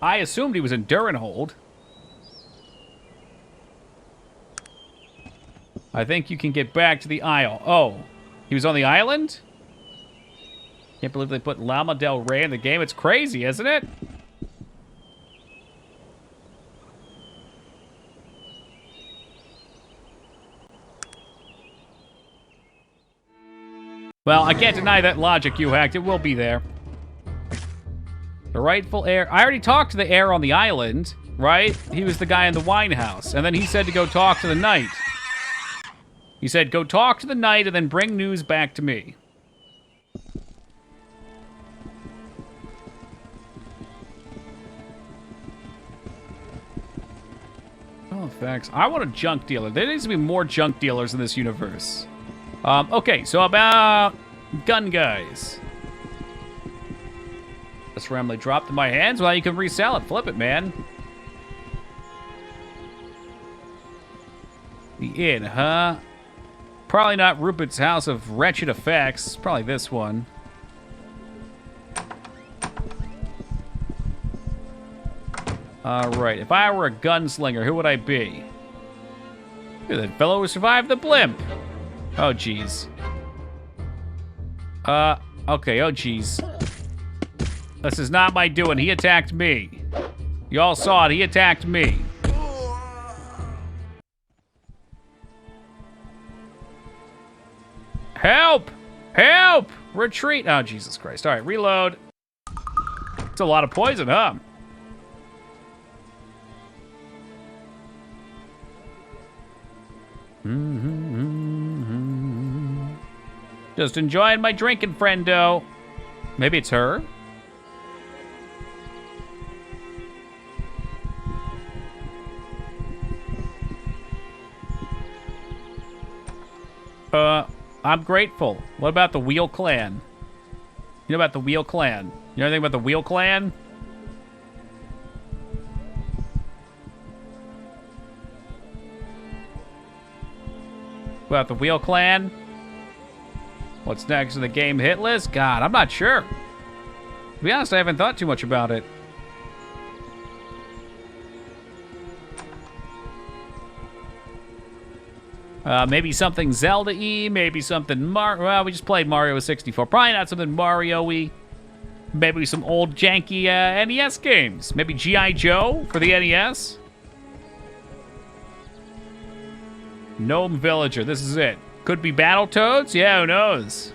I assumed he was in Durenhold. I think you can get back to the Isle. Oh, he was on the island? Can't believe they put Lama Del Rey in the game. It's crazy, isn't it? Well, I can't deny that logic you hacked. It will be there. The rightful heir. I already talked to the heir on the island, right? He was the guy in the wine house. And then he said to go talk to the knight. He said, go talk to the knight and then bring news back to me. Oh, thanks. I want a junk dealer. There needs to be more junk dealers in this universe. Okay, so about gun guys. This randomly dropped in my hands. Well, you can resell it. Flip it, man. The inn, huh? Probably not Rupert's House of Wretched Effects. Probably this one. Alright, if I were a gunslinger, who would I be? You're that fellow who survived the blimp. Oh, jeez. Okay, oh, jeez. This is not my doing. He attacked me. You all saw it. He attacked me. Help! Help! Retreat. Oh, Jesus Christ. All right, reload. It's a lot of poison, huh? Just enjoying my drinking, friendo. Maybe it's her? I'm grateful. What about the Wheel Clan? You know about the Wheel Clan? You know anything about the Wheel Clan? About the Wheel Clan? What's next in the game hit list? God, I'm not sure. To be honest, I haven't thought too much about it. Maybe something Zelda-y, maybe something Mario. Well, we just played Mario 64. Probably not something Mario-y. Maybe some old janky NES games. Maybe G.I. Joe for the NES. Gnome Villager, this is it. Could be Battletoads? Yeah, who knows?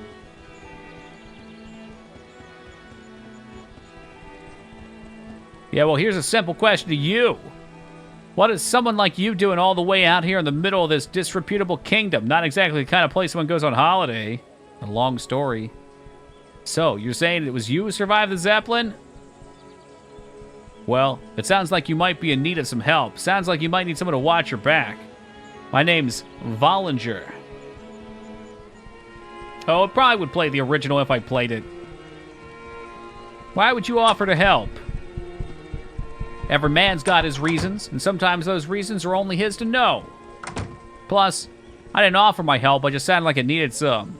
Yeah, well, here's a simple question to you. What is someone like you doing all the way out here in the middle of this disreputable kingdom? Not exactly the kind of place someone goes on holiday. A long story. So, you're saying it was you who survived the Zeppelin? Well, it sounds like you might be in need of some help. Sounds like you might need someone to watch your back. My name's Vollinger. Oh, it probably would play the original if I played it. Why would you offer to help? Every man's got his reasons, and sometimes those reasons are only his to know. Plus, I didn't offer my help, I just sounded like I needed some.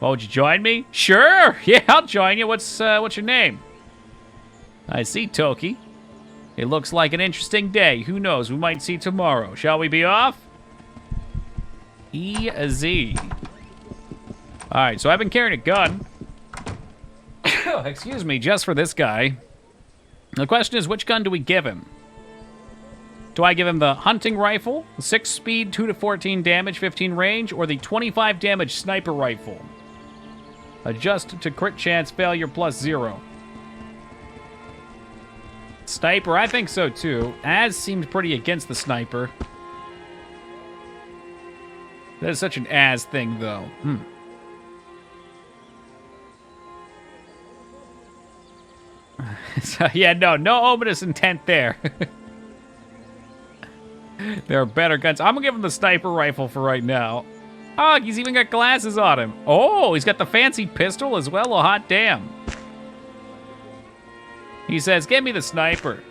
Well, would you join me? Sure! Yeah, I'll join you. What's your name? I see, Toki. It looks like an interesting day. Who knows? We might see tomorrow. Shall we be off? E-Z. Alright, so I've been carrying a gun. Excuse me, just for this guy. The question is, which gun do we give him? Do I give him the hunting rifle, 6 speed, 2 to 14 damage, 15 range, or the 25 damage sniper rifle? Adjust to crit chance failure plus 0. Sniper, I think so too. Az seemed pretty against the sniper. That is such an Az thing, though. So, yeah, no ominous intent there. There are better guns. I'm gonna give him the sniper rifle for right now. Oh, he's even got glasses on him. Oh, he's got the fancy pistol as well. Oh, hot damn. He says, give me the sniper.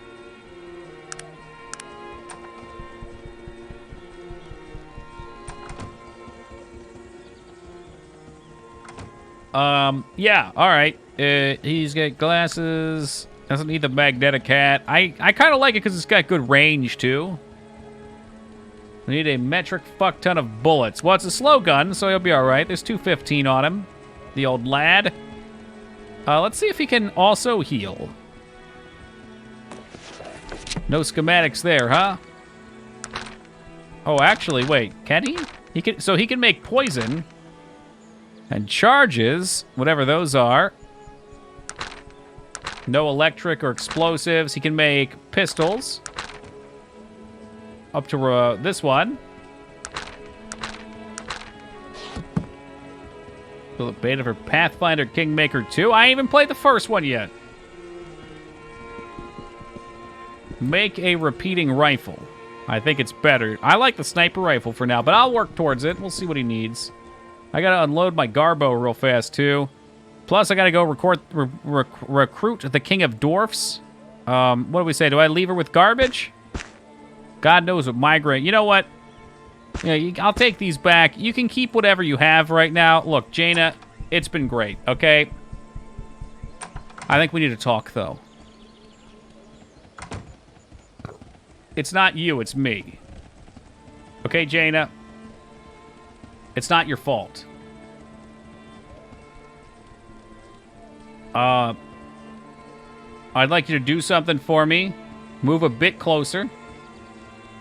Yeah, all right. He's got glasses. Doesn't need the magnetic hat. I kind of like it because it's got good range, too. We need a metric fuck ton of bullets. Well, it's a slow gun, so he'll be all right. There's 215 on him. The old lad. Let's see if he can also heal. No schematics there, huh? Oh, actually, wait. Can he? So he can make poison. And charges, whatever those are. No electric or explosives. He can make pistols. Up to this one. So the beta for Pathfinder Kingmaker 2. I ain't even played the first one yet. Make a repeating rifle. I think it's better. I like the sniper rifle for now, but I'll work towards it. We'll see what he needs. I gotta unload my Garbo real fast, too. Plus, I gotta go recruit the King of Dwarfs. What do we say? Do I leave her with garbage? God knows what migrate. You know what? Yeah, I'll take these back. You can keep whatever you have right now. Look, Jaina, it's been great, okay? I think we need to talk, though. It's not you, it's me. Okay, Jaina? It's not your fault. I'd like you to do something for me. Move a bit closer.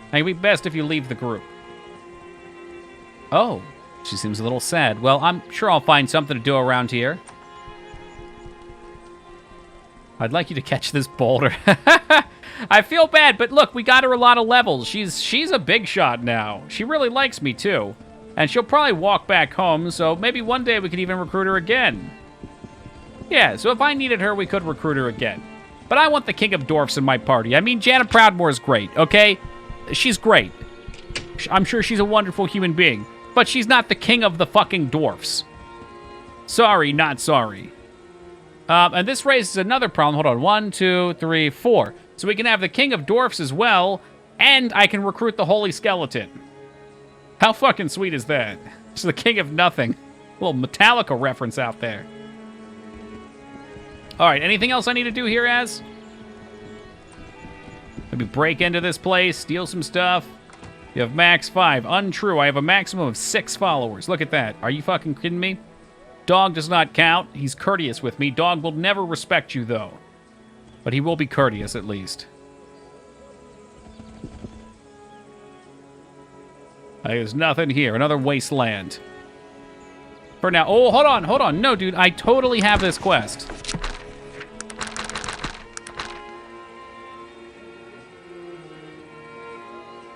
I think it'd be best if you leave the group. Oh, She seems a little sad. Well, I'm sure I'll find something to do around here. I'd like you to catch this boulder. I feel bad, but look, we got her a lot of levels. She's a big shot now. She really likes me, too. And she'll probably walk back home, so maybe one day we could even recruit her again. Yeah, so if I needed her, we could recruit her again. But I want the King of Dwarfs in my party. I mean, Janet Proudmoore is great, okay? She's great. I'm sure she's a wonderful human being. But she's not the king of the fucking dwarfs. Sorry, not sorry. And this raises another problem. Hold on. 1, 2, 3, 4. So we can have the king of dwarfs as well, and I can recruit the holy skeleton. How fucking sweet is that? It's the king of nothing. A little Metallica reference out there. All right, anything else I need to do here, Az? Maybe break into this place, steal some stuff. You have max 5. Untrue. I have a maximum of 6 followers. Look at that. Are you fucking kidding me? Dog does not count. He's courteous with me. Dog will never respect you, though. But he will be courteous, at least. There's nothing here. Another wasteland. For now. Oh, hold on. Hold on. No, dude. I totally have this quest.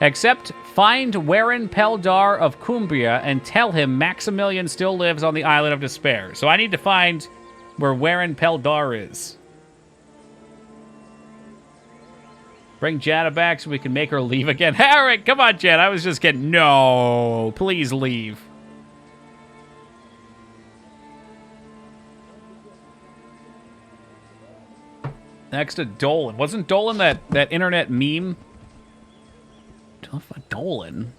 Except find Warren Peldar of Cumbria and tell him Maximilian still lives on the Island of Despair. So I need to find where Warren Peldar is. Bring Jana back so we can make her leave again. All right, come on, Jan. I was just kidding. No, please leave. Next to Dolan. Wasn't Dolan that internet meme? Dolan?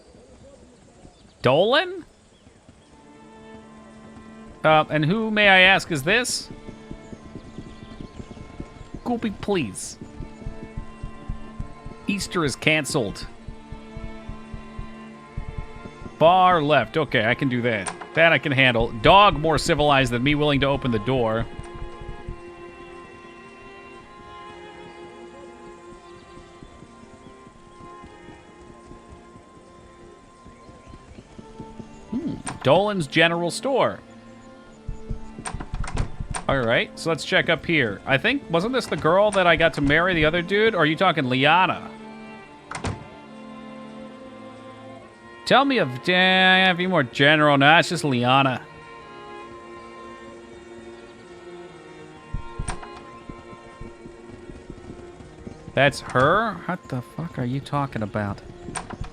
Dolan? And who, may I ask, is this? Goopy, please. Easter is canceled. Far left. Okay, I can do that. That I can handle. Dog more civilized than me, willing to open the door. Dolan's General Store. All right, so let's check up here. I think, wasn't this the girl that I got to marry the other dude? Or are you talking Liana? Tell me of, be more general. Nah, it's just Liana. That's her? What the fuck are you talking about?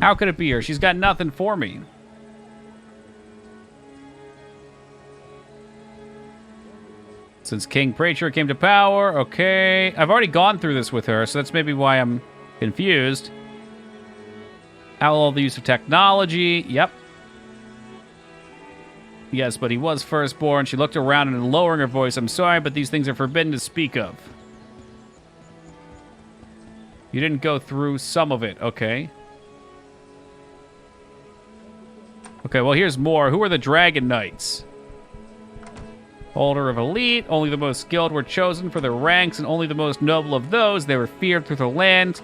How could it be her? She's got nothing for me. Since King Preacher came to power, okay. I've already gone through this with her, so that's maybe why I'm confused. Outlaw the use of technology, yep. Yes, but he was firstborn. She looked around and lowering her voice, I'm sorry, but these things are forbidden to speak of. You didn't go through some of it, okay. Okay, well, here's more. Who are the Dragon Knights? Order of Elite, only the most skilled were chosen for their ranks, and only the most noble of those, they were feared through the land.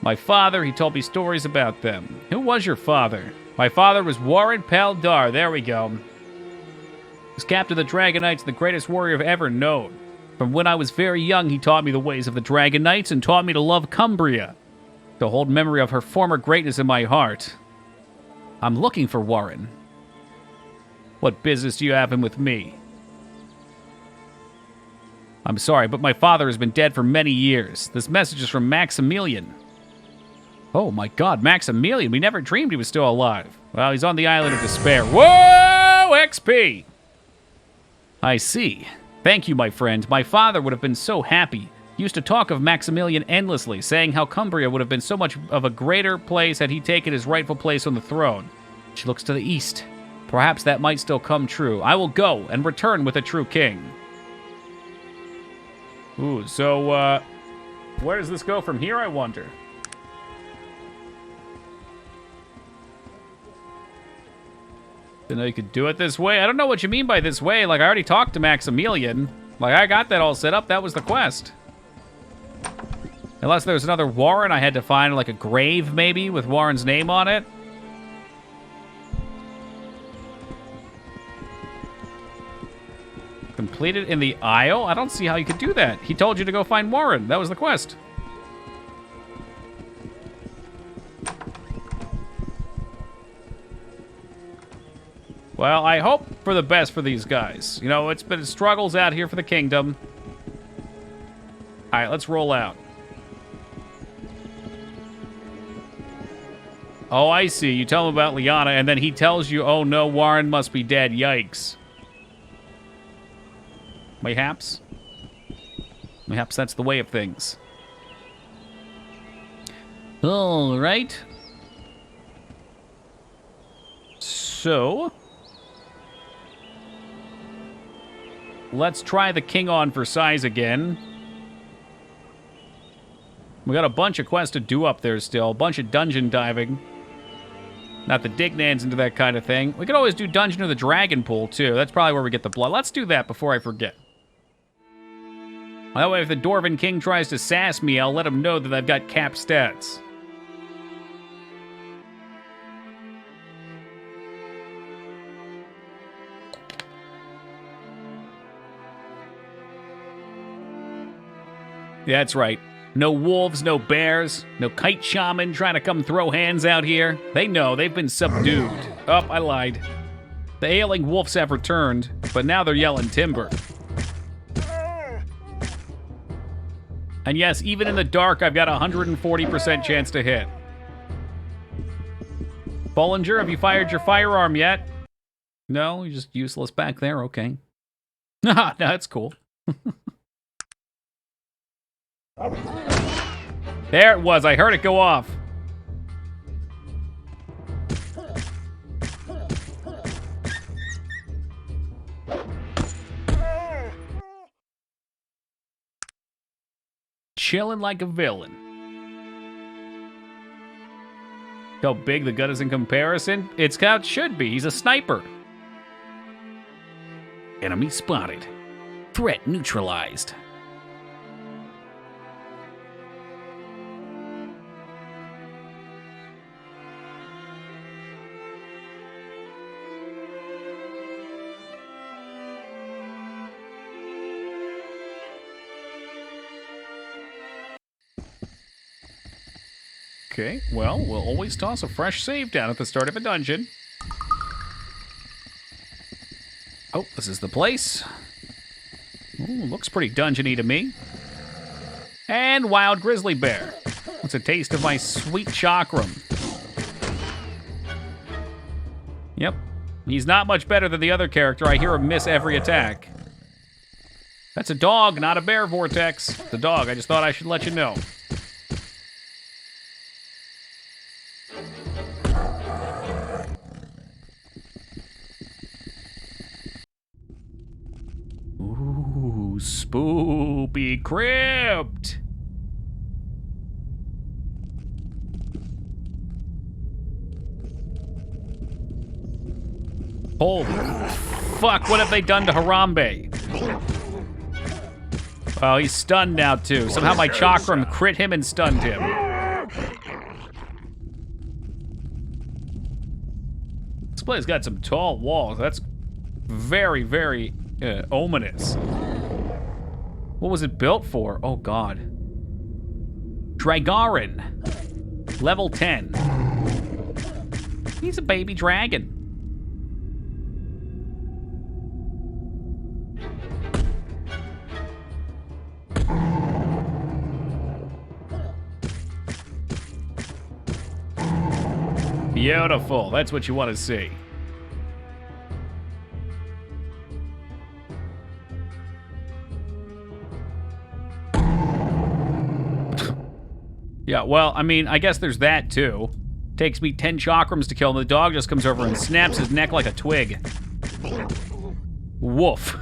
My father, he told me stories about them. Who was your father? My father was Warren Peldar, there we go. He was captain of the Dragon Knights, the greatest warrior I've ever known. From when I was very young, he taught me the ways of the Dragon Knights and taught me to love Cumbria, to hold memory of her former greatness in my heart. I'm looking for Warren. What business do you have him with me? I'm sorry, but my father has been dead for many years. This message is from Maximilian. Oh my god, Maximilian. We never dreamed he was still alive. Well, he's on the Island of Despair. Whoa, XP! I see. Thank you, my friend. My father would have been so happy. He used to talk of Maximilian endlessly, saying how Cumbria would have been so much of a greater place had he taken his rightful place on the throne. She looks to the east. Perhaps that might still come true. I will go and return with a true king. Ooh, so, where does this go from here, I wonder? Didn't know you could do it this way. I don't know what you mean by this way. Like, I already talked to Maximilian. Like, I got that all set up. That was the quest. Unless there was another Warren I had to find, like a grave, maybe, with Warren's name on it. Completed in the Isle? I don't see how you could do that. He told you to go find Warren. That was the quest. Well, I hope for the best for these guys. You know, it's been struggles out here for the kingdom. All right, let's roll out. Oh, I see. You tell him about Liana, and then he tells you, oh no, Warren must be dead. Yikes. Mayhaps? Mayhaps that's the way of things. All right. So... let's try the king on for size again. We got a bunch of quests to do up there still. A bunch of dungeon diving. Not the Dignans into that kind of thing. We could always do Dungeon of the Dragon Pool, too. That's probably where we get the blood. Let's do that before I forget. That way, if the Dwarven King tries to sass me, I'll let him know that I've got capped stats. Yeah, that's right. No wolves, no bears, no kite shaman trying to come throw hands out here. They know, they've been subdued. Oh, I lied. The ailing wolves have returned, but now they're yelling timber. And yes, even in the dark, I've got a 140% chance to hit. Bollinger, have you fired your firearm yet? No, you're just useless back there, okay. No, that's cool. There it was. I heard it go off. Chilling like a villain. How big the gun is in comparison? It's how it should be. He's a sniper. Enemy spotted. Threat neutralized. Okay, well, we'll always toss a fresh save down at the start of a dungeon. Oh, this is the place. Ooh, looks pretty dungeony to me. And wild grizzly bear. What's a taste of my sweet chakram? Yep, he's not much better than the other character. I hear him miss every attack. That's a dog, not a bear vortex. It's a dog, I just thought I should let you know. Ooh, spoopy crypt. Holy fuck, what have they done to Harambe? Oh, he's stunned now too. Somehow my chakram crit him and stunned him. This place got some tall walls. That's very, very ominous. What was it built for? Oh god. Dragarin. Level 10. He's a baby dragon. Beautiful. That's what you want to see. Yeah, well, I mean, I guess there's that, too. Takes me 10 chakrams to kill him. The dog just comes over and snaps his neck like a twig. Woof.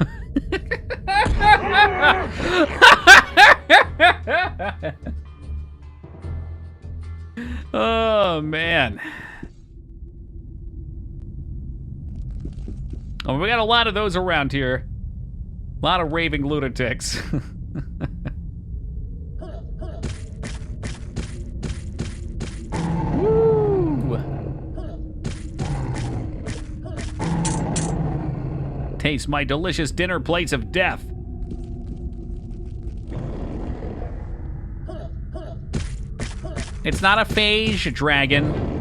Oh, man. Oh, we got a lot of those around here. A lot of raving lunatics. Woo! Taste my delicious dinner plates of death. It's not a phage, dragon.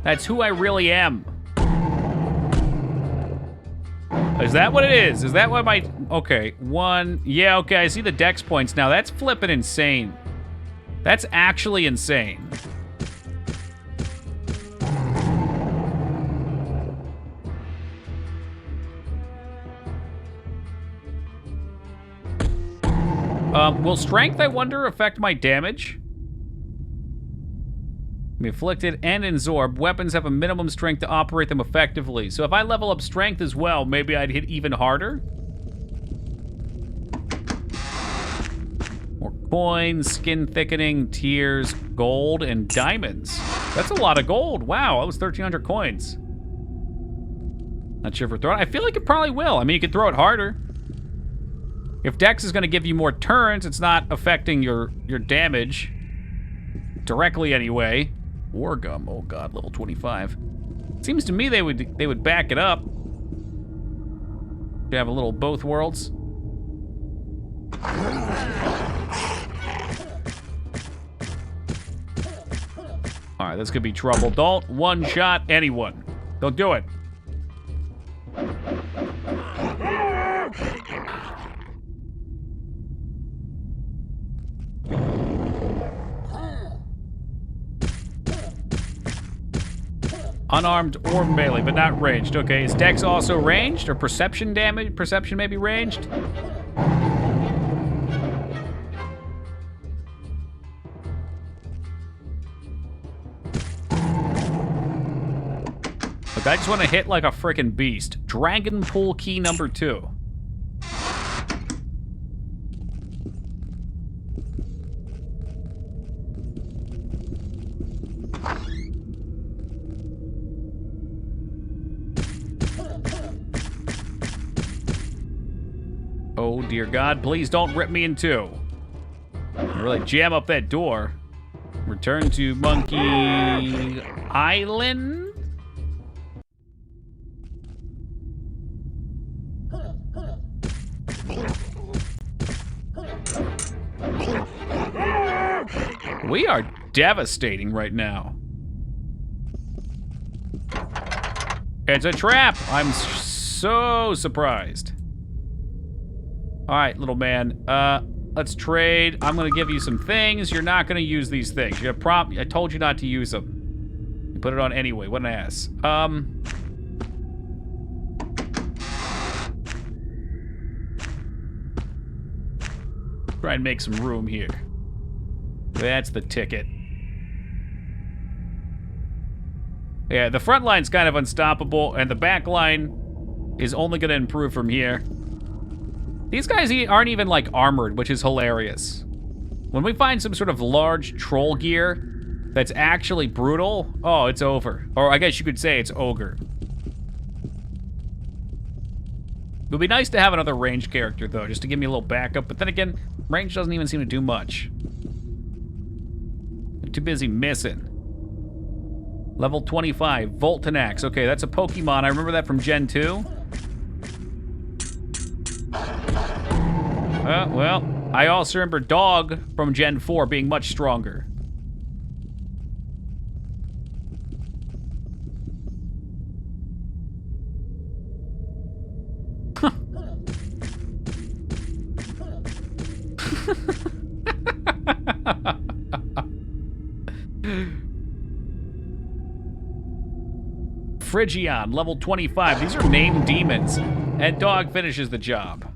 That's who I really am. Is that what it is? Is that what my... Okay, one... Yeah, okay, I see the dex points now. That's flippin' insane. That's actually insane. Will strength, I wonder, affect my damage? Be afflicted and absorb. Weapons have a minimum strength to operate them effectively. So if I level up strength as well, maybe I'd hit even harder? More coins, skin thickening, tears, gold, and diamonds. That's a lot of gold. Wow, that was 1,300 coins. Not sure if we're throwing it. I feel like it probably will. I mean, you could throw it harder. If Dex is going to give you more turns, it's not affecting your damage directly anyway. War gum, oh god, level 25. Seems to me they would back it up. You have a little both worlds. All right, this could be trouble. Don't one-shot anyone. Don't do it. Unarmed or melee, but not ranged. Okay, is Dex also ranged? Or perception damage? Perception may be ranged? Look, I just want to hit like a frickin' beast. Dragon Pool key number 2. Oh, dear God, please don't rip me in two. Really jam up that door. Return to Monkey Island? We are devastating right now. It's a trap! I'm so surprised. All right, little man. Let's trade. I'm gonna give you some things. You're not gonna use these things. You have I told you not to use them. You put it on anyway. What an ass. Try and make some room here. That's the ticket. Yeah, the front line's kind of unstoppable, and the back line is only gonna improve from here. These guys aren't even, like, armored, which is hilarious. When we find some sort of large troll gear that's actually brutal, oh, it's over. Or I guess you could say it's ogre. It would be nice to have another ranged character, though, just to give me a little backup. But then again, range doesn't even seem to do much. I'm too busy missing. Level 25, Voltanax. Okay, that's a Pokemon. I remember that from Gen 2. Well, I also remember Dog from Gen 4 being much stronger. Phrygion, level 25. These are named demons. And Dog finishes the job.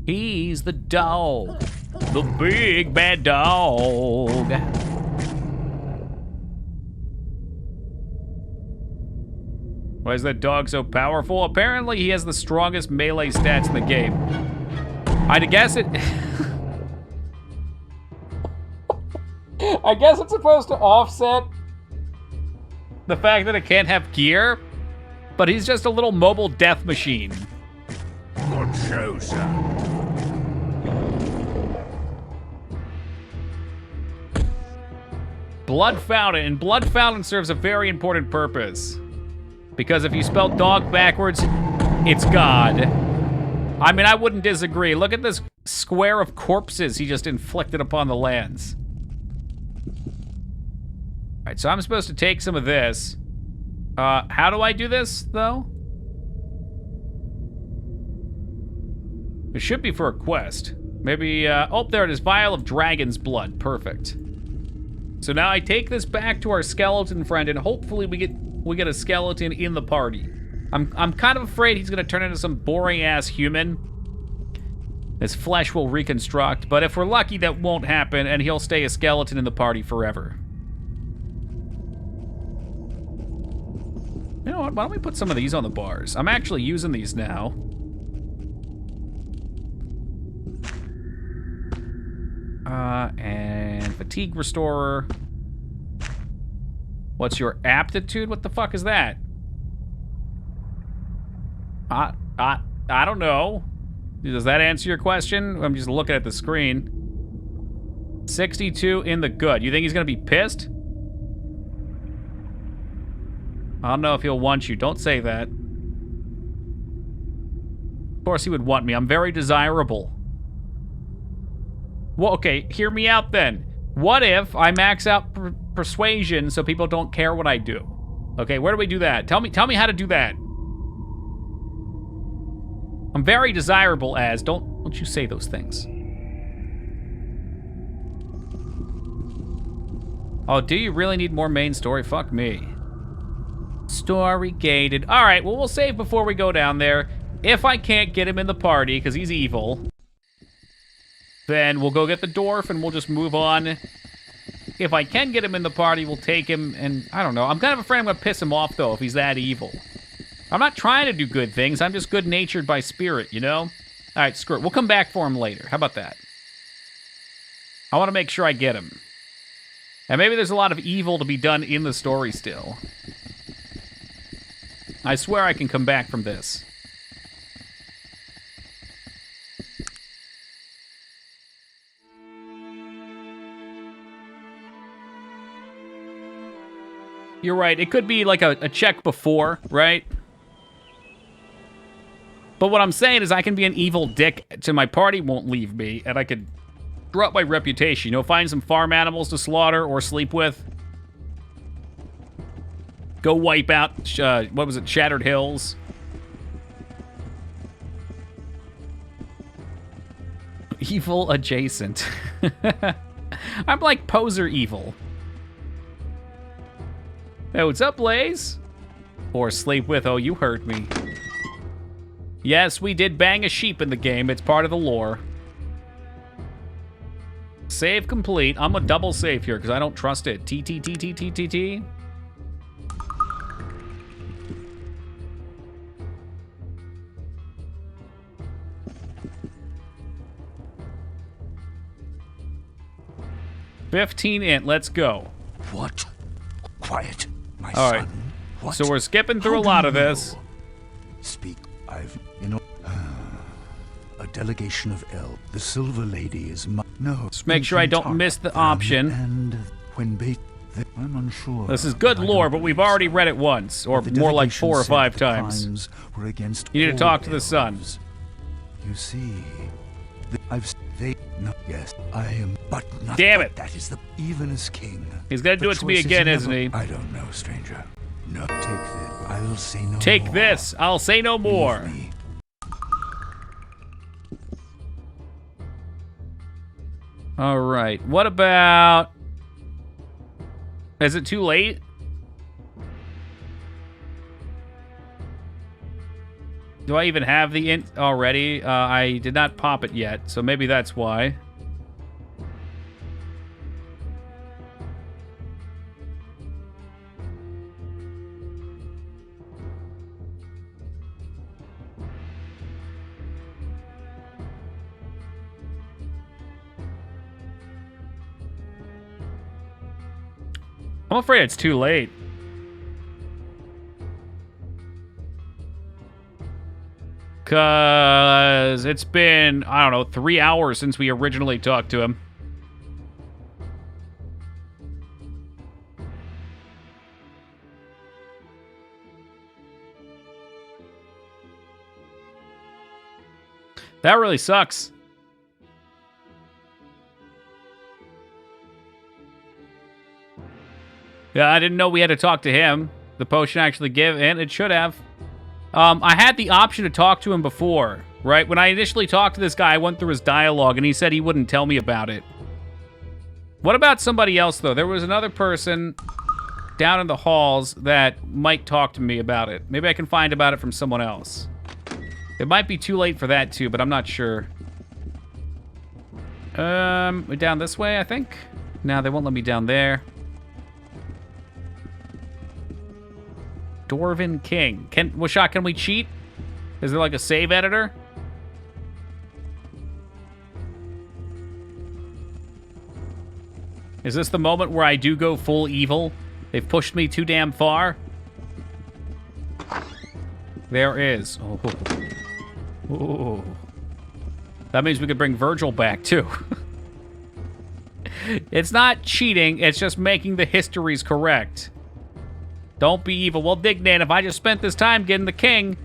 He's the dog. The big bad dog. Why is that dog so powerful? Apparently he has the strongest melee stats in the game. I'd guess it... I guess it's supposed to offset the fact that it can't have gear, but he's just a little mobile death machine. Good show, sir. Blood Fountain, and Blood Fountain serves a very important purpose. Because if you spell dog backwards, It's God. I mean, I wouldn't disagree. Look at this square of corpses he just inflicted upon the lands. All right, so I'm supposed to take some of this. How do I do this, though? It should be for a quest. Maybe, oh, there it is. Vial of Dragon's Blood. Perfect. So now I take this back to our skeleton friend, and hopefully we get a skeleton in the party. I'm kind of afraid he's gonna turn into some boring-ass human. His flesh will reconstruct, but if we're lucky, that won't happen, and he'll stay a skeleton in the party forever. You know what? Why don't we put some of these on the bars? I'm actually using these now. And fatigue restorer. What's your aptitude? What the fuck is that? I don't know. Does that answer your question? I'm just looking at the screen. 62 in the good. You think he's gonna be pissed? I don't know if he'll want you. Don't say that. Of course he would want me. I'm very desirable. Well, okay, hear me out then. What if I max out persuasion so people don't care what I do? Okay, where do we do that? Tell me how to do that. I'm very desirable as. Don't you say those things. Oh, do you really need more main story? Fuck me. Story gated. All right, well, we'll save before we go down there. If I can't get him in the party, because he's evil, then we'll go get the dwarf and we'll just move on. If I can get him in the party, we'll take him, and I don't know. I'm kind of afraid I'm going to piss him off, though, if he's that evil. I'm not trying to do good things. I'm just good-natured by spirit, you know? All right, screw it. We'll come back for him later. How about that? I want to make sure I get him. And maybe there's a lot of evil to be done in the story still. I swear I can come back from this. You're right. It could be like a check before, right? But what I'm saying is I can be an evil dick so my party won't leave me, and I could drop my reputation. You know, find some farm animals to slaughter or sleep with. Go wipe out, what was it, Shattered Hills. Evil adjacent. I'm like poser evil. Hey, what's up, Blaze? Or sleep with, oh, you hurt me. Yes, we did bang a sheep in the game. It's part of the lore. Save complete. I'm a double save here because I don't trust it. T. 15 int. Let's go. What? Quiet, my All son. right. What? So we're skipping through How a lot do of you this. know? Speak. A delegation of elves. The Silver Lady is my... No. Just make sure I don't miss the option. And when I'm unsure. This is good lore, but we've already read it once, or more like 4 or 5 times. Were against You need to talk to the elves. sun. You see, yes, I am, but not. Damn it. That is the even as king. He's gonna do it to me choice is again, never- isn't he? I don't know, stranger. No, take this. I'll say no. Take more. this. I'll say no more. Leave me. All right. What about... Is it too late? Do I even have the int already? I did not pop it yet, so maybe that's why. I'm afraid it's too late. Because it's been, I don't know, 3 hours since we originally talked to him. That really sucks. Yeah, I didn't know we had to talk to him. The potion actually gave, and it should have. I had the option to talk to him before, right? When I initially talked to this guy, I went through his dialogue, and he said he wouldn't tell me about it. What about somebody else, though? There was another person down in the halls that might talk to me about it. Maybe I can find about it from someone else. It might be too late for that, too, but I'm not sure. We're down this way, I think? No, they won't let me down there. Dwarven King. Washak, can we cheat? Is there like a save editor? Is this the moment where I do go full evil? They've pushed me too damn far? There is. Oh. Oh. That means we could bring Virgil back, too. It's not cheating, it's just making the histories correct. Don't be evil. Well, Dignan, if I just spent this time getting the king,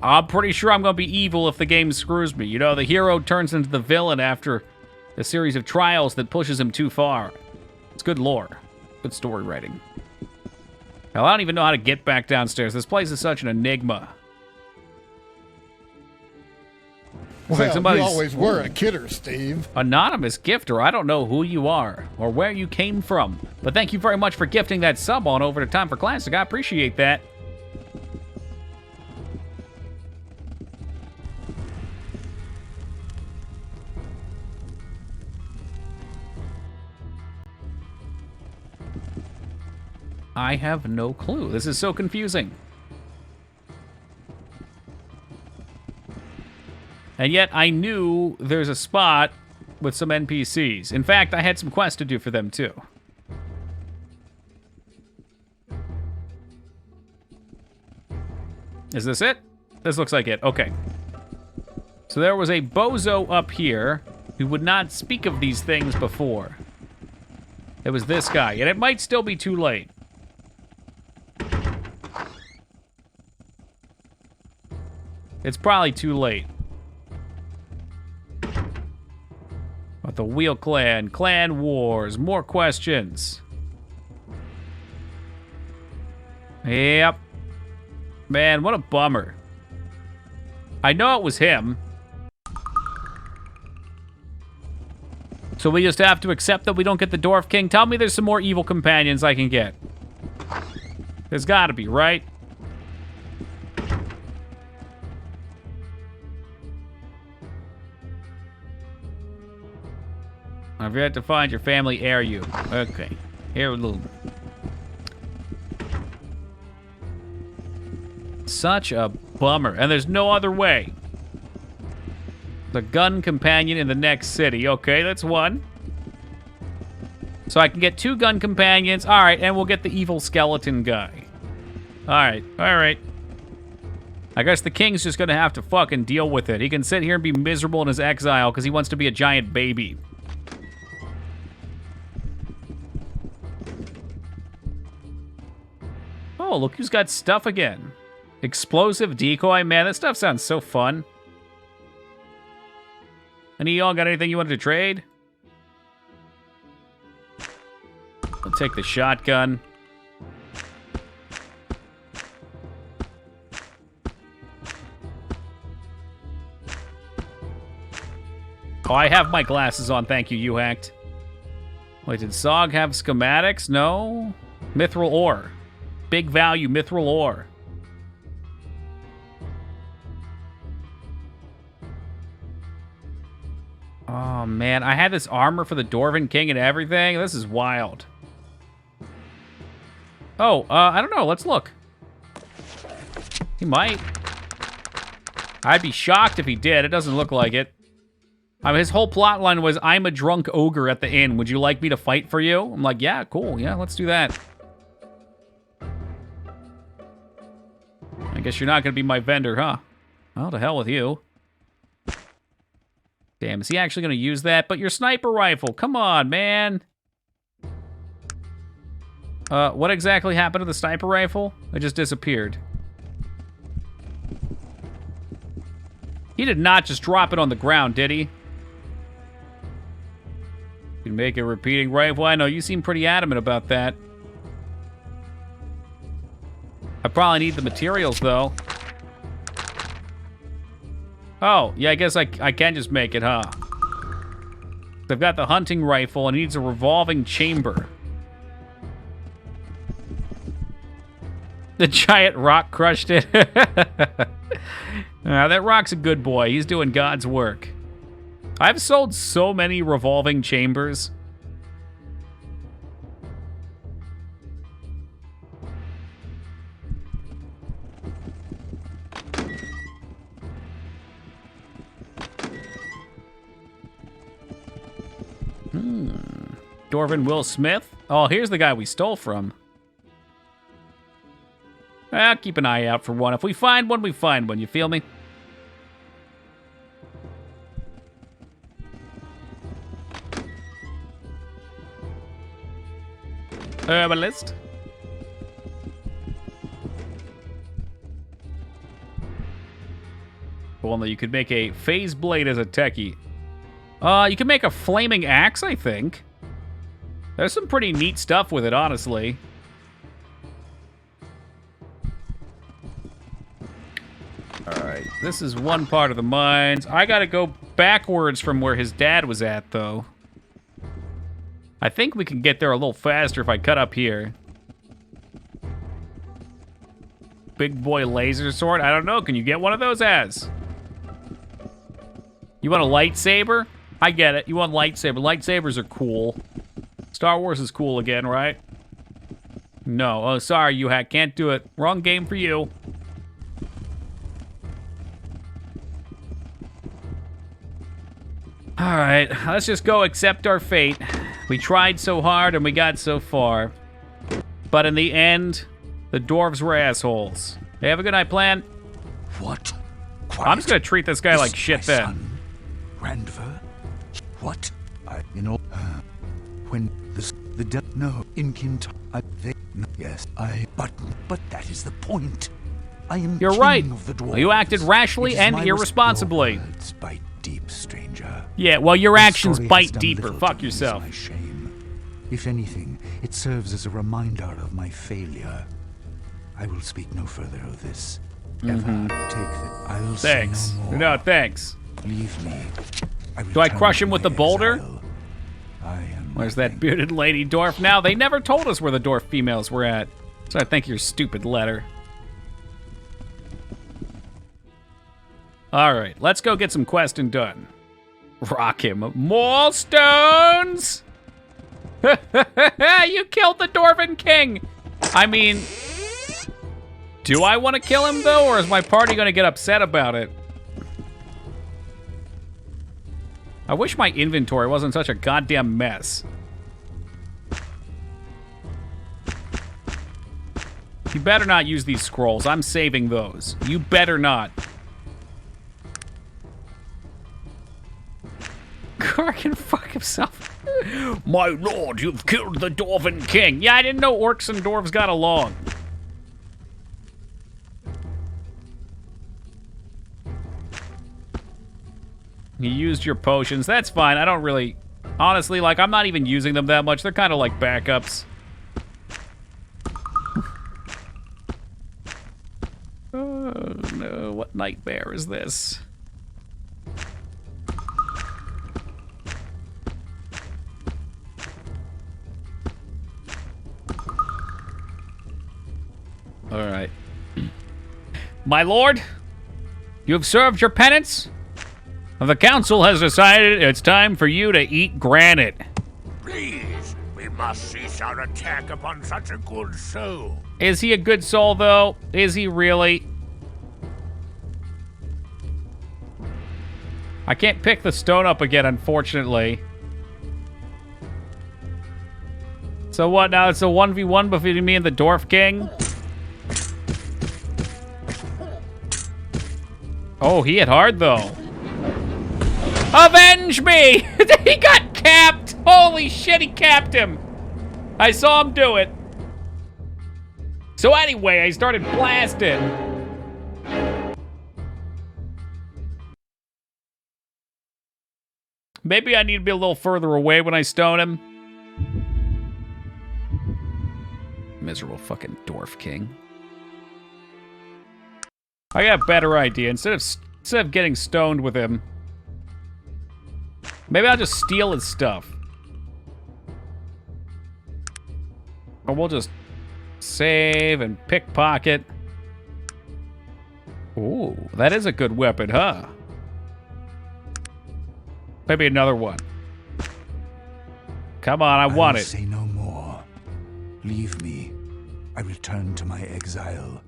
I'm pretty sure I'm going to be evil if the game screws me. You know, the hero turns into the villain after a series of trials that pushes him too far. It's good lore. Good story writing. Hell, I don't even know how to get back downstairs. This place is such an enigma. It's Well, like somebody's you always were a kidder, Steve. anonymous gifter. I don't know who you are or where you came from, but thank you very much for gifting that sub on over to Time for Classic. I appreciate that. I have no clue. This is so confusing. And yet I knew there's a spot with some NPCs. In fact, I had some quests to do for them too. Is this it? This looks like it. Okay. So there was a bozo up here who would not speak of these things before. It was this guy, and it might still be too late. It's probably too late. But the Wheel Clan, Clan Wars, more questions. Yep. Man, what a bummer. I know it was him. So we just have to accept that we don't get the Dwarf King. Tell me there's some more evil companions I can get. There's gotta be, right? I've yet to find your family heir you. Okay. Heirloom. Such a bummer. And there's no other way. The gun companion in the next city. Okay, that's one. So I can get 2 gun companions. All right, and we'll get the evil skeleton guy. All right, all right. I guess the king's just gonna have to fucking deal with it. He can sit here and be miserable in his exile because he wants to be a giant baby. Oh, look who's got stuff again. Explosive decoy. Man, that stuff sounds so fun. Any of y'all got anything you wanted to trade? I'll take the shotgun. Oh, I have my glasses on. Thank you, you hacked. Wait, did Zog have schematics? No. Mithril ore. Big value mithril ore. Oh, man. I had this armor for the Dwarven King and everything. This is wild. Oh, I don't know. Let's look. He might. I'd be shocked if he did. It doesn't look like it. His whole plot line was, I'm a drunk ogre at the inn. Would you like me to fight for you? I'm like, yeah, cool. Yeah, let's do that. I guess you're not going to be my vendor, huh? Oh, to hell with you. Damn, is he actually going to use that? But your sniper rifle, come on, man. What exactly happened to the sniper rifle? It just disappeared. He did not just drop it on the ground, did he? You can make a repeating rifle. I know, you seem pretty adamant about that. I probably need the materials, though. Oh, yeah, I guess I can just make it, huh? I've got the hunting rifle, and it needs a revolving chamber. The giant rock crushed it. That rock's a good boy. He's doing God's work. I've sold so many revolving chambers. Dwarven Will Smith? Oh, here's the guy we stole from. I'll keep an eye out for one. If we find one, we find one. You feel me? Herbalist. Well, no, you could make a phase blade as a techie. You can make a flaming axe, I think. There's some pretty neat stuff with it, honestly. Alright, this is one part of the mines. I gotta go backwards from where his dad was at, though. I think we can get there a little faster if I cut up here. Big boy laser sword? I don't know. Can you get one of those as? You want a lightsaber? I get it. You want lightsaber. Lightsabers are cool. Star Wars is cool again, right? No. Oh, sorry, you hack. Can't do it. Wrong game for you. Alright, let's just go accept our fate. We tried so hard and we got so far. But in the end, the dwarves were assholes. Hey, have a good night, Plan. What? I'm just gonna treat this guy like shit then. Son, Randver? What? When the death, no, in Kint, yes, but that is the point. I am You're king right. of the dwarves. You acted rashly It is and my irresponsibly. Your words bite deep, stranger. Yeah, well, your This actions story has bite done deeper. little Fuck to ease yourself. my shame. If anything, it serves as a reminder of my failure. I will speak no further of this. Ever take that. I'll Thanks. say no more. No, thanks. Leave me. Do I return crush him to with my the boulder? exile. I am Where's that nothing. bearded lady dwarf now? They never told us where the dwarf females were at. So I think your stupid letter. All right, let's go get some questing done. Rock him. More stones! You killed the Dwarven King! I mean, do I want to kill him, though, or is my party going to get upset about it? I wish my inventory wasn't such a goddamn mess. You better not use these scrolls. I'm saving those. You better not. Gar can fuck himself. My lord, you've killed the Dwarven King. Yeah, I didn't know orcs and dwarves got along. You used your potions. That's fine. I don't really... Honestly, like, I'm not even using them that much. They're kind of like backups. Oh, no. What nightmare is this? All right. My lord, you have served your penance. The council has decided it's time for you to eat granite. Please, we must cease our attack upon such a good soul. Is he a good soul, though? Is he really? I can't pick the stone up again, unfortunately. So what, now it's a 1v1 between me and the Dwarf King? Oh, he hit hard, though. Avenge me! He got capped! Holy shit, he capped him! I saw him do it. So anyway, I started blasting. Maybe I need to be a little further away when I stone him. Miserable fucking dwarf king. I got a better idea. Instead of getting stoned with him, maybe I'll just steal his stuff. Or we'll just save and pickpocket. Ooh, that is a good weapon, huh? Maybe another one. Come on, I want it. Say no more. Leave me. I return to my exile.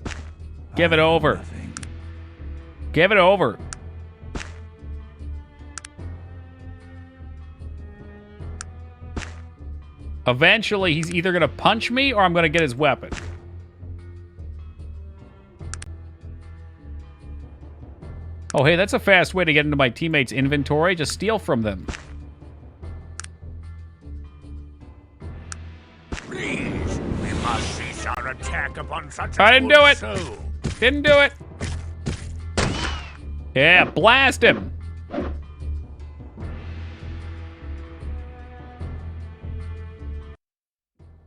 Give it over. Nothing. Give it over. Eventually, he's either going to punch me or I'm going to get his weapon. Oh, hey, that's a fast way to get into my teammates' inventory. Just steal from them. Please, we must cease our attack upon such I a didn't good do it. soul. Didn't do it. Yeah, blast him.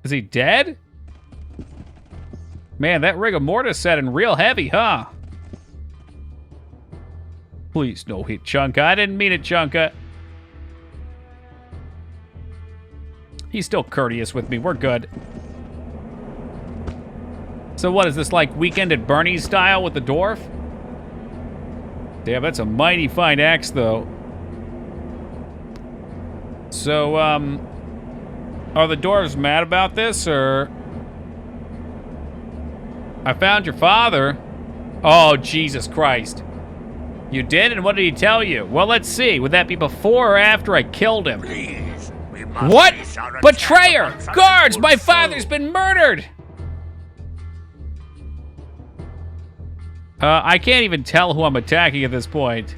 Is he dead? Man, that rigor mortis set in real heavy, huh? Please, no hit, Chunka. I didn't mean it, Chunka. He's still courteous with me. We're good. So what, is this like Weekend at Bernie's style with the dwarf? Damn, that's a mighty fine axe, though. So, are the dwarves mad about this, or... I found your father. Oh, Jesus Christ. You did? And what did he tell you? Well, let's see. Would that be before or after I killed him? Please, we must What? cease our attack Betrayer! upon such a Guards! good My soul. father's been murdered! I can't even tell who I'm attacking at this point.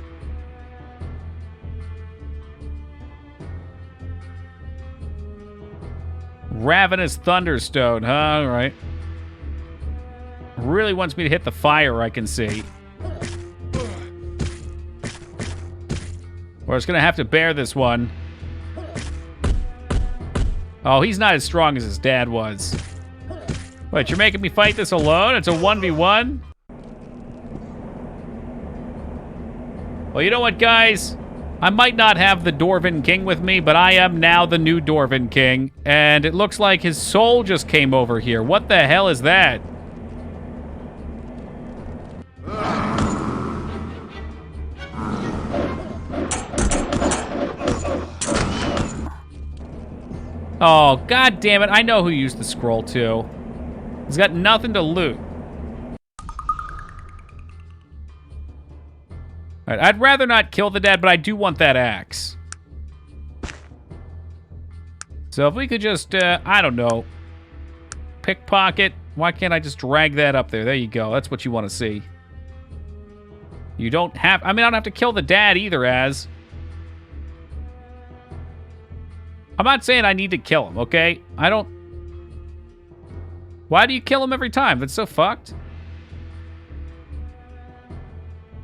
Ravenous Thunderstone, huh? All right. Really wants me to hit the fire, I can see. We're just gonna have to bear this one. Oh, he's not as strong as his dad was. Wait, you're making me fight this alone? It's a 1v1? Well, you know what, guys? I might not have the Dwarven King with me, but I am now the new Dwarven King, and it looks like his soul just came over here. What the hell is that? Oh, god damn it. I know who used the scroll, too. He's got nothing to loot. Alright, I'd rather not kill the dad, but I do want that axe. So if we could just, I don't know, pickpocket. Why can't I just drag that up there? There you go. That's what you want to see. You don't have... I mean, I don't have to kill the dad either, Az. I'm not saying I need to kill him, okay? I don't... Why do you kill him every time? That's so fucked.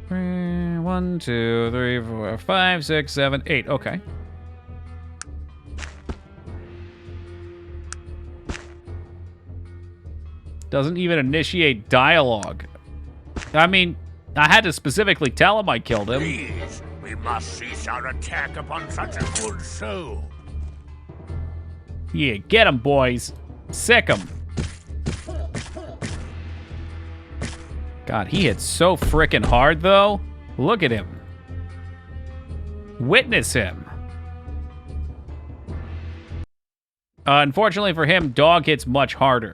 1, 2, 3, 4, 5, 6, 7, 8. Okay. Doesn't even initiate dialogue. I mean, I had to specifically tell him I killed him. Please, we must cease our attack upon such a good soul. Yeah, get him, boys. Sick him. God, he hits so frickin' hard, though. Look at him. Witness him. Unfortunately for him, dog hits much harder.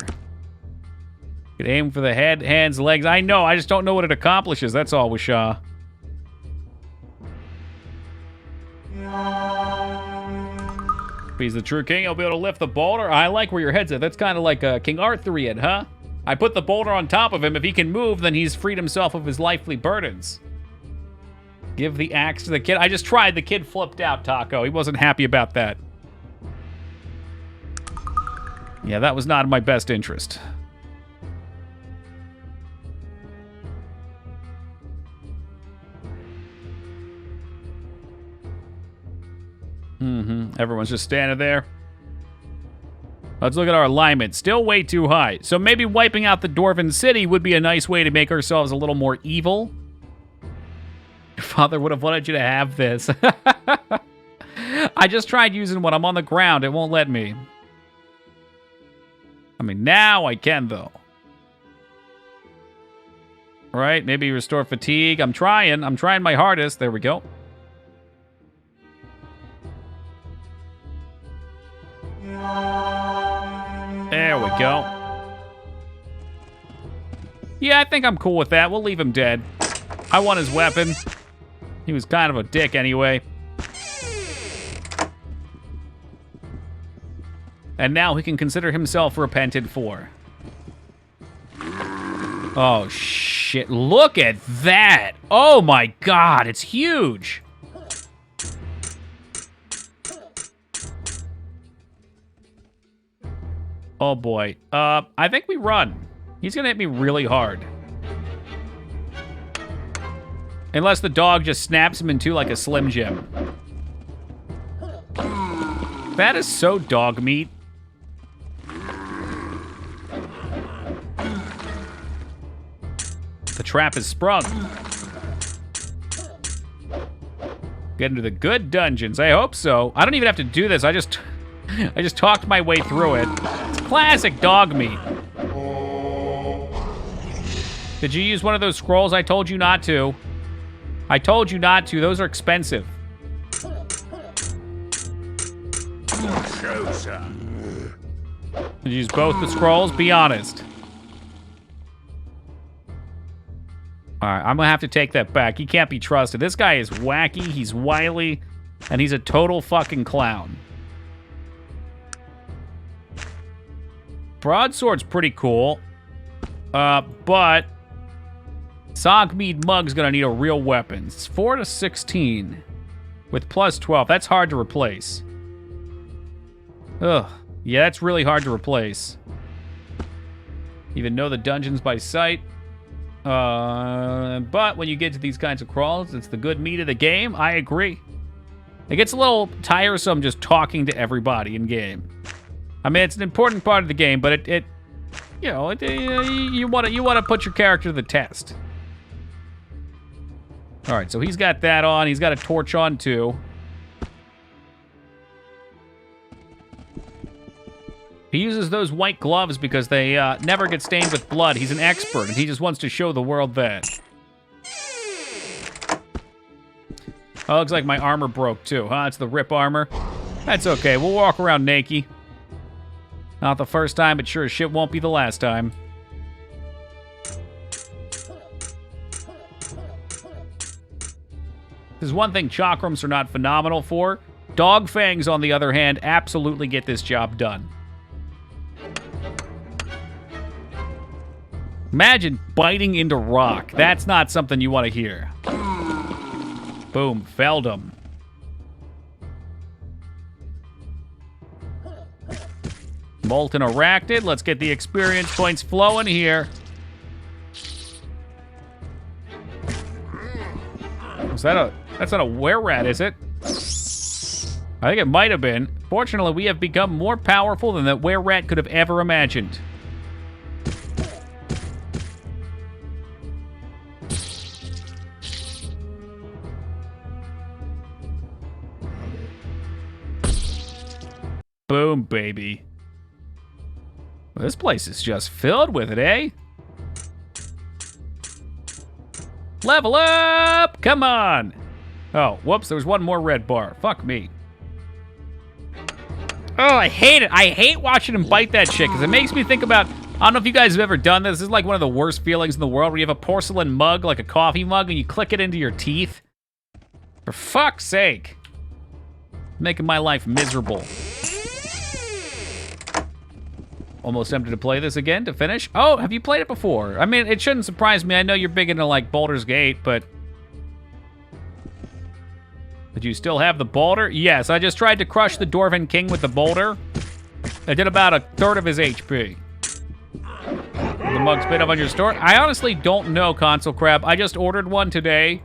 Could aim for the head, hands, legs. I know, I just don't know what it accomplishes. That's all, Wishaw. If he's the true king, he'll be able to lift the boulder. I like where your head's at. That's kind of like King Arthurian, huh? I put the boulder on top of him. If he can move, then he's freed himself of his lifely burdens. Give the axe to the kid. I just tried. The kid flipped out, Taco. He wasn't happy about that. Yeah, that was not in my best interest. Everyone's just standing there. Let's look at our alignment. Still way too high. So maybe wiping out the Dwarven City would be a nice way to make ourselves a little more evil. Your father would have wanted you to have this. I just tried using one. I'm on the ground. It won't let me. I mean, now I can, though. All right, maybe restore fatigue. I'm trying my hardest. There we go. There we go. Yeah, I think I'm cool with that. We'll leave him dead. I want his weapon. He was kind of a dick anyway. And now he can consider himself repented for. Oh, shit. Look at that. Oh, my God. It's huge. Oh, boy. I think we run. He's going to hit me really hard. Unless the dog just snaps him in two like a Slim Jim. That is so dog meat. The trap is sprung. Get into the good dungeons. I hope so. I don't even have to do this. I just talked my way through it. It's classic dog meat. Did you use one of those scrolls? I told you not to. I told you not to. Those are expensive. Did you use both the scrolls? Be honest. All right, I'm going to have to take that back. He can't be trusted. This guy is wacky, he's wily, and he's a total fucking clown. Broadsword's pretty cool, but Sogmead Mug's going to need a real weapon. It's 4 to 16 with plus 12. That's hard to replace. Ugh. Yeah, that's really hard to replace. Even know the dungeons by sight. But when you get to these kinds of crawls, it's the good meat of the game. I agree. It gets a little tiresome just talking to everybody in game. I mean, it's an important part of the game, but you want to put your character to the test. All right, so he's got that on. He's got a torch on too. He uses those white gloves because they never get stained with blood. He's an expert, and he just wants to show the world that. Oh, looks like my armor broke, too, huh? It's the rip armor. That's okay. We'll walk around naked. Not the first time, but sure as shit won't be the last time. There's one thing chakrams are not phenomenal for. Dog fangs, on the other hand, absolutely get this job done. Imagine biting into rock. That's not something you want to hear. Boom. Felled him. Molten Arachnid. Let's get the experience points flowing here. That's not a were-rat, is it? I think it might have been. Fortunately, we have become more powerful than that were-rat could have ever imagined. Boom, baby. Well, this place is just filled with it, eh? Level up! Come on! Oh, whoops, there was one more red bar. Fuck me. Oh, I hate it. I hate watching him bite that shit, because it makes me think about... I don't know if you guys have ever done this. This is like one of the worst feelings in the world, where you have a porcelain mug, like a coffee mug, and you click it into your teeth. For fuck's sake. Making my life miserable. Almost tempted to play this again to finish. Oh, have you played it before? I mean, it shouldn't surprise me. I know you're big into, like, Baldur's Gate, but... Did you still have the boulder? Yes, I just tried to crush the Dwarven King with the boulder. I did about a third of his HP. The mug's been up on your store? I honestly don't know, Console Crab. I just ordered one today.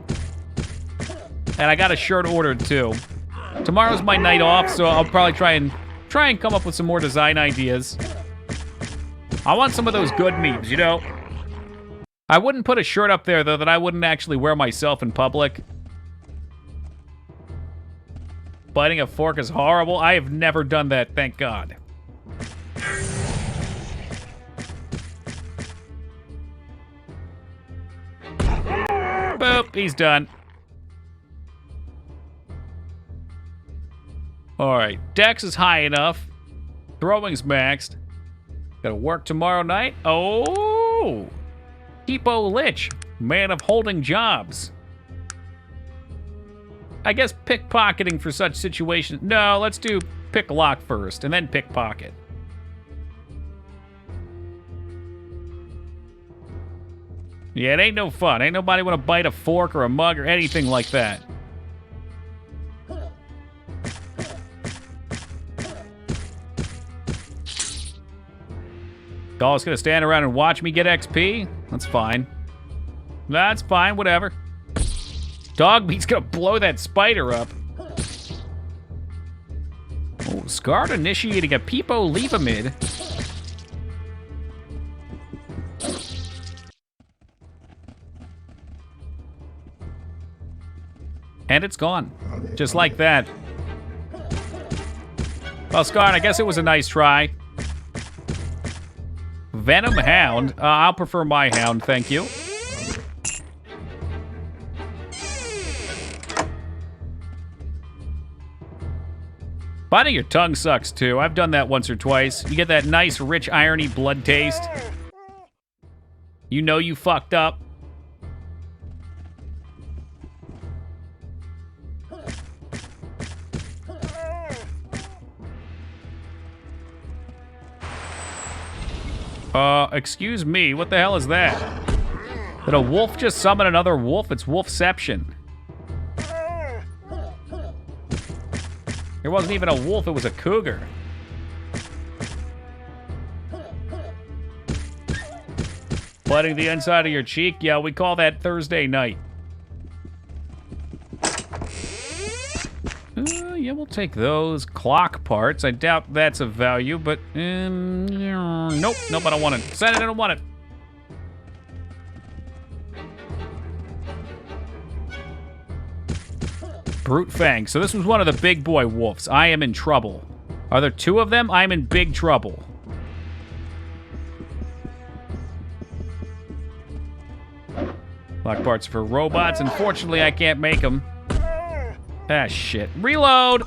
And I got a shirt ordered, too. Tomorrow's my night off, so I'll probably try and come up with some more design ideas. I want some of those good memes, you know? I wouldn't put a shirt up there, though, that I wouldn't actually wear myself in public. Biting a fork is horrible. I have never done that, thank God. Boop, he's done. Alright, Dex is high enough. Throwing's maxed. Gotta work tomorrow night. Oh! Tipo Lich, man of holding jobs. I guess pickpocketing for such situations. No, let's do pick lock first, and then pickpocket. Yeah, it ain't no fun. Ain't nobody want to bite a fork or a mug or anything like that. Y'all's gonna stand around and watch me get XP? That's fine. That's fine, whatever. Dogmeat's gonna blow that spider up. Oh, Scarred initiating a Peepo Leave-A-Mid. And it's gone. Just like that. Well, Scarred, I guess it was a nice try. Venom Hound. I'll prefer my Hound, thank you. Biting your tongue sucks, too. I've done that once or twice. You get that nice, rich, irony blood taste. You know you fucked up. Excuse me, what the hell is that? Did a wolf just summon another wolf? It's Wolfception. It wasn't even a wolf, it was a cougar. Biting the inside of your cheek? Yeah, we call that Thursday night. Yeah, we'll take those. Clock parts. I doubt that's of value, but... nope, I don't want it. Send it, I don't want it. Brute Fang. So this was one of the big boy wolves. I am in trouble. Are there two of them? I'm in big trouble. Clock parts for robots. Unfortunately, I can't make them. Ah, shit. Reload!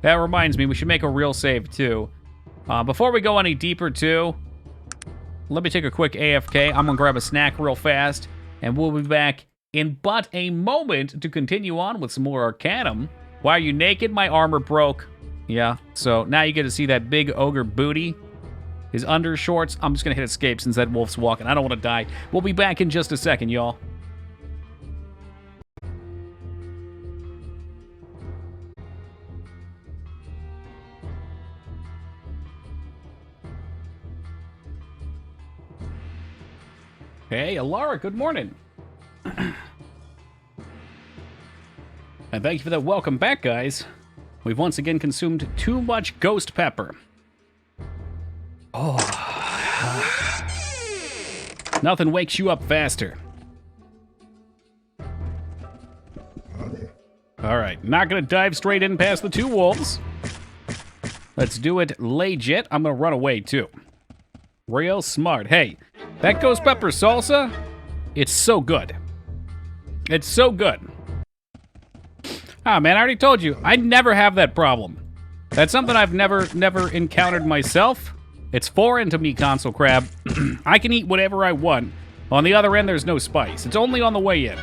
That reminds me, we should make a real save, too. Before we go any deeper, too, let me take a quick AFK. I'm gonna grab a snack real fast, and we'll be back in but a moment to continue on with some more Arcanum. Why are you naked? My armor broke. Yeah, so now you get to see that big ogre booty. His undershorts. I'm just gonna hit escape since that wolf's walking. I don't want to die. We'll be back in just a second, y'all. Hey, Alara, good morning. And thank you for that welcome back, guys. We've once again consumed too much ghost pepper. Oh. Nothing wakes you up faster. Alright, not gonna dive straight in past the two wolves. Let's do it legit. I'm gonna run away, too. Real smart. Hey, that ghost pepper salsa, it's so good. It's so good. Ah, man, I already told you, I never have that problem. That's something I've never encountered myself. It's foreign to me, Console Crab. I can eat whatever I want. On the other end, there's no spice. It's only on the way in.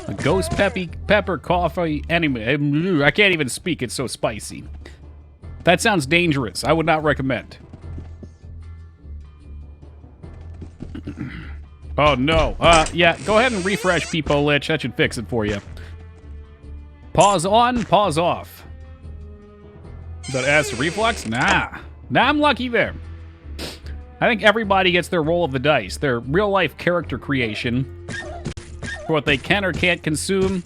A ghost pepper coffee anyway. I can't even speak, it's so spicy. That sounds dangerous. I would not recommend. Oh, no. Yeah, go ahead and refresh Peepo Lich. That should fix it for you. Pause on, pause off. Is that acid reflux? Nah. Nah, I'm lucky there. I think everybody gets their roll of the dice. Their real-life character creation for what they can or can't consume.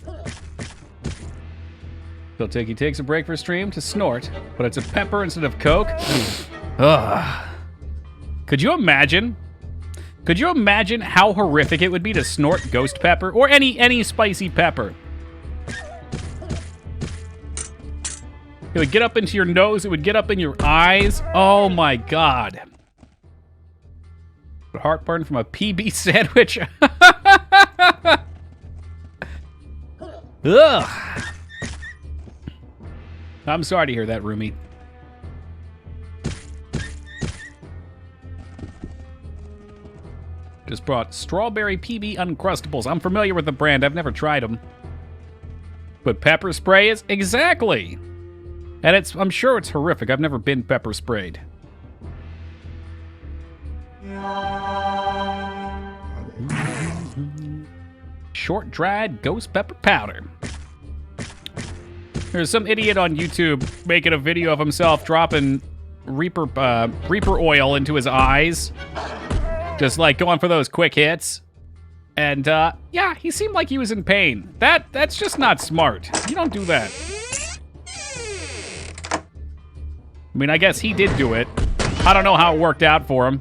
Phil Ticky takes a break for stream to snort, but it's a pepper instead of Coke. Ugh. Could you imagine? Could you imagine how horrific it would be to snort ghost pepper or any spicy pepper? It would get up into your nose. It would get up in your eyes. Oh my God. Heartburn from a PB sandwich. Ugh. I'm sorry to hear that, Rumi. Just brought strawberry PB Uncrustables. I'm familiar with the brand. I've never tried them. But pepper spray is exactly. And I'm sure it's horrific. I've never been pepper sprayed. Short-dried ghost pepper powder. There's some idiot on YouTube making a video of himself dropping Reaper oil into his eyes. Just like going for those quick hits. And yeah, he seemed like he was in pain. That's just not smart. You don't do that. I mean, I guess he did do it. I don't know how it worked out for him.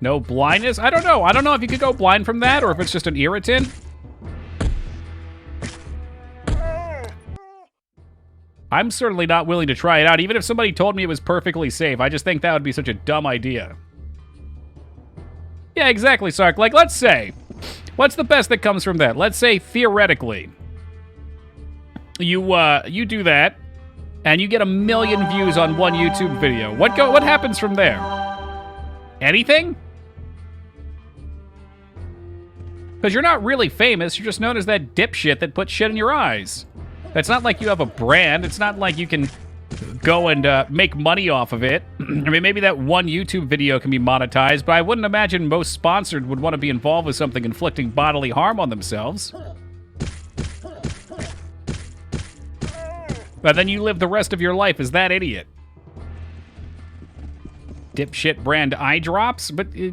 No blindness? I don't know. I don't know if you could go blind from that or if it's just an irritant. I'm certainly not willing to try it out, even if somebody told me it was perfectly safe. I just think that would be such a dumb idea. Yeah, exactly, Sark. Like, let's say, what's the best that comes from that? Let's say, theoretically, you do that, and you get 1 million views on one YouTube video. What happens from there? Anything? Because you're not really famous. You're just known as that dipshit that puts shit in your eyes. It's not like you have a brand. It's not like you can go and make money off of it. I mean, maybe that one YouTube video can be monetized, but I wouldn't imagine most sponsored would want to be involved with something inflicting bodily harm on themselves. But then you live the rest of your life as that idiot. Dipshit brand eye drops? But I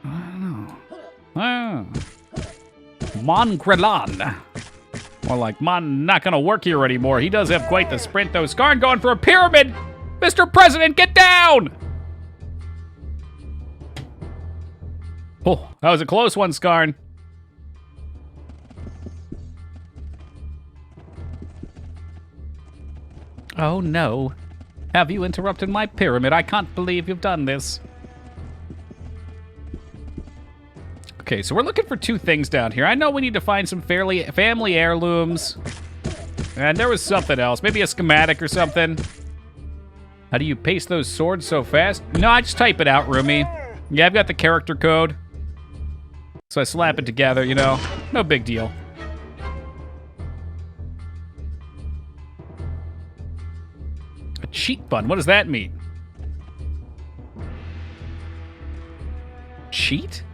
don't know. Oh. Moncrelan. More like, Mon not gonna work here anymore. He does have quite the sprint, though. Skarn going for a pyramid! Mr. President, get down! Oh, that was a close one, Skarn. Oh, no. Have you interrupted my pyramid? I can't believe you've done this. Okay, so we're looking for 2 things down here. I know we need to find some family heirlooms. And there was something else. Maybe a schematic or something. How do you paste those swords so fast? No, I just type it out, Rumi. Yeah, I've got the character code. So I slap it together, you know. No big deal. A cheat button. What does that mean? Cheat?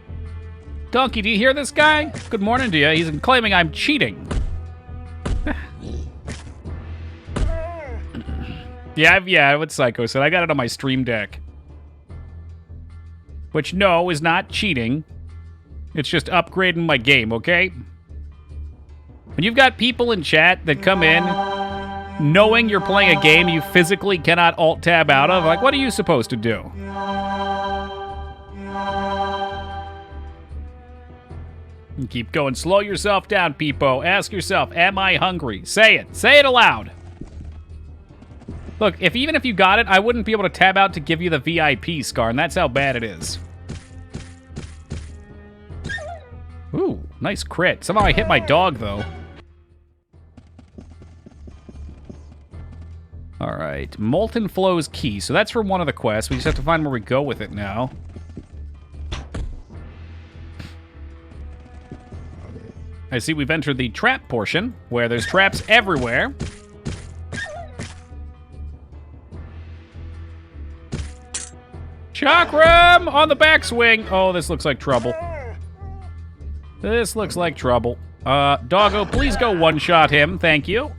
Donkey, do you hear this guy? Good morning to you. He's claiming I'm cheating. Yeah, what Psycho said. I got it on my Stream Deck. Which, no, is not cheating. It's just upgrading my game, okay? When you've got people in chat that come in knowing you're playing a game you physically cannot alt-tab out of, like, what are you supposed to do? And keep going. Slow yourself down, Peepo. Ask yourself, am I hungry? Say it. Say it aloud. Look, even if you got it, I wouldn't be able to tab out to give you the VIP, Scar, and that's how bad it is. Ooh, nice crit. Somehow I hit my dog, though. All right, Molten Flow's key. So that's from one of the quests. We just have to find where we go with it now. I see we've entered the trap portion, where there's traps everywhere. Chakram on the backswing. Oh, this looks like trouble. This looks like trouble. Doggo, please go one-shot him. Thank you.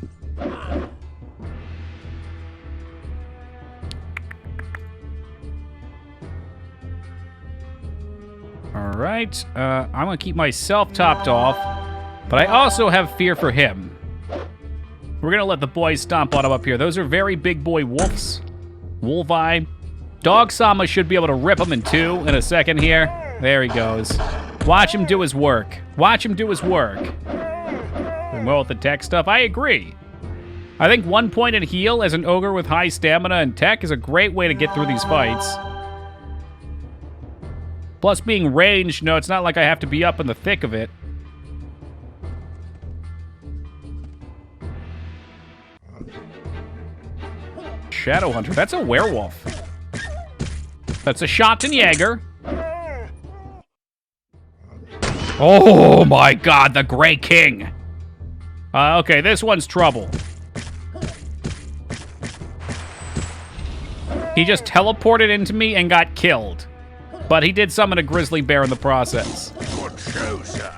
All right. I'm going to keep myself topped off, but I also have fear for him. We're going to let the boys stomp on him up here. Those are very big boy wolves. Wolvi. Dog Sama should be able to rip him in two in a second here. There he goes. Watch him do his work. Watch him do his work. And well, with the tech stuff, I agree. I think 1 point in heal as an ogre with high stamina and tech is a great way to get through these fights. Plus being ranged, it's not like I have to be up in the thick of it. Shadowhunter, that's a werewolf. That's a Schattenjäger. Oh my god, the Grey King. Okay, this one's trouble. He just teleported into me and got killed. But he did summon a grizzly bear in the process. Good show, sir.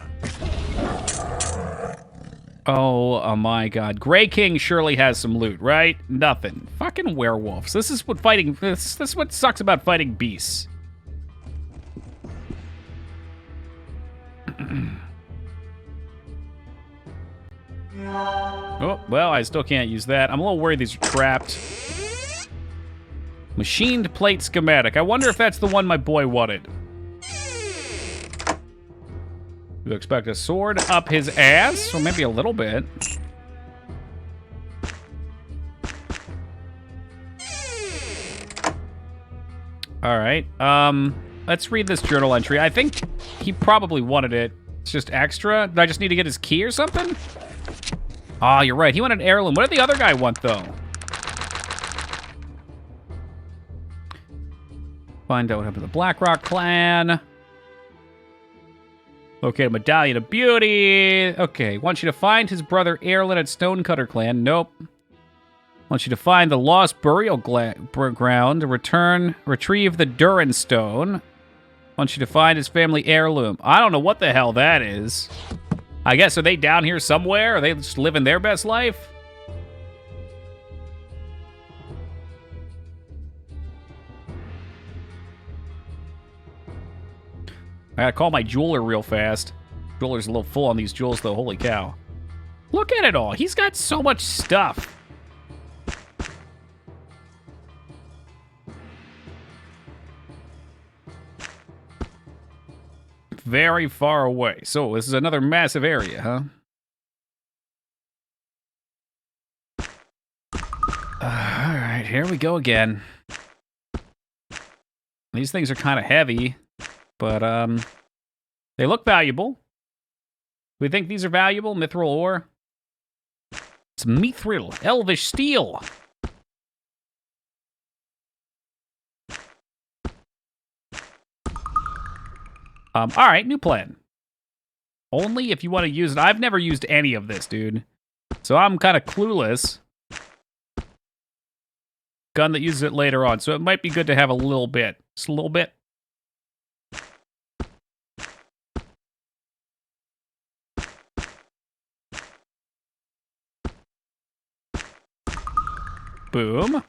Oh my god. Grey King surely has some loot, right? Nothing. Fucking werewolves. This is what fighting... This is what sucks about fighting beasts. Oh, well, I still can't use that. I'm a little worried these are trapped. Machined plate schematic. I wonder if that's the one my boy wanted. You expect a sword up his ass? Or maybe a little bit. Alright, let's read this journal entry. I think he probably wanted it. It's just extra. Did I just need to get his key or something? Oh, you're right. He wanted an heirloom. What did the other guy want, though? Find out what happened to the Blackrock clan. Okay, Medallion of Beauty. Okay, wants you to find his brother Erlin at Stonecutter clan. Nope. Wants you to find the lost burial ground, retrieve the Durin stone. Wants you to find his family heirloom. I don't know what the hell that is. I guess, are they down here somewhere? Are they just living their best life? I gotta call my jeweler real fast. Jeweler's a little full on these jewels, though. Holy cow. Look at it all. He's got so much stuff. Very far away. So this is another massive area, huh? All right, here we go again. These things are kind of heavy, but they look valuable. We think these are valuable. Mithril ore. It's mithril, elvish steel. All right, new plan. Only if you want to use it. I've never used any of this, dude. So I'm kind of clueless. Gun that uses it later on, so it might be good to have a little bit. Just a little bit. Boom.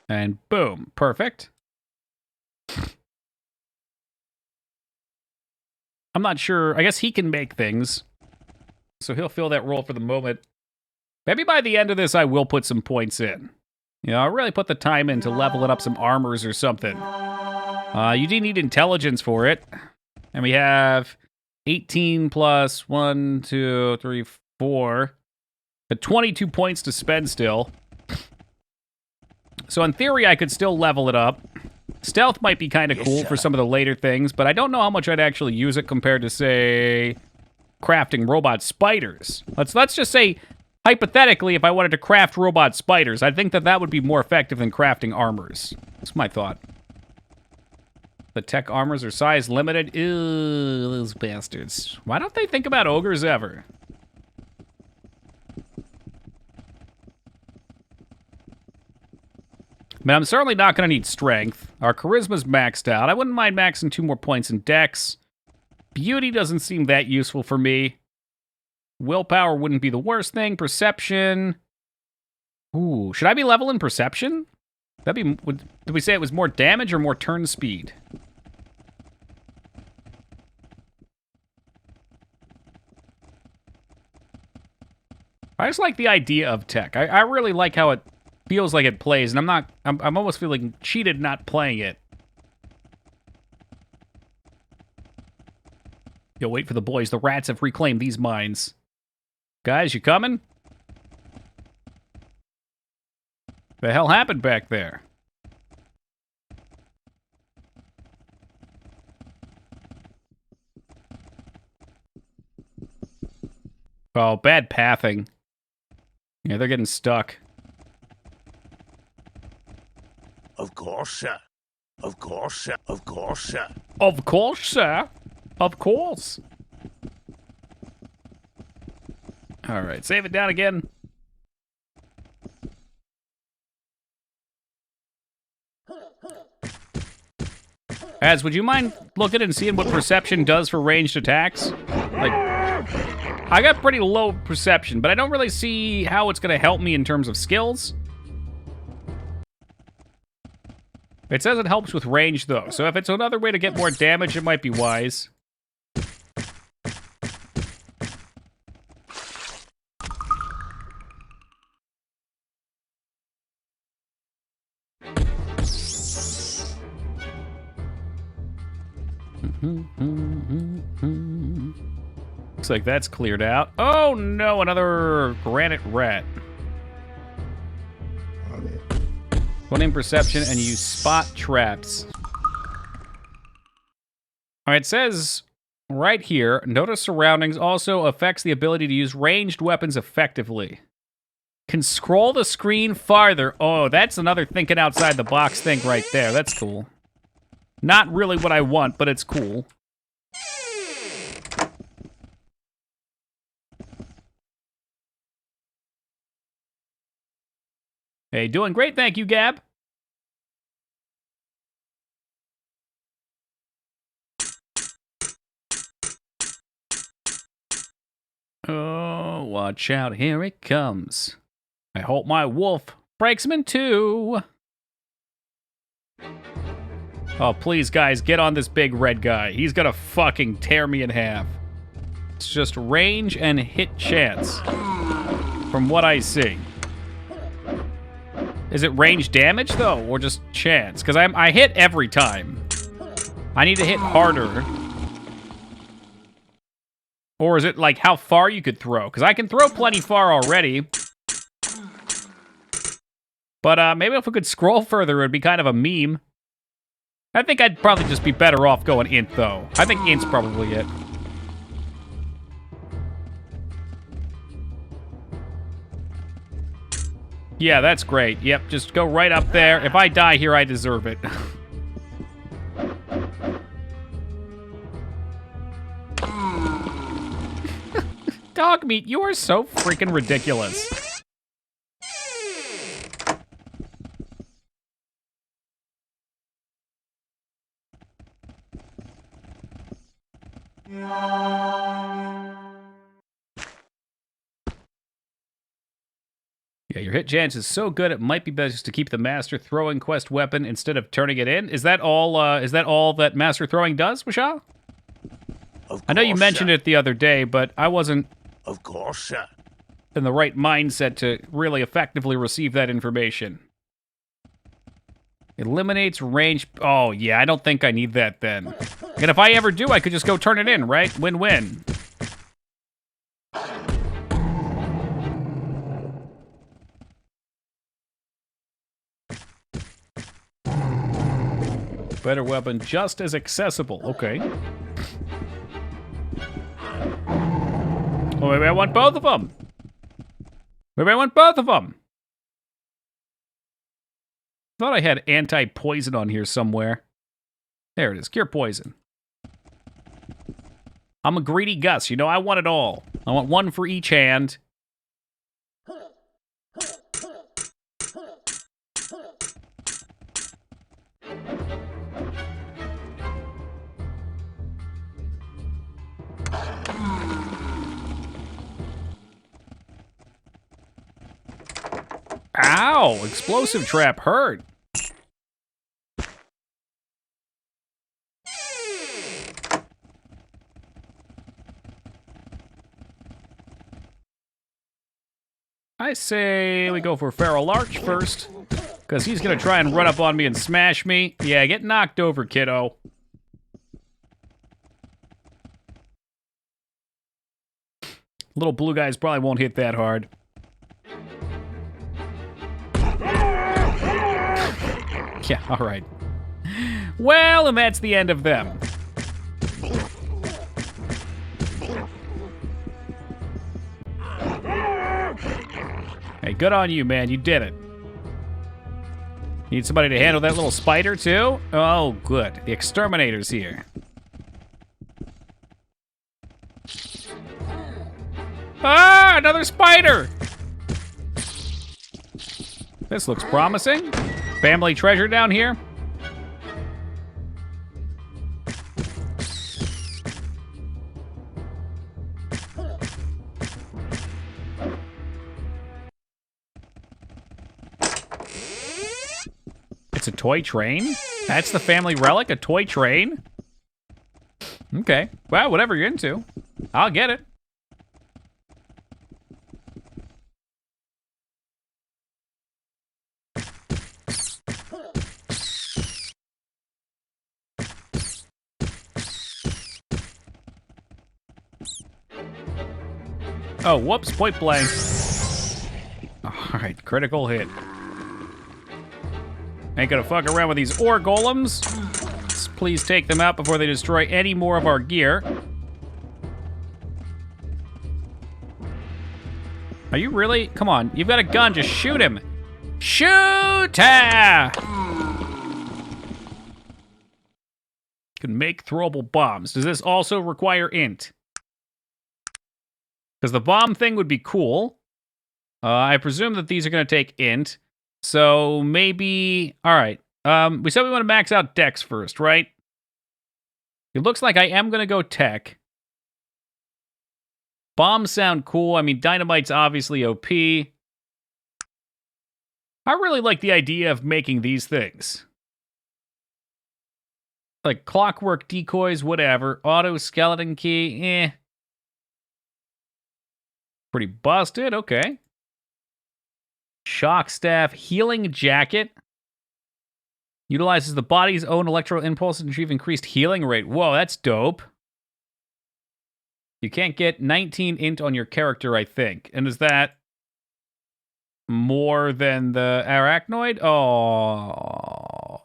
And boom. Perfect. I'm not sure. I guess he can make things. So he'll fill that role for the moment. Maybe by the end of this, I will put some points in. You know, I'll really put the time in to leveling up some armors or something. You do need intelligence for it. And we have 18 plus 1, 2, 3, 4. 22 points to spend still. So in theory, I could still level it up. Stealth might be kind of cool for some of the later things, but I don't know how much I'd actually use it compared to, say, crafting robot spiders. Let's just say, hypothetically, if I wanted to craft robot spiders, I think that that would be more effective than crafting armors. That's my thought. The tech armors are size limited. Ew, those bastards. Why don't they think about ogres ever? I mean, I'm certainly not going to need strength. Our charisma's maxed out. I wouldn't mind maxing 2 more points in dex. Beauty doesn't seem that useful for me. Willpower wouldn't be the worst thing. Perception. Ooh, should I be leveling perception? Did we say it was more damage or more turn speed? just like the idea of tech. I really like how it feels like it plays, and I'm almost feeling cheated not playing it. Yo, wait for the boys. The rats have reclaimed these mines. Guys, you coming? The hell happened back there? Oh, bad pathing. Yeah, they're getting stuck. Of course, sir. Of course, sir. Of course, sir. Of course, sir. Of course. All right, save it down again. Az, would you mind looking and seeing what perception does for ranged attacks? Like, I got pretty low perception, but I don't really see how it's going to help me in terms of skills. It says it helps with range, though, so if it's another way to get more damage, it might be wise. Looks like that's cleared out. Oh no, another granite rat. One in perception and use spot traps. Alright, it says right here, notice surroundings also affects the ability to use ranged weapons effectively. Can scroll the screen farther. Oh, that's another thinking outside the box thing right there. That's cool. Not really what I want, but it's cool. Hey, doing great, thank you, Gab. Oh, watch out, here it comes. I hope my wolf breaks him in two. Oh, please, guys, get on this big red guy. He's gonna fucking tear me in half. It's just range and hit chance, from what I see. Is it range damage, though, or just chance? Because I hit every time. I need to hit harder. Or is it, like, how far you could throw? Because I can throw plenty far already. But maybe if we could scroll further, it would be kind of a meme. I think I'd probably just be better off going int, though. I think int's probably it. Yeah, that's great. Yep, just go right up there. If I die here, I deserve it. Dog meat, you are so freaking ridiculous. Yeah, your hit chance is so good it might be best to keep the master throwing quest weapon instead of turning it in. Is that all that master throwing does, Wishal? I know you mentioned it the other day, but I wasn't Of course, sir. in the right mindset to really effectively receive that information. Eliminates range. Oh, yeah, I don't think I need that then. And if I ever do, I could just go turn it in, right? Win-win. Better weapon, just as accessible. Okay. Oh, maybe I want both of them. Maybe I want both of them. Thought I had anti-poison on here somewhere. There it is. Cure poison. I'm a greedy Gus. You know, I want it all. I want one for each hand. Ow! Explosive trap hurt. I say we go for Feral Larch first, because he's going to try and run up on me and smash me. Yeah, get knocked over, kiddo. Little blue guys probably won't hit that hard. Yeah, all right. Well, and that's the end of them. Hey, good on you, man. You did it. Need somebody to handle that little spider, too? Oh, good. The exterminator's here. Ah, another spider! This looks promising. Family treasure down here. It's a toy train? That's the family relic, a toy train? Okay. Well, whatever you're into. I'll get it. Oh, whoops, point blank. Alright, critical hit. Ain't gonna fuck around with these ore golems. Let's please take them out before they destroy any more of our gear. Are you really? Come on, you've got a gun, just shoot him. Shoot! Can make throwable bombs. Does this also require int? Because the bomb thing would be cool. I presume that these are going to take int. So maybe... Alright. We said we want to max out dex first, right? It looks like I am going to go tech. Bombs sound cool. I mean, dynamite's obviously OP. I really like the idea of making these things. Like clockwork decoys, whatever. Auto skeleton key, eh. Pretty busted, okay. Shock staff, healing jacket. Utilizes the body's own electrical impulse to achieve increased healing rate. Whoa, that's dope. You can't get 19 int on your character, I think. And is that more than the arachnoid? Oh.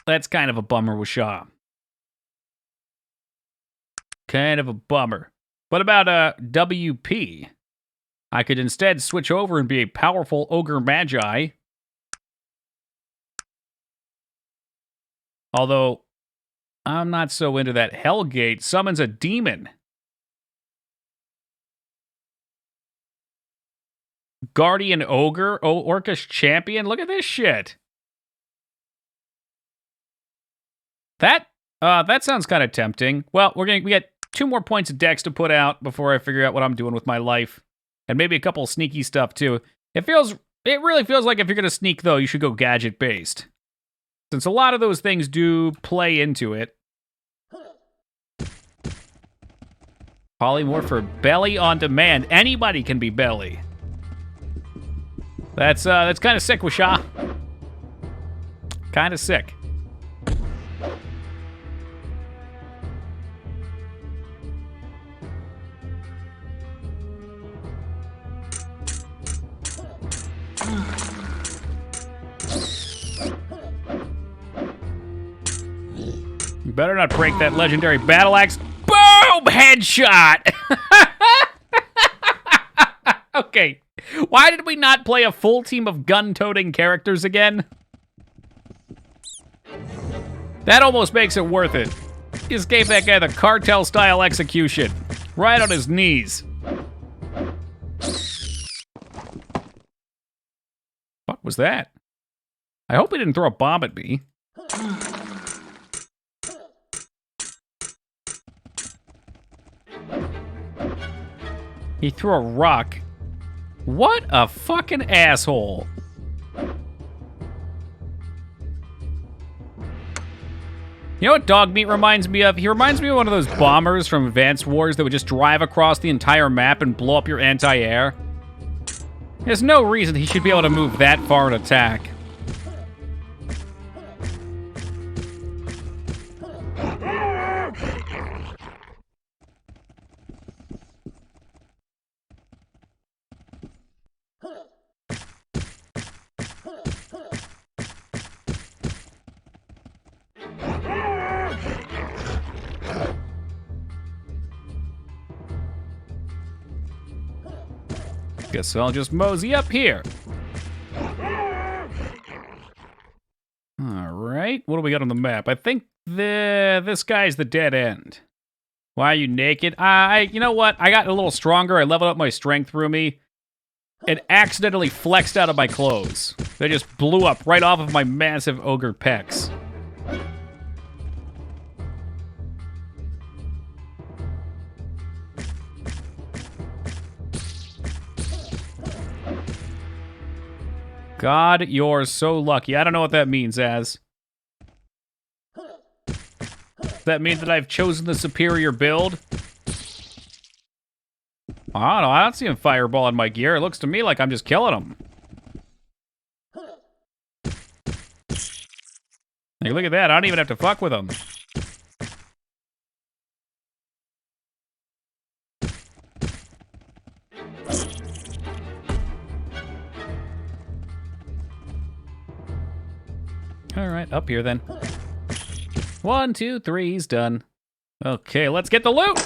That's kind of a bummer with Shaw. Kind of a bummer. What about WP? I could instead switch over and be a powerful ogre magi. Although, I'm not so into that. Hellgate summons a demon. Guardian ogre, Orcish champion. Look at this shit. That sounds kind of tempting. Well, we got 2 more points of dex to put out before I figure out what I'm doing with my life. And maybe a couple of sneaky stuff, too. It really feels like if you're going to sneak, though, you should go gadget-based. Since a lot of those things do play into it. Polymorph for belly on demand. Anybody can be belly. That's kind of sick, Wisha. Kind of sick. You better not break that legendary battle axe. Boom! Headshot! Okay. Why did we not play a full team of gun-toting characters again? That almost makes it worth it. Just gave that guy the cartel-style execution. Right on his knees. What was that? I hope he didn't throw a bomb at me. He threw a rock. What a fucking asshole. You You know what dog meat reminds me of? He reminds me of one of those bombers from Advanced Wars that would just drive across the entire map and blow up your anti-air. There's no reason he should be able to move that far and attack. Guess I'll just mosey up here. All right, what do we got on the map? I think this guy's the dead end. Why are you naked? You know what? I got a little stronger. I leveled up my strength through me. It accidentally flexed out of my clothes. They just blew up right off of my massive ogre pecs. God, you're so lucky. I don't know what that means, Az. Does that mean that I've chosen the superior build? I don't know. I don't see him fireball in my gear. It looks to me like I'm just killing him. Hey, look at that. I don't even have to fuck with him. All right, up here then. 1, 2, 3, he's done. Okay, let's get the loot.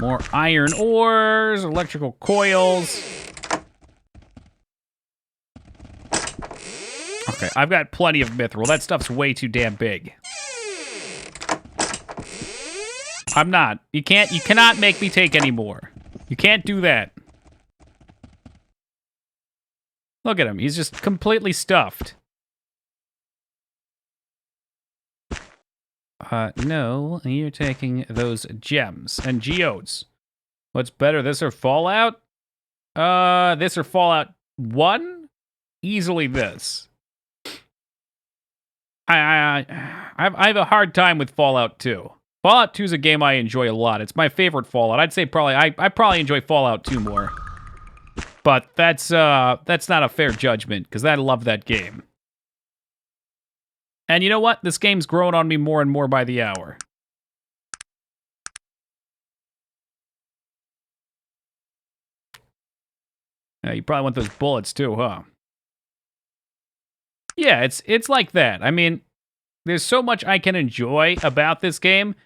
More iron ores, electrical coils. Okay, I've got plenty of mithril. That stuff's way too damn big. I'm not. You cannot make me take any more. You can't do that. Look at him. He's just completely stuffed. No, you're taking those gems and geodes. What's better, this or Fallout? This or Fallout 1? Easily this. I have a hard time with Fallout 2. Fallout 2 is a game I enjoy a lot. It's my favorite Fallout. I'd say I probably enjoy Fallout 2 more. But that's not a fair judgment, because I love that game. And you know what? This game's growing on me more and more by the hour. Yeah, you probably want those bullets too, huh? Yeah, it's like that. I mean, there's so much I can enjoy about this game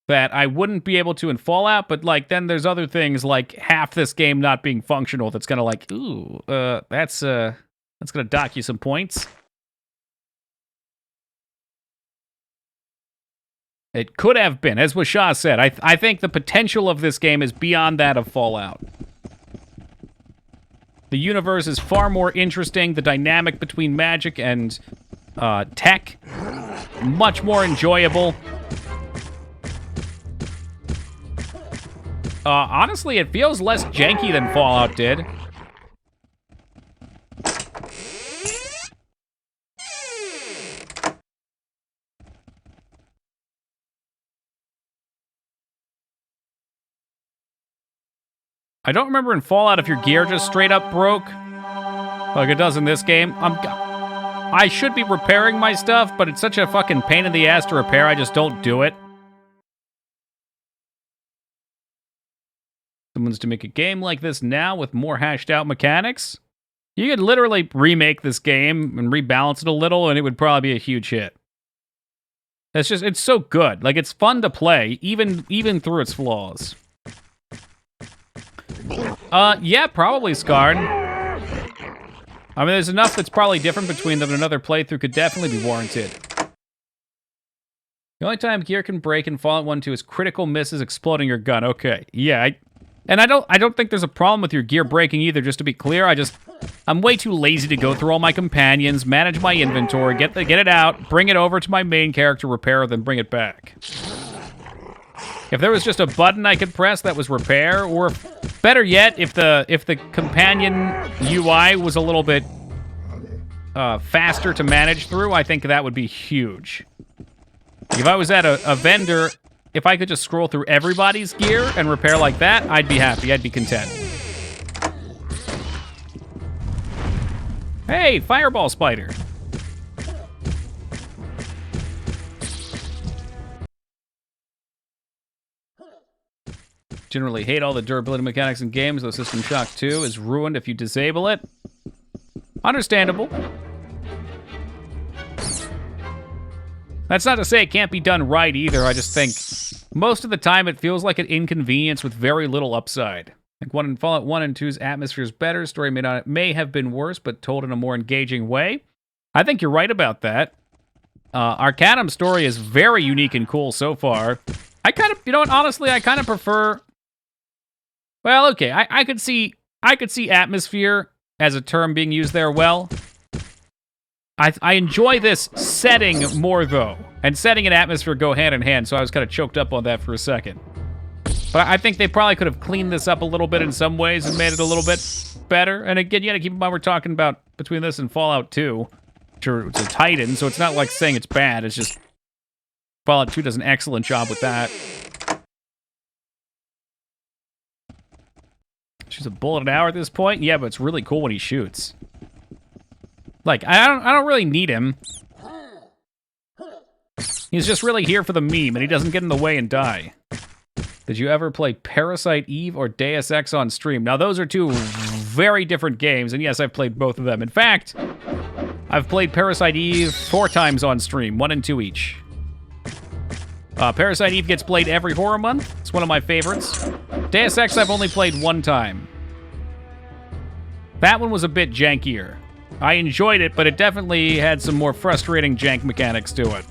that I wouldn't be able to in Fallout, but like then there's other things like half this game not being functional that's gonna like, ooh, that's gonna dock you some points. It could have been, as Washah said. I think the potential of this game is beyond that of Fallout. The universe is far more interesting. The dynamic between magic and tech, much more enjoyable. Honestly, it feels less janky than Fallout did. I don't remember in Fallout if your gear just straight up broke, like it does in this game. I should be repairing my stuff, but it's such a fucking pain in the ass to repair, I just don't do it. Someone's to make a game like this now with more hashed out mechanics. You could literally remake this game and rebalance it a little, and it would probably be a huge hit. It's so good. Like, it's fun to play, even through its flaws. Yeah, probably Scarred. I mean, there's enough that's probably different between them, and another playthrough could definitely be warranted. The only time gear can break in Fallout 1 2 is critical misses exploding your gun. Okay, yeah, I don't think there's a problem with your gear breaking either, just to be clear. I'm way too lazy to go through all my companions, manage my inventory, get it out, bring it over to my main character, repair, then bring it back. If there was just a button I could press that was repair, or better yet, if the companion UI was a little bit faster to manage through, I think that would be huge. If I was at a vendor, if I could just scroll through everybody's gear and repair like that, I'd be happy. I'd be content. Hey, fireball spider. Generally hate all the durability mechanics in games, though System Shock 2 is ruined if you disable it. Understandable. That's not to say it can't be done right either. I just think most of the time it feels like an inconvenience with very little upside. Like one in Fallout 1 and 2's atmosphere is better. Story may have been worse, but told in a more engaging way. I think you're right about that. Arcanum's story is very unique and cool so far. I kind of, you know what, honestly, I kind of prefer... Well, okay, I could see atmosphere as a term being used there well. I enjoy this setting more, though. And setting and atmosphere go hand in hand, so I was kind of choked up on that for a second. But I think they probably could have cleaned this up a little bit in some ways and made it a little bit better. And again, you gotta keep in mind we're talking about between this and Fallout 2. Sure, it's a Titan, so it's not like saying it's bad. It's just Fallout 2 does an excellent job with that. Shoots a bullet an hour at this point? Yeah, but it's really cool when he shoots. Like, I don't really need him. He's just really here for the meme, and he doesn't get in the way and die. Did you ever play Parasite Eve or Deus Ex on stream? Now, those are two very different games, and yes, I've played both of them. In fact, I've played Parasite Eve 4 times on stream, 1 and 2 each. Parasite Eve gets played every horror month. It's one of my favorites. Deus Ex I've only played 1 time. That one was a bit jankier. I enjoyed it, but it definitely had some more frustrating jank mechanics to it.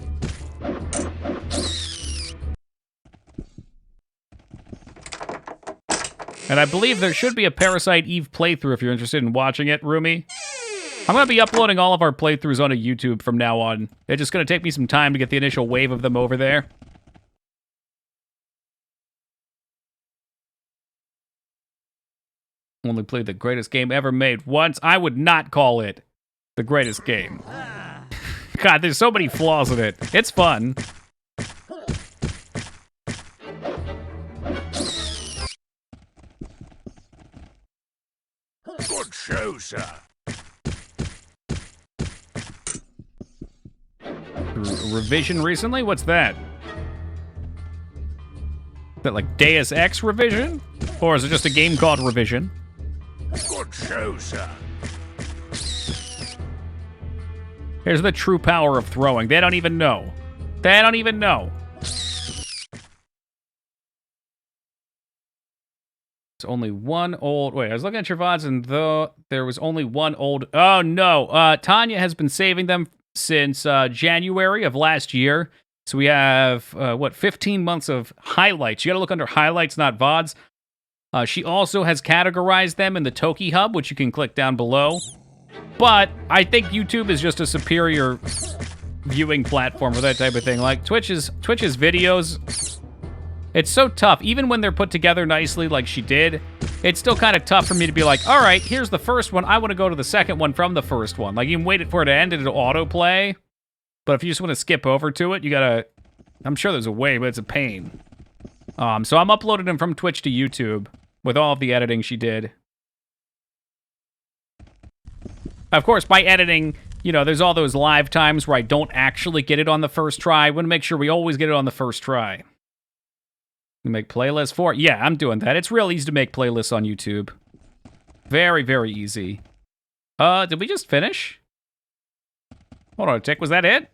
And I believe there should be a Parasite Eve playthrough if you're interested in watching it, Rumi. I'm going to be uploading all of our playthroughs onto YouTube from now on. It's just going to take me some time to get the initial wave of them over there. Only played the greatest game ever made once. I would not call it the greatest game. God, there's so many flaws in it. It's fun. Good show, sir. Revision recently? What's that? Is that like Deus Ex Revision? Or is it just a game called Revision? Good show, sir. Here's the true power of throwing. They don't even know. They don't even know. It's only one old... Wait, I was looking at your VODs and there was only one old... Oh, no. Tanya has been saving them since January of last year. So we have, 15 months of highlights. You gotta look under highlights, not VODs. She also has categorized them in the Toki Hub, which you can click down below. But I think YouTube is just a superior viewing platform for that type of thing. Like Twitch's videos, it's so tough. Even when they're put together nicely like she did, it's still kind of tough for me to be like, all right, here's the first one. I want to go to the second one from the first one. Like you can wait for it to end and it'll autoplay. But if you just want to skip over to it, you gotta... I'm sure there's a way, but it's a pain. So I'm uploading them from Twitch to YouTube with all of the editing she did. Of course, by editing, you know, there's all those live times where I don't actually get it on the first try. I want to make sure we always get it on the first try. You make playlists for it? Yeah, I'm doing that. It's real easy to make playlists on YouTube. Very, very easy. Did we just finish? Hold on a tick, was that it?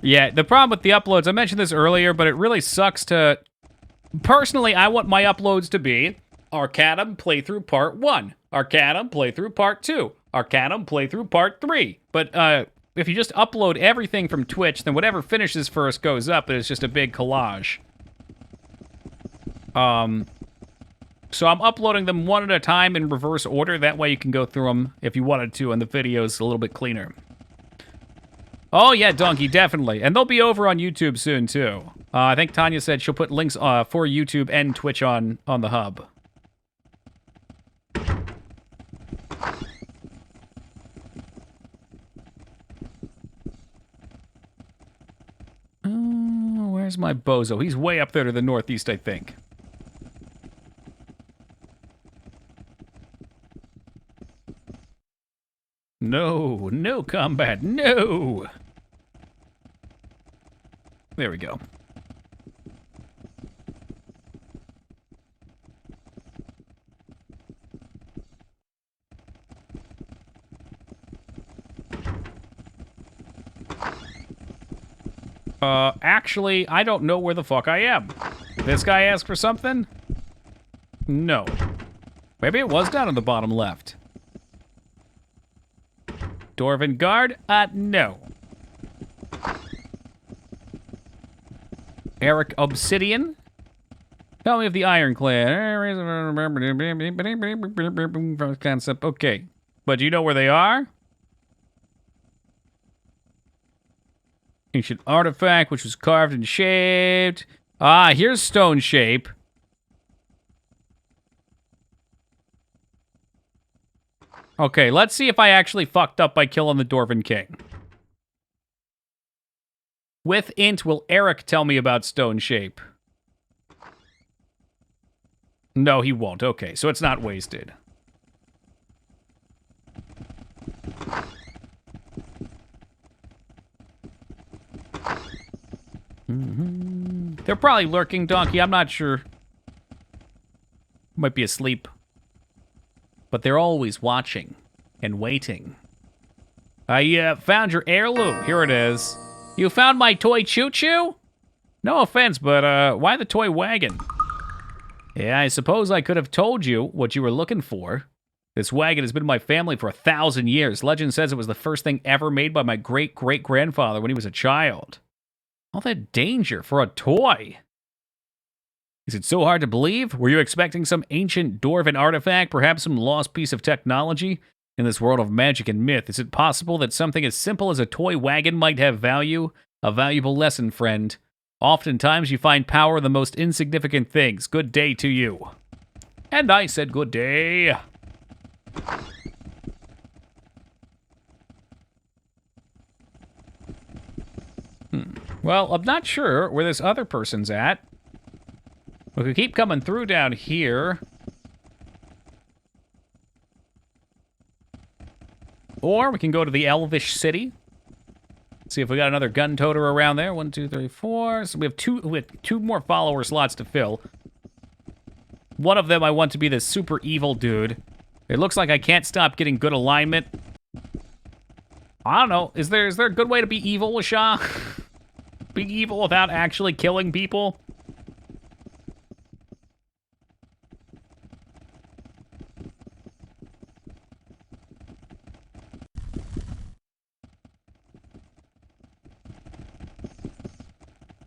Yeah, the problem with the uploads, I mentioned this earlier, but it really sucks to... Personally, I want my uploads to be Arcanum playthrough part 1, Arcanum playthrough part 2, Arcanum playthrough part 3. But if you just upload everything from Twitch, then whatever finishes first goes up, and it's just a big collage. So I'm uploading them one at a time in reverse order. That way you can go through them if you wanted to, and the video's a little bit cleaner. Oh, yeah, Donkey, definitely. And they'll be over on YouTube soon, too. I think Tanya said she'll put links for YouTube and Twitch on the hub. Where's my bozo? He's way up there to the northeast, I think. No, no combat, no! There we go. Actually, I don't know where the fuck I am. This guy asked for something? No. Maybe it was down in the bottom left. Dwarven Guard? No. Eric Obsidian? Tell me of the Iron Clan. Concept. Okay. But do you know where they are? Ancient artifact, which was carved and shaped. Ah, here's stone shape. Okay, let's see if I actually fucked up by killing the Dwarven King. With int, will Eric tell me about stone shape? No, he won't. Okay, so it's not wasted. They're probably lurking, Donkey. I'm not sure. Might be asleep. But they're always watching and waiting. I found your heirloom. Here it is. You found my toy choo-choo? No offense, but why the toy wagon? Yeah, I suppose I could have told you what you were looking for. This wagon has been in my family for 1,000 years. Legend says it was the first thing ever made by my great-great-grandfather when he was a child. All that danger for a toy. Is it so hard to believe? Were you expecting some ancient dwarven artifact, perhaps some lost piece of technology? In this world of magic and myth, is it possible that something as simple as a toy wagon might have value? A valuable lesson, friend. Oftentimes you find power in the most insignificant things. Good day to you. And I said good day. Well, I'm not sure where this other person's at. We could keep coming through down here. Or we can go to the Elvish City. See if we got another gun toter around there. 1, 2, 3, 4. So we have two more follower slots to fill. One of them I want to be the super evil dude. It looks like I can't stop getting good alignment. I don't know. Is there a good way to be evil, Lasha? Be evil without actually killing people?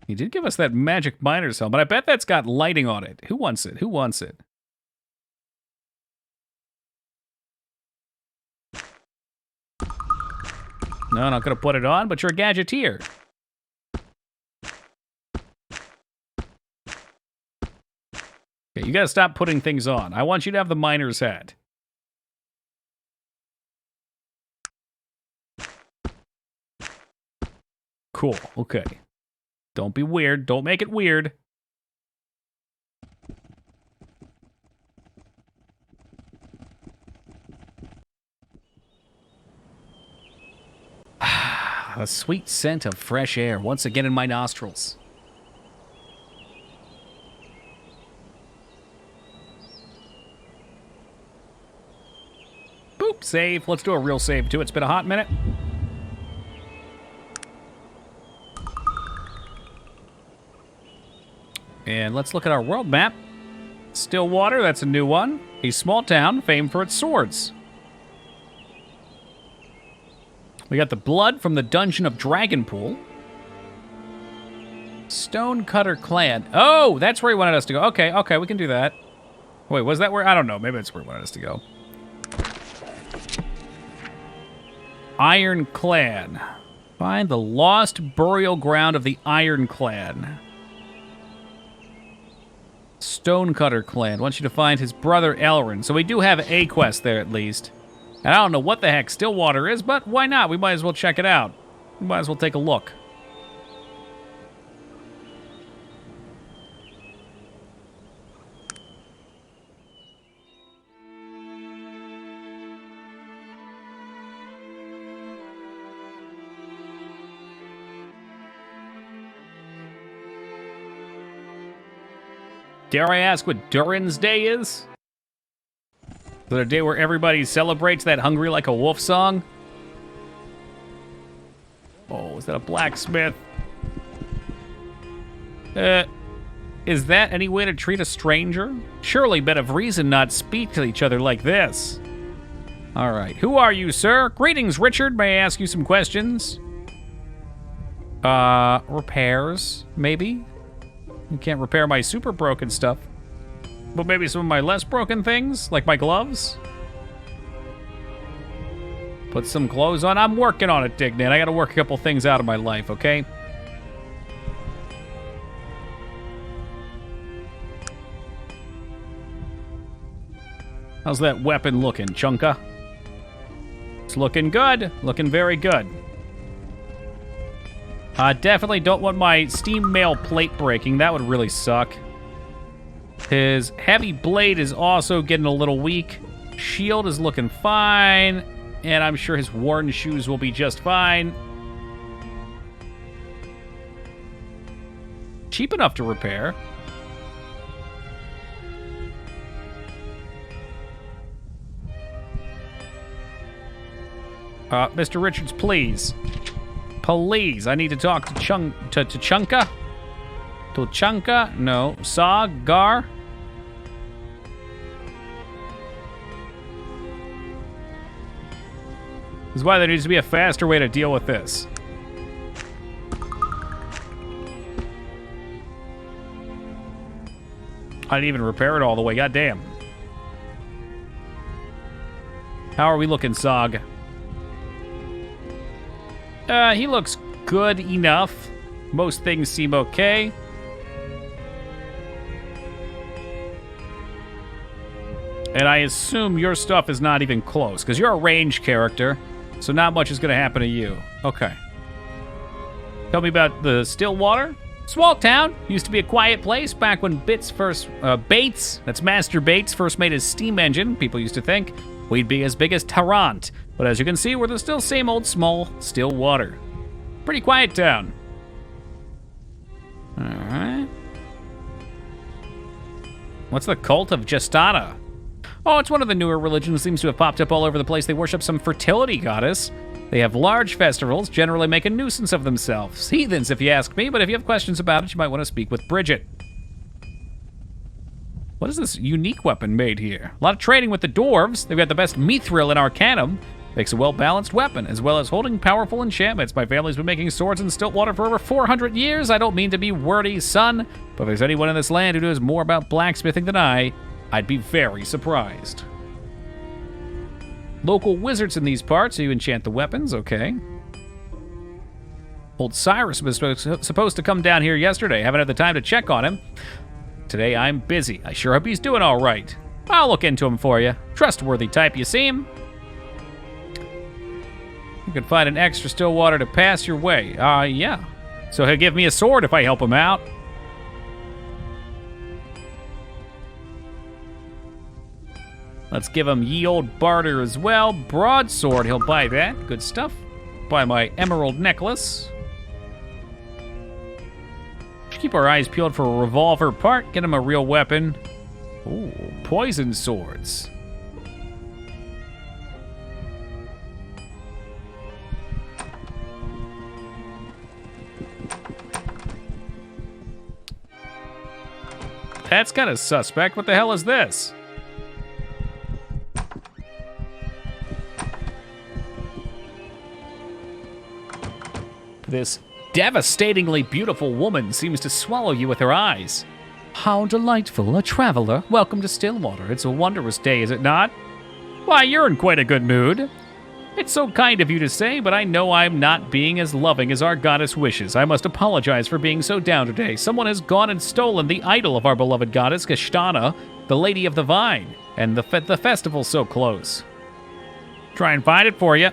He did give us that magic miner's helmet. I bet that's got lighting on it. Who wants it? Who wants it? No, I'm not going to put it on, but you're a gadgeteer. Okay, you got to stop putting things on. I want you to have the miner's hat. Cool, okay. Don't be weird. Don't make it weird. A sweet scent of fresh air once again in my nostrils. Boop, save. Let's do a real save too. It's been a hot minute. And let's look at our world map. Stillwater, that's a new one. A small town famed for its swords. We got the blood from the dungeon of Dragonpool. Stonecutter Clan. Oh, that's where he wanted us to go. Okay, okay, we can do that. Wait, was that where? I don't know. Maybe that's where he wanted us to go. Iron Clan. Find the lost burial ground of the Iron Clan. Stonecutter Clan wants you to find his brother Elrond. So we do have a quest there at least. And I don't know what the heck Stillwater is, but why not? We might as well check it out. We might as well take a look. Dare I ask what Durin's Day is? Is it a day where everybody celebrates that Hungry Like a Wolf song? Oh, is that a blacksmith? Is that any way to treat a stranger? Surely men of reason not speak to each other like this. All right, who are you, sir? Greetings, Richard. May I ask you some questions? Repairs, maybe? You can't repair my super broken stuff. But maybe some of my less broken things, like my gloves? Put some clothes on. I'm working on it, Dignit. I gotta work a couple things out of my life, okay? How's that weapon looking, Chunka? It's looking good. Looking very good. Definitely don't want my steam mail plate breaking. That would really suck. His heavy blade is also getting a little weak. Shield is looking fine. And I'm sure his worn shoes will be just fine. Cheap enough to repair. Mr. Richards, please. Please, I need to talk to Chunka. To Chunka? No. Gar? This is why there needs to be a faster way to deal with this. I didn't even repair it all the way, goddamn. How are we looking, Sog? He looks good enough. Most things seem okay. And I assume your stuff is not even close, because you're a ranged character, so not much is going to happen to you. Okay. Tell me about the Stillwater. Small town. Used to be a quiet place back when Bates, that's Master Bates, first made his steam engine. People used to think we'd be as big as Tarrant. But as you can see, we're the still same old small Stillwater. Pretty quiet town. All right. What's the cult of Justana? Oh, it's one of the newer religions. Seems to have popped up all over the place. They worship some fertility goddess. They have large festivals, generally make a nuisance of themselves. Heathens, if you ask me, but if you have questions about it, you might want to speak with Bridget. What is this unique weapon made here? A lot of trading with the dwarves. They've got the best mithril in Arcanum. Makes a well-balanced weapon, as well as holding powerful enchantments. My family's been making swords in Stillwater for over 400 years. I don't mean to be wordy, son, but if there's anyone in this land who knows more about blacksmithing than I'd be very surprised. Local wizards in these parts, so you enchant the weapons, okay. Old Cyrus was supposed to come down here yesterday. Haven't had the time to check on him. Today I'm busy. I sure hope he's doing all right. I'll look into him for you. Trustworthy type, you seem. You can find an extra Stillwater to pass your way. Yeah. So he'll give me a sword if I help him out. Let's give him ye old barter as well. Broadsword, he'll buy that. Good stuff. Buy my emerald necklace. Should keep our eyes peeled for a revolver part. Get him a real weapon. Ooh, poison swords. That's kind of suspect. What the hell is this? This devastatingly beautiful woman seems to swallow you with her eyes. How delightful, a traveler. Welcome to Stillwater. It's a wondrous day, is it not? Why, you're in quite a good mood. It's so kind of you to say, but I know I'm not being as loving as our goddess wishes. I must apologize for being so down today. Someone has gone and stolen the idol of our beloved goddess, Geshtana, the Lady of the Vine, and the festival's so close. Try and find it for you.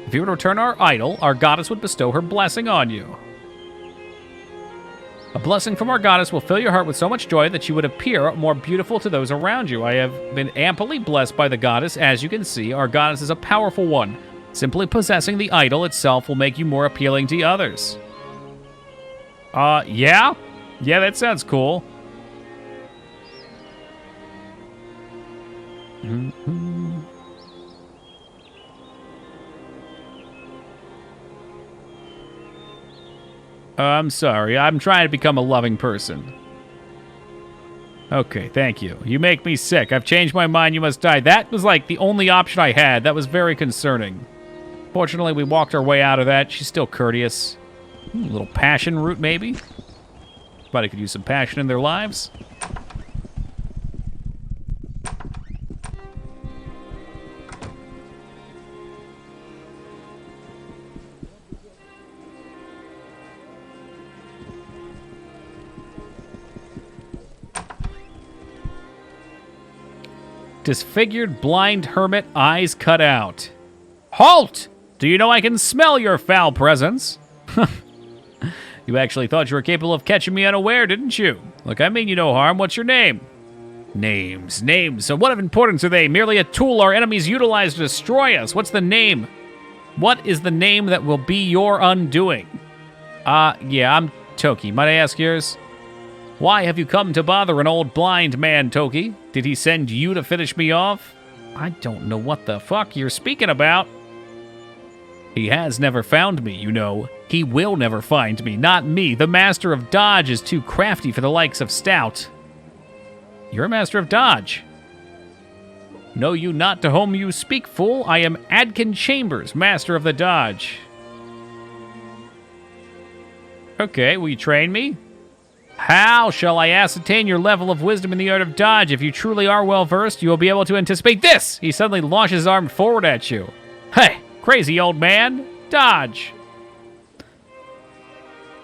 If you would return our idol, our goddess would bestow her blessing on you. A blessing from our goddess will fill your heart with so much joy that you would appear more beautiful to those around you. I have been amply blessed by the goddess. As you can see, our goddess is a powerful one. Simply possessing the idol itself will make you more appealing to others. Yeah? Yeah, that sounds cool. I'm sorry. I'm trying to become a loving person. Okay, thank you. You make me sick. I've changed my mind. You must die. That was like the only option I had. That was very concerning. Fortunately, we walked our way out of that. She's still courteous. A little passion root, maybe? Somebody could use some passion in their lives. Disfigured blind hermit, eyes cut out. Halt! Do you know I can smell your foul presence? You actually thought you were capable of catching me unaware, didn't you? Look, I mean you no harm. What's your name? Names. So what of importance are they? Merely a tool our enemies utilize to destroy us. What's the name? What is the name that will be your undoing? Yeah, I'm Toki. Might I ask yours? Why have you come to bother an old blind man, Toki? Did he send you to finish me off? I don't know what the fuck you're speaking about. He has never found me, you know. He will never find me, not me. The Master of Dodge is too crafty for the likes of Stout. You're a Master of Dodge. Know you not to whom you speak, fool? I am Adkin Chambers, Master of the Dodge. Okay, will you train me? How shall I ascertain your level of wisdom in the art of dodge? If you truly are well-versed, you will be able to anticipate this! He suddenly launches his arm forward at you. Hey, crazy old man! Dodge!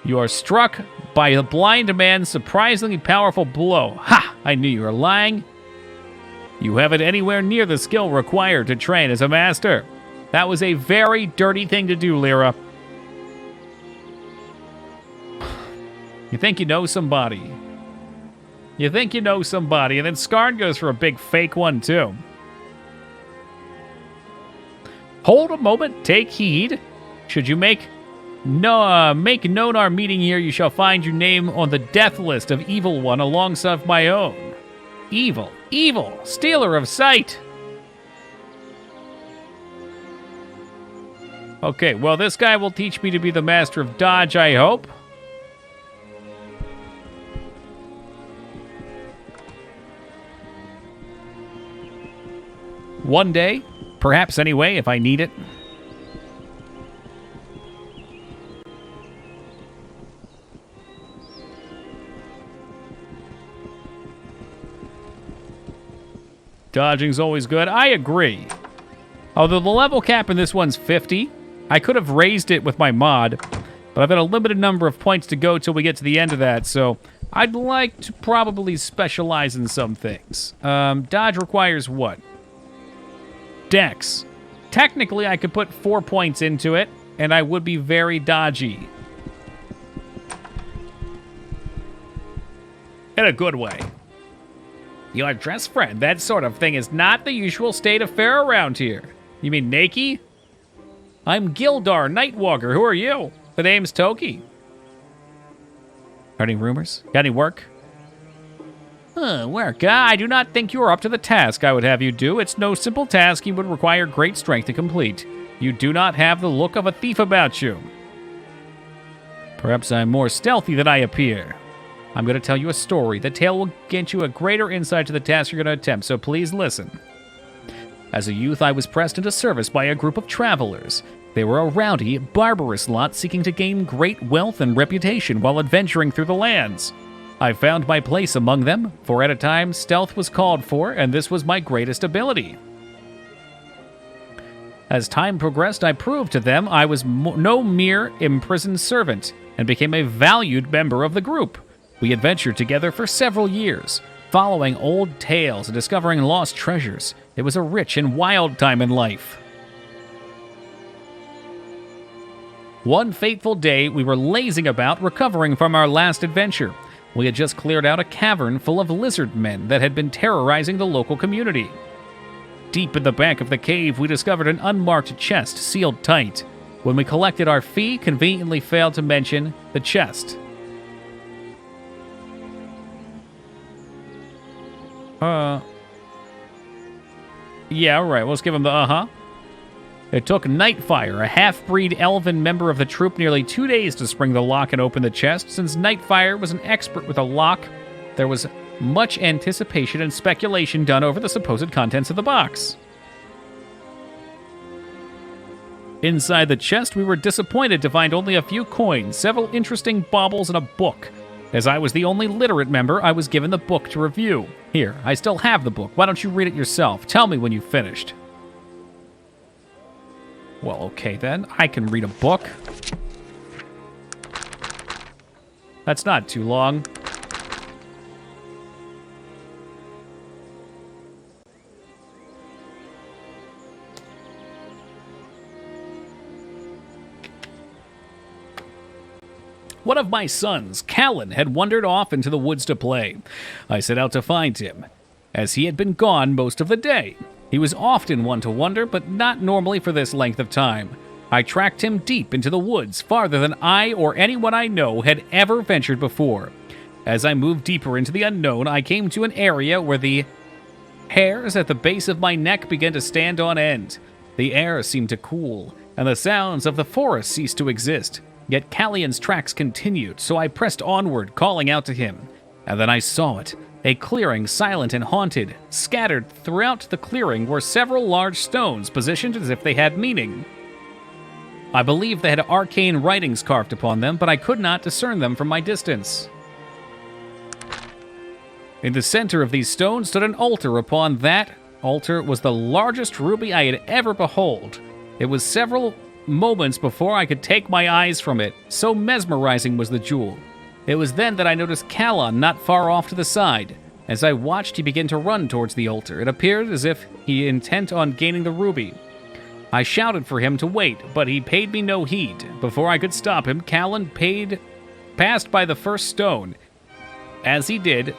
You are struck by the blind man's surprisingly powerful blow. Ha! I knew you were lying. You haven't anywhere near the skill required to train as a master. That was a very dirty thing to do, Lyra. You think you know somebody. You think you know somebody, and then Skarn goes for a big fake one, too. Hold a moment, take heed. Should you make known our meeting here, you shall find your name on the death list of Evil One alongside my own. Evil, stealer of sight. Okay, well, this guy will teach me to be the master of dodge, I hope. One day, perhaps anyway, if I need it. Dodging's always good. I agree. Although the level cap in this one's 50, I could have raised it with my mod, but I've got a limited number of points to go till we get to the end of that, so I'd like to probably specialize in some things. Dodge requires what? Dex. Technically, I could put 4 points into it, and I would be very dodgy. In a good way. Your dress friend, that sort of thing is not the usual state of fare around here. You mean Naki? I'm Gildar, Nightwalker. Who are you? The name's Toki. Heard any rumors? Got any work? Work? I do not think you are up to the task I would have you do. It's no simple task you would require great strength to complete. You do not have the look of a thief about you. Perhaps I'm more stealthy than I appear. I'm going to tell you a story. The tale will get you a greater insight to the task you're going to attempt, so please listen. As a youth, I was pressed into service by a group of travelers. They were a rowdy, barbarous lot seeking to gain great wealth and reputation while adventuring through the lands. I found my place among them, for at a time stealth was called for, and this was my greatest ability. As time progressed, I proved to them I was no mere imprisoned servant and became a valued member of the group. We adventured together for several years, following old tales and discovering lost treasures. It was a rich and wild time in life. One fateful day, we were lazing about, recovering from our last adventure. We had just cleared out a cavern full of lizard men that had been terrorizing the local community. Deep in the back of the cave, we discovered an unmarked chest sealed tight. When we collected our fee, conveniently failed to mention the chest. Yeah, right, let's give him the uh-huh. It took Nightfire, a half-breed elven member of the troop, nearly 2 days to spring the lock and open the chest. Since Nightfire was an expert with a lock, there was much anticipation and speculation done over the supposed contents of the box. Inside the chest, we were disappointed to find only a few coins, several interesting baubles, and a book. As I was the only literate member, I was given the book to review. Here, I still have the book. Why don't you read it yourself? Tell me when you've finished. Well, okay then. I can read a book. That's not too long. One of my sons, Callan, had wandered off into the woods to play. I set out to find him, as he had been gone most of the day. He was often one to wander, but not normally for this length of time. I tracked him deep into the woods, farther than I or anyone I know had ever ventured before. As I moved deeper into the unknown, I came to an area where the hairs at the base of my neck began to stand on end. The air seemed to cool, and the sounds of the forest ceased to exist. Yet Callian's tracks continued, so I pressed onward, calling out to him. And then I saw it. A clearing, silent and haunted. Scattered throughout the clearing were several large stones, positioned as if they had meaning. I believe they had arcane writings carved upon them, but I could not discern them from my distance. In the center of these stones stood an altar. Upon that altar was the largest ruby I had ever beheld. It was several moments before I could take my eyes from it, so mesmerizing was the jewel. It was then that I noticed Callan not far off to the side. As I watched, he began to run towards the altar. It appeared as if he intent on gaining the ruby. I shouted for him to wait, but he paid me no heed. Before I could stop him, Callan passed by the first stone. As he did,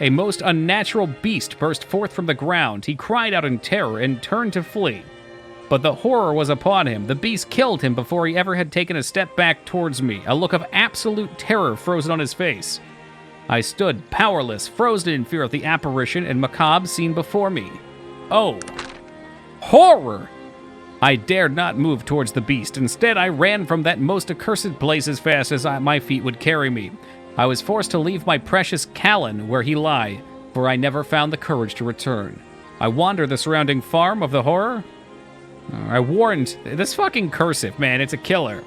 a most unnatural beast burst forth from the ground. He cried out in terror and turned to flee. But the horror was upon him. The beast killed him before he ever had taken a step back towards me, a look of absolute terror frozen on his face. I stood powerless, frozen in fear of the apparition and macabre scene before me. Oh, horror! I dared not move towards the beast. Instead, I ran from that most accursed place as fast as my feet would carry me. I was forced to leave my precious Callan where he lay, for I never found the courage to return. I wandered the surrounding farm of the horror. I warned... This fucking cursive, man, it's a killer.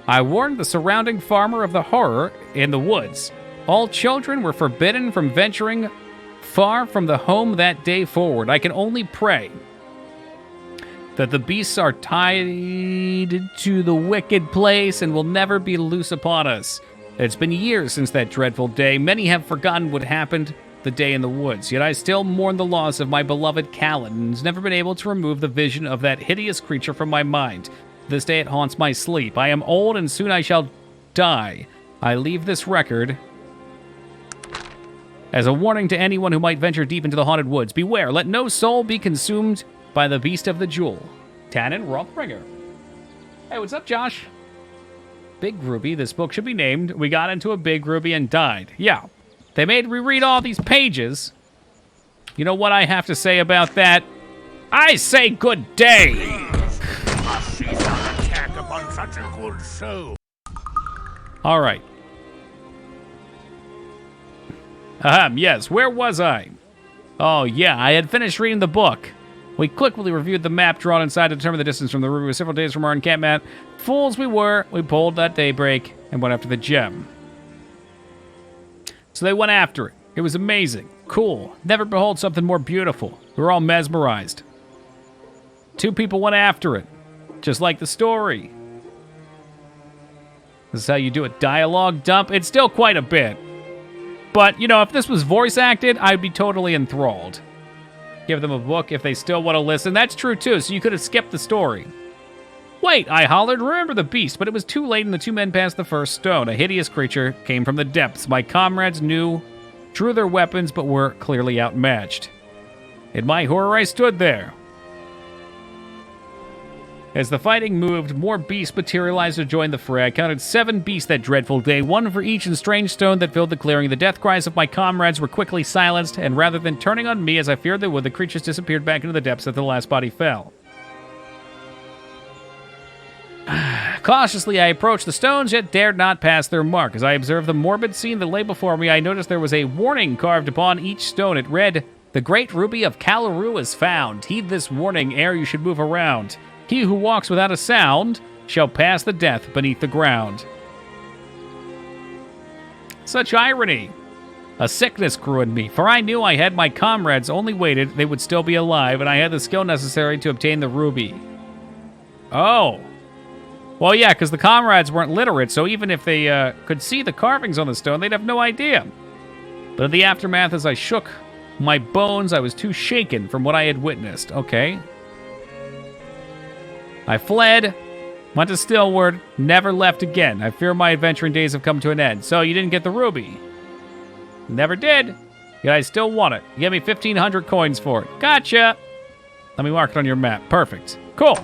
I warned the surrounding farmer of the horror in the woods. All children were forbidden from venturing far from the home that day forward. I can only pray that the beasts are tied to the wicked place and will never be loose upon us. It's been years since that dreadful day. Many have forgotten what happened the day in the woods, yet I still mourn the loss of my beloved Callan, and has never been able to remove the vision of that hideous creature from my mind. This day it haunts my sleep. I am old, and soon I shall die. I leave this record as a warning to anyone who might venture deep into the haunted woods. Beware, let no soul be consumed by the beast of the jewel. Tannen Rothbringer. Hey, what's up, Josh? Big Ruby, this book should be named We Got Into a Big Ruby and Died. Yeah. They made me read all these pages. You know what I have to say about that? I say good day! Must cease our attack upon such a good soul. Alright. Yes, where was I? Oh, yeah, I had finished reading the book. We quickly reviewed the map drawn inside to determine the distance from the ruby. Several days from our encampment. Fools we were, we pulled at daybreak and went after the gem. So they went after it. It was amazing. Cool. Never behold something more beautiful. We were all mesmerized. 2 people went after it. Just like the story. This is how you do a dialogue dump. It's still quite a bit. But, you know, if this was voice acted, I'd be totally enthralled. Give them a book if they still want to listen. That's true, too, so you could have skipped the story. Wait, I hollered, remember the beast, but it was too late and the 2 men passed the first stone. A hideous creature came from the depths. My comrades drew their weapons, but were clearly outmatched. In my horror, I stood there. As the fighting moved, more beasts materialized to join the fray. I counted 7 beasts that dreadful day, 1 for each strange stone that filled the clearing. The death cries of my comrades were quickly silenced, and rather than turning on me as I feared they would, the creatures disappeared back into the depths that the last body fell. Cautiously, I approached the stones, yet dared not pass their mark. As I observed the morbid scene that lay before me, I noticed there was a warning carved upon each stone. It read, "The great ruby of Kalaru is found. Heed this warning ere you should move around. He who walks without a sound shall pass the death beneath the ground." Such irony. A sickness grew in me, for I knew I had my comrades only waited they would still be alive, and I had the skill necessary to obtain the ruby. Oh. Well, yeah, because the comrades weren't literate, so even if they could see the carvings on the stone, they'd have no idea. But in the aftermath, as I shook my bones, I was too shaken from what I had witnessed. Okay. I fled, went to Stillward, never left again. I fear my adventuring days have come to an end. So you didn't get the ruby. Never did. Yet I still want it. You gave me 1,500 coins for it. Gotcha. Let me mark it on your map. Perfect. Cool.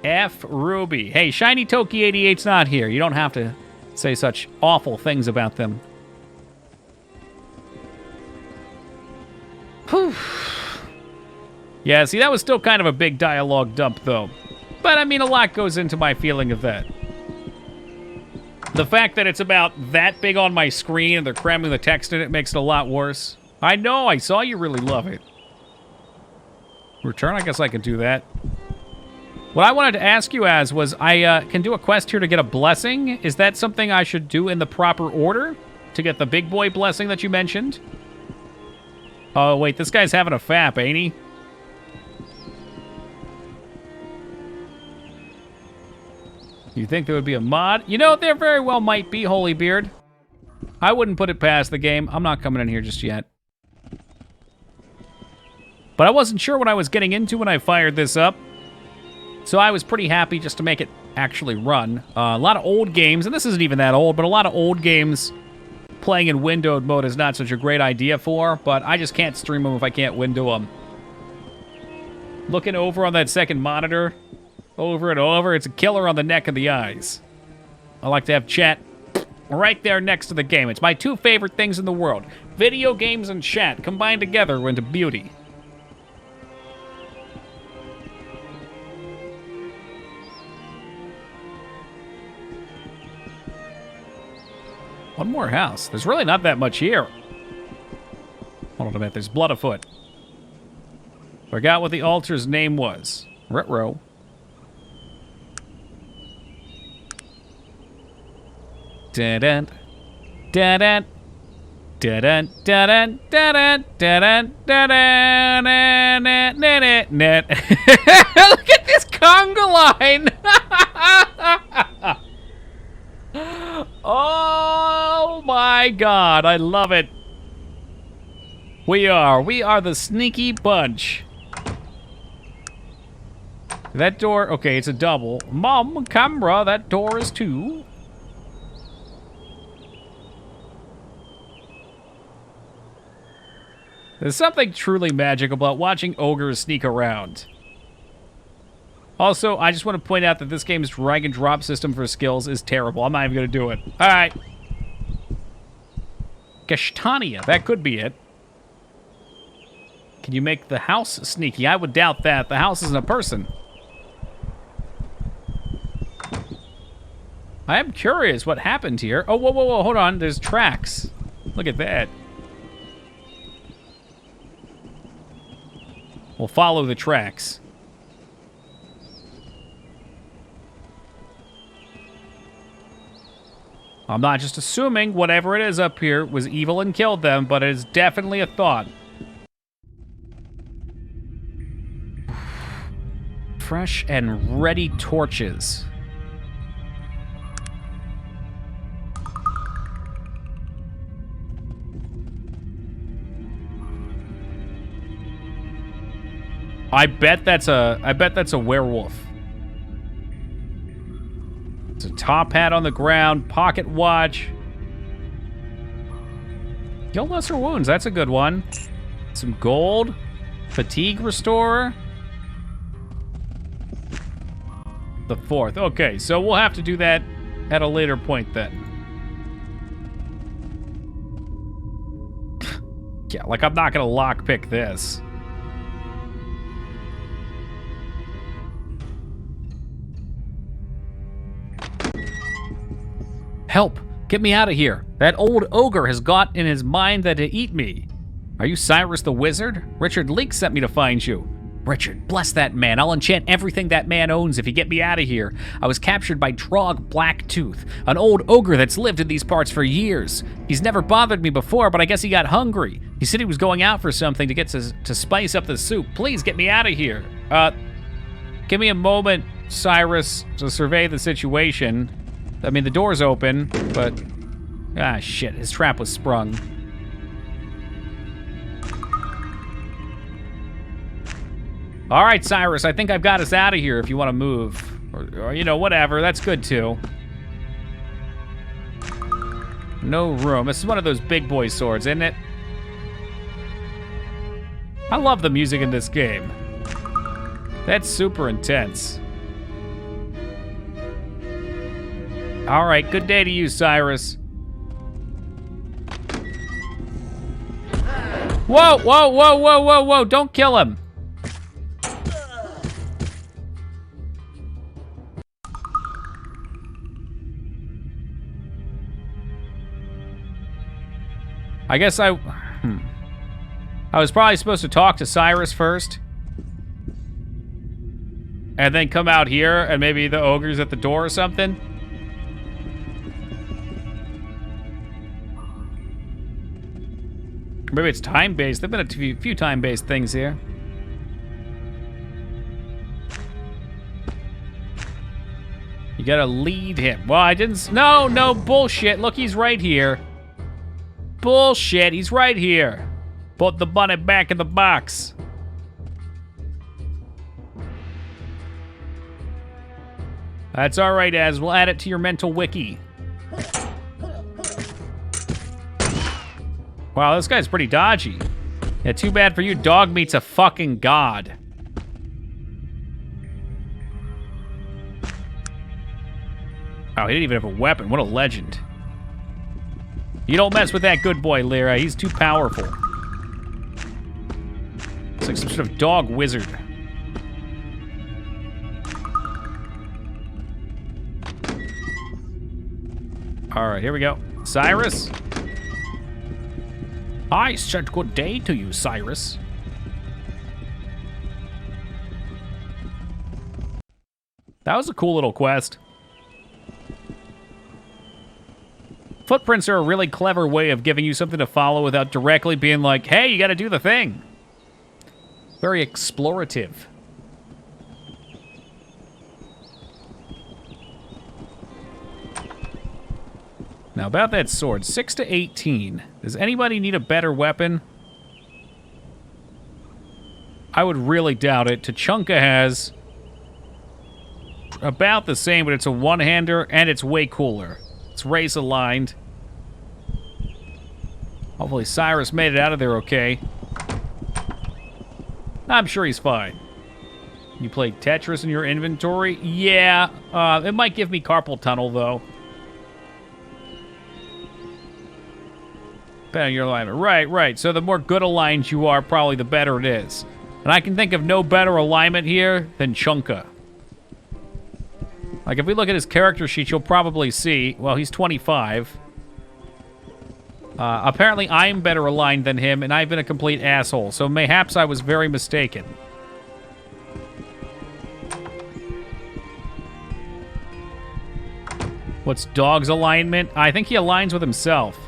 F. Ruby. Hey, Shiny Toki 88's not here. You don't have to say such awful things about them. Whew. Yeah, see, that was still kind of a big dialogue dump, though. But, I mean, a lot goes into my feeling of that. The fact that it's about that big on my screen and they're cramming the text in it makes it a lot worse. I know, I saw you really love it. Return, I guess I can do that. What I wanted to ask you as was, I can do a quest here to get a blessing. Is that something I should do in the proper order to get the big boy blessing that you mentioned? Oh, wait, this guy's having a fap, ain't he? You think there would be a mod? You know, there very well might be, Holybeard. I wouldn't put it past the game. I'm not coming in here just yet. But I wasn't sure what I was getting into when I fired this up. So I was pretty happy just to make it actually run. A lot of old games, and this isn't even that old, but a lot of old games playing in windowed mode is not such a great idea for, but I just can't stream them if I can't window them. Looking over on that second monitor, over and over, it's a killer on the neck and the eyes. I like to have chat right there next to the game. It's my 2 favorite things in the world. Video games and chat combined together into beauty. One more house. There's really not that much here. Hold on a minute. There's blood afoot. Forgot what the altar's name was. Retro. Da-dun. Da-dun. Da-dun. Da-dun. Da-dun. Da-dun. Da-dun. Look at this conga line! Oh my god, I love it. We are the sneaky bunch. That door, okay, it's a double. Mom, camera, that door is 2. There's something truly magical about watching ogres sneak around. Also, I just want to point out that this game's drag and drop system for skills is terrible. I'm not even going to do it. Alright. Gashtania, that could be it. Can you make the house sneaky? I would doubt that. The house isn't a person. I am curious what happened here. Oh, whoa, whoa, whoa, hold on. There's tracks. Look at that. We'll follow the tracks. I'm not just assuming whatever it is up here was evil and killed them, but it is definitely a thought. Fresh and ready torches. I bet that's a werewolf. It's a top hat on the ground, pocket watch. Heal lesser wounds, that's a good one. Some gold, fatigue restorer. The 4th. Okay, so we'll have to do that at a later point then. Yeah, like I'm not gonna lockpick this. Help! Get me out of here! That old ogre has got in his mind that to eat me. Are you Cyrus the Wizard? Richard Leake sent me to find you. Richard, bless that man. I'll enchant everything that man owns if you get me out of here. I was captured by Trog Blacktooth, an old ogre that's lived in these parts for years. He's never bothered me before, but I guess he got hungry. He said he was going out for something to get to spice up the soup. Please get me out of here. Give me a moment, Cyrus, to survey the situation. I mean, the door's open, but... Ah, shit, his trap was sprung. All right, Cyrus, I think I've got us out of here if you want to move. Or, you know, whatever, that's good too. No room. This is one of those big boy swords, isn't it? I love the music in this game. That's super intense. All right, good day to you, Cyrus. Whoa, whoa, whoa, whoa, whoa, whoa, don't kill him. I guess I was probably supposed to talk to Cyrus first. And then come out here and maybe the ogre's at the door or something. Maybe it's time-based. There've been a few time-based things here. You gotta lead him. Well, I didn't... No, bullshit. Look, he's right here. Bullshit, he's right here. Put the bunny back in the box. That's all right, Az. We'll add it to your mental wiki. Wow, this guy's pretty dodgy. Yeah, too bad for you. Dog meat's a fucking god. Oh, he didn't even have a weapon. What a legend. You don't mess with that good boy, Lyra. He's too powerful. It's like some sort of dog wizard. All right, here we go. Cyrus? I said good day to you, Cyrus. That was a cool little quest. Footprints are a really clever way of giving you something to follow without directly being like, hey, you gotta do the thing. Very explorative. Now, about that sword, 6 to 18. Does anybody need a better weapon? I would really doubt it. Tachanka has about the same, but it's a one-hander, and it's way cooler. It's race-aligned. Hopefully Cyrus made it out of there okay. I'm sure he's fine. You play Tetris in your inventory? Yeah, it might give me carpal tunnel, though. Depending on your alignment. Right. So the more good aligned you are, probably the better it is. And I can think of no better alignment here than Chunka. Like, if we look at his character sheet, you'll probably see, well, he's 25. Apparently, I'm better aligned than him, and I've been a complete asshole. So mayhaps I was very mistaken. What's dog's alignment? I think he aligns with himself.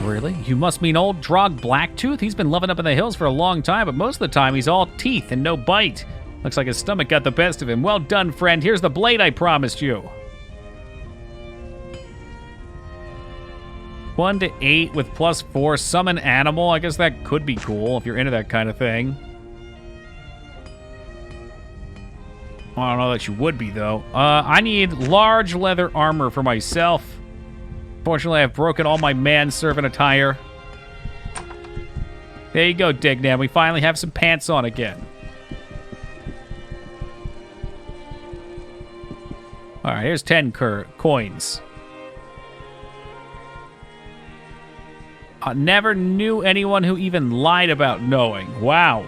Really? You must mean old Drog Blacktooth? He's been living up in the hills for a long time, but most of the time he's all teeth and no bite. Looks like his stomach got the best of him. Well done, friend. Here's the blade I promised you. 1 to 8 with +4. Summon animal. I guess that could be cool if you're into that kind of thing. I don't know that you would be, though. I need large leather armor for myself. Fortunately, I've broken all my manservant attire. There you go, Dignam. We finally have some pants on again. All right, here's 10 coins. I never knew anyone who even lied about knowing. Wow.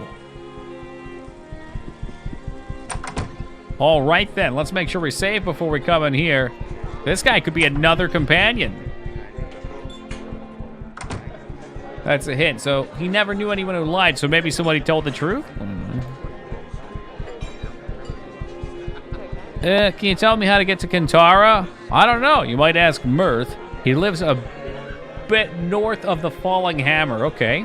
All right, then. Let's make sure we save before we come in here. This guy could be another companion. That's a hint. So he never knew anyone who lied, so maybe somebody told the truth? Can you tell me how to get to Kintara? I don't know. You might ask Mirth. He lives a bit north of the Falling Hammer. Okay.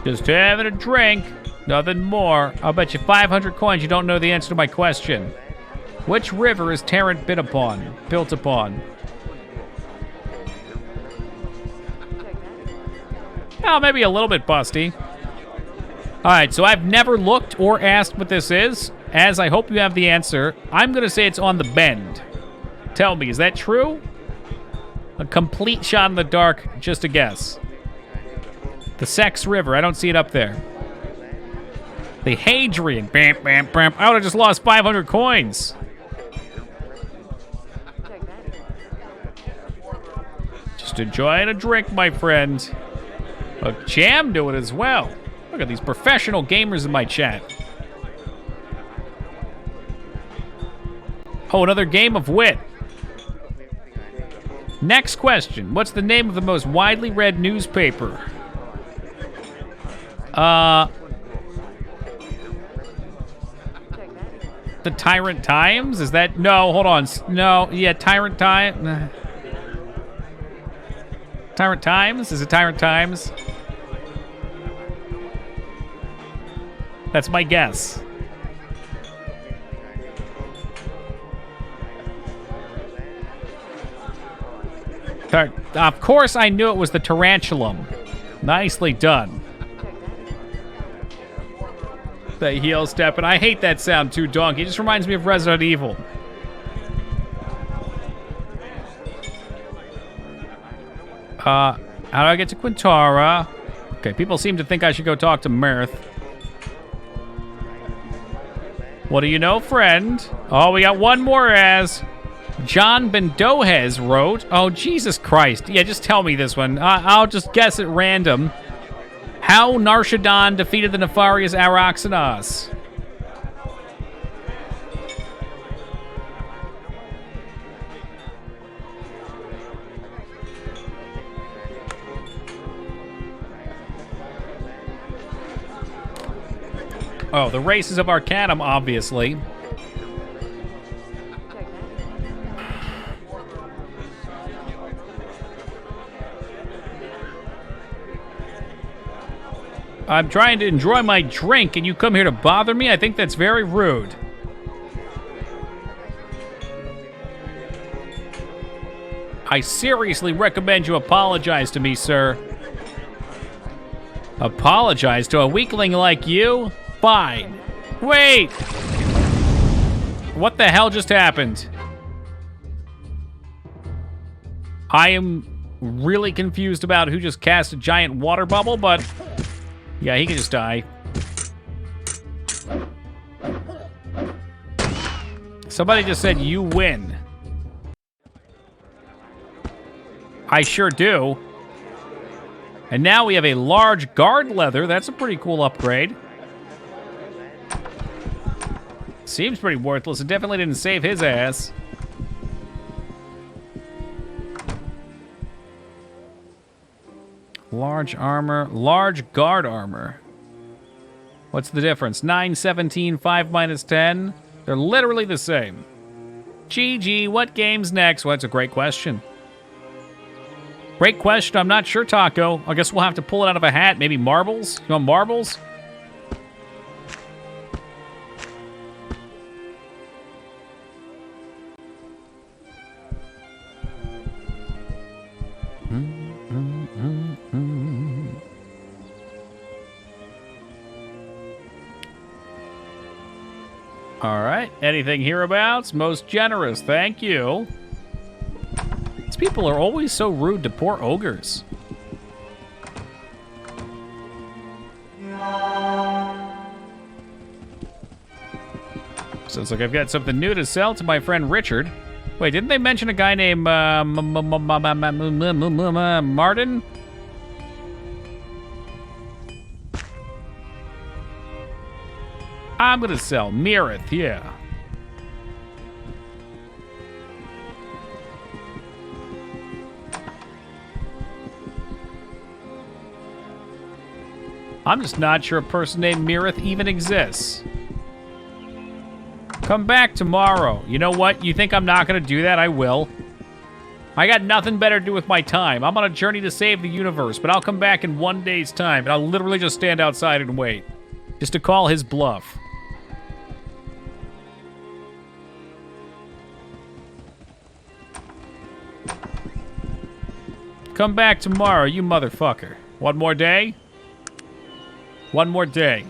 Just having a drink. Nothing more. I'll bet you 500 coins you don't know the answer to my question. Which river is Tarrant built upon? Oh, maybe a little bit busty. All right, so I've never looked or asked what this is. As I hope you have the answer, I'm going to say it's on the bend. Tell me, is that true? A complete shot in the dark, just a guess. The Sex River, I don't see it up there. The Hadrian, bam, bam, bam. I would have just lost 500 coins. Just enjoying a drink, my friend. A jam to it as well. Look at these professional gamers in my chat. Oh, another game of wit. Next question. What's the name of the most widely read newspaper? The Tyrant Times? Is that... No, hold on. No, yeah, Tyrant Times. Tyrant Times? Is it Tyrant Times? That's my guess. Of course I knew it was the Tarantulum. Nicely done. The heel step, and I hate that sound too, Donkey. It just reminds me of Resident Evil. How do I get to Quintara? Okay, people seem to think I should go talk to Mirth. What do you know, friend? Oh, we got one more as John Bendohez wrote. Oh, Jesus Christ. Yeah, just tell me this one. I'll just guess at random. How Narshadon defeated the nefarious Araxanos. Oh, the races of Arcanum, obviously. I'm trying to enjoy my drink and you come here to bother me? I think that's very rude. I seriously recommend you apologize to me, sir. Apologize to a weakling like you? Fine. Wait! What the hell just happened? I am really confused about who just cast a giant water bubble, but yeah, he can just die. Somebody just said you win. I sure do. And now we have a large guard leather. That's a pretty cool upgrade. Seems pretty worthless. It definitely didn't save his ass. Large armor. Large guard armor. What's the difference? 9, 17, 5 minus 10? They're literally the same. GG, what game's next? Well, that's a great question. Great question. I'm not sure, Taco. I guess we'll have to pull it out of a hat. Maybe marbles? You want marbles? All right. Anything hereabouts? Most generous. Thank you. These people are always so rude to poor ogres. Sounds like I've got something new to sell to my friend Richard. Wait, didn't they mention a guy named Martin? I'm gonna sell Mirith, yeah. I'm just not sure a person named Mirith even exists. Come back tomorrow. You know what? You think I'm not gonna do that? I will. I got nothing better to do with my time. I'm on a journey to save the universe, but I'll come back in 1 day's time, and I'll literally just stand outside and wait. Just to call his bluff. Come back tomorrow, you motherfucker. 1 more day? 1 more day.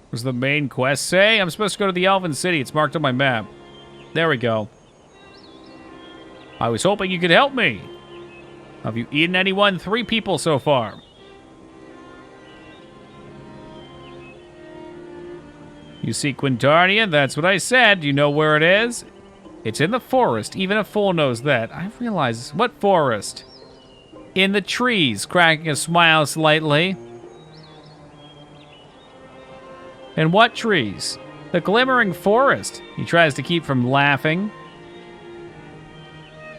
What does the main quest say? I'm supposed to go to the Elven City. It's marked on my map. There we go. I was hoping you could help me. Have you eaten anyone? 3 people so far. You see Quintarnia? That's what I said. Do you know where it is? It's in the forest. Even a fool knows that. I realize. What forest? In the trees, cracking a smile slightly. And what trees? The glimmering forest. He tries to keep from laughing.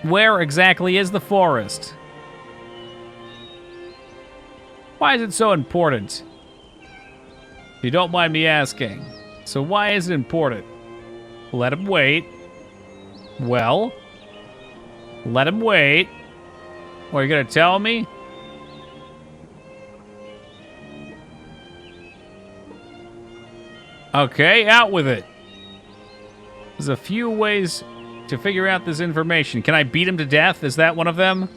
Where exactly is the forest? Why is it so important? If you don't mind me asking. So why is it important? Let him wait. Well, let him wait. What, are you gonna tell me? Okay, out with it. There's a few ways to figure out this information. Can I beat him to death? Is that one of them?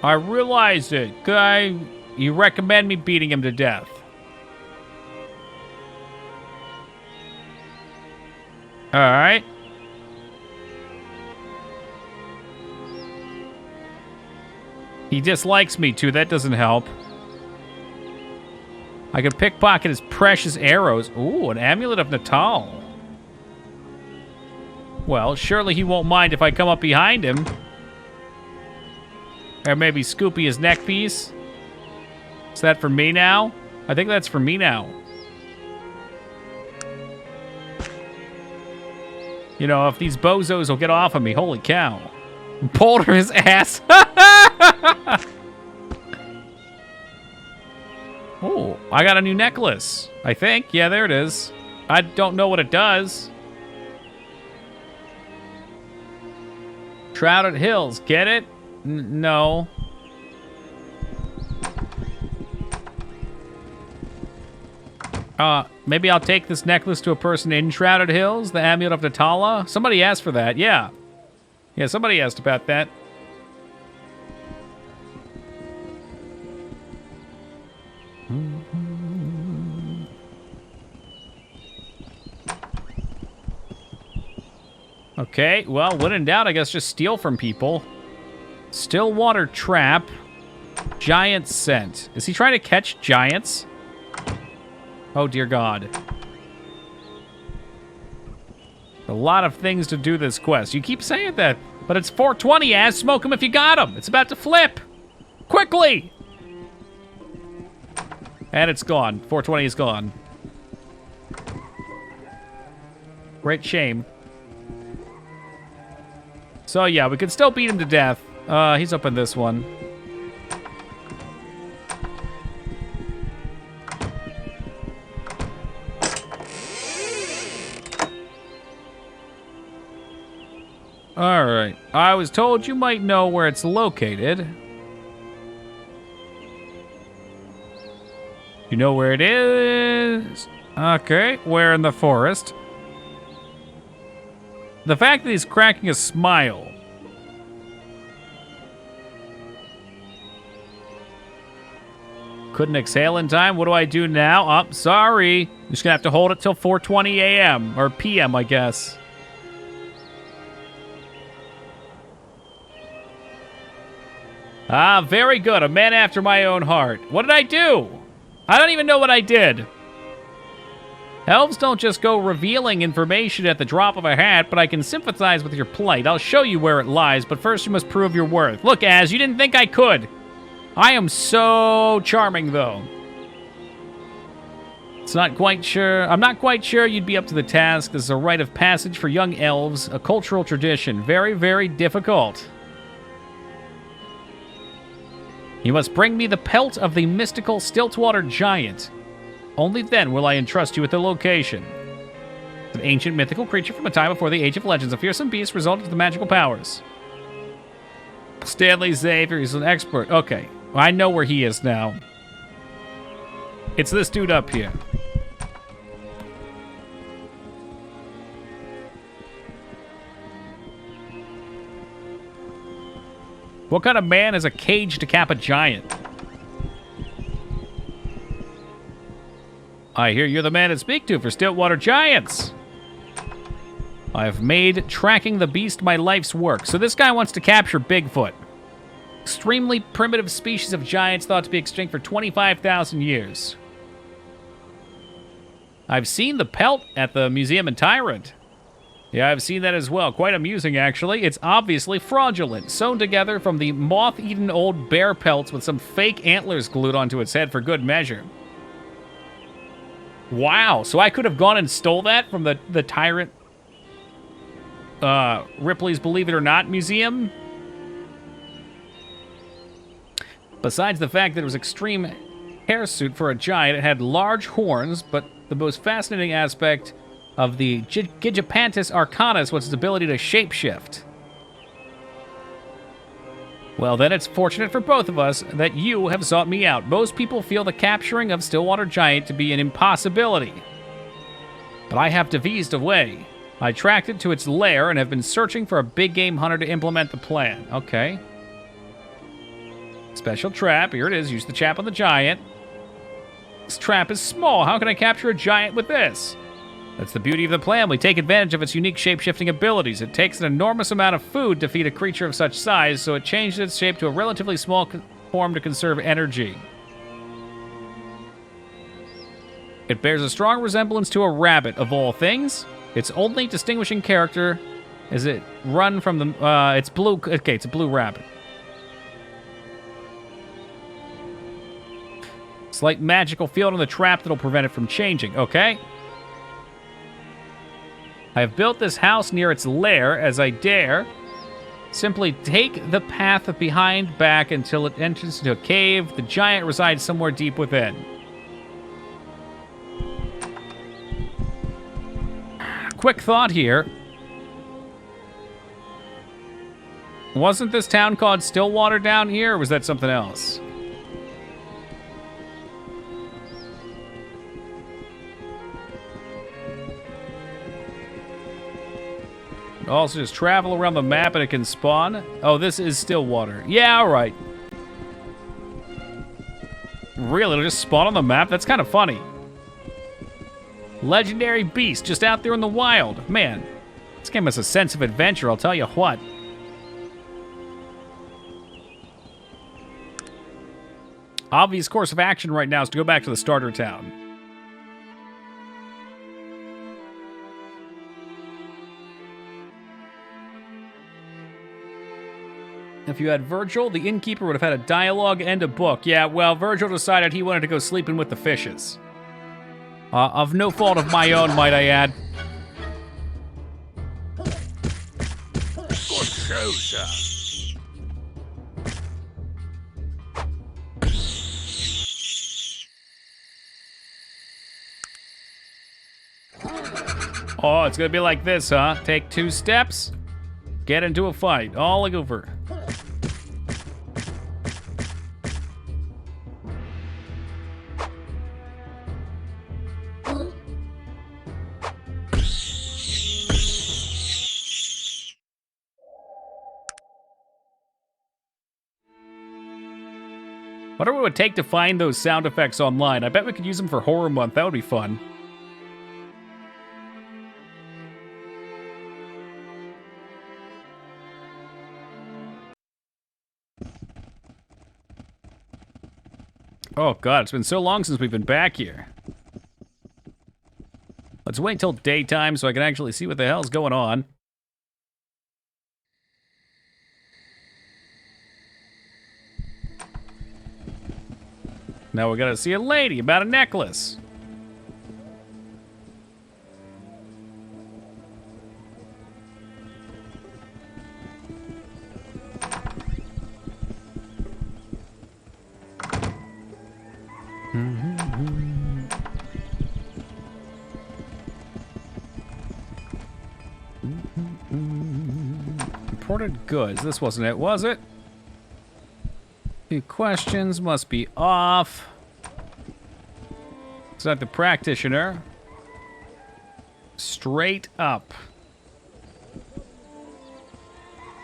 I realized it. You recommend me beating him to death. All right. He dislikes me too. That doesn't help. I could pickpocket his precious arrows. Ooh, an amulet of Natal. Well, surely he won't mind if I come up behind him. Or maybe Scoopy his neck piece. Is that for me now? I think that's for me now. You know, if these bozos will get off of me, holy cow. Pulled his ass. Oh, I got a new necklace, I think. Yeah, there it is. I don't know what it does. Shrouded Hills, get it? No. Maybe I'll take this necklace to a person in Shrouded Hills, the Amulet of Natala. Somebody asked for that, yeah. Yeah, somebody asked about that. Okay, well, when in doubt, I guess just steal from people. Stillwater Trap. Giant Scent. Is he trying to catch giants? Oh, dear God. A lot of things to do this quest. You keep saying that, but it's 420, ass. Smoke him if you got him. It's about to flip. Quickly! And it's gone. 420 is gone. Great shame. So yeah, we could still beat him to death. He's up in this one. Alright. I was told you might know where it's located. You know where it is? Okay, where in the forest? The fact that he's cracking a smile. Couldn't exhale in time. What do I do now? Oh, sorry. Just gonna have to hold it till 4:20 a.m. or p.m., I guess. Ah, very good. A man after my own heart. What did I do? I don't even know what I did. Elves don't just go revealing information at the drop of a hat, but I can sympathize with your plight. I'll show you where it lies, but first you must prove your worth. Look, Az, you didn't think I could. I am so charming, though. I'm not quite sure you'd be up to the task. This is a rite of passage for young elves, a cultural tradition. Very, very difficult. You must bring me the pelt of the mystical Stiltwater giant. Only then will I entrust you with the location. An ancient mythical creature from a time before the Age of Legends. A fearsome beast resulted from magical powers. Stanley Xavier, he's an expert. Okay, I know where he is now. It's this dude up here. What kind of man has a cage to cap a giant? I hear you're the man to speak to for Stiltwater Giants. I've made tracking the beast my life's work. So this guy wants to capture Bigfoot. Extremely primitive species of giants thought to be extinct for 25,000 years. I've seen the pelt at the museum in Tyrant. Yeah, I've seen that as well. Quite amusing, actually. It's obviously fraudulent, sewn together from the moth-eaten old bear pelts with some fake antlers glued onto its head for good measure. Wow, so I could have gone and stole that from the Tyrant Ripley's Believe It or Not museum? Besides the fact that it was extreme hairsuit for a giant, it had large horns, but the most fascinating aspect of the Gigantus Arcanus was its ability to shapeshift. Well, then it's fortunate for both of us that you have sought me out. Most people feel the capturing of Stillwater Giant to be an impossibility. But I have devised a way. I tracked it to its lair and have been searching for a big game hunter to implement the plan. Okay. Special trap. Here it is. Use the trap on the giant. This trap is small. How can I capture a giant with this? That's the beauty of the plan. We take advantage of its unique shape-shifting abilities. It takes an enormous amount of food to feed a creature of such size, so it changes its shape to a relatively small form to conserve energy. It bears a strong resemblance to a rabbit, of all things. Its only distinguishing character is it run from the... it's blue... Okay, it's a blue rabbit. Slight magical field on the trap that'll prevent it from changing. Okay. I have built this house near its lair as I dare. Simply take the path behind back until it enters into a cave. The giant resides somewhere deep within. Quick thought here. Wasn't this town called Stillwater down here, or was that something else? Also, just travel around the map and it can spawn. Oh, this is Stillwater. Yeah, all right. Really? It'll just spawn on the map? That's kind of funny. Legendary beast just out there in the wild. Man, this game has a sense of adventure, I'll tell you what. Obvious course of action right now is to go back to the starter town. If you had Virgil, the innkeeper would have had a dialogue and a book. Yeah, well, Virgil decided he wanted to go sleeping with the fishes. Of no fault of my own, might I add. Good sir, closer. Oh, it's gonna be like this, huh? Take 2 steps, get into a fight, all over. Wonder what it would take to find those sound effects online. I bet we could use them for Horror Month. That would be fun. Oh god, it's been so long since we've been back here. Let's wait till daytime so I can actually see what the hell's going on. Now we gotta see a lady about a necklace. Imported goods. This wasn't it, was it? Few questions must be off. It's not the practitioner. Straight up.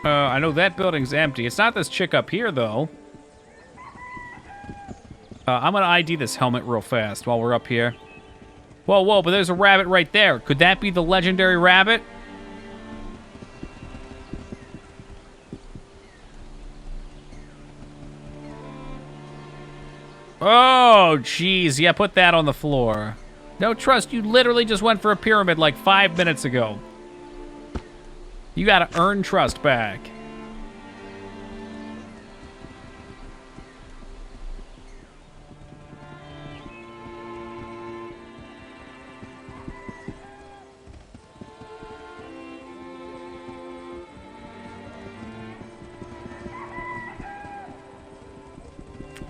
I know that building's empty. It's not this chick up here, though. I'm gonna ID this helmet real fast while we're up here. Whoa, whoa, but there's a rabbit right there. Could that be the legendary rabbit? Oh, jeez. Yeah, put that on the floor. No trust, you literally just went for a pyramid like 5 minutes ago. You gotta earn trust back.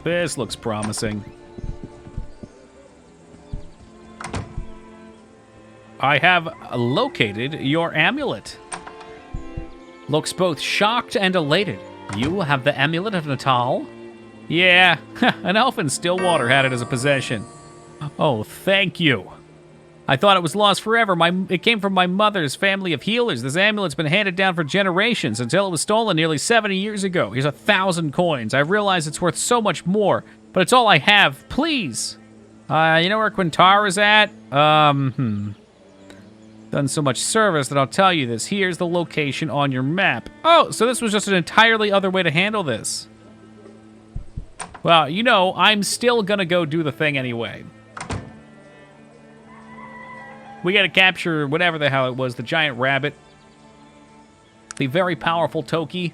This looks promising. I have located your amulet. Looks both shocked and elated. You have the amulet of Natal? Yeah, an elf in Stillwater had it as a possession. Oh, thank you. I thought it was lost forever. It came from my mother's family of healers. This amulet's been handed down for generations until it was stolen nearly 70 years ago. Here's 1,000 coins. I realize it's worth so much more, but it's all I have. Please. You know where Quintara's at? Done so much service that I'll tell you this. Here's the location on your map. Oh, so this was just an entirely other way to handle this. Well, you know, I'm still gonna go do the thing anyway. We gotta capture whatever the hell it was, the giant rabbit. The very powerful Toki.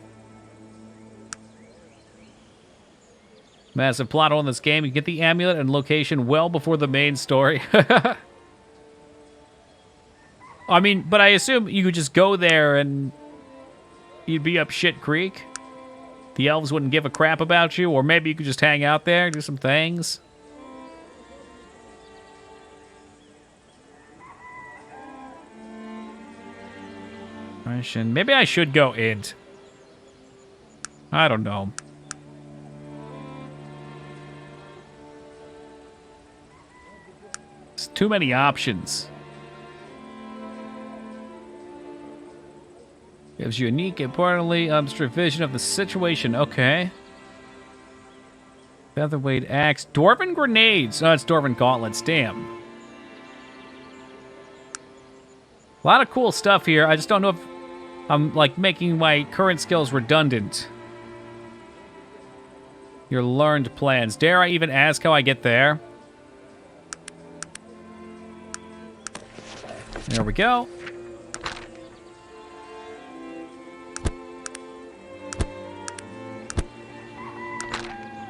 Massive plot hole in this game. You get the amulet and location well before the main story. I mean, but I assume you could just go there and you'd be up shit creek. The elves wouldn't give a crap about you, or maybe you could just hang out there, do some things. Maybe I should go int. I don't know. There's too many options. Gives you unique, importantly, abstract vision of the situation. Okay. Featherweight axe. Dwarven grenades. Oh, it's Dwarven gauntlets. Damn. A lot of cool stuff here. I just don't know if I'm, like, making my current skills redundant. Your learned plans. Dare I even ask how I get there? There we go.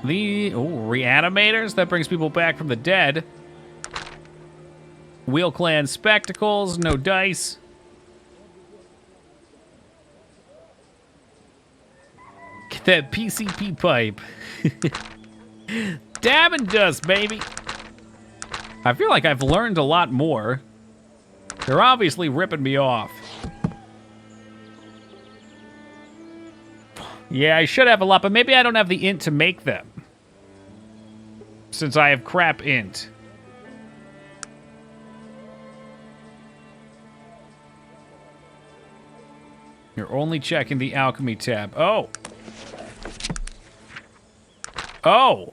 The reanimators, that brings people back from the dead. Wheel Clan spectacles, no dice. Get that PCP pipe. Dabbing dust, baby. I feel like I've learned a lot more. They're obviously ripping me off. Yeah, I should have a lot, but maybe I don't have the int to make them. Since I have crap int. You're only checking the alchemy tab. Oh. Oh.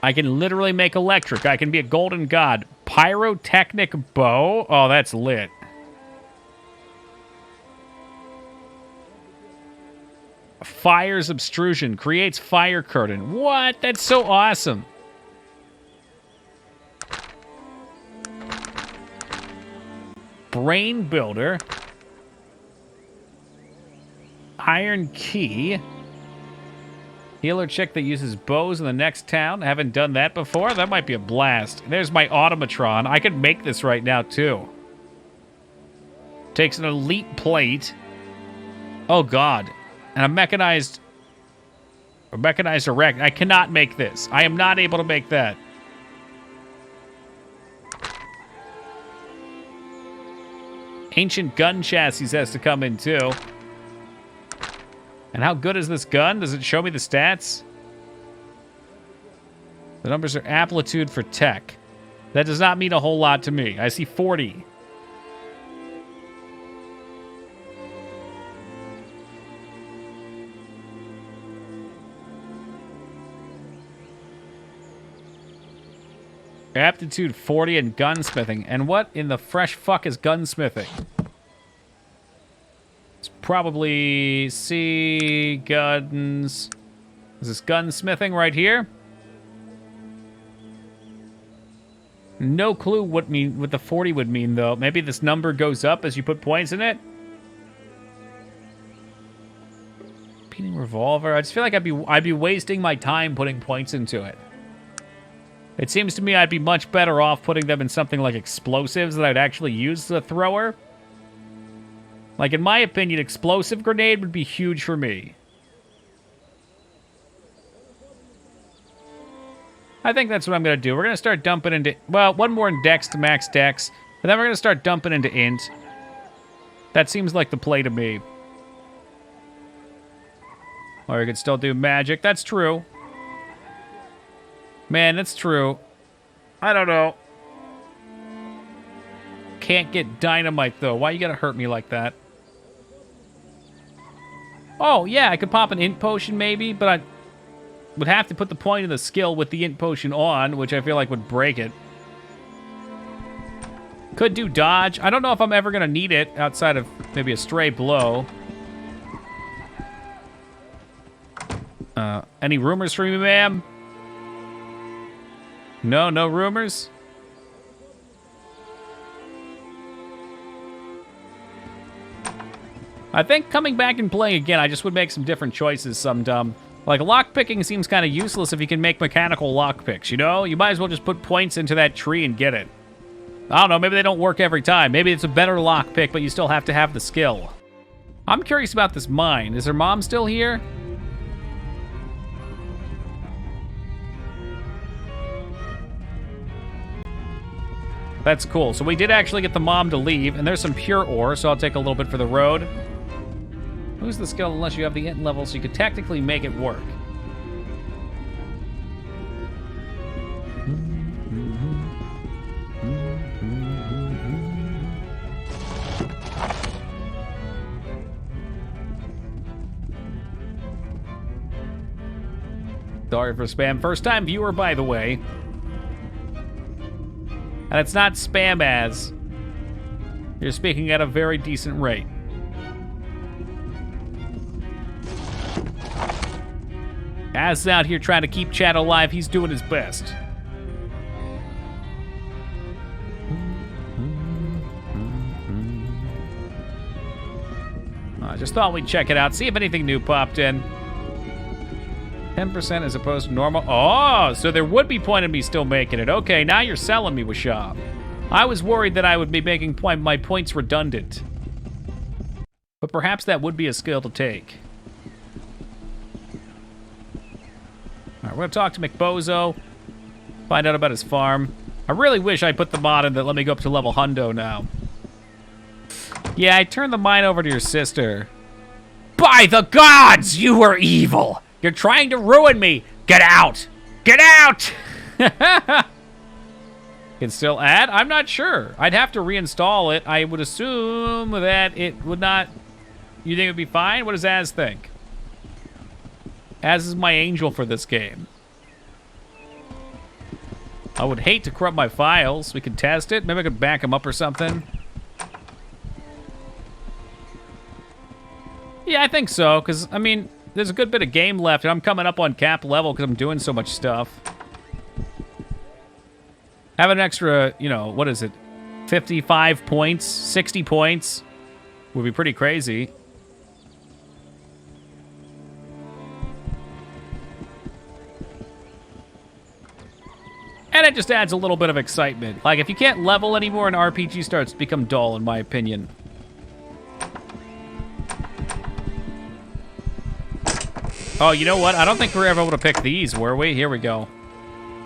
I can literally make electric. I can be a golden god. Pyrotechnic bow? Oh, that's lit. Fire's obstruction. Creates fire curtain. What? That's so awesome. Brain builder. Iron key. Healer chick that uses bows in the next town. Haven't done that before. That might be a blast. There's my automatron. I could make this right now, too. Takes an elite plate. Oh, God. And a mechanized erect. I cannot make this. I am not able to make that. Ancient gun chassis has to come in, too. And how good is this gun? Does it show me the stats? The numbers are amplitude for tech. That does not mean a whole lot to me. I see 40. Aptitude 40 and gunsmithing. And what in the fresh fuck is gunsmithing? It's probably C guns. Is this gunsmithing right here? No clue what the 40 would mean though. Maybe this number goes up as you put points in it. Repeating revolver. I just feel like I'd be wasting my time putting points into it. It seems to me I'd be much better off putting them in something like explosives that I'd actually use the thrower. Like, in my opinion, explosive grenade would be huge for me. I think that's what I'm going to do. We're going to start dumping into... Well, one more in dex to max dex. But then we're going to start dumping into int. That seems like the play to me. Or you could still do magic. That's true. Man, that's true. I don't know. Can't get dynamite, though. Why you gotta hurt me like that? Oh, yeah, I could pop an int potion, maybe, but I would have to put the point of the skill with the int potion on, which I feel like would break it. Could do dodge. I don't know if I'm ever gonna need it outside of maybe a stray blow. Any rumors for me, ma'am? No, no rumors? I think coming back and playing again, I just would make some different choices, some dumb. Like, lockpicking seems kind of useless if you can make mechanical lockpicks, you know? You might as well just put points into that tree and get it. I don't know, maybe they don't work every time. Maybe it's a better lockpick, but you still have to have the skill. I'm curious about this mine. Is her mom still here? That's cool. So we did actually get the mom to leave, and there's some pure ore, so I'll take a little bit for the road. Lose the skill unless you have the int level, so you could technically make it work. Sorry for spam. First time viewer, by the way. And it's not spam as. You're speaking at a very decent rate. Az is out here trying to keep chat alive. He's doing his best. I just thought we'd check it out, see if anything new popped in. 10% as opposed to normal. Oh, so there would be point in me still making it. Okay, now you're selling me, Washab. I was worried that I would be making my points redundant. But perhaps that would be a skill to take. All right, we're going to talk to McBozo. Find out about his farm. I really wish I put the mod in that let me go up to level hundo now. Yeah, I turned the mine over to your sister. By the gods, you are evil! You're trying to ruin me! Get out! Get out! Can still add? I'm not sure. I'd have to reinstall it. I would assume that it would not... You think it would be fine? What does Az think? Az is my angel for this game. I would hate to corrupt my files. We could test it. Maybe I could back them up or something. Yeah, I think so, because, I mean, there's a good bit of game left, and I'm coming up on cap level because I'm doing so much stuff. Have an extra, you know, what is it? 55 points, 60 points would be pretty crazy. And it just adds a little bit of excitement. Like, if you can't level anymore, an RPG starts to become dull, in my opinion. Oh, you know what? I don't think we were ever able to pick these, were we? Here we go.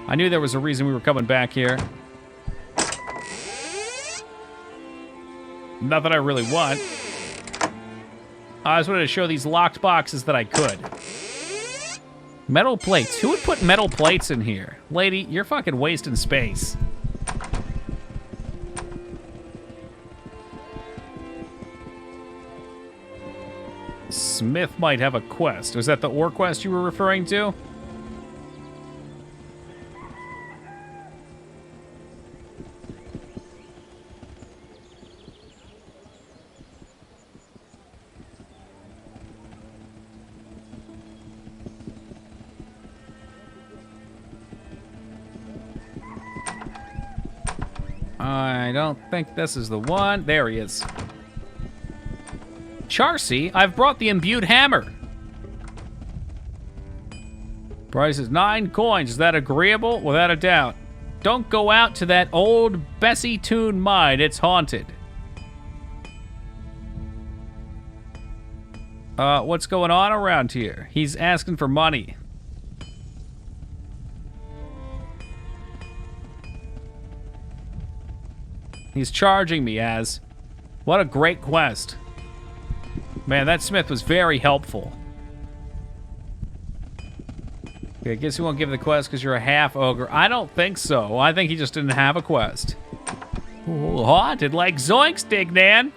I knew there was a reason we were coming back here. Not that I really want. I just wanted to show these locked boxes that I could. Metal plates. Who would put metal plates in here? Lady, you're fucking wasting space. Smith might have a quest. Was that the ore quest you were referring to? I don't think this is the one. There he is. Charcy, I've brought the imbued hammer. Price is 9 coins. Is that agreeable? Without a doubt. Don't go out to that old Bessie Toon mine. It's haunted. What's going on around here? He's asking for money. He's charging me as. What a great quest. Man, that Smith was very helpful. Okay, I guess you won't give the quest because you're a half ogre. I don't think so. I think he just didn't have a quest. Ooh, haunted like Zoinks, Dignan.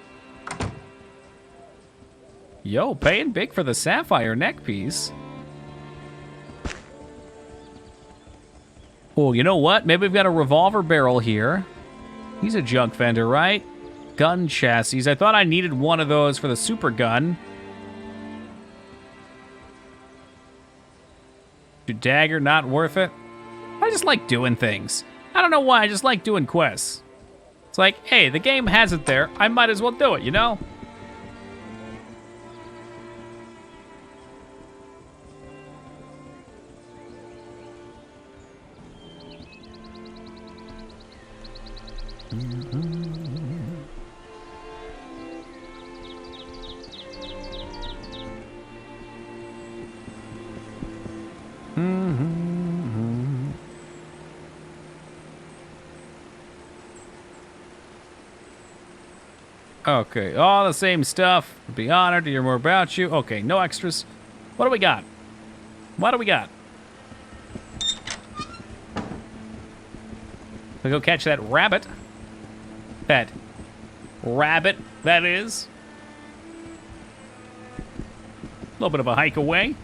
Yo, paying big for the sapphire neck piece. Oh, you know what? Maybe we've got a revolver barrel here. He's a junk vendor, right? Gun chassis. I thought I needed one of those for the super gun. Dagger, not worth it. I just like doing things. I don't know why, I just like doing quests. It's like, hey, the game has it there. I might as well do it, you know? Okay, all the same stuff. Be honored to hear more about you. Okay, no extras. What do we got? What do we got? We go catch that rabbit. That rabbit, that is. A little bit of a hike away.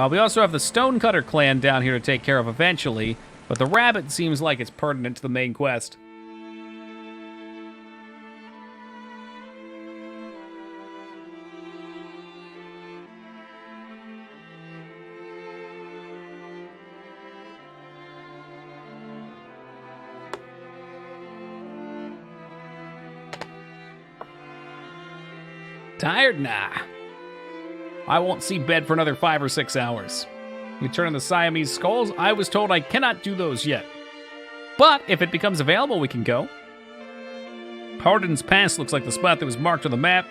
We also have the Stonecutter clan down here to take care of eventually, but the rabbit seems like it's pertinent to the main quest. Tired? Nah. I won't see bed for another 5 or 6 hours. Return the Siamese skulls. I was told I cannot do those yet. But if it becomes available, we can go. Hardin's Pass looks like the spot that was marked on the map.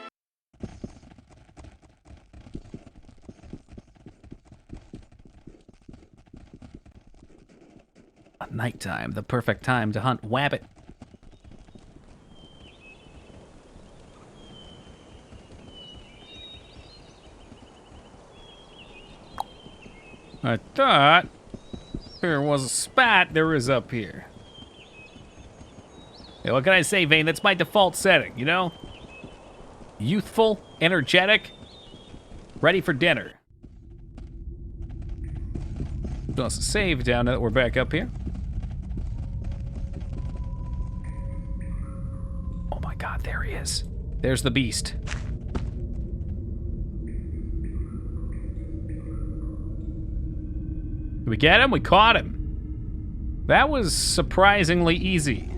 Nighttime, the perfect time to hunt wabbit. I thought there was a spot there is up here. Hey, what can I say, Vane? That's my default setting, you know? Youthful, energetic, ready for dinner. Also save down now that we're back up here. Oh my god, there he is. There's the beast. Did we get him? We caught him. That was surprisingly easy.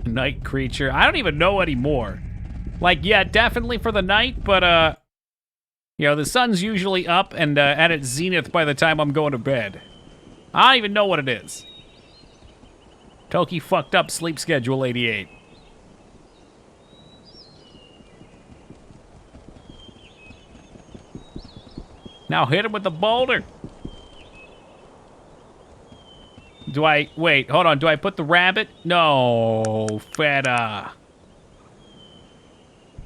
Night creature. I don't even know anymore. Like, yeah, definitely for the night, but, you know, the sun's usually up and at its zenith by the time I'm going to bed. I don't even know what it is. Toki fucked up sleep schedule 88. Now hit him with the boulder. Do I, wait, hold on, do I put the rabbit? No, feta.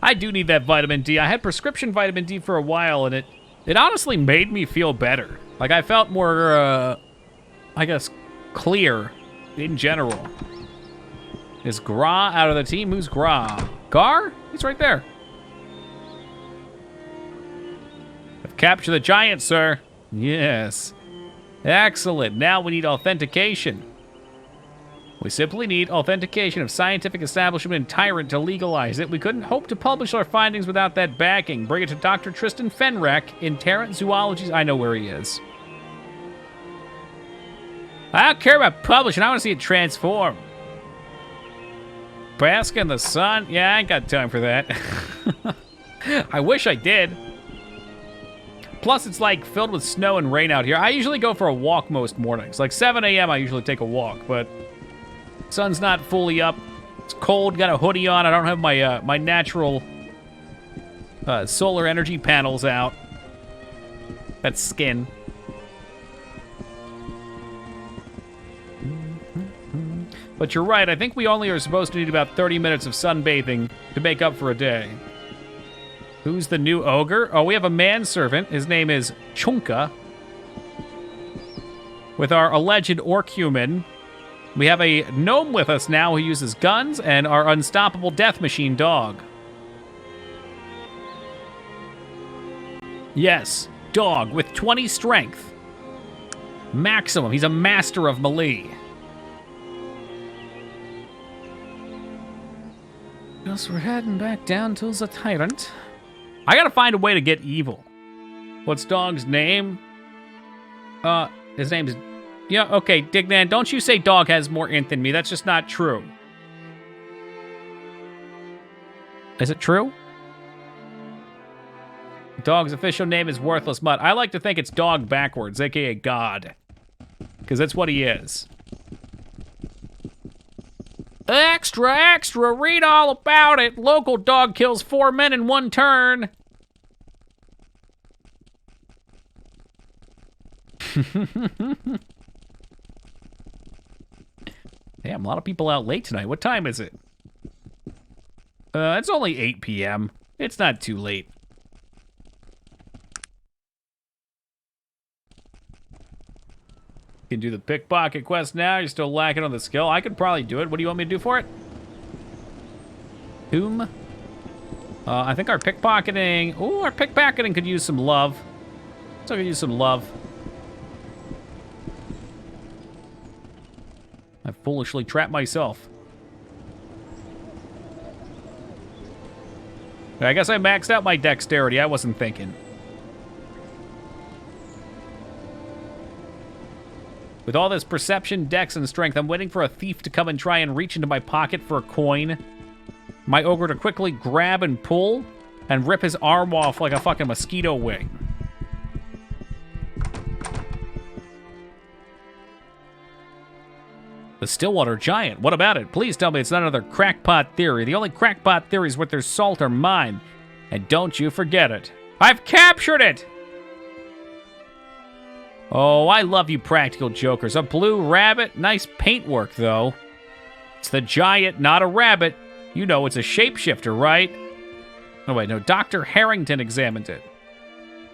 I do need that vitamin D. I had prescription vitamin D for a while, and it honestly made me feel better. Like, I felt more, I guess, clear in general. Is Gra out of the team? Who's Gra? Gar? He's right there. I've captured the giant, sir. Yes. Excellent. Now we need authentication. We simply need authentication of scientific establishment and tyrant to legalize it. We couldn't hope to publish our findings without that backing. Bring it to Dr. Tristan Fenrek in Tarrant Zoology. I know where he is. I don't care about publishing. I want to see it transform. Bask in the sun? Yeah, I ain't got time for that. I wish I did. Plus, it's like filled with snow and rain out here. I usually go for a walk most mornings. Like 7 a.m. I usually take a walk, but sun's not fully up. It's cold, got a hoodie on. I don't have my my natural solar energy panels out. That's skin. But you're right, I think we only are supposed to need about 30 minutes of sunbathing to make up for a day. Who's the new ogre? Oh, we have a manservant. His name is Chunka. With our alleged orc human. We have a gnome with us now who uses guns, and our unstoppable death machine dog. Yes, dog with 20 strength. Maximum. He's a master of melee. Guess we're heading back down to the tyrant. I gotta find a way to get evil. What's dog's name? His name is... Yeah, okay, Dignan, don't you say dog has more int than me. That's just not true. Is it true? Dog's official name is Worthless Mutt. I like to think it's dog backwards, aka God. Because that's what he is. Extra, extra, read all about it. Local dog kills 4 men in 1 turn. Damn, a lot of people out late tonight. What time is it? It's only 8 p.m. It's not too late. You can do the pickpocket quest now. You're still lacking on the skill. I could probably do it. What do you want me to do for it? Whom? I think our pickpocketing... Ooh, our pickpocketing could use some love. So I could use some love. I foolishly trapped myself. I guess I maxed out my dexterity. I wasn't thinking. With all this perception, dex, and strength, I'm waiting for a thief to come and try and reach into my pocket for a coin. My ogre to quickly grab and pull and rip his arm off like a fucking mosquito wing. The Stillwater Giant. What about it? Please tell me it's not another crackpot theory. The only crackpot theories worth their salt are mine. And don't you forget it. I've captured it! Oh, I love you practical jokers. A blue rabbit? Nice paintwork, though. It's the giant, not a rabbit. You know it's a shapeshifter, right? Oh, wait, no. Dr. Harrington examined it.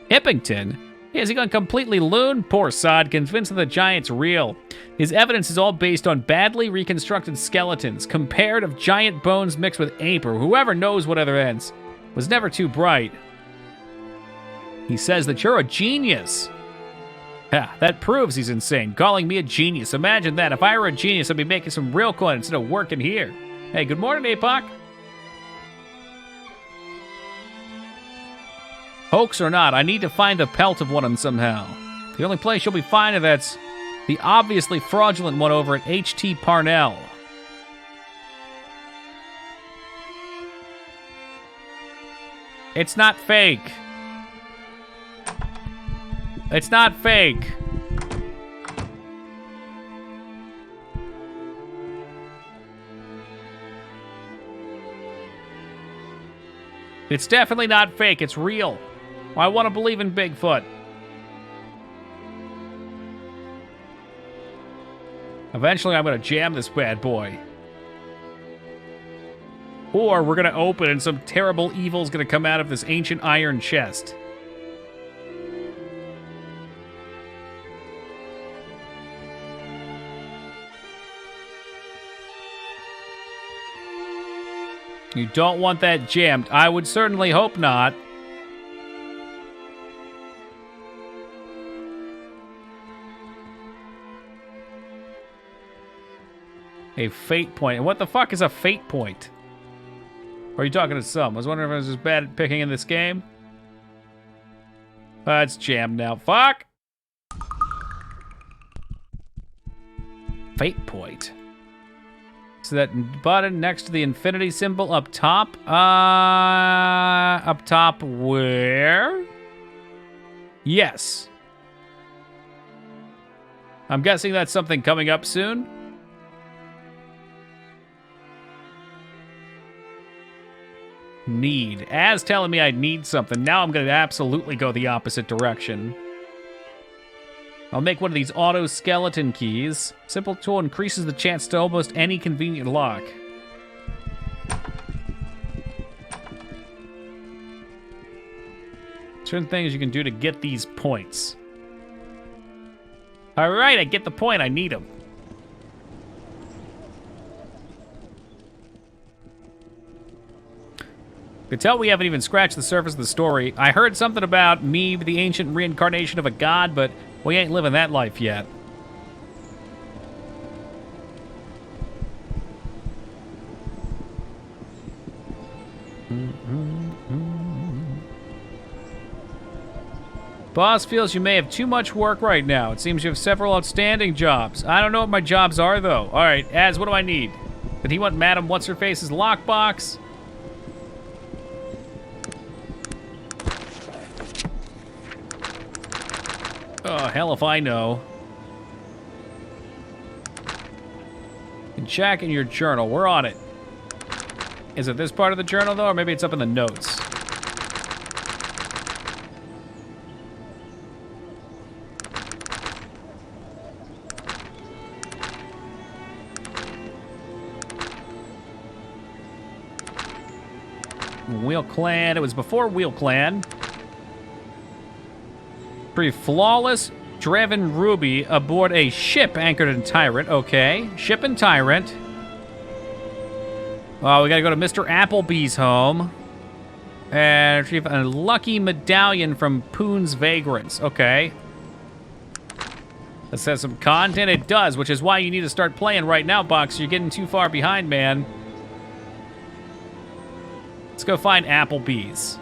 Hippington? Has he gone completely loon? Poor sod, convinced that the giant's real. His evidence is all based on badly reconstructed skeletons, compared of giant bones mixed with ape or whoever knows what other ends. Was never too bright. He says that you're a genius. Yeah, that proves he's insane, calling me a genius. Imagine that. If I were a genius, I'd be making some real coin instead of working here. Hey, good morning, Apoc. Hoax or not, I need to find the pelt of one of them somehow. The only place you'll be finding that's the obviously fraudulent one over at H.T. Parnell. It's not fake. It's not fake. It's definitely not fake. It's real. I want to believe in Bigfoot. Eventually, I'm going to jam this bad boy. Or we're going to open and some terrible evil's going to come out of this ancient iron chest. You don't want that jammed. I would certainly hope not. A fate point. And what the fuck is a fate point? Or are you talking to some? I was wondering if I was just bad at picking in this game. It's jammed now. Fuck! Fate point. So that button next to the infinity symbol up top. Up top where? Yes. I'm guessing that's something coming up soon. Need. As telling me I need something. Now I'm going to absolutely go the opposite direction. I'll make one of these auto skeleton keys. Simple tool increases the chance to almost any convenient lock. Certain things you can do to get these points. All right, I get the point. I need them. You can tell we haven't even scratched the surface of the story. I heard something about me, the ancient reincarnation of a god, but we ain't living that life yet. Boss feels you may have too much work right now. It seems you have several outstanding jobs. I don't know what my jobs are, though. All right, Az, what do I need? Did he want Madam What's-Her-Face's lockbox? Oh, hell if I know. And check in your journal. We're on it. Is it this part of the journal, though, or maybe it's up in the notes? Wheel Clan. It was before Wheel Clan. Pretty flawless Draven Ruby aboard a ship anchored in Tyrant. Okay. Ship and Tyrant. Oh, we gotta go to Mr. Applebee's home. And retrieve a lucky medallion from Poon's Vagrants. Okay. That says some content. It does, which is why you need to start playing right now, Box. You're getting too far behind, man. Let's go find Applebee's.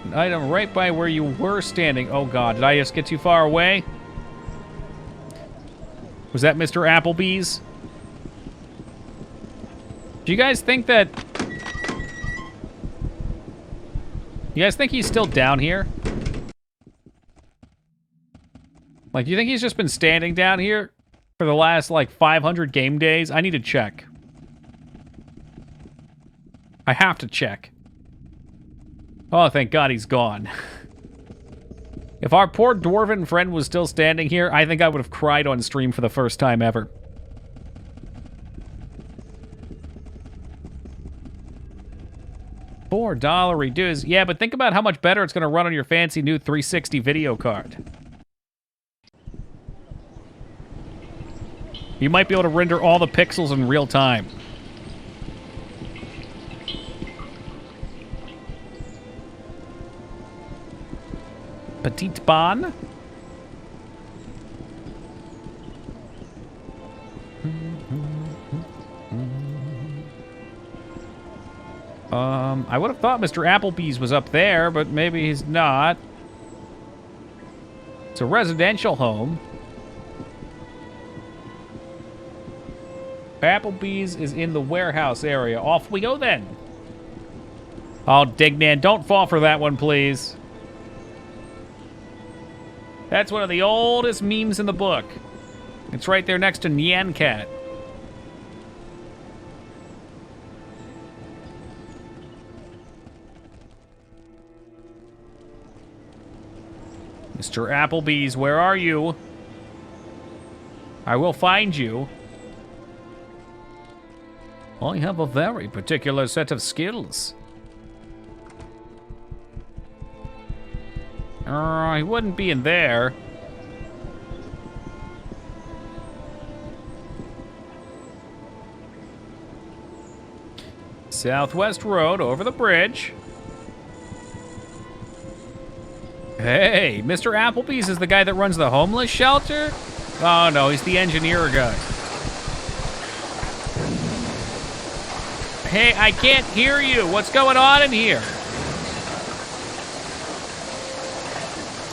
An item right by where you were standing. Oh, God. Did I just get too far away? Was that Mr. Applebee's? Do you guys think that... You guys think he's still down here? Like, you think he's just been standing down here for the last, like, 500 game days? I need to check. I have to check. Oh, thank God he's gone. If our poor dwarven friend was still standing here, I think I would have cried on stream for the first time ever. $4 reduce. Yeah, but think about how much better it's going to run on your fancy new 360 video card. You might be able to render all the pixels in real time. Petite Bon. I would have thought Mr. Applebee's was up there, but maybe he's not. It's a residential home. Applebee's is in the warehouse area. Off we go then. Oh, Dignan, don't fall for that one, please. That's one of the oldest memes in the book. It's right there next to Nyan Cat. Mr. Applebee's, where are you? I will find you. I have a very particular set of skills. He wouldn't be in there. Southwest Road, over the bridge. Hey, Mr. Applebee's is the guy that runs the homeless shelter? Oh no, he's the engineer guy. Hey, I can't hear you. What's going on in here?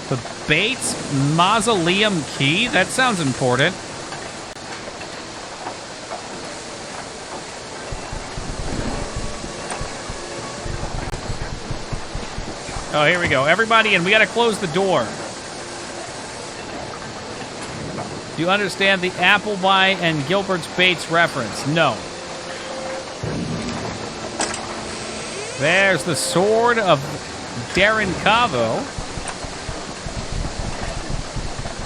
The Bates Mausoleum Key? That sounds important. Oh, here we go. Everybody in. We gotta close the door. Do you understand the Appleby and Gilbert's Bates reference? No. There's the sword of Darren Cavo.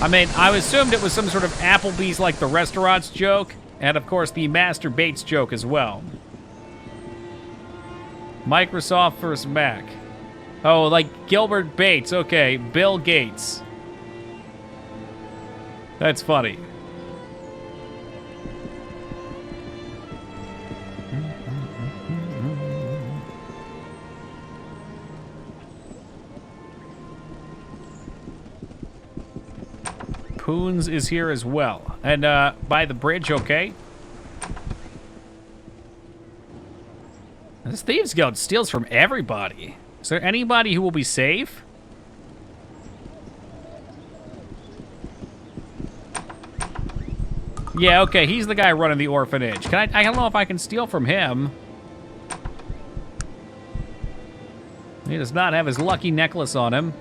I mean, I assumed it was some sort of Applebee's like the restaurants joke, and of course the Master Bates joke as well. Microsoft versus Mac. Oh, like Gilbert Bates. Okay, Bill Gates. That's funny. Poons is here as well. And by the bridge, okay? This Thieves Guild steals from everybody. Is there anybody who will be safe? Yeah, okay, he's the guy running the orphanage. I don't know if I can steal from him. He does not have his lucky necklace on him.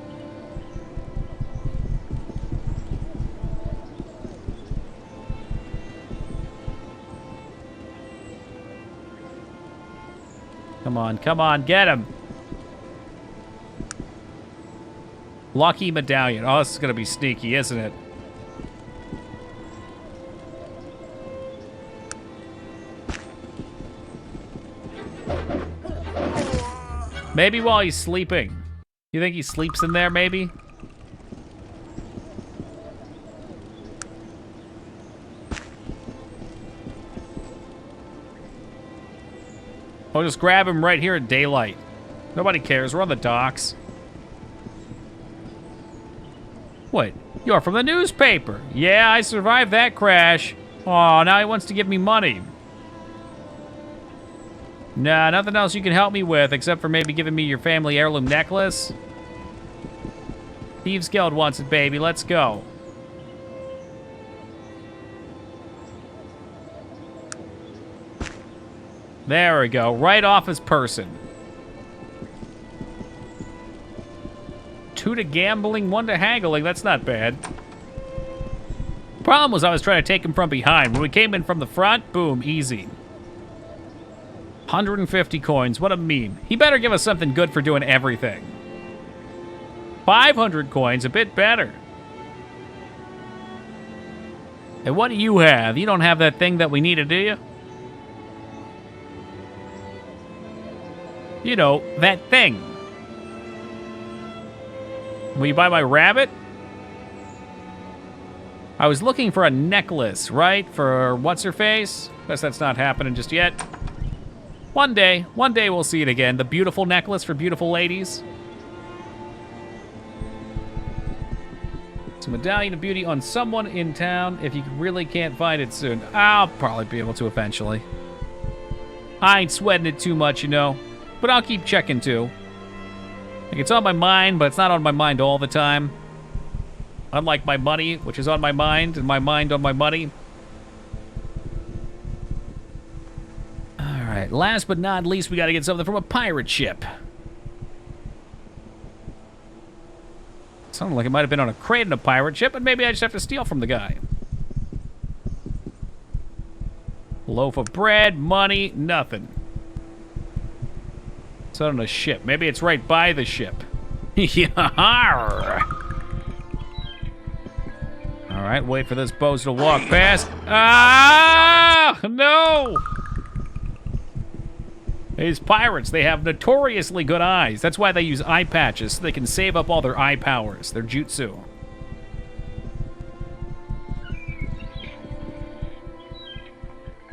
Come on, get him. Lucky medallion. Oh, this is gonna be sneaky, isn't it? Maybe while he's sleeping. You think he sleeps in there, maybe? I'll just grab him right here at daylight. Nobody cares. We're on the docks. What? You're from the newspaper. Yeah, I survived that crash. Oh, now he wants to give me money. Nah, nothing else you can help me with except for maybe giving me your family heirloom necklace. Thieves Guild wants it, baby. Let's go. There we go. Right off his person. 2 to gambling, 1 to haggling. That's not bad. Problem was I was trying to take him from behind. When we came in from the front, boom, easy. 150 coins, what a meme. He better give us something good for doing everything. 500 coins, a bit better. And what do you have? You don't have that thing that we needed, do you? You know, that thing. Will you buy my rabbit? I was looking for a necklace, right? For what's-her-face? Guess that's not happening just yet. One day we'll see it again. The beautiful necklace for beautiful ladies. It's a medallion of beauty on someone in town. If you really can't find it soon, I'll probably be able to eventually. I ain't sweating it too much, you know. But I'll keep checking too. Like, it's on my mind, but it's not on my mind all the time. Unlike my money, which is on my mind, and my mind on my money. Alright, last but not least, we gotta get something from a pirate ship. Sounded like it might have been on a crate in a pirate ship, but maybe I just have to steal from the guy. Loaf of bread, money, nothing. It's on a ship. Maybe it's right by the ship. Yarr! Alright, wait for this bozo to walk past. Ah! No! These pirates, they have notoriously good eyes. That's why they use eye patches, so they can save up all their eye powers, their jutsu.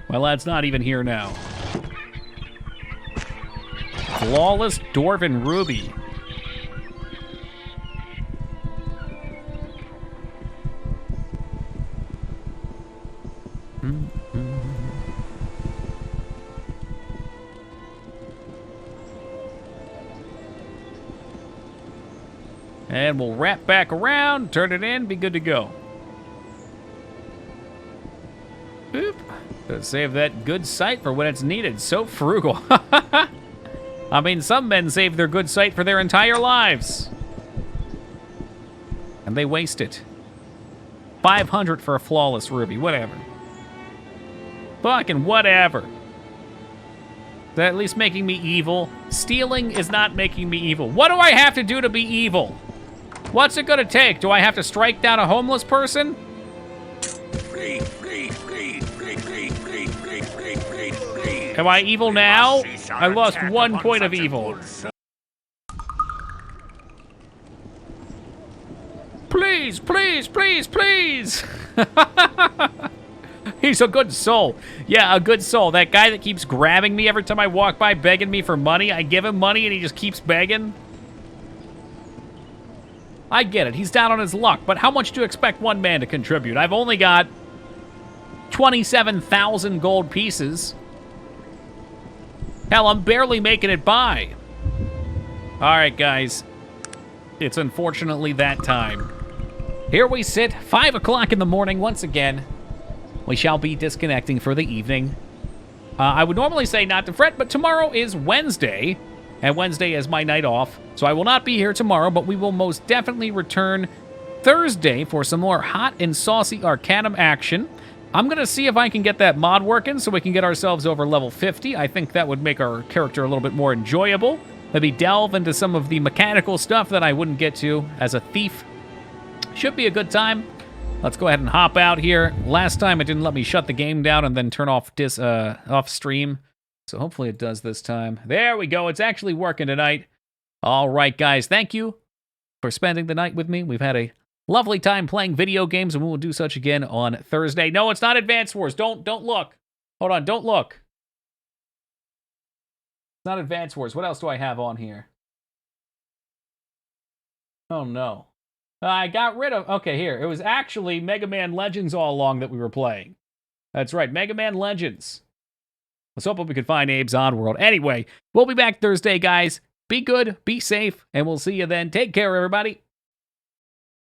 My lad's not even here now. Flawless Dwarven Ruby. And we'll wrap back around, turn it in, be good to go. Boop. Gotta save that good sight for when it's needed. So frugal. I mean, some men save their good sight for their entire lives. And they waste it. 500 for a flawless ruby, whatever. Fucking whatever. Is that at least making me evil? Stealing is not making me evil. What do I have to do to be evil? What's it gonna take? Do I have to strike down a homeless person? Am I evil now? I lost 1 point of evil. Please, please, please, please! He's a good soul. Yeah, a good soul. That guy that keeps grabbing me every time I walk by, begging me for money. I give him money and he just keeps begging. I get it. He's down on his luck, but how much do you expect one man to contribute? I've only got 27,000 gold pieces. Hell, I'm barely making it by. All right, guys. It's unfortunately that time. Here we sit, 5 o'clock in the morning once again. We shall be disconnecting for the evening. I would normally say not to fret, but tomorrow is Wednesday, and Wednesday is my night off, so I will not be here tomorrow, but we will most definitely return Thursday for some more hot and saucy Arcanum action. I'm going to see if I can get that mod working so we can get ourselves over level 50. I think that would make our character a little bit more enjoyable. Maybe delve into some of the mechanical stuff that I wouldn't get to as a thief. Should be a good time. Let's go ahead and hop out here. Last time it didn't let me shut the game down and then turn off off stream. So hopefully it does this time. There we go. It's actually working tonight. All right, guys. Thank you for spending the night with me. We've had a lovely time playing video games, and we will do such again on Thursday. No, it's not Advance Wars. Don't look. Hold on. Don't look. It's not Advance Wars. What else do I have on here? Oh, no. I got rid of... Okay, here. It was actually Mega Man Legends all along that we were playing. That's right. Mega Man Legends. Let's hope we can find Abe's Oddworld. Anyway, we'll be back Thursday, guys. Be good, be safe, and we'll see you then. Take care, everybody.